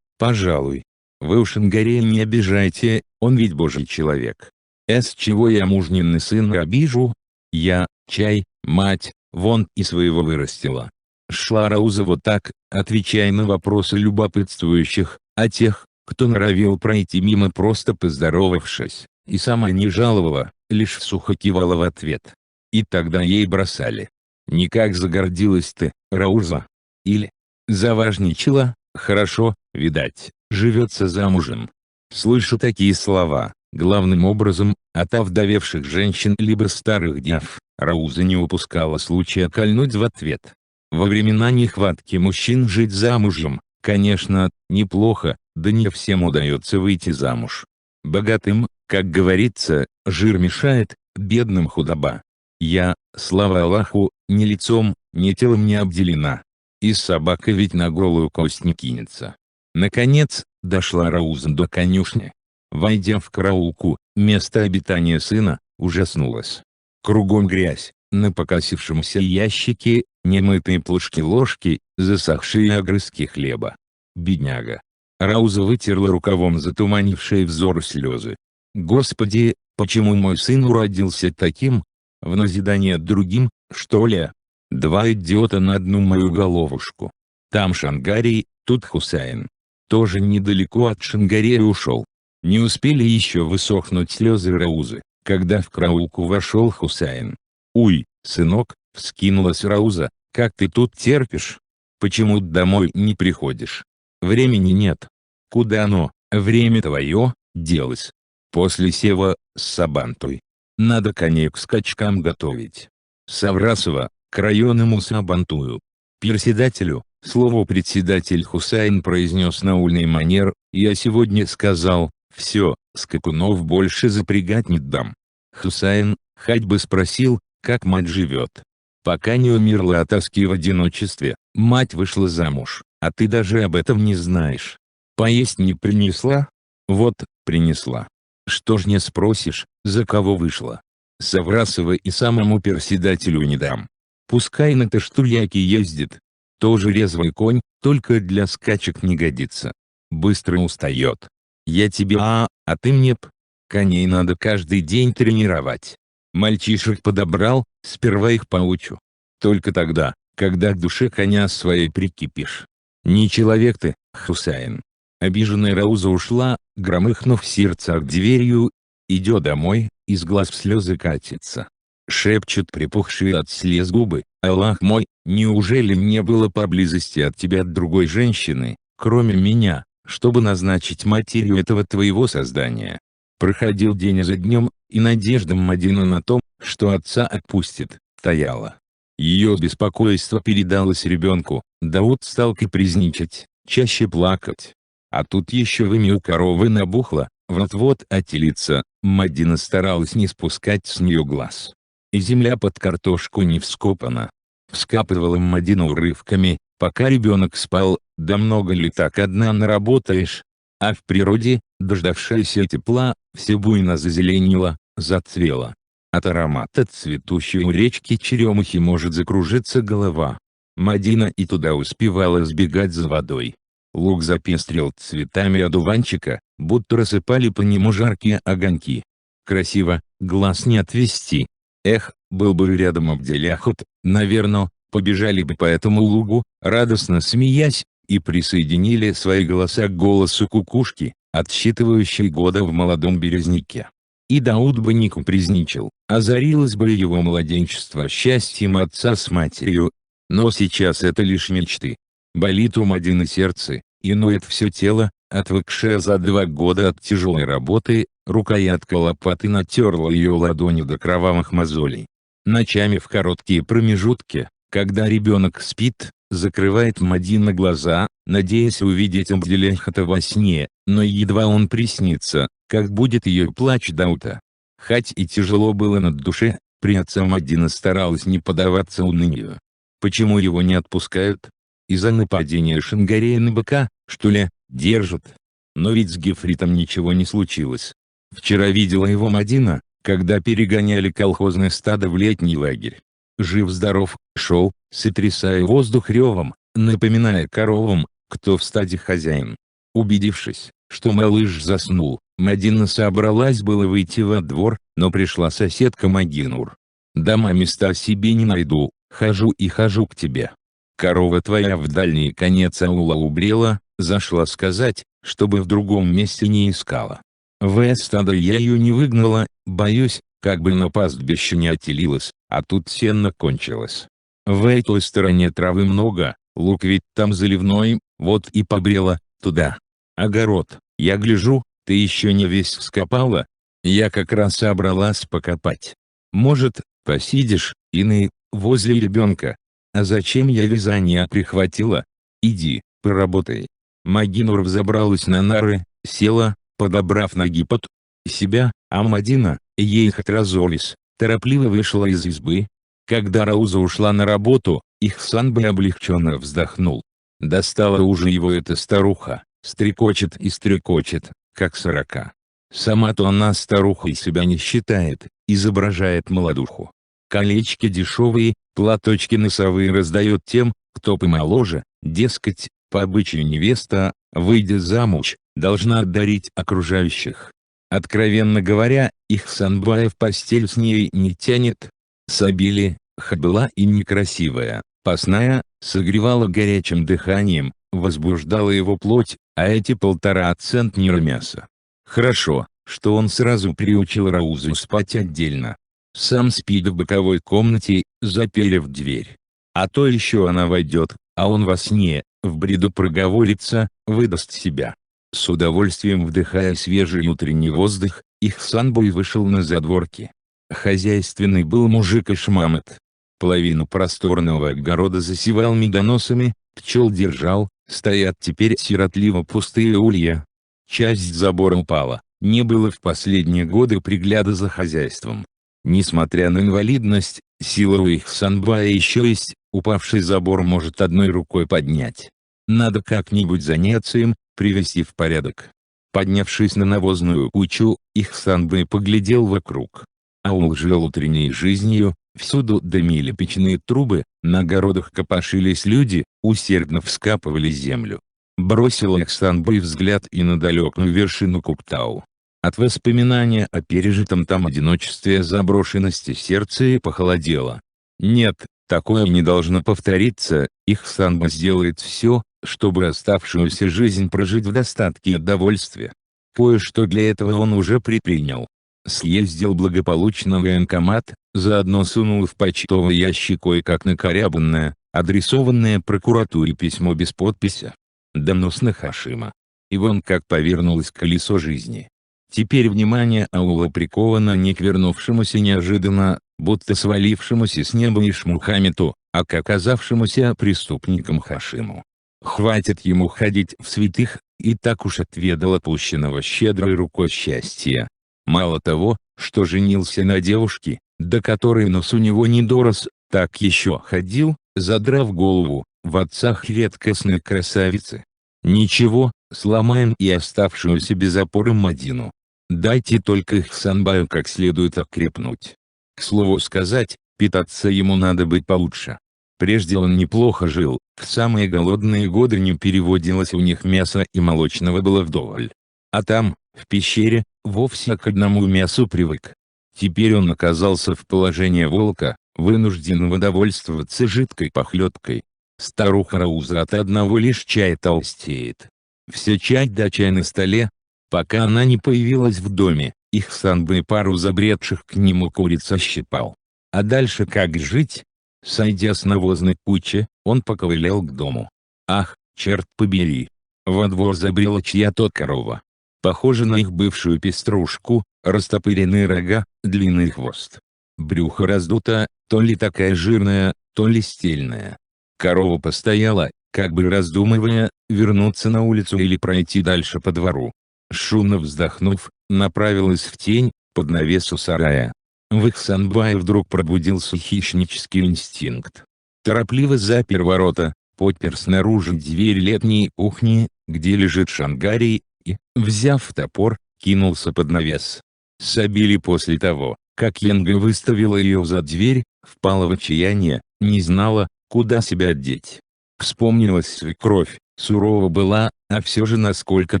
Пожалуй. Вы уж Ангарея не обижайте, он ведь божий человек. С чего я мужнины сына обижу? Я, чай, мать, вон и своего вырастила. Шла Рауза вот так, отвечая на вопросы любопытствующих, а тех, кто норовил пройти мимо просто поздоровавшись, и сама не жаловала, лишь сухо кивала в ответ. И тогда ей бросали. Никак загордилась ты, Рауза. Или заважничала, хорошо, видать, живется замужем. Слышу такие слова, главным образом, от овдовевших женщин либо старых дев. Рауза не упускала случая кольнуть в ответ. Во времена нехватки мужчин жить замужем, конечно, неплохо, да не всем удается выйти замуж. Богатым, как говорится, жир мешает, бедным худоба. Я, слава Аллаху, ни лицом, ни телом не обделена. И собака ведь на голую кость не кинется. Наконец, дошла Рауза до конюшни. Войдя в караулку, место обитания сына, ужаснулась. Кругом грязь, на покосившемся ящике, немытые плошки-ложки, засохшие огрызки хлеба. Бедняга. Рауза вытерла рукавом затуманившие взор слезы. Господи, почему мой сын уродился таким? В назидание другим, что ли? Два идиота на одну мою головушку. Там Шангарий, тут Хусайн. Тоже недалеко от Шангария ушел. Не успели еще высохнуть слезы Раузы, когда в караулку вошел Хусайн. «Уй, сынок», — вскинулась Рауза, — «как ты тут терпишь? Почему домой не приходишь? Времени нет». «Куда оно, время твое, делось? После сева, с Сабантой. Надо коней к скачкам готовить. Саврасова, к районному Сабантую». Председателю, слово «председатель» Хусайн произнес на ульный манер: «Я сегодня сказал, все, скакунов больше запрягать не дам». Хусайн, хоть бы спросил, как мать живет. Пока не умерла от тоски в одиночестве, мать вышла замуж, а ты даже об этом не знаешь. Поесть не принесла? Вот, принесла. Что ж не спросишь, за кого вышла? Саврасова и самому председателю не дам. Пускай на таштульяке ездит. Тоже резвый конь, только для скачек не годится. Быстро устает. Я тебе а ты мне п. Коней надо каждый день тренировать. Мальчишек подобрал, сперва их поучу. Только тогда, когда к душе коня своей прикипишь. Не человек ты, Хусайн. Обиженная Рауза ушла, громыхнув в сердцах дверью. Идет домой, из глаз слезы катятся. Шепчут припухшие от слез губы: «Аллах мой, неужели мне было поблизости от тебя другой женщины, кроме меня, чтобы назначить матерью этого твоего создания?» Проходил день за днем, и надежда Мадины на том, что отца отпустит, таяла. Ее беспокойство передалось ребенку. Дауд стал капризничать, чаще плакать. А тут еще вымя у коровы набухло, вот-вот отелится. Мадина старалась не спускать с нее глаз. И земля под картошку не вскопана. Вскапывала Мадина урывками, пока ребенок спал. Да много ли так одна наработаешь? А в природе, дождавшаяся тепла, все буйно зазеленело, зацвело. От аромата цветущей у речки черемухи может закружиться голова. Мадина и туда успевала сбегать за водой. Луг запестрел цветами одуванчика, будто рассыпали по нему жаркие огоньки. Красиво, глаз не отвести. Эх, был бы рядом Абделяхот, наверно, побежали бы по этому лугу, радостно смеясь, и присоединили свои голоса к голосу кукушки, отсчитывающей года в молодом березняке. И Дауд бы не капризничал, озарилось бы его младенчество счастьем отца с матерью. Но сейчас это лишь мечты. Болит у Мадины сердце, и ноет все тело, отвыкшее за 2 года от тяжелой работы. Рукоятка лопаты натерла ее ладони до кровавых мозолей. Ночами в короткие промежутки, когда ребенок спит, закрывает Мадина глаза, надеясь увидеть Абделяхата во сне, но едва он приснится, как будет ее плач Дауда. Хоть и тяжело было на душе, при отце Мадина старалась не поддаваться унынию. Почему его не отпускают? Из-за нападения Шангарея на быка, что ли, держат? Но ведь с Гефритом ничего не случилось. Вчера видела его Мадина, когда перегоняли колхозное стадо в летний лагерь. жив-здоров, шел, сотрясая воздух ревом, напоминая коровам, кто в стаде хозяин. Убедившись, что малыш заснул, Мадина собралась было выйти во двор, но пришла соседка Магинур. «Дома места себе не найду, хожу и хожу к тебе. Корова твоя в дальний конец аула убрела, зашла сказать, чтобы в другом месте не искала. В стадо я ее не выгнала, боюсь, как бы на пастбище не отелилась, а тут сено кончилось. В этой стороне травы много, лук ведь там заливной, вот и побрела туда. Огород, я гляжу, ты еще не весь вскопала, я как раз собралась покопать. Может, посидишь, иные, возле ребенка. А зачем я вязание прихватила? Иди, поработай». Магинур взобралась на нары, села, подобрав ноги под себя, а Мадина, ей хоть разорвись, торопливо вышла из избы. Когда Рауза ушла на работу, Ихсанбай облегченно вздохнул. Достала уже его эта старуха, стрекочет и стрекочет, как сорока. Сама-то она старухой себя не считает, изображает молодуху. Колечки дешевые, платочки носовые раздает тем, кто помоложе, дескать, по обычаю невеста, выйдя замуж, должна одарить окружающих. Откровенно говоря, Ихсанбай в постель с ней не тянет. Сабили, хоть была и некрасивая, посная, согревала горячим дыханием, возбуждала его плоть, а эти 1,5 центнера мяса. Хорошо, что он сразу приучил Раузу спать отдельно. Сам спит в боковой комнате, заперев дверь. А то еще она войдет, а он во сне, в бреду проговорится, выдаст себя. С удовольствием вдыхая свежий утренний воздух, Ихсанбай вышел на задворки. Хозяйственный был мужик Ишмамет. Половину просторного огорода засевал медоносами, пчел держал, стоят теперь сиротливо пустые улья. Часть забора упала, не было в последние годы пригляда за хозяйством. Несмотря на инвалидность, сила у Ихсанбая еще есть, упавший забор может одной рукой поднять. Надо как-нибудь заняться им, привести в порядок. Поднявшись на навозную кучу, Ихсанбай поглядел вокруг. Аул жил утренней жизнью, всюду дымили печные трубы, на огородах копошились люди, усердно вскапывали землю. Бросил Ихсанбай взгляд и на далекую вершину Куктау. От воспоминания о пережитом там одиночестве и заброшенности сердце и похолодело. Нет, такое не должно повториться, Ихсанбай сделает все, чтобы оставшуюся жизнь прожить в достатке и довольстве. Кое-что для этого он уже предпринял. Съездил благополучно в военкомат, заодно сунул в почтовый ящик кое-как накорябанное, адресованное прокуратуре письмо без подписи. Донос на Хашима. И вон как повернулось колесо жизни. Теперь внимание аула приковано не к вернувшемуся неожиданно, будто свалившемуся с неба Ишмухамету, а к оказавшемуся преступником Хашиму. Хватит ему ходить в святых, и так уж отведал отпущенного щедрой рукой счастья. Мало того, что женился на девушке, до которой нос у него не дорос, так еще ходил, задрав голову, в отцах редкостной красавицы. Ничего, сломаем и оставшуюся без опоры Мадину. Дайте только Ихсанбаю как следует окрепнуть. К слову сказать, питаться ему надо быть получше. Прежде он неплохо жил, в самые голодные годы не переводилось у них мяса и молочного было вдоволь. А там, в пещере, вовсе к одному мясу привык. Теперь он оказался в положении волка, вынужденного довольствоваться жидкой похлебкой. Старуха Рауза от одного лишь чая толстеет. Все чай да чай на столе. Пока она не появилась в доме, Ихсанбай пару забредших к нему куриц ощипал. А дальше как жить? Сойдя с навозной кучи, он поковылял к дому. Ах, черт побери! Во двор забрела чья-то корова. Похоже на их бывшую пеструшку, растопыренные рога, длинный хвост. Брюхо раздуто, то ли такая жирная, то ли стельная. Корова постояла, как бы раздумывая, вернуться на улицу или пройти дальше по двору. Шумно вздохнув, направилась в тень, под навес у сарая. В Ихсанбае вдруг пробудился хищнический инстинкт. Торопливо запер ворота, подпер снаружи дверь летней кухни, где лежит Шангарий, и, взяв топор, кинулся под навес. Сабили после того, как Янга выставила ее за дверь, впала в отчаяние, не знала, куда себя одеть. Вспомнилась свекровь, сурова была, а все же насколько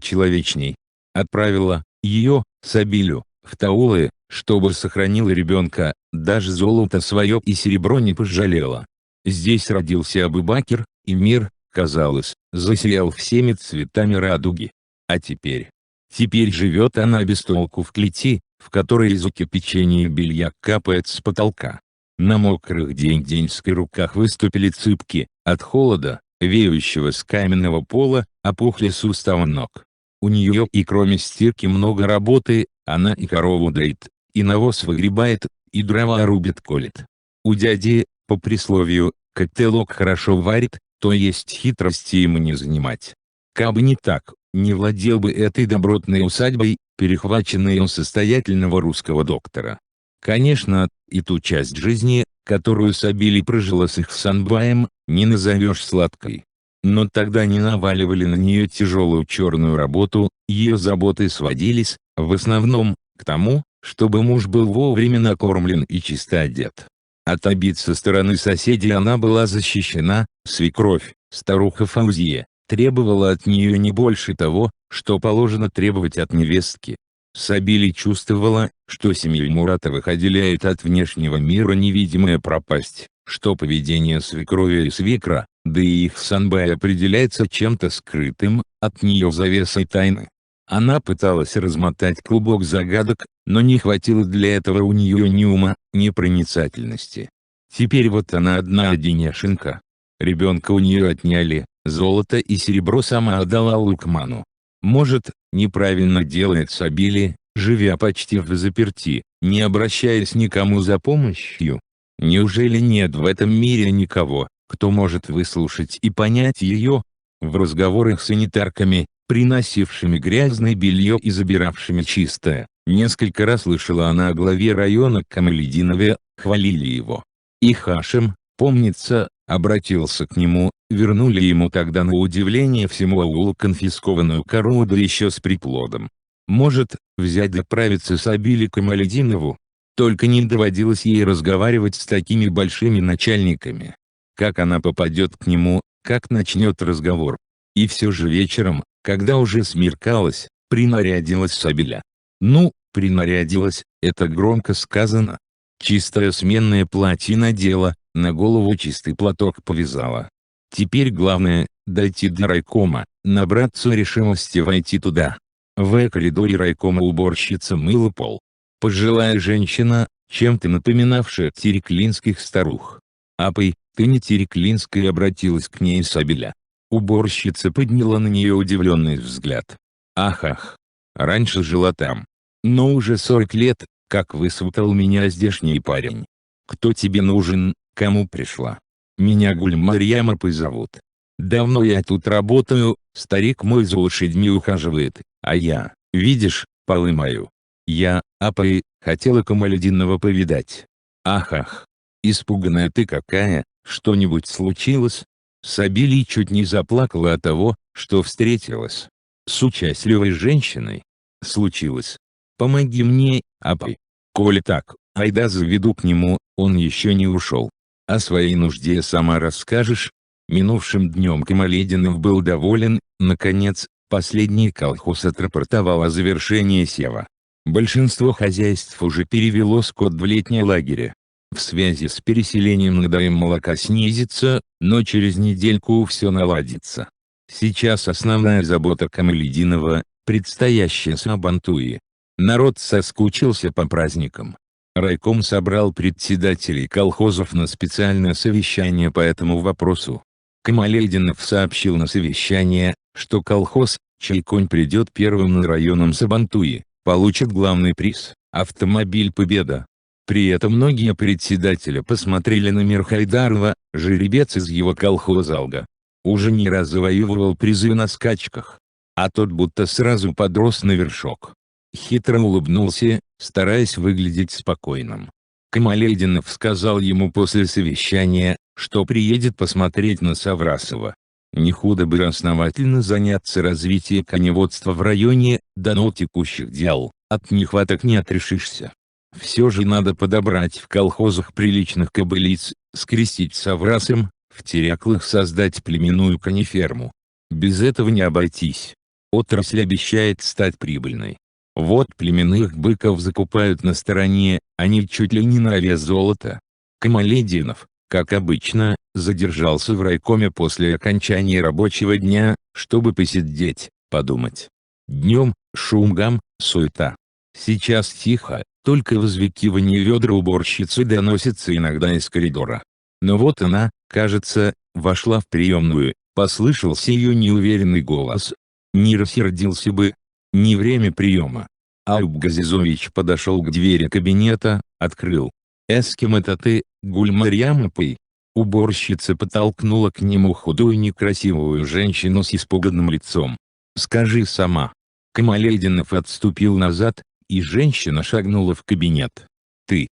человечней. Отправила ее, Сабилю, в Таулы, чтобы сохранила ребенка, даже золото свое и серебро не пожалела. Здесь родился Абу-Бакр, и мир, казалось, засиял всеми цветами радуги. А теперь живет она без толку в клети, в которой из кипячения и белья капает с потолка. На мокрых день-деньской руках выступили цыпки, от холода, веющего с каменного пола, опухли суставы ног. У нее и кроме стирки много работы, она и корову доит, и навоз выгребает, и дрова рубит-колет. У дяди, по присловию, котелок хорошо варит, то есть хитрости ему не занимать. Кабы не так, не владел бы этой добротной усадьбой, перехваченной у состоятельного русского доктора. Конечно, и ту часть жизни, которую Сабили прожила с Ихсанбаем, не назовешь сладкой. Но тогда не наваливали на нее тяжелую черную работу, ее заботы сводились, в основном, к тому, чтобы муж был вовремя накормлен и чисто одет. От обид со стороны соседей она была защищена, свекровь, старуха Фаузия, требовала от нее не больше того, что положено требовать от невестки. Сабили чувствовала, что семью Муратовых отделяет от внешнего мира невидимая пропасть, что поведение свекрови и свекра, да и Ихсанбай определяется чем-то скрытым, от нее завесой тайны. Она пыталась размотать клубок загадок, но не хватило для этого у нее ни ума, ни проницательности. Теперь вот она одна-одинешенька. Ребенка у нее отняли, золото и серебро сама отдала Лукману. Может, неправильно делает Сабили, живя почти взаперти, не обращаясь никому за помощью? Неужели нет в этом мире никого, кто может выслушать и понять ее? В разговорах с санитарками, приносившими грязное белье и забиравшими чистое, несколько раз слышала она о главе района Камалетдинове, хвалили его. И Хашим, помнится, обратился к нему, вернули ему тогда на удивление всему аулу конфискованную корову, да еще с приплодом. Может, взять доправиться Сабили Камалетдинову? Только не доводилось ей разговаривать с такими большими начальниками. Как она попадет к нему, как начнет разговор? И все же вечером, когда уже смеркалось, принарядилась Сабиля. Ну, принарядилась, это громко сказано. Чистое сменное платье надела, на голову чистый платок повязала. Теперь главное – дойти до райкома, набраться решимости войти туда. В коридоре райкома уборщица мыла пол. Пожилая женщина, чем-то напоминавшая тереклинских старух. «Апай, ты не тереклинская», — обратилась к ней Сабиля. Уборщица подняла на нее удивленный взгляд. «Ах, раньше жила там. Но уже 40 лет, как высватал меня здешний парень. Кто тебе нужен, кому пришла? Меня Гуль-Марьям Апай зовут. Давно я тут работаю, старик мой за лошадьми ухаживает, а я, видишь, полы мою. Я, Апай, хотела Камалетдинова повидать». «Ах, испуганная ты какая, что-нибудь случилось?» Сабили чуть не заплакала от того, что встретилась с участливой женщиной. «Случилось. Помоги мне, Апай. Коли так, айда заведу к нему, он еще не ушел. О своей нужде сама расскажешь». Минувшим днем Камалетдинов был доволен, наконец, последний колхоз отрапортовал о завершении сева. Большинство хозяйств уже перевело скот в летние лагеря. В связи с переселением надоем молока снизится, но через недельку все наладится. Сейчас основная забота Камалетдинова – предстоящая Сабантуи. Народ соскучился по праздникам. Райком собрал председателей колхозов на специальное совещание по этому вопросу. Камалетдинов сообщил на совещание, что колхоз, чей конь придет первым на районом Сабантуи, получит главный приз – автомобиль «Победа». При этом многие председателя посмотрели на Мирхайдарова, жеребец из его колхоза Алга. Уже не раз завоевывал призы на скачках. А тот будто сразу подрос на вершок. Хитро улыбнулся, стараясь выглядеть спокойным. Камалетдинов сказал ему после совещания, что приедет посмотреть на Саврасова. Не худо бы основательно заняться развитием коневодства в районе, да но текущих дел, от нехваток не отрешишься. Все же надо подобрать в колхозах приличных кобылиц, скрестить с оврасом, в Теряклых создать племенную конеферму. Без этого не обойтись. Отрасль обещает стать прибыльной. Вот племенных быков закупают на стороне, они чуть ли не на вес золота. Камалединов, как обычно, задержался в райкоме после окончания рабочего дня, чтобы посидеть, подумать. Днем – шум гам, суета. Сейчас тихо, только взвикивание ведра уборщицы доносится иногда из коридора. Но вот она, кажется, вошла в приемную, послышался ее неуверенный голос. Не рассердился бы. Не время приема. Аюб Газизович подошел к двери кабинета, открыл. «С кем это ты, Гульмарьямапой?» Уборщица подтолкнула к нему худую некрасивую женщину с испуганным лицом. «Скажи сама». Камалединов отступил назад, и женщина шагнула в кабинет. «Ты,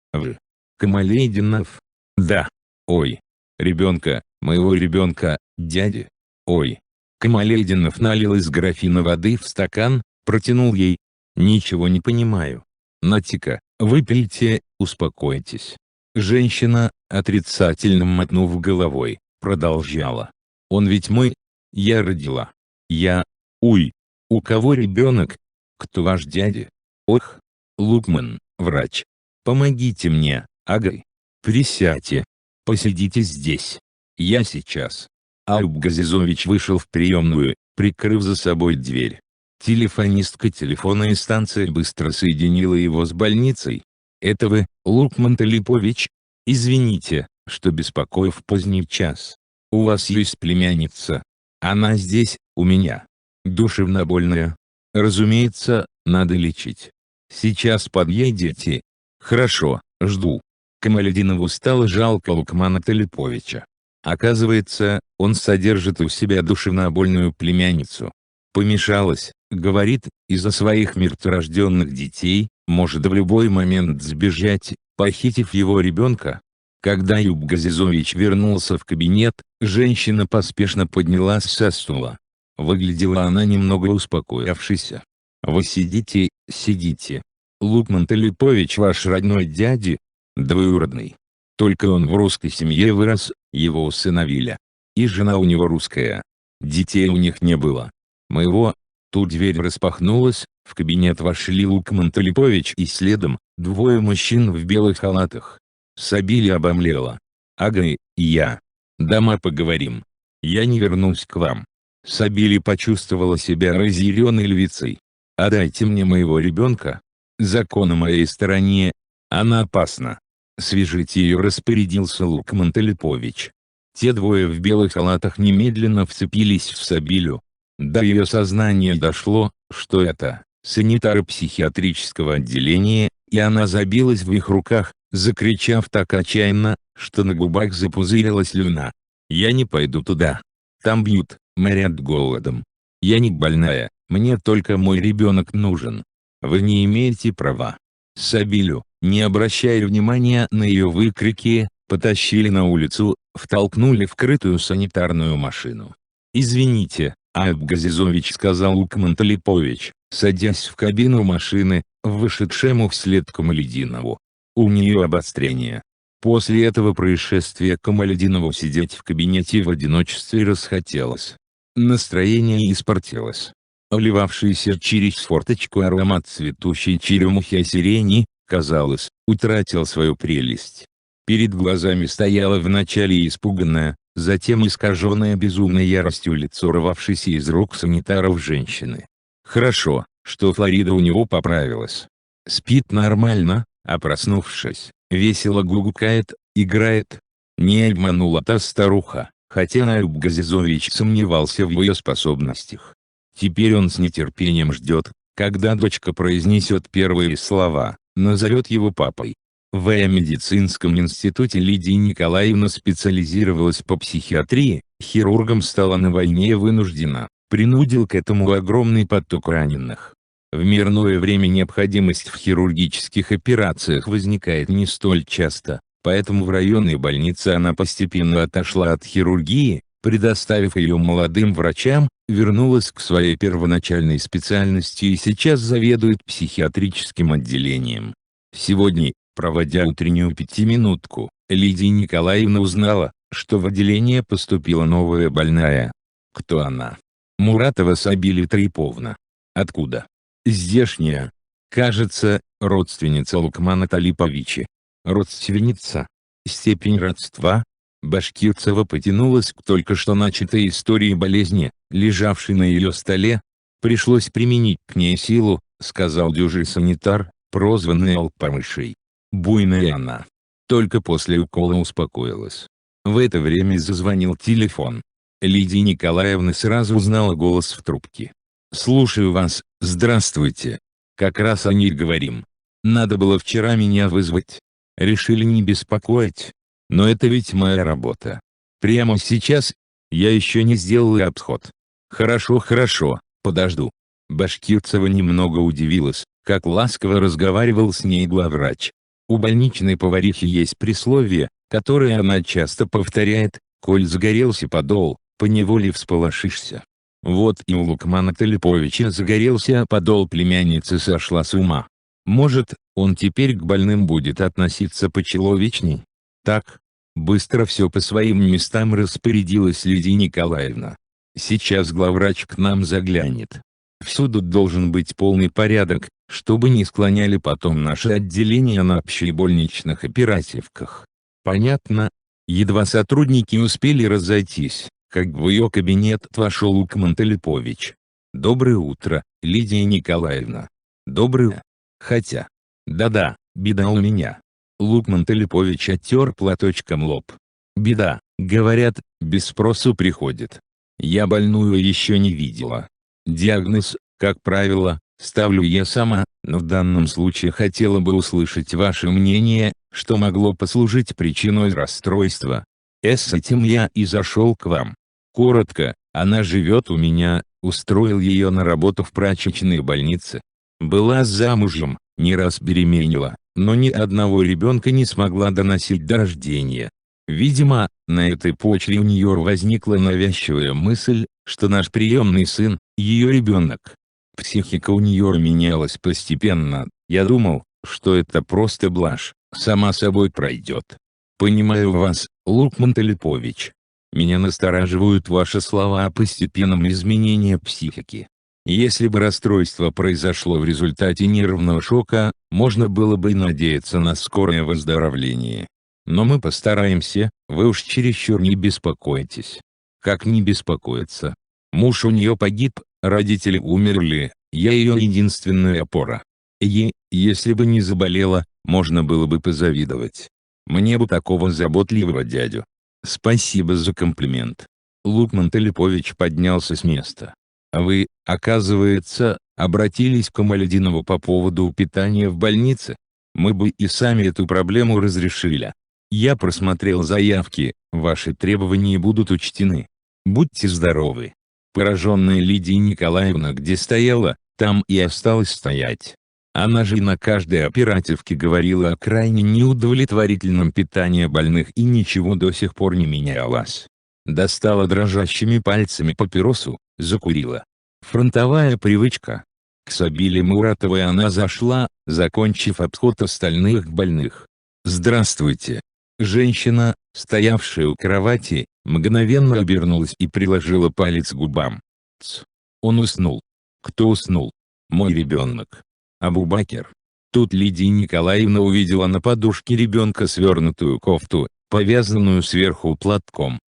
Камалединов?» «Да». «Ой. Ребенка, моего ребенка, дяди». «Ой». Камалединов налил из графина воды в стакан, протянул ей. «Ничего не понимаю». «Нате-ка, выпейте, успокойтесь». Женщина, отрицательно мотнув головой, продолжала. «Он ведь мой. Я родила. Я. Уй. У кого ребенок? Кто ваш дядя? Ох. Лукман, врач. Помогите мне, агай. Присядьте. Посидите здесь. Я сейчас». Аюб Газизович вышел в приемную, прикрыв за собой дверь. Телефонистка телефонной станции быстро соединила его с больницей. «Это вы, Лукман Талипович? Извините, что беспокою в поздний час. У вас есть племянница. Она здесь, у меня. Душевнобольная. Разумеется, надо лечить. Сейчас подъедете. Хорошо, жду». Камалединову стало жалко Лукмана Талиповича. Оказывается, он содержит у себя душевнобольную племянницу. Помешалась, говорит, из-за своих мертворожденных детей, может в любой момент сбежать, похитив его ребенка. Когда Аюб Газизович вернулся в кабинет, женщина поспешно поднялась со стула. Выглядела она немного успокоившейся. «Вы сидите, сидите. Лукман Талипович ваш родной дядя?» «Двоюродный. Только он в русской семье вырос, его усыновили. И жена у него русская. Детей у них не было. Моего». Тут дверь распахнулась, в кабинет вошли Лукман Талипович и следом, двое мужчин в белых халатах. Сабиля обомлела. «Ага, и я. Дома поговорим. Я не вернусь к вам». Сабиля почувствовала себя разъяренной львицей. «Отдайте мне моего ребенка. Закон на моей стороне. Она опасна. Свяжите ее», распорядился Лукман Талипович. Те двое в белых халатах немедленно вцепились в Сабилю. До ее сознания дошло, что это санитары психиатрического отделения, и она забилась в их руках, закричав так отчаянно, что на губах запузырилась слюна. «Я не пойду туда. Там бьют, морят голодом. Я не больная, мне только мой ребенок нужен. Вы не имеете права». Сабилю, не обращая внимания на ее выкрики, потащили на улицу, втолкнули в крытую санитарную машину. «Извините, Аюб Газизович», сказал Лукман Талипович, садясь в кабину машины, вышедшему вслед Камалединову. «У нее обострение». После этого происшествия Камалединову сидеть в кабинете в одиночестве расхотелось. Настроение испортилось. Вливавшийся через форточку аромат цветущей черемухи и сирени, казалось, утратил свою прелесть. Перед глазами стояло вначале испуганное, затем искаженное безумной яростью лицо рвавшейся из рук санитаров женщины. Хорошо, что Флорида у него поправилась. Спит нормально, а проснувшись, весело гугукает, играет. Не обманула та старуха, хотя Аюб Газизович сомневался в ее способностях. Теперь он с нетерпением ждет, когда дочка произнесет первые слова, назовет его папой. В медицинском институте Лидия Николаевна специализировалась по психиатрии, хирургом стала на войне и вынуждена, принудил к этому огромный поток раненых. В мирное время необходимость в хирургических операциях возникает не столь часто, поэтому в районной больнице она постепенно отошла от хирургии, предоставив ее молодым врачам, вернулась к своей первоначальной специальности и сейчас заведует психиатрическим отделением. Сегодня, проводя утреннюю пятиминутку, Лидия Николаевна узнала, что в отделение поступила новая больная. Кто она? Муратова Сабили Триповна. Откуда? Здешняя. Кажется, родственница Лукмана Талиповича. Родственница. Степень родства. Башкирцева потянулась к только что начатой истории болезни, лежавшей на ее столе. Пришлось применить к ней силу, сказал дюжий санитар, прозванный Алпамышей. Буйная она. Только после укола успокоилась. В это время зазвонил телефон. Лидия Николаевна сразу узнала голос в трубке. «Слушаю вас, здравствуйте. Как раз о ней говорим. Надо было вчера меня вызвать. Решили не беспокоить. Но это ведь моя работа. Прямо сейчас. Я еще не сделал обход. Хорошо, хорошо, подожду». Башкирцева немного удивилась, как ласково разговаривал с ней главврач. У больничной поварихи есть присловие, которое она часто повторяет: «Коль загорелся подол, поневоле всполошишься». Вот и у Лукмана Талиповича загорелся подол племянницы, сошла с ума. Может, он теперь к больным будет относиться почеловечней? Так, быстро все по своим местам распорядилась Лидия Николаевна. Сейчас главврач к нам заглянет. Всюду должен быть полный порядок, чтобы не склоняли потом наше отделение на общебольничных оперативках. Понятно? Едва сотрудники успели разойтись, как в ее кабинет вошел Лукман Талипович. «Доброе утро, Лидия Николаевна». «Доброе. Хотя. Да-да, беда у меня». Лукман Талипович оттер платочком лоб. «Беда, говорят, без спросу приходит. Я больную еще не видела. Диагноз, как правило, ставлю я сама, но в данном случае хотела бы услышать ваше мнение, что могло послужить причиной расстройства. С этим я и зашел к вам. Коротко, она живет у меня, устроил ее на работу в прачечной больнице. Была замужем, не раз беременела, но ни одного ребенка не смогла доносить до рождения. Видимо, на этой почве у нее возникла навязчивая мысль, что наш приемный сын – ее ребенок. Психика у нее менялась постепенно. Я думал, что это просто блажь, сама собой пройдет. Понимаю вас, Лукман Талипович. Меня настораживают ваши слова о постепенном изменении психики. Если бы расстройство произошло в результате нервного шока, можно было бы и надеяться на скорое выздоровление. Но мы постараемся, вы уж чересчур не беспокойтесь. Как не беспокоиться? Муж у нее погиб, родители умерли, я ее единственная опора. Если бы не заболела, можно было бы позавидовать. Мне бы такого заботливого дядю. Спасибо за комплимент. Лукман Талипович поднялся с места. А вы, оказывается, обратились к Камалетдинову по поводу питания в больнице? Мы бы и сами эту проблему разрешили. Я просмотрел заявки, ваши требования будут учтены. Будьте здоровы. Пораженная Лидия Николаевна где стояла, там и осталась стоять. Она же и на каждой оперативке говорила о крайне неудовлетворительном питании больных и ничего до сих пор не менялось. Достала дрожащими пальцами папиросу, закурила. Фронтовая привычка. К Сабиле Муратовой она зашла, закончив обход остальных больных. «Здравствуйте». Женщина, стоявшая у кровати, мгновенно обернулась и приложила палец к губам. «Тсс. Он уснул». «Кто уснул?» «Мой ребенок. Абубакер». Тут Лидия Николаевна увидела на подушке ребенка свернутую кофту, повязанную сверху платком.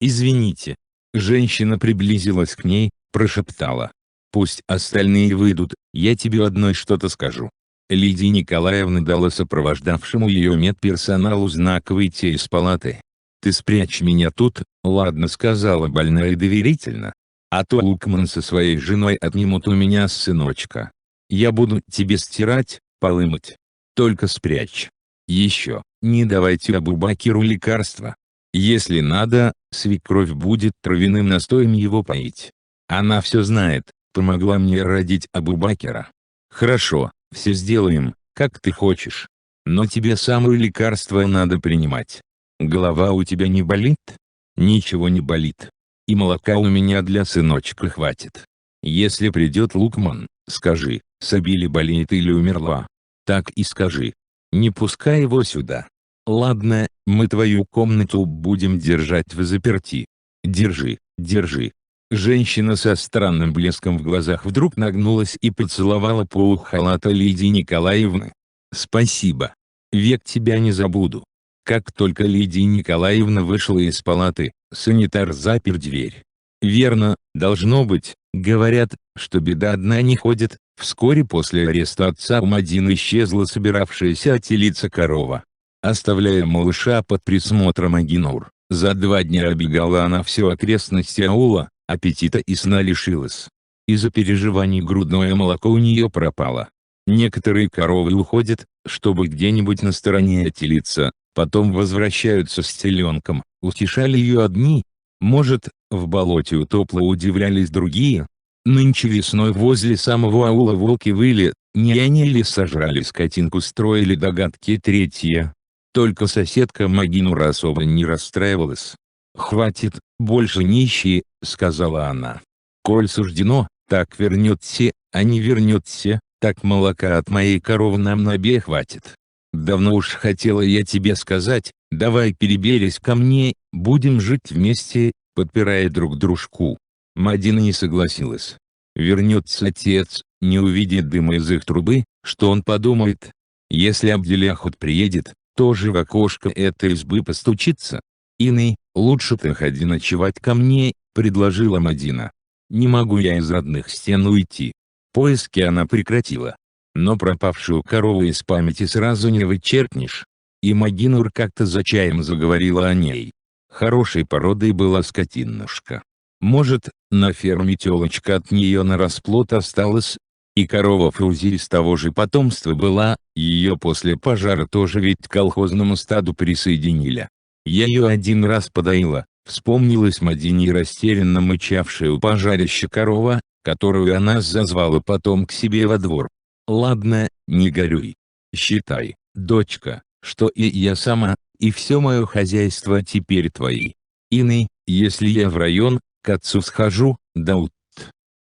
Извините». Женщина приблизилась к ней, прошептала. «Пусть остальные выйдут, я тебе одной что-то скажу». Лидия Николаевна дала сопровождавшему ее медперсоналу знак выйти из палаты. «Ты спрячь меня тут, ладно», — сказала больная доверительно. «А то Лукман со своей женой отнимут у меня сыночка. Я буду тебе стирать, полы мыть. Только спрячь. Еще, не давайте Абубакеру лекарства. Если надо, свекровь будет травяным настоем его поить. Она все знает, помогла мне родить Абубакера». «Хорошо, все сделаем, как ты хочешь. Но тебе самое лекарство надо принимать. Голова у тебя не болит?» «Ничего не болит. И молока у меня для сыночка хватит. Если придет Лукман, скажи, Сабили болеет или умерла. Так и скажи. Не пускай его сюда. Ладно, мы твою комнату будем держать взаперти. Держи, держи. Женщина со странным блеском в глазах вдруг нагнулась и поцеловала полу халата Лидии Николаевны. Спасибо. Век тебя не забуду. Как только Лидия Николаевна вышла из палаты, санитар запер дверь. Верно, должно быть, говорят, что беда одна не ходит. Вскоре после ареста отца у Мадины исчезла собиравшаяся отелиться корова. Оставляя малыша под присмотром Агинур, за 2 дня оббегала она все окрестности аула, аппетита и сна лишилась. Из-за переживаний грудное молоко у нее пропало. Некоторые коровы уходят, чтобы где-нибудь на стороне отелиться, потом возвращаются с теленком, утешали ее одни. Может, в болоте утопло, удивлялись другие. Нынче весной возле самого аула волки выли, не они ли сожрали скотинку, строили догадки третья. Только соседка Магинура особо не расстраивалась. «Хватит, больше не ищи», — сказала она. «Коль суждено, так вернется, а не вернется, так молока от моей коровы нам на обеих хватит. Давно уж хотела я тебе сказать, давай переберись ко мне, будем жить вместе, подпирая друг дружку». Мадина не согласилась. Вернется отец, не увидит дыма из их трубы, что он подумает? Если Абделяхут приедет, тоже в окошко этой избы постучится. «Иный, лучше ты ходи ночевать ко мне», — предложила Мадина. «Не могу я из родных стен уйти». Поиски она прекратила. Но пропавшую корову из памяти сразу не вычеркнешь. И Магинур как-то за чаем заговорила о ней. Хорошей породой была скотинушка. Может, на ферме телочка от нее на расплод осталась? И корова Фрузи из того же потомства была, ее после пожара тоже ведь к колхозному стаду присоединили. Я ее один раз подоила, вспомнилась Мадине растерянно мычавшая у пожарища корова, которую она зазвала потом к себе во двор. «Ладно, не горюй. Считай, дочка, что и я сама, и все мое хозяйство теперь твои. Иный, если я в район, к отцу схожу, Дауд.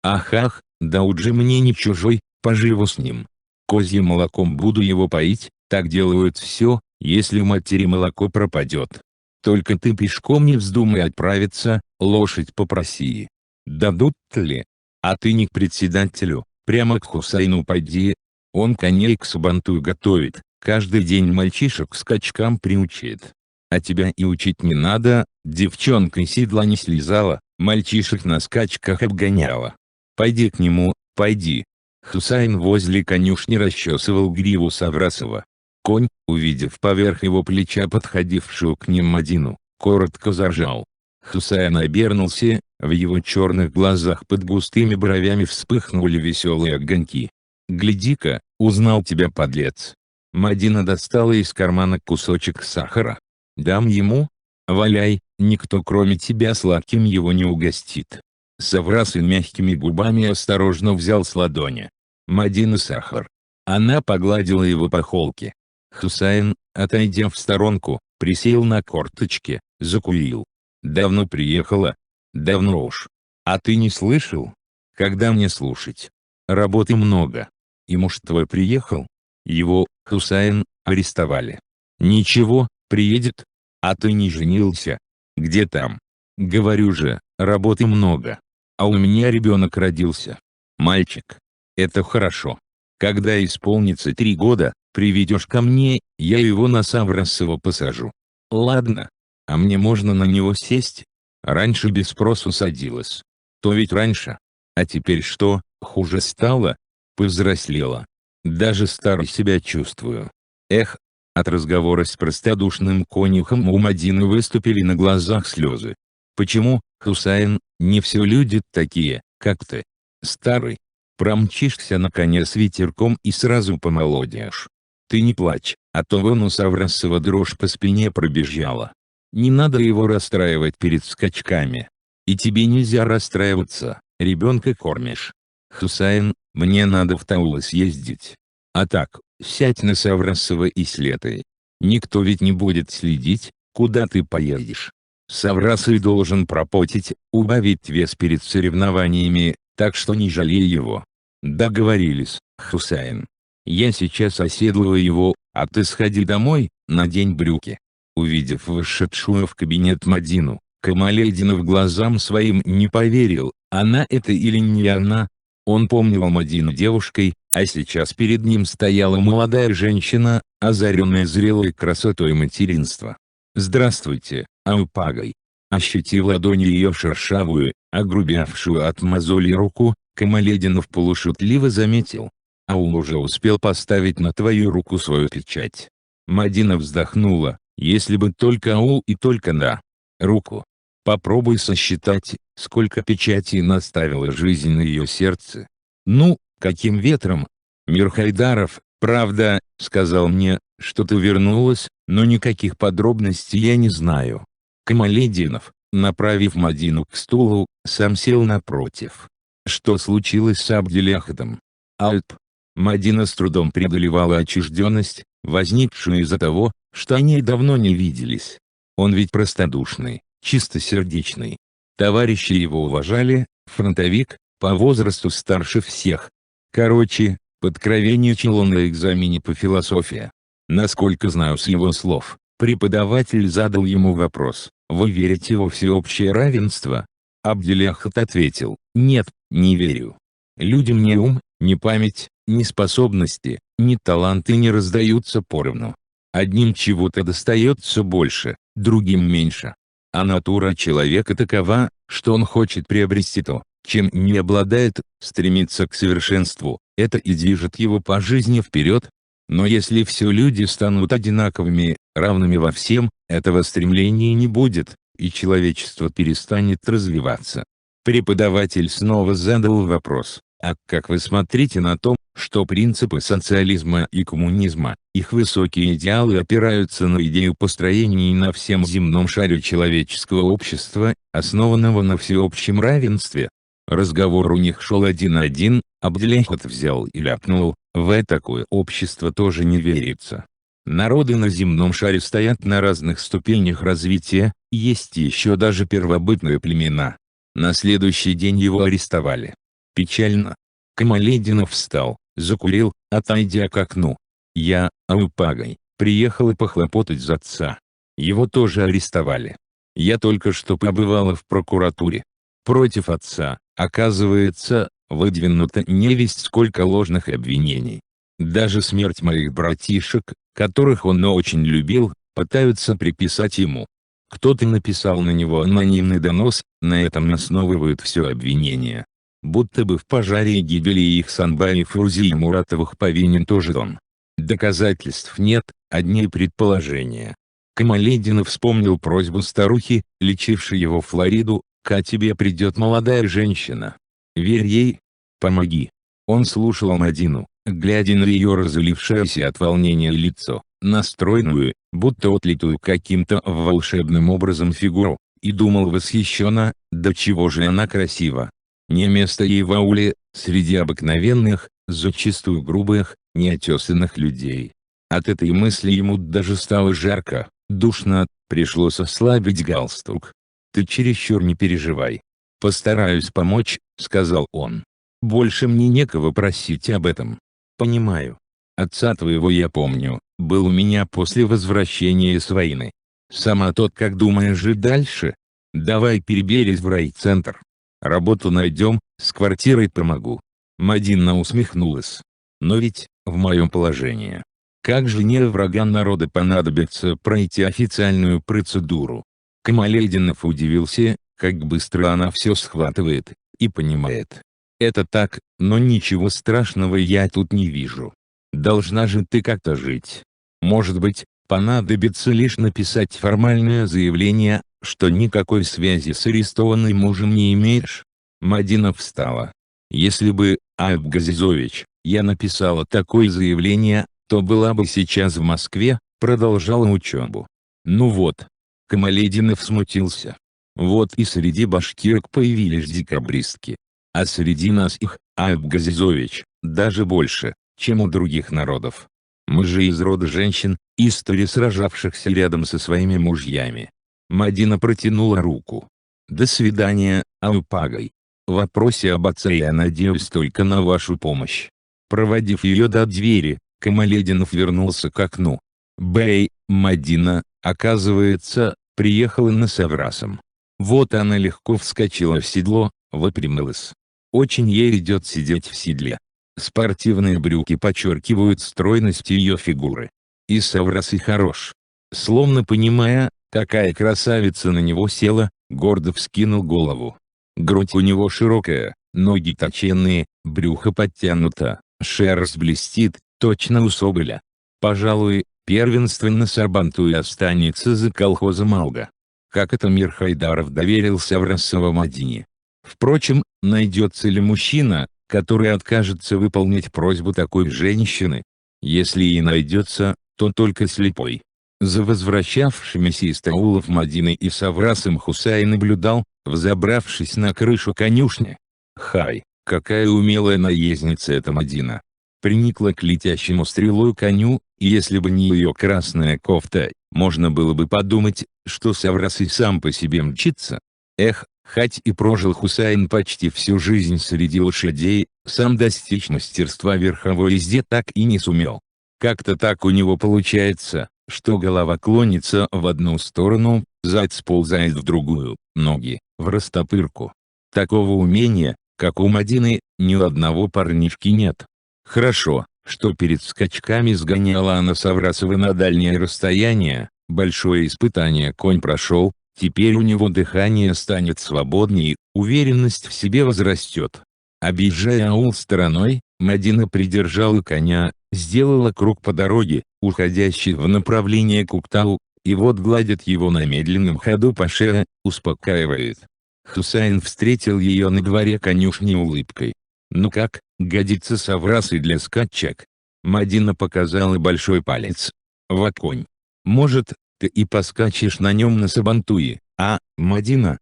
Ах, Дауд же мне не чужой, поживу с ним. Козьим молоком буду его поить, так делают все, если у матери молоко пропадет. Только ты пешком не вздумай отправиться, лошадь попроси. Дадут ли? А ты не к председателю, прямо к Хусайну пойди. Он коней к сабантуй готовит, каждый день мальчишек к скачкам приучит. А тебя и учить не надо, девчонка седла не слезала, мальчишек на скачках обгоняла. Пойди к нему, пойди». Хусайн возле конюшни расчесывал гриву Саврасова. Конь, увидев поверх его плеча подходившую к ним Мадину, коротко заржал. Хусайн обернулся, в его черных глазах под густыми бровями вспыхнули веселые огоньки. «Гляди-ка, узнал тебя, подлец». Мадина достала из кармана кусочек сахара. «Дам ему? Валяй, никто кроме тебя сладким его не угостит». Саврасый мягкими губами осторожно взял с ладони Мадины сахар. Она погладила его по холке. Хусайн, отойдя в сторонку, присел на корточки, закурил. «Давно приехала?» «Давно уж. А ты не слышал? Когда мне слушать? Работы много. И муж твой приехал? Его, Хусайн, арестовали. Ничего, приедет. А ты не женился? Где там? Говорю же, работы много. А у меня ребенок родился. Мальчик. Это хорошо. Когда исполнится 3 года, приведешь ко мне, я его на Саврасова посажу. Ладно. А мне можно на него сесть? Раньше без спросу садилась. То ведь раньше. А теперь что, хуже стало? Повзрослела. Даже старой себя чувствую. Эх. От разговора с простодушным конюхом у Мадины выступили на глазах слезы. Почему, Хусайн, не все люди такие, как ты? Старый. Промчишься на коне с ветерком и сразу помолодеешь. Ты не плачь, а то вон у Саврасова дрожь по спине пробежала. Не надо его расстраивать перед скачками. И тебе нельзя расстраиваться, ребенка кормишь. Хусайн, мне надо в Таулы съездить. А так, сядь на Саврасова и слетай. Никто ведь не будет следить, куда ты поедешь. Саврасый должен пропотеть, убавить вес перед соревнованиями, так что не жалей его. Договорились, Хусайн. Я сейчас оседлаю его, а ты сходи домой, надень брюки». Увидев вошедшую в кабинет Мадину, Камалетдинов глазам своим не поверил, она это или не она. Он помнил Мадину девушкой, а сейчас перед ним стояла молодая женщина, озаренная зрелой красотой материнства. «Здравствуйте, Аупагай». Ощутив ладонью ее шершавую, огрубевшую от мозоли руку, Камалетдинов полушутливо заметил: «Аул уже успел поставить на твою руку свою печать». Мадина вздохнула: «Если бы только аул и только на руку. Попробуй сосчитать, сколько печатей наставила жизнь на ее сердце». «Ну, каким ветром? Мирхайдаров, правда, сказал мне, что ты вернулась, но никаких подробностей я не знаю». Камалетдинов, направив Мадину к стулу, сам сел напротив. «Что случилось с Абделяхатом?» «Альп». Мадина с трудом преодолевала отчужденность, возникшую из-за того, что они давно не виделись. Он ведь простодушный, чистосердечный. Товарищи его уважали, фронтовик, по возрасту старше всех. Короче, подкровенничал он на экзамене по философии. Насколько знаю с его слов, преподаватель задал ему вопрос: «Вы верите во всеобщее равенство?» Абделяхат ответил: «Нет, не верю. Людям ни ум, ни память, ни способности, ни таланты не раздаются поровну. Одним чего-то достается больше, другим меньше. А натура человека такова, что он хочет приобрести то, чем не обладает, стремится к совершенству, это и движет его по жизни вперед. Но если все люди станут одинаковыми, равными во всем, этого стремления не будет, и человечество перестанет развиваться». Преподаватель снова задал вопрос: «А как вы смотрите на то, что принципы социализма и коммунизма, их высокие идеалы опираются на идею построения на всем земном шаре человеческого общества, основанного на всеобщем равенстве?» Разговор у них шел один на один. Абделяхат взял и ляпнул: «В такое общество тоже не верится. Народы на земном шаре стоят на разных ступенях развития, есть еще даже первобытные племена». На следующий день его арестовали. Печально. Камалетдинов встал, закурил, отойдя к окну. «Я, Аупагай, приехал и похлопотать за отца. Его тоже арестовали. Я только что побывала в прокуратуре. Против отца, оказывается, выдвинуто невесть сколько ложных обвинений. Даже смерть моих братишек, которых он очень любил, пытаются приписать ему. Кто-то написал на него анонимный донос, на этом основывают все обвинения. Будто бы в пожаре и гибели их Санбая и Фурзии Муратовых повинен тоже он. Доказательств нет, одни предположения». Камалетдинов вспомнил просьбу старухи, лечившей его Флориду: «К тебе придет молодая женщина. Верь ей. Помоги». Он слушал Мадину, глядя на ее разулившееся от волнения лицо, настроенную, будто отлитую каким-то волшебным образом фигуру, и думал восхищенно: «Да чего же она красива! Не место ей в ауле, среди обыкновенных, зачастую грубых, неотесанных людей». От этой мысли ему даже стало жарко, душно, пришлось ослабить галстук. «Ты чересчур не переживай. Постараюсь помочь», — сказал он. «Больше мне некого просить об этом. Понимаю. Отца твоего я помню, был у меня после возвращения с войны. Сама тот как думаешь жить дальше? Давай переберись в райцентр. Работу найдем, с квартирой помогу». Мадина усмехнулась. «Но ведь, в моем положении, как жене врага народа понадобится пройти официальную процедуру». Камалетдинов удивился, как быстро она все схватывает и понимает. «Это так, но ничего страшного я тут не вижу. Должна же ты как-то жить. Может быть, понадобится лишь написать формальное заявление, что никакой связи с арестованным мужем не имеешь». Мадина встала. «Если бы, Альп Газизович, я написала такое заявление, то была бы сейчас в Москве, продолжала учебу». «Ну вот». Камалетдинов смутился. «Вот и среди башкирок появились декабристки. А среди нас их, Альп Газизович, даже больше, чем у других народов. Мы же из рода женщин, истори сражавшихся рядом со своими мужьями». Мадина протянула руку. «До свидания, Аупагай. В вопросе об отце я надеюсь только на вашу помощь». Проводив ее до двери, Камалединов вернулся к окну. Бэй, Мадина, оказывается, приехала на Саврасом. Вот она легко вскочила в седло, выпрямилась. Очень ей идет сидеть в седле. Спортивные брюки подчеркивают стройность ее фигуры. И Саврас и хорош. Словно понимая, какая красавица на него села, гордо вскинул голову. Грудь у него широкая, ноги точенные, брюхо подтянуто, шерсть блестит, точно у соболя. Пожалуй, первенство на Сабантуе останется за колхозом Алга. Как это Мир Хайдаров доверил Саврасова Мадине. Впрочем, найдется ли мужчина, который откажется выполнить просьбу такой женщины? Если и найдется, то только слепой. За возвращавшимися из таулов Мадиной и Саврасом Хусайн наблюдал, взобравшись на крышу конюшни. Хай, какая умелая наездница эта Мадина! Приникла к летящему стрелой коню, и если бы не ее красная кофта, можно было бы подумать, что Саврас и сам по себе мчится. Эх, хоть и прожил Хусайн почти всю жизнь среди лошадей, сам достичь мастерства верховой езде так и не сумел. Как-то так у него получается, что голова клонится в одну сторону, зад сползает в другую, ноги — в растопырку. Такого умения, как у Мадины, ни у одного парнишки нет. Хорошо, что перед скачками сгоняла она Саврасова на дальнее расстояние, большое испытание конь прошел, теперь у него дыхание станет свободнее, уверенность в себе возрастет. Объезжая аул стороной, Мадина придержала коня, сделала круг по дороге, уходящей в направлении Куктау, и вот гладит его на медленном ходу по шее, успокаивает. Хусайн встретил ее на дворе конюшни улыбкой. «Ну как, годится Саврас и для скачек?» Мадина показала большой палец. «Вот конь. Может, ты и поскачешь на нем на Сабантуе, а, Мадина?»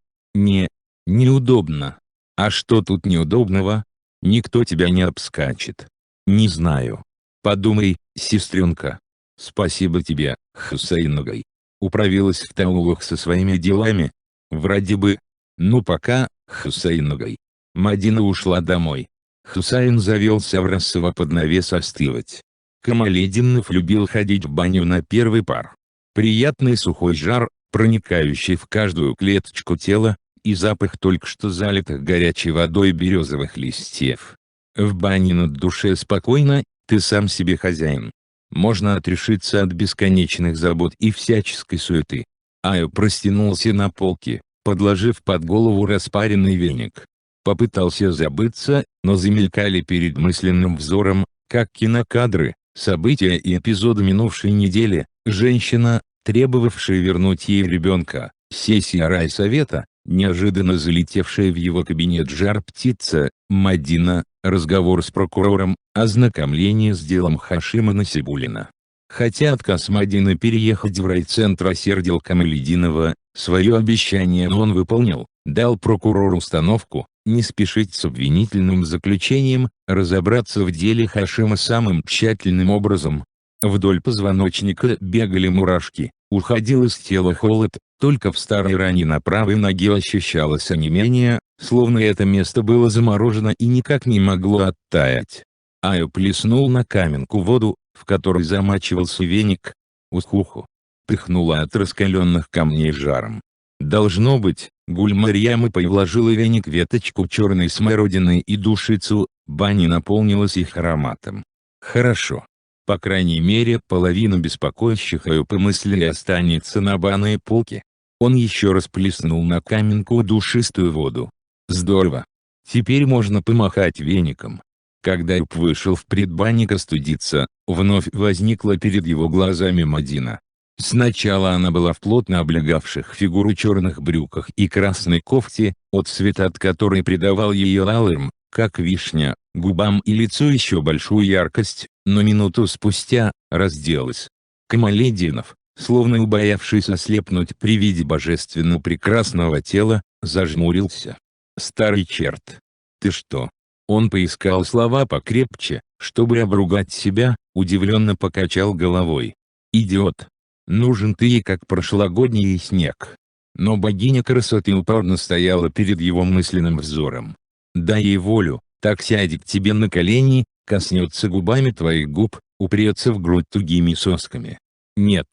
Неудобно. А что тут неудобного? Никто тебя не обскачет. Не знаю. Подумай, сестренка. Спасибо тебе, Хусайнагай. Управилась в таулах со своими делами? Вроде бы. Ну пока, Хусайнагай. Мадина ушла домой. Хусайн завел Саврасова под навес остывать. Камалединов любил ходить в баню на первый пар. Приятный сухой жар, проникающий в каждую клеточку тела, и запах только что залитых горячей водой березовых листьев. В бане на душе спокойно, ты сам себе хозяин. Можно отрешиться от бесконечных забот и всяческой суеты. Аю простянулся на полке, подложив под голову распаренный веник. Попытался забыться, но замелькали перед мысленным взором, как кинокадры, события и эпизоды минувшей недели. Женщина, требовавшая вернуть ей ребенка, сессия райсовета, неожиданно залетевшая в его кабинет жар-птица, Мадина, разговор с прокурором, ознакомление с делом Хашима Насибуллина. Хотя отказ Мадины переехать в райцентр осердил Камалединова, свое обещание он выполнил, дал прокурору установку, не спешить с обвинительным заключением, разобраться в деле Хашима самым тщательным образом. Вдоль позвоночника бегали мурашки, уходил из тела холод, только в старой ране на правой ноге ощущалось онемение, словно это место было заморожено и никак не могло оттаять. Аю плеснул на каменку воду, в которой замачивался веник. Ухуху. Пыхнуло от раскаленных камней жаром. Должно быть, Гуль-Марьям и вложила в веник веточку черной смородины и душицу, баня наполнилась их ароматом. Хорошо. По крайней мере, половина беспокоящих Аю мыслей останется на банной полке. Он еще раз плеснул на каменку душистую воду. Здорово. Теперь можно помахать веником. Когда Юб вышел в предбанник остудиться, вновь возникла перед его глазами Мадина. Сначала она была в плотно облегавших фигуру черных брюках и красной кофте, цвет от которой придавал ее алым, как вишня, губам и лицу еще большую яркость, но минуту спустя, разделась. Камалединов, словно убоявшись ослепнуть при виде божественно прекрасного тела, зажмурился. «Старый черт! Ты что?» Он поискал слова покрепче, чтобы обругать себя, удивленно покачал головой. «Идиот! Нужен ты ей как прошлогодний снег». Но богиня красоты упорно стояла перед его мысленным взором. «Дай ей волю, так сядет к тебе на колени, коснется губами твоих губ, упрется в грудь тугими сосками. Нет.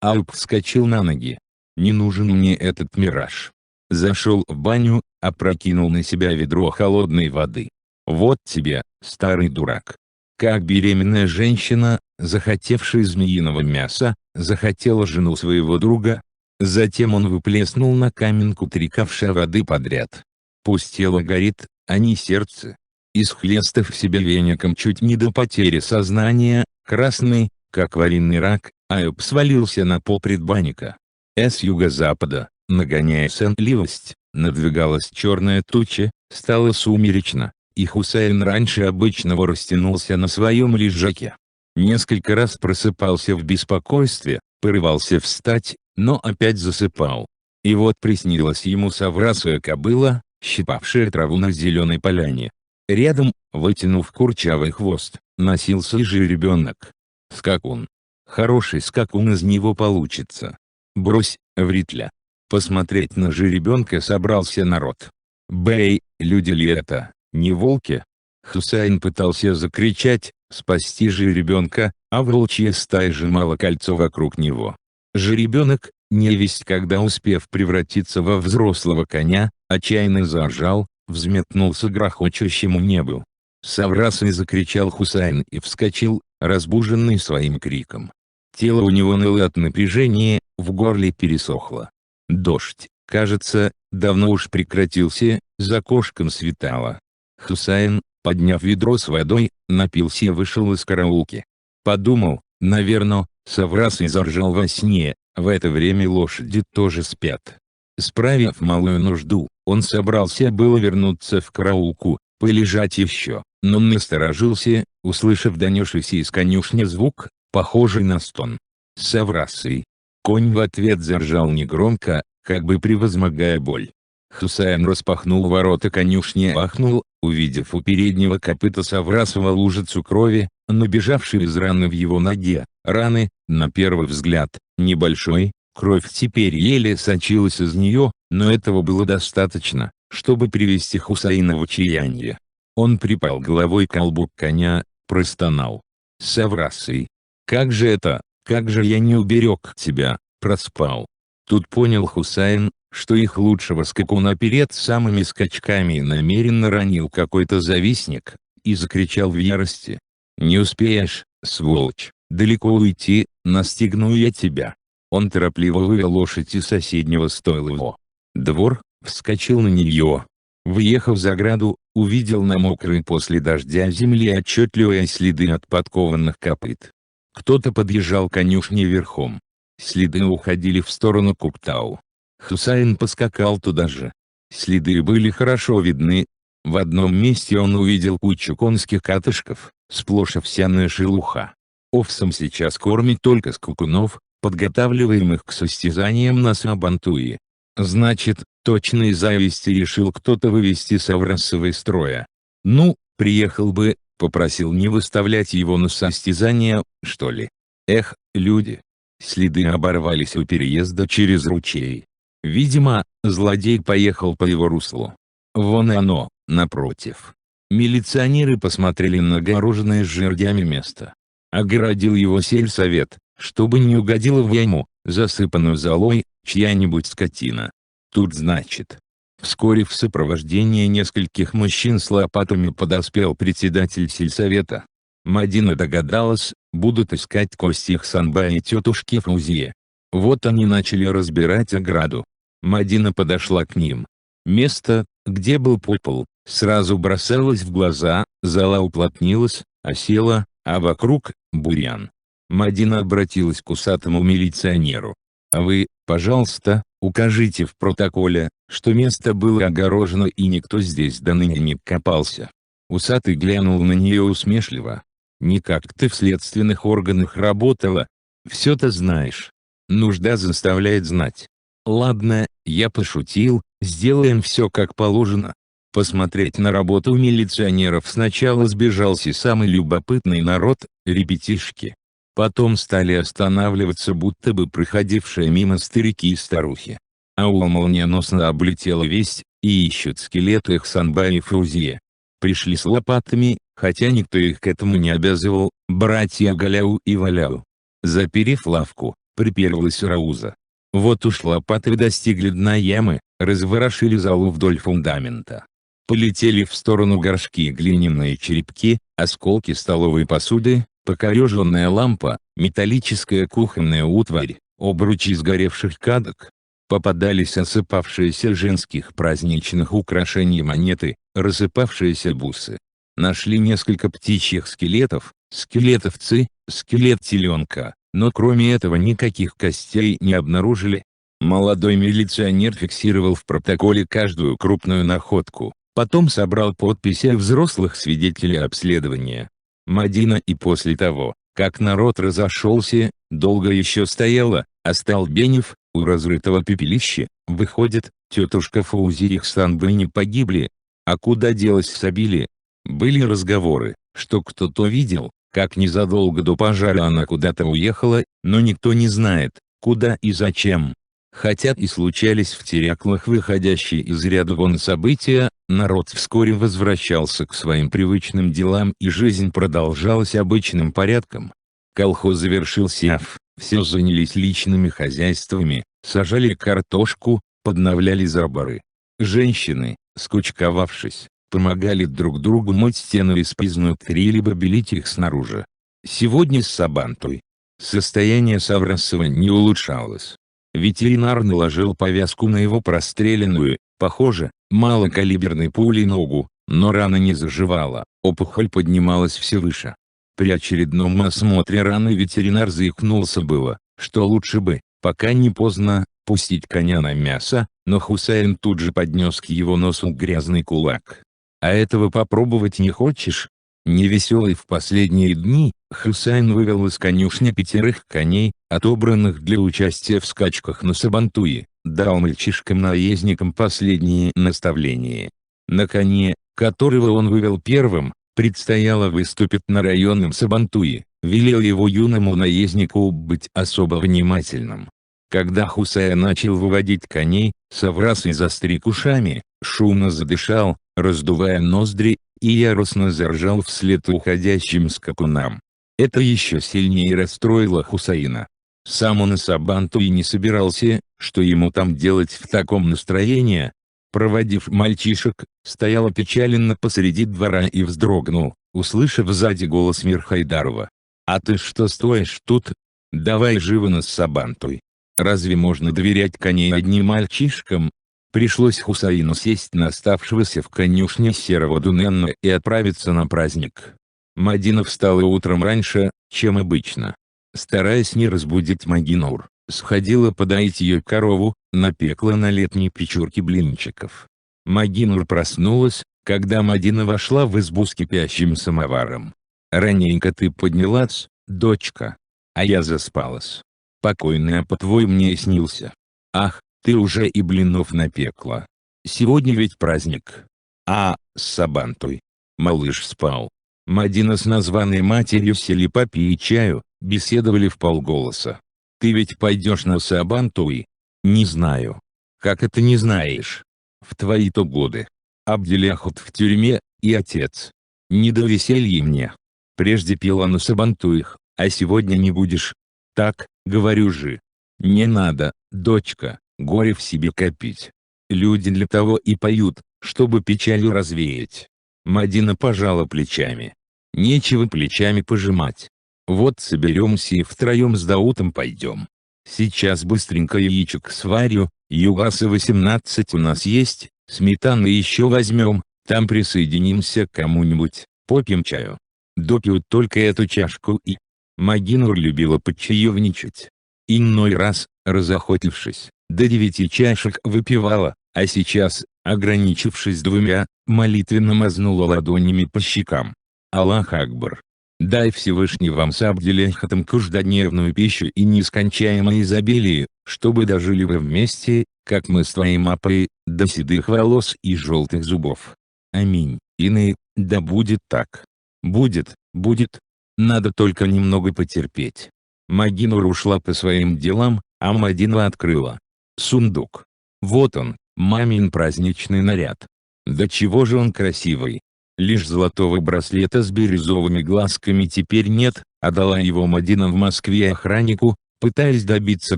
Алп вскочил на ноги. Не нужен мне этот мираж. Зашел в баню, опрокинул на себя ведро холодной воды. Вот тебе, старый дурак. Как беременная женщина, захотевшая змеиного мяса, захотела жену своего друга. Затем он выплеснул на каменку 3 ковша воды подряд. Пусть тело горит, а не сердце. Исхлестав себя веником чуть не до потери сознания, красный, как вареный рак, Аюб свалился на пол предбанника. С юго-запада, нагоняя сонливость, надвигалась черная туча, стало сумеречно, и Хусайн раньше обычного растянулся на своем лежаке. Несколько раз просыпался в беспокойстве, порывался встать, но опять засыпал. И вот приснилась ему соврасая кобыла, щипавшая траву на зеленой поляне. Рядом, вытянув курчавый хвост, носился жеребенок. Скакун. Хороший скакун из него получится. Брось, вритля. Посмотреть на жеребенка собрался народ. Бэй, люди ли это, не волки? Хусайн пытался закричать, спасти жеребенка, а волчья стая сжимала кольцо вокруг него. Жеребенок, невесть когда успев превратиться во взрослого коня, отчаянно заржал, взметнулся к грохочущему небу. Соврасый закричал Хусайн и вскочил, разбуженный своим криком. Тело у него ныло от напряжения, в горле пересохло. Дождь, кажется, давно уж прекратился, за окошком светало. Хусайн, подняв ведро с водой, напился и вышел из караулки. Подумал, наверно, соврасый заржал во сне, в это время лошади тоже спят. Справив малую нужду, он собрался было вернуться в караулку, полежать еще, но насторожился, услышав донесшийся из конюшни звук, похожий на стон. Соврасый. Конь в ответ заржал негромко, как бы превозмогая боль. Хусайн распахнул ворота конюшни и ахнул, увидев у переднего копыта соврасого лужицу крови, набежавшей из раны в его ноге. Раны, на первый взгляд, небольшой, кровь теперь еле сочилась из нее, но этого было достаточно, чтобы привести Хусайна в отчаяние. Он припал головой к колбу коня, простонал. «Соврасый! Как же это, как же я не уберег тебя, проспал!» Тут понял Хусайн, что их лучшего скакуна перед самыми скачками намеренно ранил какой-то завистник, и закричал в ярости. «Не успеешь, сволочь, далеко уйти, настигну я тебя!» Он торопливо вывел лошадь из соседнего стойла во двор, вскочил на нее. Въехав за ограду, увидел на мокрой после дождя земле отчетливые следы от подкованных копыт. Кто-то подъезжал к конюшне верхом. Следы уходили в сторону Куктау. Хусайн поскакал туда же. Следы были хорошо видны. В одном месте он увидел кучу конских катышков, сплошь овсяная шелуха. Овсом сейчас кормят только скакунов, подготавливаемых к состязаниям на Сабантуе. Значит, точно из зависти решил кто-то вывести Соврасова из строя. Ну, приехал бы, попросил не выставлять его на состязания, что ли. Эх, люди. Следы оборвались у переезда через ручей. Видимо, злодей поехал по его руслу. Вон и оно, напротив. Милиционеры посмотрели на огороженное жердями место. Огородил его сельсовет, чтобы не угодила в яму, засыпанную золой, чья-нибудь скотина. Тут значит. Вскоре в сопровождении нескольких мужчин с лопатами подоспел председатель сельсовета. Мадина догадалась, будут искать кости Ихсанбая и тетушки Фаузии. Вот они начали разбирать ограду. Мадина подошла к ним. Место, где был подпол, сразу бросалось в глаза, зола уплотнилась, осела, а вокруг – бурьян. Мадина обратилась к усатому милиционеру. «А вы, пожалуйста, укажите в протоколе, что место было огорожено и никто здесь до ныне не копался». Усатый глянул на нее усмешливо. «Не как ты в следственных органах работала. Все-то знаешь. Нужда заставляет знать. Ладно, я пошутил, сделаем все как положено». Посмотреть на работу милиционеров сначала сбежался самый любопытный народ, ребятишки. Потом стали останавливаться будто бы проходившие мимо старики и старухи. Аул молниеносно облетела весть, и ищут скелеты Ихсанбая и Фаузии. Пришли с лопатами, хотя никто их к этому не обязывал, братья Галяу и Валяу. Заперев лавку, приперлась Рауза. Вот уж лопаты достигли дна ямы, разворошили залу вдоль фундамента. Полетели в сторону горшки и глиняные черепки, осколки столовой посуды, покореженная лампа, металлическая кухонная утварь, обручи сгоревших кадок. Попадались осыпавшиеся женских праздничных украшений монеты, рассыпавшиеся бусы. Нашли несколько птичьих скелетов, скелет овцы, скелет теленка, но кроме этого никаких костей не обнаружили. Молодой милиционер фиксировал в протоколе каждую крупную находку, потом собрал подписи взрослых свидетелей обследования. Мадина и после того, как народ разошелся, долго еще стояла, остолбенев, у разрытого пепелища. Выходит, тетушка Фаузи и Ихсан не погибли. А куда делась Сабили? Были разговоры, что кто-то видел, как незадолго до пожара она куда-то уехала, но никто не знает, куда и зачем. Хотя и случались в Теряклах выходящие из ряда вон события, народ вскоре возвращался к своим привычным делам и жизнь продолжалась обычным порядком. Колхоз завершился, все занялись личными хозяйствами, сажали картошку, подновляли заборы. Женщины, скучковавшись, помогали друг другу мыть стены из изнутри либо белить их снаружи. Сегодня с Сабантой состояние Саврасова не улучшалось. Ветеринар наложил повязку на его простреленную, похоже, малокалиберной пулей ногу, но рана не заживала, опухоль поднималась все выше. При очередном осмотре раны ветеринар заикнулся было, что лучше бы, пока не поздно, пустить коня на мясо, но Хусайн тут же поднес к его носу грязный кулак. «А этого попробовать не хочешь?» Невеселый в последние дни, Хусайн вывел из конюшни 5 коней, отобранных для участия в скачках на Сабантуе, дал мальчишкам-наездникам последние наставления. На коне, которого он вывел первым, предстояло выступить на районном Сабантуе, велел его юному наезднику быть особо внимательным. Когда Хусайн начал выводить коней, Саврасый застриг ушами, шумно задышал, раздувая ноздри, и яростно заржал вслед уходящим скакунам. Это еще сильнее расстроило Хусайна. Сам он и Сабанту и не собирался, что ему там делать в таком настроении. Проводив мальчишек, стоял опечаленно посреди двора и вздрогнул, услышав сзади голос Мирхайдарова. «А ты что стоишь тут? Давай живо нас с Сабантой. Разве можно доверять коней одним мальчишкам?» Пришлось Хусаину сесть на оставшегося в конюшне серого Дуненна и отправиться на праздник. Мадина встала утром раньше, чем обычно. Стараясь не разбудить Магинур, сходила подоить ее корову, напекла на летней печурке блинчиков. Магинур проснулась, когда Мадина вошла в избу с кипящим самоваром. «Раненько ты поднялась, дочка. А я заспалась. Покойный по-твой мне снился. Ах, ты уже и блинов напекла. Сегодня ведь праздник. А, с Сабантой». Малыш спал. Мадина с названной матерью сели попить чаю, беседовали вполголоса. «Ты ведь пойдешь на Сабантуй?» «Не знаю». «Как это не знаешь? В твои-то годы. Абделяхут в тюрьме, и отец. Не до веселья мне. Прежде пила на Сабантуях, а сегодня не будешь. Так, говорю же. Не надо, дочка, горе в себе копить. Люди для того и поют, чтобы печаль развеять». Мадина пожала плечами. «Нечего плечами пожимать. Вот соберемся и втроем с Даутом пойдем. Сейчас быстренько яичек сварю, югаса 18 у нас есть, сметаны еще возьмем, там присоединимся к кому-нибудь, попьем чаю. Допьют только эту чашку и...» Магинур любила подчаевничать. Иной раз, разохотившись, до 9 чашек выпивала, а сейчас, ограничившись 2, молитвенно мазнула ладонями по щекам. «Аллах Акбар! Дай Всевышний вам с Абделяхатом каждодневную пищу и нескончаемое изобилие, чтобы дожили вы вместе, как мы с твоей мапой, до седых волос и желтых зубов. Аминь, иные, да будет так. Будет, будет. Надо только немного потерпеть». Магинур ушла по своим делам, а Мадина открыла сундук. Вот он, мамин праздничный наряд. Да чего же он красивый! Лишь золотого браслета с бирюзовыми глазками теперь нет, отдала его Мадина в Москве охраннику, пытаясь добиться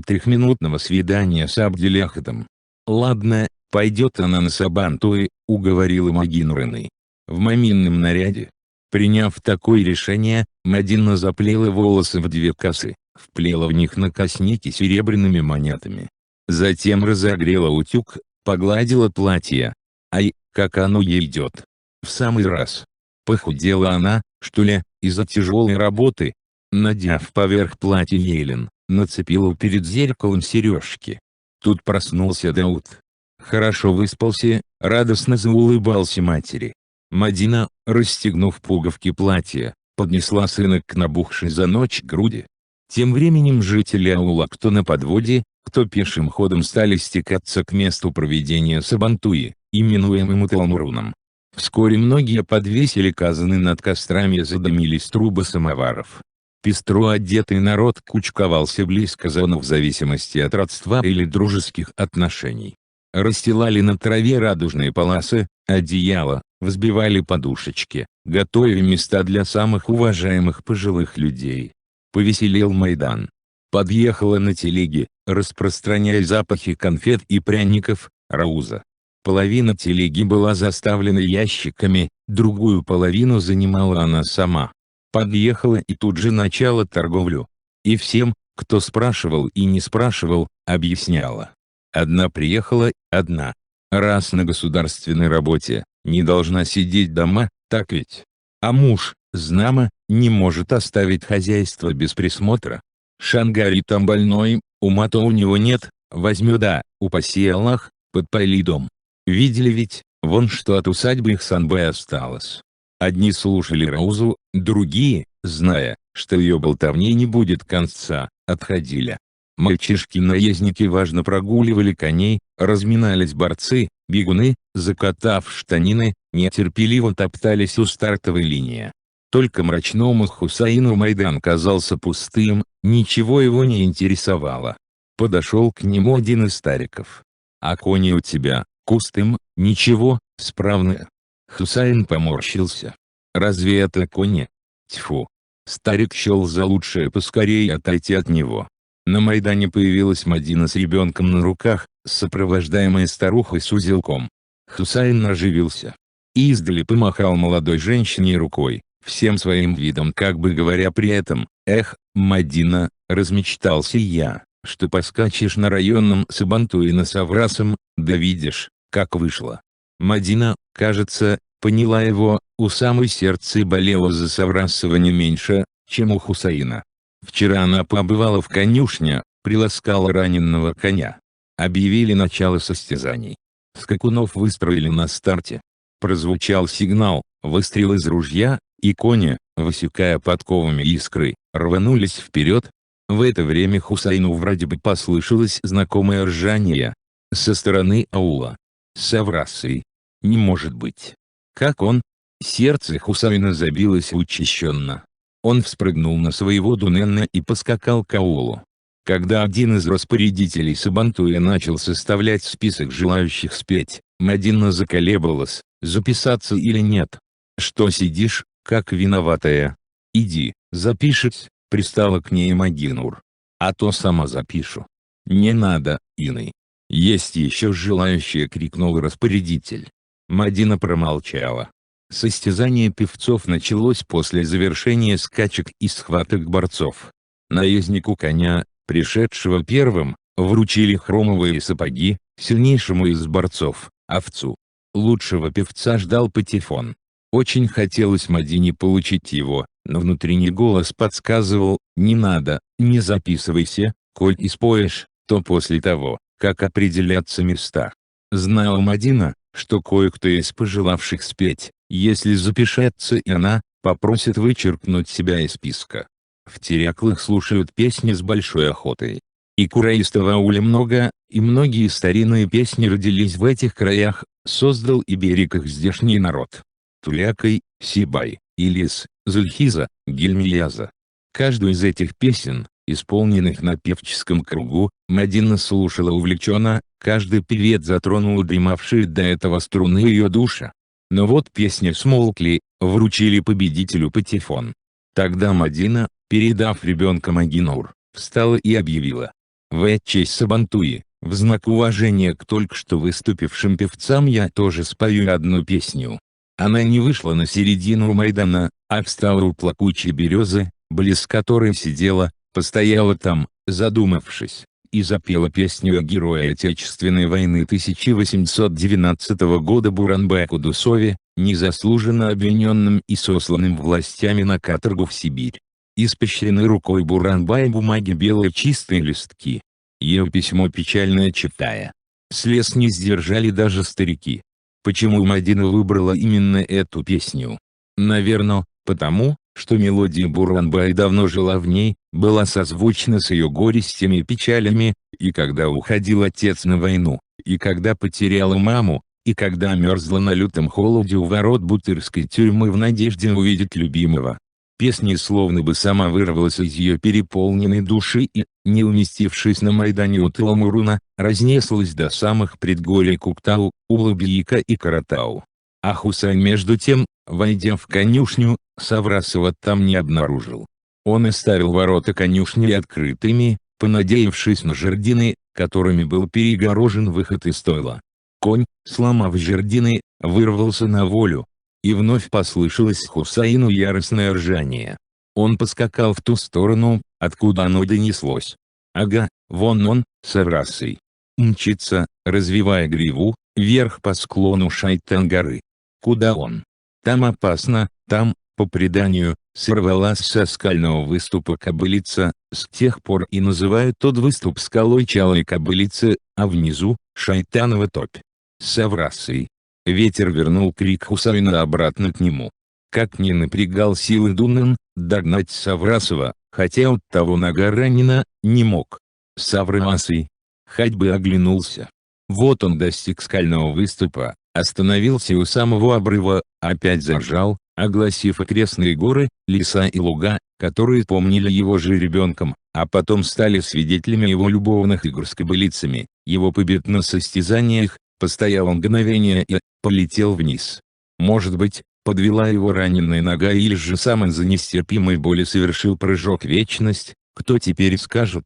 трехминутного свидания с Абделяхатом. «Ладно, пойдет она на Сабантуи», — уговорила Мадину Рене. В мамином наряде. Приняв такое решение, Мадина заплела волосы в 2 косы, вплела в них накосники серебряными монетами. Затем разогрела утюг, погладила платье. Ай, как оно ей идет. В самый раз. Похудела она, что ли, из-за тяжелой работы. Надев поверх платья Елен, нацепила перед зеркалом сережки. Тут проснулся Дауд. Хорошо выспался, радостно заулыбался матери. Мадина, расстегнув пуговки платья, поднесла сына к набухшей за ночь груди. Тем временем жители аула, кто на подводе, кто пешим ходом, стали стекаться к месту проведения Сабантуи, именуемому Талмуруном. Вскоре многие подвесили казаны над кострами, задымились трубы самоваров. Пестро одетый народ кучковался близ казанов в зависимости от родства или дружеских отношений. Расстилали на траве радужные полосы, одеяла, взбивали подушечки, готовя места для самых уважаемых пожилых людей. Повеселел Майдан. Подъехала на телеге, распространяя запахи конфет и пряников, Рауза. Половина телеги была заставлена ящиками, другую половину занимала она сама. Подъехала и тут же начала торговлю. И всем, кто спрашивал и не спрашивал, объясняла. Одна приехала, одна. Раз на государственной работе, не должна сидеть дома, так ведь? А муж, знамо, не может оставить хозяйство без присмотра. Шангари там больной, ума-то у него нет, возьмет да, упаси Аллах, подпали дом. Видели ведь, вон что от усадьбы их Санбэ осталось. Одни слушали Раузу, другие, зная, что ее болтовне не будет конца, отходили. Мальчишки-наездники важно прогуливали коней, разминались борцы, бегуны, закатав штанины, нетерпеливо топтались у стартовой линии. Только мрачному Хусаину Майдан казался пустым, ничего его не интересовало. Подошел к нему один из стариков. «А кони у тебя, кустым, ничего, справные?» Хусайн поморщился. «Разве это кони? Тьфу!» Старик счел за лучшее поскорее отойти от него. На Майдане появилась Мадина с ребенком на руках, сопровождаемая старухой с узелком. Хусайн оживился. Издали помахал молодой женщине рукой, всем своим видом как бы говоря при этом: «Эх, Мадина, размечтался я, что поскачешь на районном Сабантуи на Саврасом, да видишь, как вышло». Мадина, кажется, поняла его, у самой сердце болело за Саврасова не меньше, чем у Хусаина. Вчера она побывала в конюшне, приласкала раненого коня. Объявили начало состязаний. Скакунов выстроили на старте. Прозвучал сигнал, выстрел из ружья, и кони, высекая подковами искры, рванулись вперед. В это время Хусайну вроде бы послышалось знакомое ржание. Со стороны аула. Саврасый. Не может быть. Как он? Сердце Хусайна забилось учащенно. Он вспрыгнул на своего Дуненна и поскакал к аулу. Когда один из распорядителей Сабантуя начал составлять список желающих спеть, Мадина заколебалась, записаться или нет. «Что сидишь, как виноватая? Иди, запишись», — пристала к ней Магинур. «А то сама запишу». «Не надо, Ины. Есть еще желающие», — крикнул распорядитель. Мадина промолчала. Состязание певцов началось после завершения скачек и схваток борцов. Наезднику коня, пришедшего первым, вручили хромовые сапоги, сильнейшему из борцов — овцу. Лучшего певца ждал патефон. Очень хотелось Мадине получить его, но внутренний голос подсказывал: «Не надо, не записывайся, коль и споешь, то после того, как определятся места». Знала Мадина, что кое-кто из пожелавших спеть, если запишется и она, попросит вычеркнуть себя из списка. В Теряклах слушают песни с большой охотой. И кураистов в ауле много, и многие старинные песни родились в этих краях, создал и берег их здешний народ. Тулякай, Сибай, Илис, Зульхиза, Гильмияза. Каждую из этих песен, исполненных на певческом кругу, Мадина слушала увлеченно, каждый певец затронул дремавшие до этого струны ее душа. Но вот песни смолкли, вручили победителю патефон. Тогда Мадина, передав ребенка Магинур, встала и объявила: «В честь Сабантуи, в знак уважения к только что выступившим певцам я тоже спою одну песню». Она не вышла на середину Майдана, а встала у плакучей березы, близ которой сидела, постояла там, задумавшись, и запела песню о герое Отечественной войны 1812 года Буранбаку-Дусове, незаслуженно обвиненным и сосланным властями на каторгу в Сибирь. Испещрены рукой Буранбая бумаги белые чистые листки. Ее письмо печальное читая, слез не сдержали даже старики. Почему Мадина выбрала именно эту песню? Наверное, потому, что мелодия Буранбая давно жила в ней, была созвучна с ее горестями и печалями, и когда уходил отец на войну, и когда потеряла маму, и когда мерзла на лютом холоде у ворот бутырской тюрьмы в надежде увидеть любимого. Песня словно бы сама вырвалась из ее переполненной души и, не уместившись на Майдане у Теламуруна, разнеслась до самых предгорий Куктау, Улыбийка и Каратау. А Хусайн между тем, войдя в конюшню, Саврасова там не обнаружил. Он оставил ворота конюшни открытыми, понадеявшись на жердины, которыми был перегорожен выход из стойла. Конь, сломав жердины, вырвался на волю. И вновь послышалось Хусайну яростное ржание. Он поскакал в ту сторону, откуда оно донеслось. Ага, вон он, Саврасый. Мчится, развивая гриву, вверх по склону Шайтан-горы. Куда он? Там опасно, там, по преданию, сорвалась со скального выступа кобылица, с тех пор и называют тот выступ скалой Чалой кобылицы, а внизу — Шайтанова топь. Саврасый. Ветер вернул крик Хусайна обратно к нему. Как ни напрягал силы Дунан, догнать Саврасова, хотя от того нога ранена, не мог. Саврасый. Хоть бы оглянулся. Вот он достиг скального выступа, остановился у самого обрыва, опять заржал, огласив окрестные горы, леса и луга, которые помнили его же ребенком, а потом стали свидетелями его любовных игр с кобылицами, его побед на состязаниях, постоял мгновение и полетел вниз. Может быть, подвела его раненая нога или же сам из-за нестерпимой боли совершил прыжок в вечность, кто теперь скажет?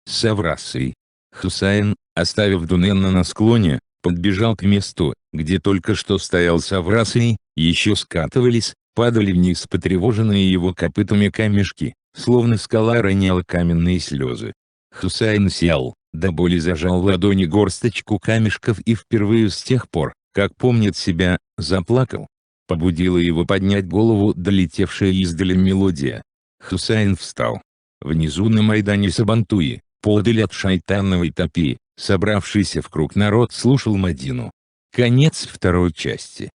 Саврасый. Хусайн, оставив Дунена на склоне, подбежал к месту, где только что стоял Саврасый, еще скатывались, падали вниз потревоженные его копытами камешки, словно скала роняла каменные слезы. Хусайн сел, до боли зажал в ладони горсточку камешков и впервые с тех пор, как помнит себя, заплакал. Побудила его поднять голову долетевшая издали мелодия. Хусайн встал. Внизу на Майдане Сабантуи, подаль от Шайтановой топи, собравшийся в круг народ слушал Мадину. Конец второй части.